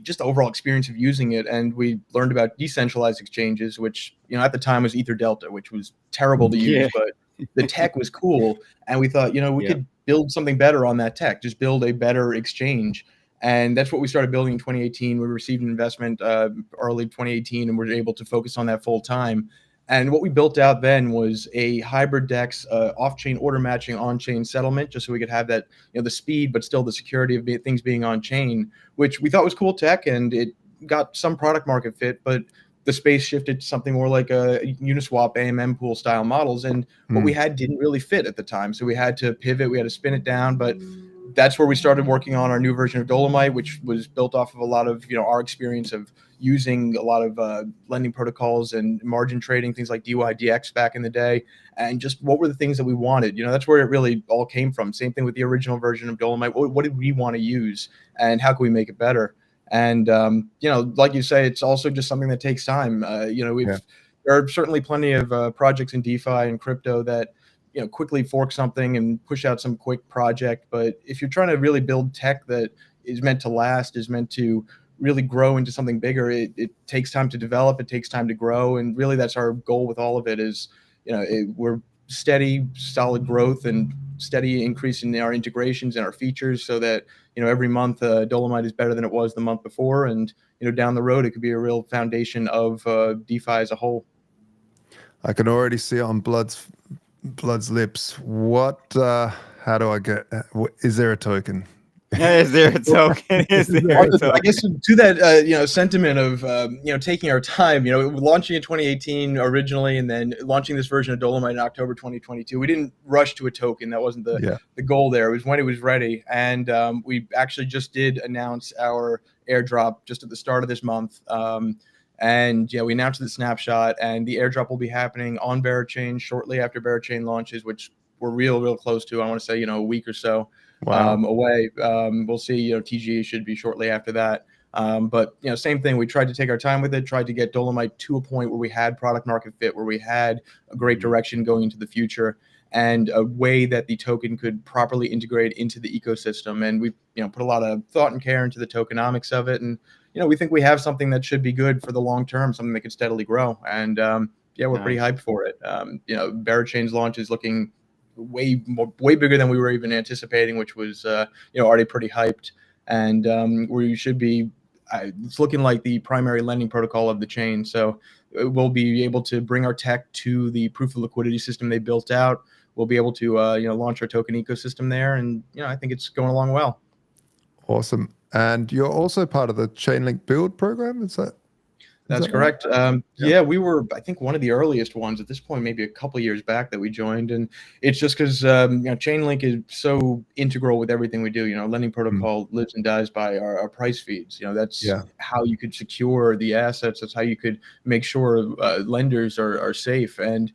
just the overall experience of using it. And we learned about decentralized exchanges, which at the time was Ether Delta, which was terrible to use, but the tech was cool. And we thought, we could build something better on that tech, just build a better exchange. And that's what we started building in 2018. We received an investment early 2018, and we were able to focus on that full time. And what we built out then was a hybrid DEX, off-chain order matching, on-chain settlement, just so we could have that, the speed, but still the security of things being on-chain, which we thought was cool tech, and it got some product market fit, but the space shifted to something more like a Uniswap AMM pool style models, and what we had didn't really fit at the time. So we had to pivot, we had to spin it down, but that's where we started working on our new version of Dolomite, which was built off of a lot of our experience of using a lot of lending protocols and margin trading, things like DYDX back in the day, and just what were the things that we wanted. That's where it really all came from. Same thing with the original version of Dolomite. What did we want to use, and how can we make it better? And like you say, it's also just something that takes time. There are certainly plenty of projects in DeFi and crypto that quickly fork something and push out some quick project. But if you're trying to really build tech that is meant to last, is meant to really grow into something bigger, it takes time to develop, it takes time to grow. And really that's our goal with all of it is, we're steady, solid growth and steady increase in our integrations and our features, so that, every month Dolomite is better than it was the month before. And, down the road, it could be a real foundation of DeFi as a whole. I can already see it on Blood's lips. How do I get, is there a token? Is there a token? I guess to that, sentiment of, taking our time, launching in 2018 originally, and then launching this version of Dolomite in October 2022. We didn't rush to a token. That wasn't the goal there. It was when it was ready. And we actually just did announce our airdrop just at the start of this month. And we announced the snapshot, and the airdrop will be happening on Berachain shortly after Berachain launches, which we're real close to. I want to say, a week or so. Away. We'll see. TGE should be shortly after that. But same thing. We tried to take our time with it. Tried to get Dolomite to a point where we had product market fit, where we had a great direction going into the future, and a way that the token could properly integrate into the ecosystem. And we, put a lot of thought and care into the tokenomics of it. And we think we have something that should be good for the long term, something that could steadily grow. And we're pretty hyped for it. Berachain's launch is looking way bigger than we were even anticipating, which was already pretty hyped. And we should be it's looking like the primary lending protocol of the chain. So we'll be able to bring our tech to the proof of liquidity system they built out. We'll be able to launch our token ecosystem there, and I think it's going along well. Awesome. And you're also part of the Chainlink build program, is that? That's correct. Yeah, we were, I think, one of the earliest ones at this point, maybe a couple years back that we joined. And it's just because, Chainlink is so integral with everything we do. Lending protocol lives and dies by our price feeds. That's how you could secure the assets. That's how you could make sure lenders are safe. And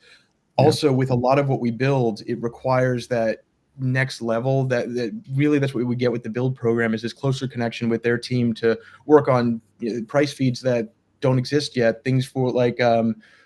also with a lot of what we build, it requires that next level that really that's what we get with the build program is this closer connection with their team to work on price feeds that don't exist yet. Things for like, I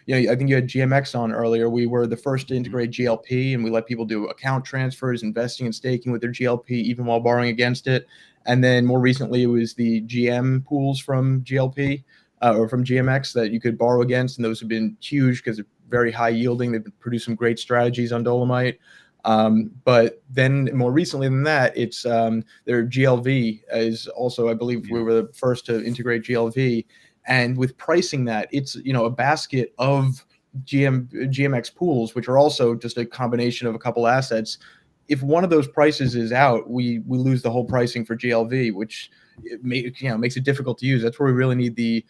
think you had GMX on earlier. We were the first to integrate GLP, and we let people do account transfers, investing and staking with their GLP, even while borrowing against it. And then more recently, it was the GM pools from GLP or from GMX that you could borrow against. And those have been huge because they're very high yielding. They've produced some great strategies on Dolomite. But then more recently than that, it's their GLV is also, I believe we were the first to integrate GLV. And with pricing that, it's, a basket of GMX pools, which are also just a combination of a couple assets. If one of those prices is out, we lose the whole pricing for GLV, which makes it difficult to use. That's where we really need the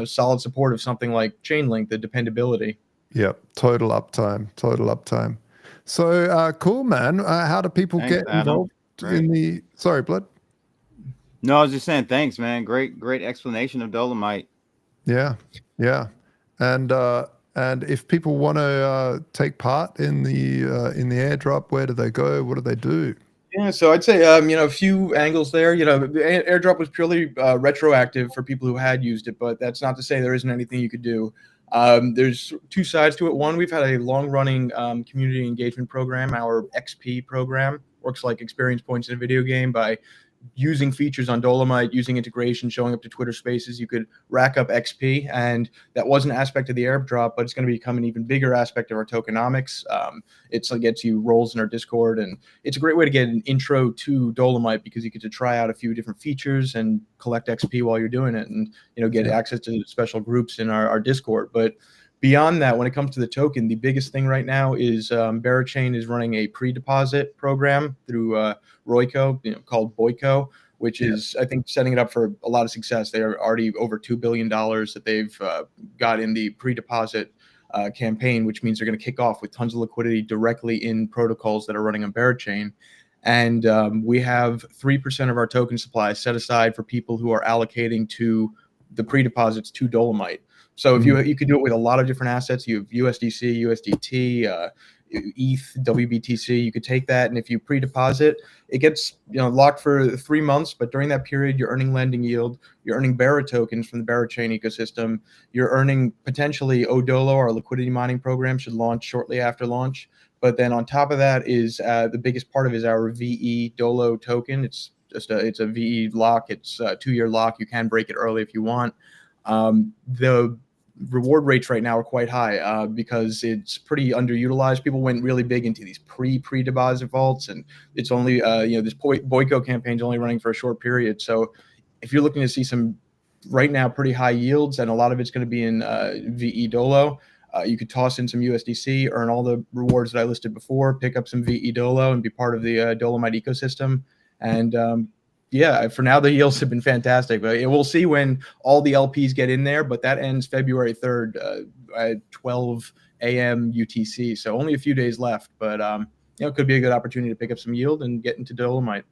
solid support of something like Chainlink, the dependability. Yep, total uptime. So cool, man. How do people Thanks, get Adam. involved in the? Sorry, Blood. No, I was just saying thanks, man. Great explanation of Dolomite. Yeah. And if people want to take part in the airdrop, where do they go? What do they do? Yeah, so I'd say a few angles there. The airdrop was purely retroactive for people who had used it, but that's not to say there isn't anything you could do. There's two sides to it. One, we've had a long-running community engagement program. Our XP program works like experience points in a video game by using features on Dolomite, using integration, showing up to Twitter Spaces. You could rack up XP, and that was an aspect of the airdrop, but it's going to become an even bigger aspect of our tokenomics. It gets you roles in our Discord, and it's a great way to get an intro to Dolomite because you get to try out a few different features and collect XP while you're doing it, and get access to special groups in our Discord. But beyond that, when it comes to the token, the biggest thing right now is Barachain is running a pre-deposit program through Royco, called Boyco, which is, I think, setting it up for a lot of success. They are already over $2 billion that they've got in the pre-deposit campaign, which means they're going to kick off with tons of liquidity directly in protocols that are running on Barachain. And we have 3% of our token supply set aside for people who are allocating to the pre-deposits to Dolomite. So if you could do it with a lot of different assets, you have USDC, USDT, ETH, WBTC, you could take that, and if you pre-deposit, it gets locked for 3 months, but during that period you're earning lending yield, you're earning Barra tokens from the Barachain ecosystem, you're earning potentially Odolo, our liquidity mining program should launch shortly after launch. But then on top of that is the biggest part of it is our VE Dolo token. It's a VE lock, it's a 2-year lock, you can break it early if you want. The reward rates right now are quite high because it's pretty underutilized. People went really big into these pre-deposit vaults, and it's only this Boyco campaign is only running for a short period. So if you're looking to see some right now pretty high yields, and a lot of it's going to be in VE Dolo, you could toss in some USDC, earn all the rewards that I listed before, pick up some VE Dolo, and be part of the Dolomite ecosystem. And for now, the yields have been fantastic. But we'll see when all the LPs get in there. But that ends February 3rd at 12 a.m. UTC. So only a few days left. But it could be a good opportunity to pick up some yield and get into Dolomite.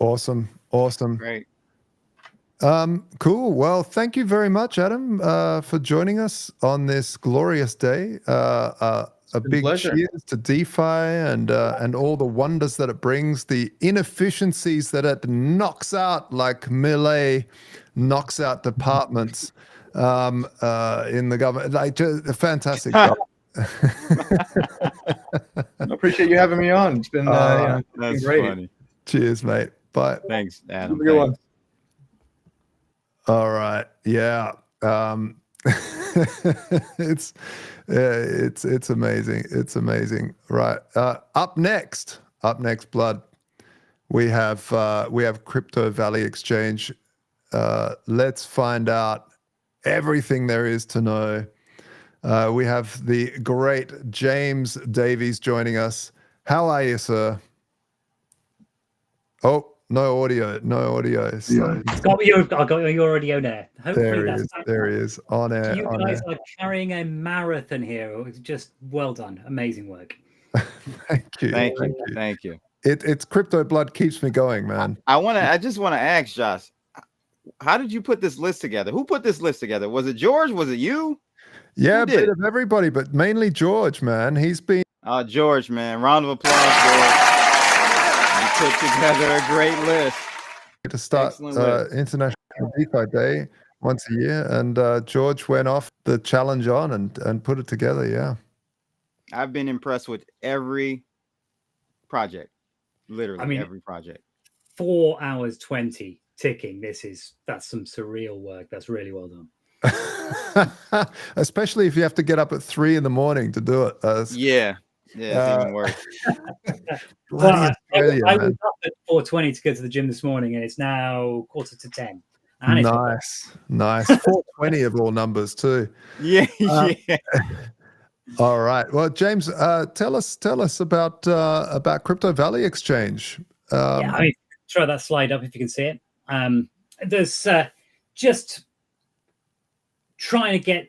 Awesome. Great. Cool. Well, thank you very much, Adam, for joining us on this glorious day. A big cheers to DeFi and all the wonders that it brings, the inefficiencies that it knocks out, like Millet knocks out departments in the government. Like, just a fantastic job. I appreciate you having me on. It's been that's great. Funny. Cheers, mate. Bye. Thanks, Adam. Good one. All right. Yeah. It's amazing. It's amazing. Right. Up next, Blood. We have Crypto Valley Exchange. Let's find out everything there is to know. We have the great James Davies joining us. How are you, sir? Oh, No audio. No audio. So I've got your audio there. Hopefully there he that's is. There he is. On air. you On guys air. are carrying a marathon here. It's just well done. Amazing work. Thank you. Thank you. It's crypto blood keeps me going, man. I just want to ask Josh, how did you put this list together? Who put this list together? Was it George? Was it you? Yeah, a bit of everybody, but mainly George, man. He's been George, man. Round of applause, George. You put together a great list. to start International DeFi Day once a year, and George went off the challenge on and put it together. Yeah, I've been impressed with every project, literally I mean, every project. 4 hours 20 ticking. That's some surreal work. That's really well done. especially if you have to get up at 3 a.m. to do it. Yeah, it's even worse. Well, Australia, I man. was up at 4:20 to go to the gym this morning, and it's now 9:45. And it's Nice. 420 of all numbers too. Yeah. All right. Well, James, tell us about Crypto Valley Exchange. Yeah, I mean, throw that slide up if you can see it. There's just trying to get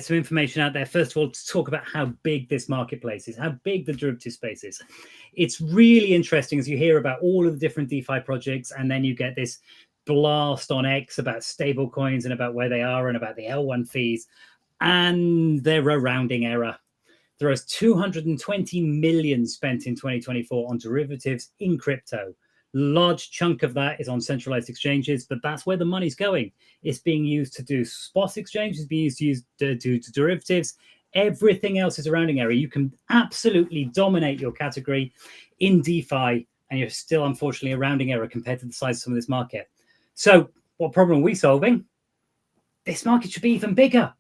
some information out there. First of all, to talk about how big this marketplace is, how big the derivative space is. It's really interesting as you hear about all of the different DeFi projects, and then you get this blast on X about stable coins and about where they are and about the L1 fees. And they're a rounding error. There is 220 million spent in 2024 on derivatives in crypto. Large chunk of that is on centralized exchanges, but that's where the money's going. It's being used to do spot exchanges, it's being used to do derivatives. Everything else is a rounding error. You can absolutely dominate your category in DeFi, and you're still, unfortunately, a rounding error compared to the size of some of this market. So what problem are we solving? This market should be even bigger.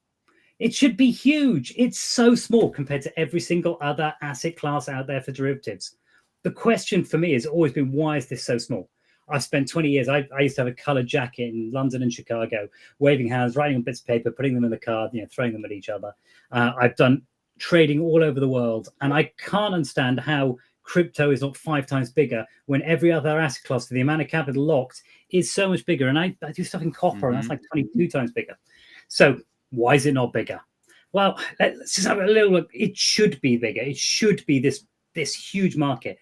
It should be huge. It's so small compared to every single other asset class out there for derivatives. The question for me has always been, why is this so small? I've spent 20 years. I used to have a colored jacket in London and Chicago, waving hands, writing on bits of paper, putting them in the car, throwing them at each other. I've done trading all over the world, and I can't understand how crypto is not 5 times bigger when every other asset class for the amount of capital locked is so much bigger. And I do stuff in copper, and that's like 22 times bigger. So why is it not bigger? Well, let's just have a little look. It should be bigger. It should be this huge market.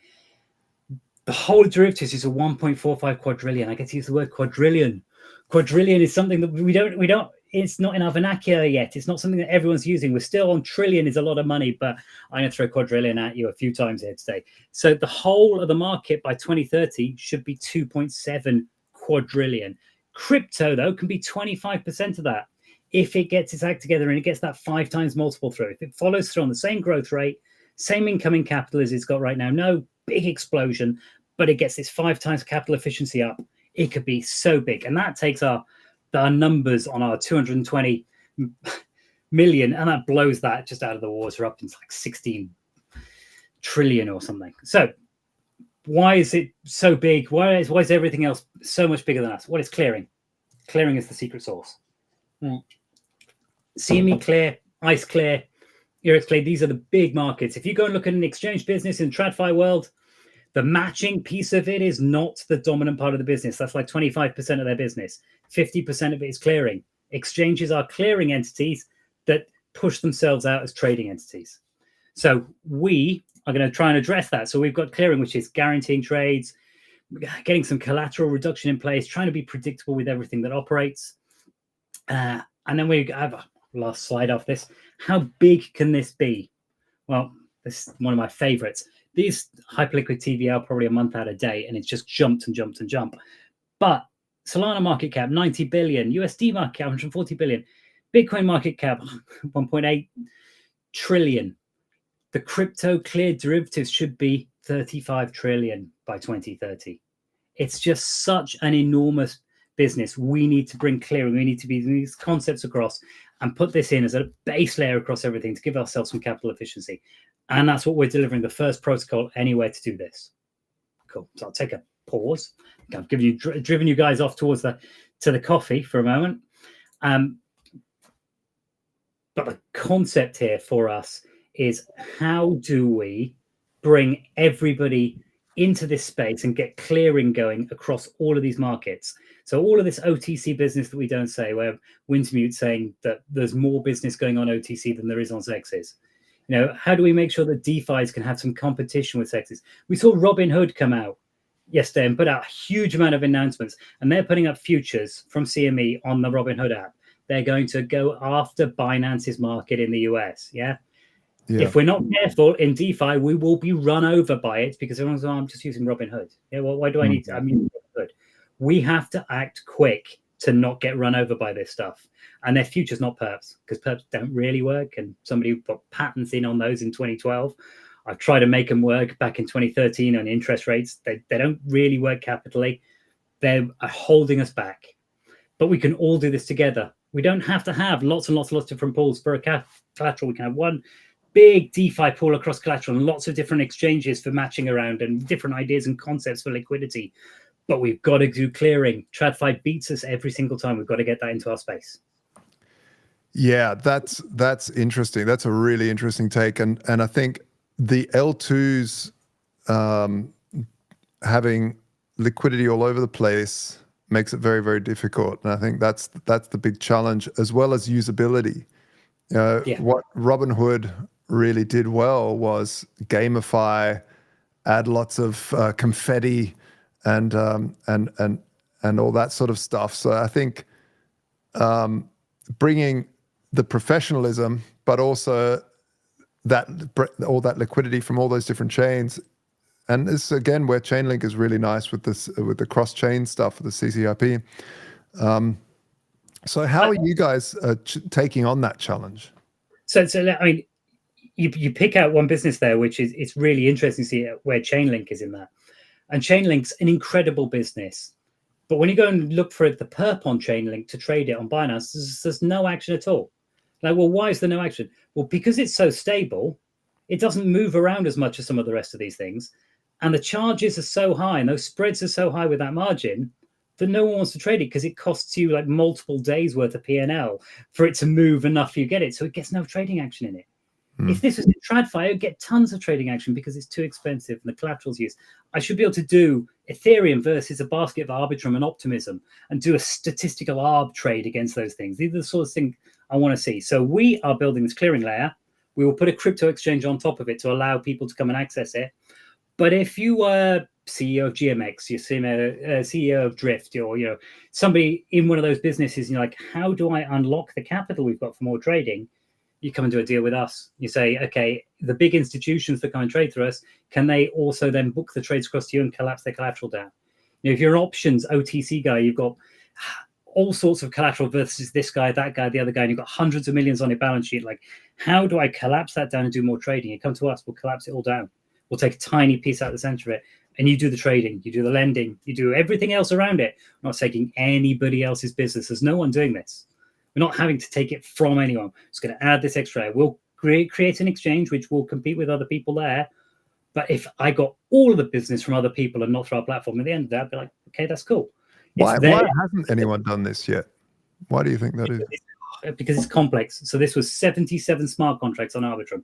The whole derivatives is a 1.45 quadrillion. I get to use the word quadrillion. Quadrillion is something that we don't. It's not in our vernacular yet. It's not something that everyone's using. We're still on trillion is a lot of money, but I'm going to throw quadrillion at you a few times here today. So the whole of the market by 2030 should be 2.7 quadrillion. Crypto, though, can be 25% of that if it gets its act together and it gets that 5 times multiple through. If it follows through on the same growth rate, same incoming capital as it's got right now, no big explosion, but it gets this 5 times capital efficiency up, it could be so big. And that takes our numbers on our 220 million, and that blows that just out of the water up into like 16 trillion or something. So why is it so big? Why is everything else so much bigger than us? What is clearing? Clearing is the secret sauce. CME Clear, ICE Clear, Eurex Clear, these are the big markets. If you go and look at an exchange business in TradFi world, the matching piece of it is not the dominant part of the business. That's like 25% of their business. 50% of it is clearing. Exchanges are clearing entities that push themselves out as trading entities. So we are going to try and address that. So we've got clearing, which is guaranteeing trades, getting some collateral reduction in place, trying to be predictable with everything that operates. And then we have a last slide off this. How big can this be? Well, this is one of my favorites. These hyperliquid TVL probably a month out of date, and it's just jumped and jumped and jumped. But Solana market cap 90 billion, USD market cap 140 billion, Bitcoin market cap 1.8 trillion. The crypto cleared derivatives should be 35 trillion by 2030. It's just such an enormous business. We need to bring clearing. We need to be these concepts across and put this in as a base layer across everything to give ourselves some capital efficiency. And that's what we're delivering, the first protocol anywhere to do this. Cool. So I'll take a pause. I've given you driven you guys off towards the coffee for a moment. But the concept here for us is, how do we bring everybody into this space and get clearing going across all of these markets. So all of this OTC business that we don't say, where Wintermute saying that there's more business going on OTC than there is on sexes. You know, how do we make sure that DeFis can have some competition with sexes? We saw Robinhood come out yesterday and put out a huge amount of announcements, and they're putting up futures from CME on the Robinhood app. They're going to go after Binance's market in the US. Yeah. If we're not careful in DeFi, we will be run over by it because everyone's, I'm just using Robinhood. Yeah, well, why do I need to? I'm using Robinhood. We have to act quick to not get run over by this stuff. And their future's not perps, because perps don't really work. And somebody put patents in on those in 2012. I've tried to make them work back in 2013 on interest rates. They don't really work capitally. They're holding us back. But we can all do this together. We don't have to have lots and lots of different pools for a collateral. We can have one big DeFi pool across collateral and lots of different exchanges for matching around and different ideas and concepts for liquidity. But we've got to do clearing. TradFi beats us every single time. We've got to get that into our space. Yeah, that's interesting. That's a really interesting take. And I think the L2s having liquidity all over the place makes it very, very difficult. And I think that's the big challenge, as well as usability. What Robinhood really did well was gamify, add lots of confetti and all that sort of stuff. So I think bringing the professionalism, but also all that liquidity from all those different chains, and this again where Chainlink is really nice with this, with the cross-chain stuff, the CCIP. So how are you guys taking on that challenge? So I mean, you pick out one business there, which is, it's really interesting to see where Chainlink is in that. And Chainlink's an incredible business. But when you go and look for the perp on Chainlink to trade it on Binance, there's no action at all. Like, well, why is there no action? Well, because it's so stable, it doesn't move around as much as some of the rest of these things. And the charges are so high and those spreads are so high with that margin that no one wants to trade it, because it costs you like multiple days worth of P&L for it to move enough you get it. So it gets no trading action in it. If this was in TradFi, it would get tons of trading action because it's too expensive and the collateral's used. I should be able to do Ethereum versus a basket of Arbitrum and Optimism and do a statistical arb trade against those things. These are the sort of things I want to see. So we are building this clearing layer. We will put a crypto exchange on top of it to allow people to come and access it. But if you were CEO of GMX, you're CEO of Drift, or somebody in one of those businesses, and you're like, how do I unlock the capital we've got for more trading? You come and do a deal with us. You say, okay, the big institutions that come and trade through us, can they also then book the trades across to you and collapse their collateral down? If you're an options OTC guy, you've got all sorts of collateral versus this guy, that guy, the other guy, and you've got hundreds of millions on your balance sheet. Like, how do I collapse that down and do more trading? You come to us, we'll collapse it all down. We'll take a tiny piece out of the center of it, and you do the trading, you do the lending, you do everything else around it. We're not taking anybody else's business. There's no one doing this. We're not having to take it from anyone. We're just going to add this extra. We'll create an exchange which will compete with other people there. But if I got all of the business from other people and not through our platform, at the end of that, I'd be like, okay, that's cool. Why hasn't anyone done this yet? Why do you think that is? Because it's complex. So this was 77 smart contracts on Arbitrum.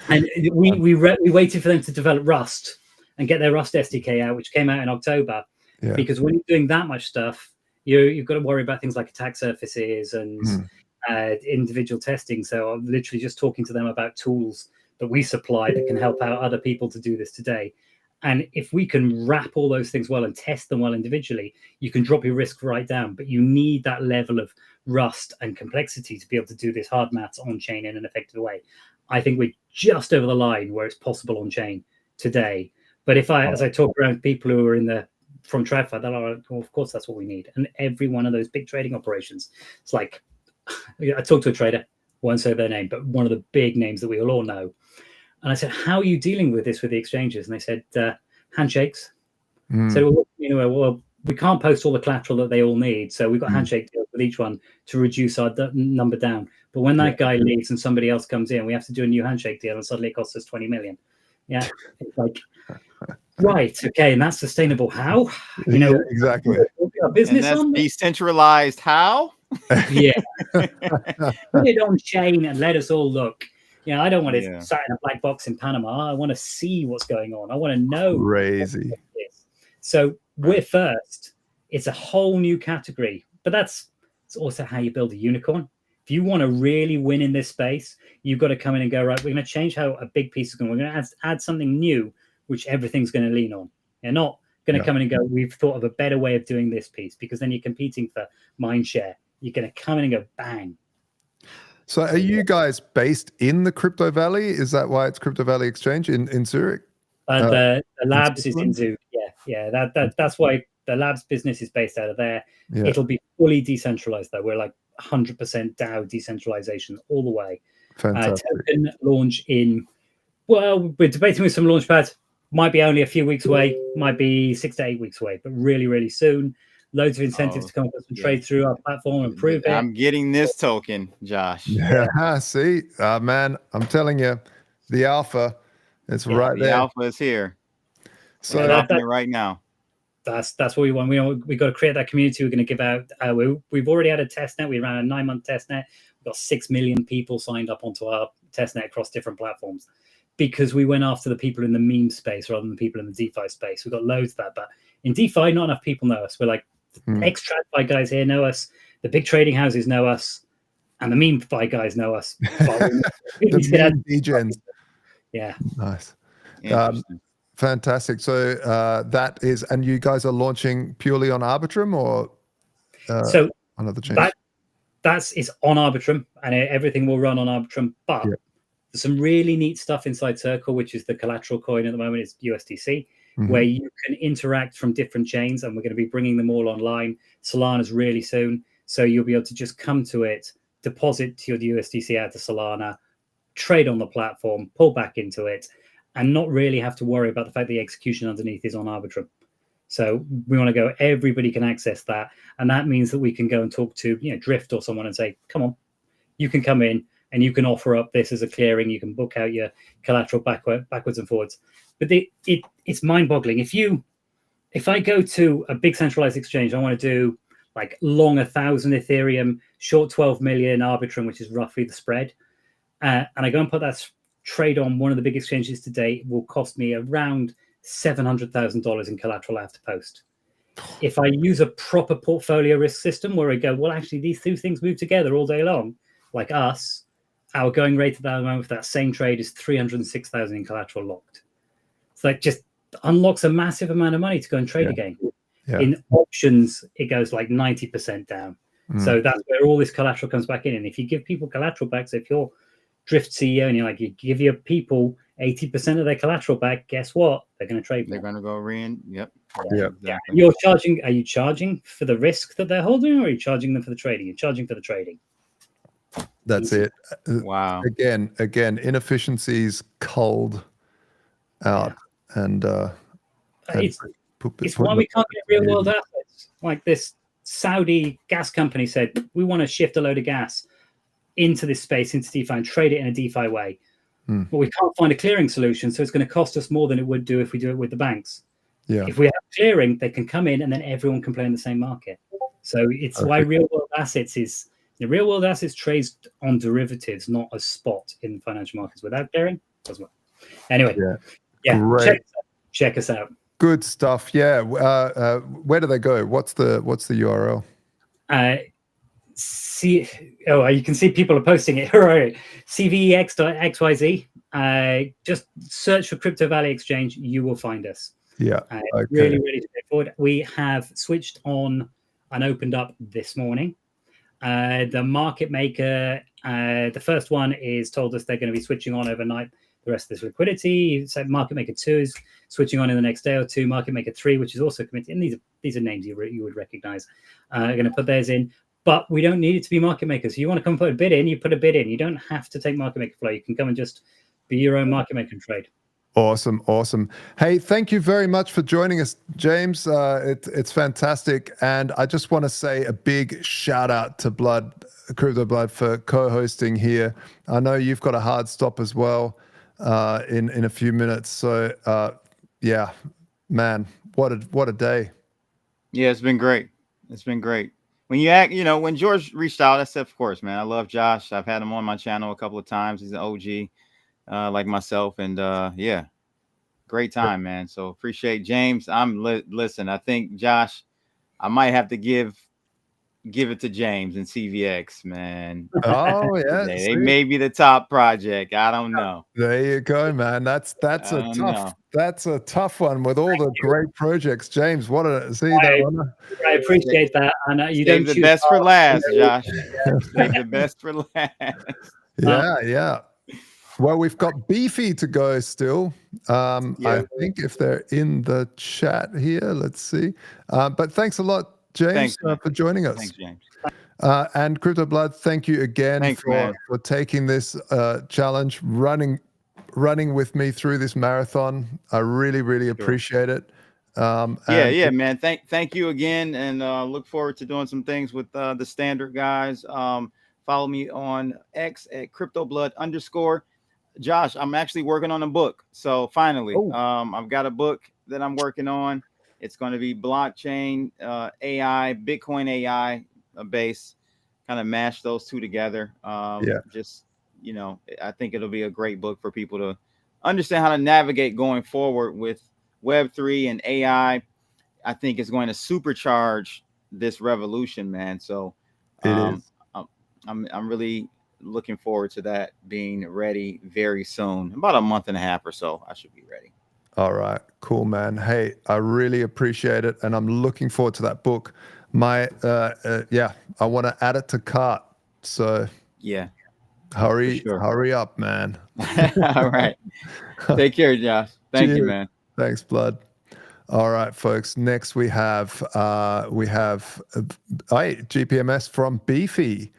And we waited for them to develop Rust and get their Rust SDK out, which came out in October. Yeah. Because when you're doing that much stuff, you've got to worry about things like attack surfaces and individual testing. So I'm literally just talking to them about tools that we supply that can help out other people to do this today. And if we can wrap all those things well and test them well individually, you can drop your risk right down. But you need that level of rust and complexity to be able to do this hard maths on chain in an effective way. I think we're just over the line where it's possible on chain today. But if as I talk around people who are from TradFi, they're like, well, of course, that's what we need. And every one of those big trading operations, it's like, I talked to a trader, won't say their name, but one of the big names that we all know. And I said, how are you dealing with this with the exchanges? And they said, handshakes. So, well, we can't post all the collateral that they all need. So we've got handshake deals with each one to reduce our number down. But when that guy leaves and somebody else comes in, we have to do a new handshake deal and suddenly it costs us 20 million. Yeah. It's like, right. Okay. And that's sustainable. How? Exactly. Our business and that's on decentralized. How? Yeah. Put it on chain and let us all look. You know, I don't want to sat in a black box in Panama. I want to see what's going on. I want to know. Crazy. So we're first. It's a whole new category, but it's also how you build a unicorn. If you want to really win in this space, you've got to come in and go, right, we're going to change how a big piece is going. We're going to add something new, which everything's going to lean on. You're not going to come in and go, we've thought of a better way of doing this piece, because then you're competing for mind share. You're going to come in and go, bang. So are you guys based in the Crypto Valley? Is that why it's Crypto Valley Exchange in Zurich? The labs is in Zurich. Yeah. That's why the labs business is based out of there. Yeah. It'll be fully decentralized though. We're like 100% DAO decentralization all the way. Fantastic. Token launch we're debating with some launch pads. Might be only a few weeks away. Might be 6 to 8 weeks away, but really, really soon. Loads of incentives to come up and trade through our platform and prove it. I'm getting this token, Josh. Yeah, see, man, I'm telling you, the alpha is right there. The alpha is here. So happening right now. That's what we want. We got to create that community. We're going to give out. We've already had a test net. We ran a 9-month test net. We've got 6 million people signed up onto our test net across different platforms, because we went after the people in the meme space rather than the people in the DeFi space. We've got loads of that, but in DeFi, not enough people know us. We're like, ex-TradFi guys here know us. The big trading houses know us, and the meme fi guys know us. The meme degens. Yeah. Nice. Fantastic. So that is, and you guys are launching purely on Arbitrum or so another change? It's on Arbitrum, and everything will run on Arbitrum. But there's some really neat stuff inside Circle, which is the collateral coin at the moment. It's USDC, where you can interact from different chains, and we're going to be bringing them all online. Solana's really soon, so you'll be able to just come to it, deposit your USDC out to Solana, trade on the platform, pull back into it, and not really have to worry about the fact the execution underneath is on Arbitrum. So we want to go, everybody can access that. And that means that we can go and talk to, Drift or someone and say, come on, you can come in and you can offer up this as a clearing. You can book out your collateral backwards and forwards. But it's mind boggling. If I go to a big centralized exchange, I want to do like long 1,000 Ethereum, short 12 million Arbitrum, which is roughly the spread. And I go and put that trade on one of the big exchanges today, it will cost me around $700,000 in collateral I have to post. If I use a proper portfolio risk system where I go, well, actually, these two things move together all day long, like us, our going rate at that moment for that same trade is 306,000 in collateral locked. So that just unlocks a massive amount of money to go and trade again. Yeah. In options, it goes like 90% down. So that's where all this collateral comes back in. And if you give people collateral back, so if you're Drift CEO and you give your people 80% of their collateral back, guess what? They're going to trade. They're going to go in. Yep. Yeah. Are you charging for the risk that they're holding, or are you charging them for the trading? You're charging for the trading. That's it. Wow. Again, inefficiencies culled out. And it's why we can't get real world assets. Like this Saudi gas company said, we want to shift a load of gas into this space, into DeFi, and trade it in a DeFi way. But we can't find a clearing solution, so it's going to cost us more than it would do if we do it with the banks. Yeah. If we have clearing, they can come in and then everyone can play in the same market. So it's why real world assets trades on derivatives, not as spot in financial markets. Without clearing, doesn't work. Anyway, check us out. Good stuff. Yeah. Where do they go? What's the URL? You can see people are posting it. Right. CVEX.xyz. Just search for Crypto Valley Exchange. You will find us. Yeah. Really, really straightforward. We have switched on and opened up this morning. The market maker, the first one is told us they're going to be switching on overnight the rest of this liquidity. So market maker 2 is switching on in the next day or two. Market maker 3, which is also committed, and these are names you would recognize, are going to put theirs in. But we don't need it to be market makers. So you want to come put a bid in, you put a bid in. You don't have to take market maker flow. You can come and just be your own market maker and trade. Awesome. Hey, thank you very much for joining us, James. It's fantastic. And I just want to say a big shout out to Crypto Blood for co-hosting here. I know you've got a hard stop as well in a few minutes. So yeah, man, what a day. Yeah, it's been great. when you act, when George reached out, I said, of course, man. I love Josh. I've had him on my channel a couple of times. He's an OG, like myself, and yeah, great time, man. So appreciate James. Listen. I think Josh, I might have to give it to James and CVX, man. Oh yeah, they may be the top project. I don't know. There you go, man. That's a tough one with all the great projects. James, what a I appreciate that, and you Save don't the best for last, Josh. Yeah. Save the best for last. Yeah. Well, we've got Beefy to go still. I think if they're in the chat here, let's see. But thanks a lot, James, for joining us. Thanks, James. And Crypto Blood, thank you again for taking this challenge, running with me through this marathon. I really appreciate it. Yeah, man. Thank you again, and look forward to doing some things with the Standard guys. Follow me on X at CryptoBlood_. Josh, I'm actually working on a book. So finally, I've got a book that I'm working on. It's going to be blockchain, AI, Bitcoin AI base, kind of mash those two together. Just, I think it'll be a great book for people to understand how to navigate going forward with Web3 and AI. I think it's going to supercharge this revolution, man. So I'm really looking forward to that being ready very soon. About a month and a half or so, I should be ready. All right, cool, man. Hey, I really appreciate it, and I'm looking forward to that book. I want to add it to cart. So yeah, hurry up, man. All right, take care, Josh. Thank you, man. Thanks, Blood. All right, folks. Next we have GPMS from Beefy.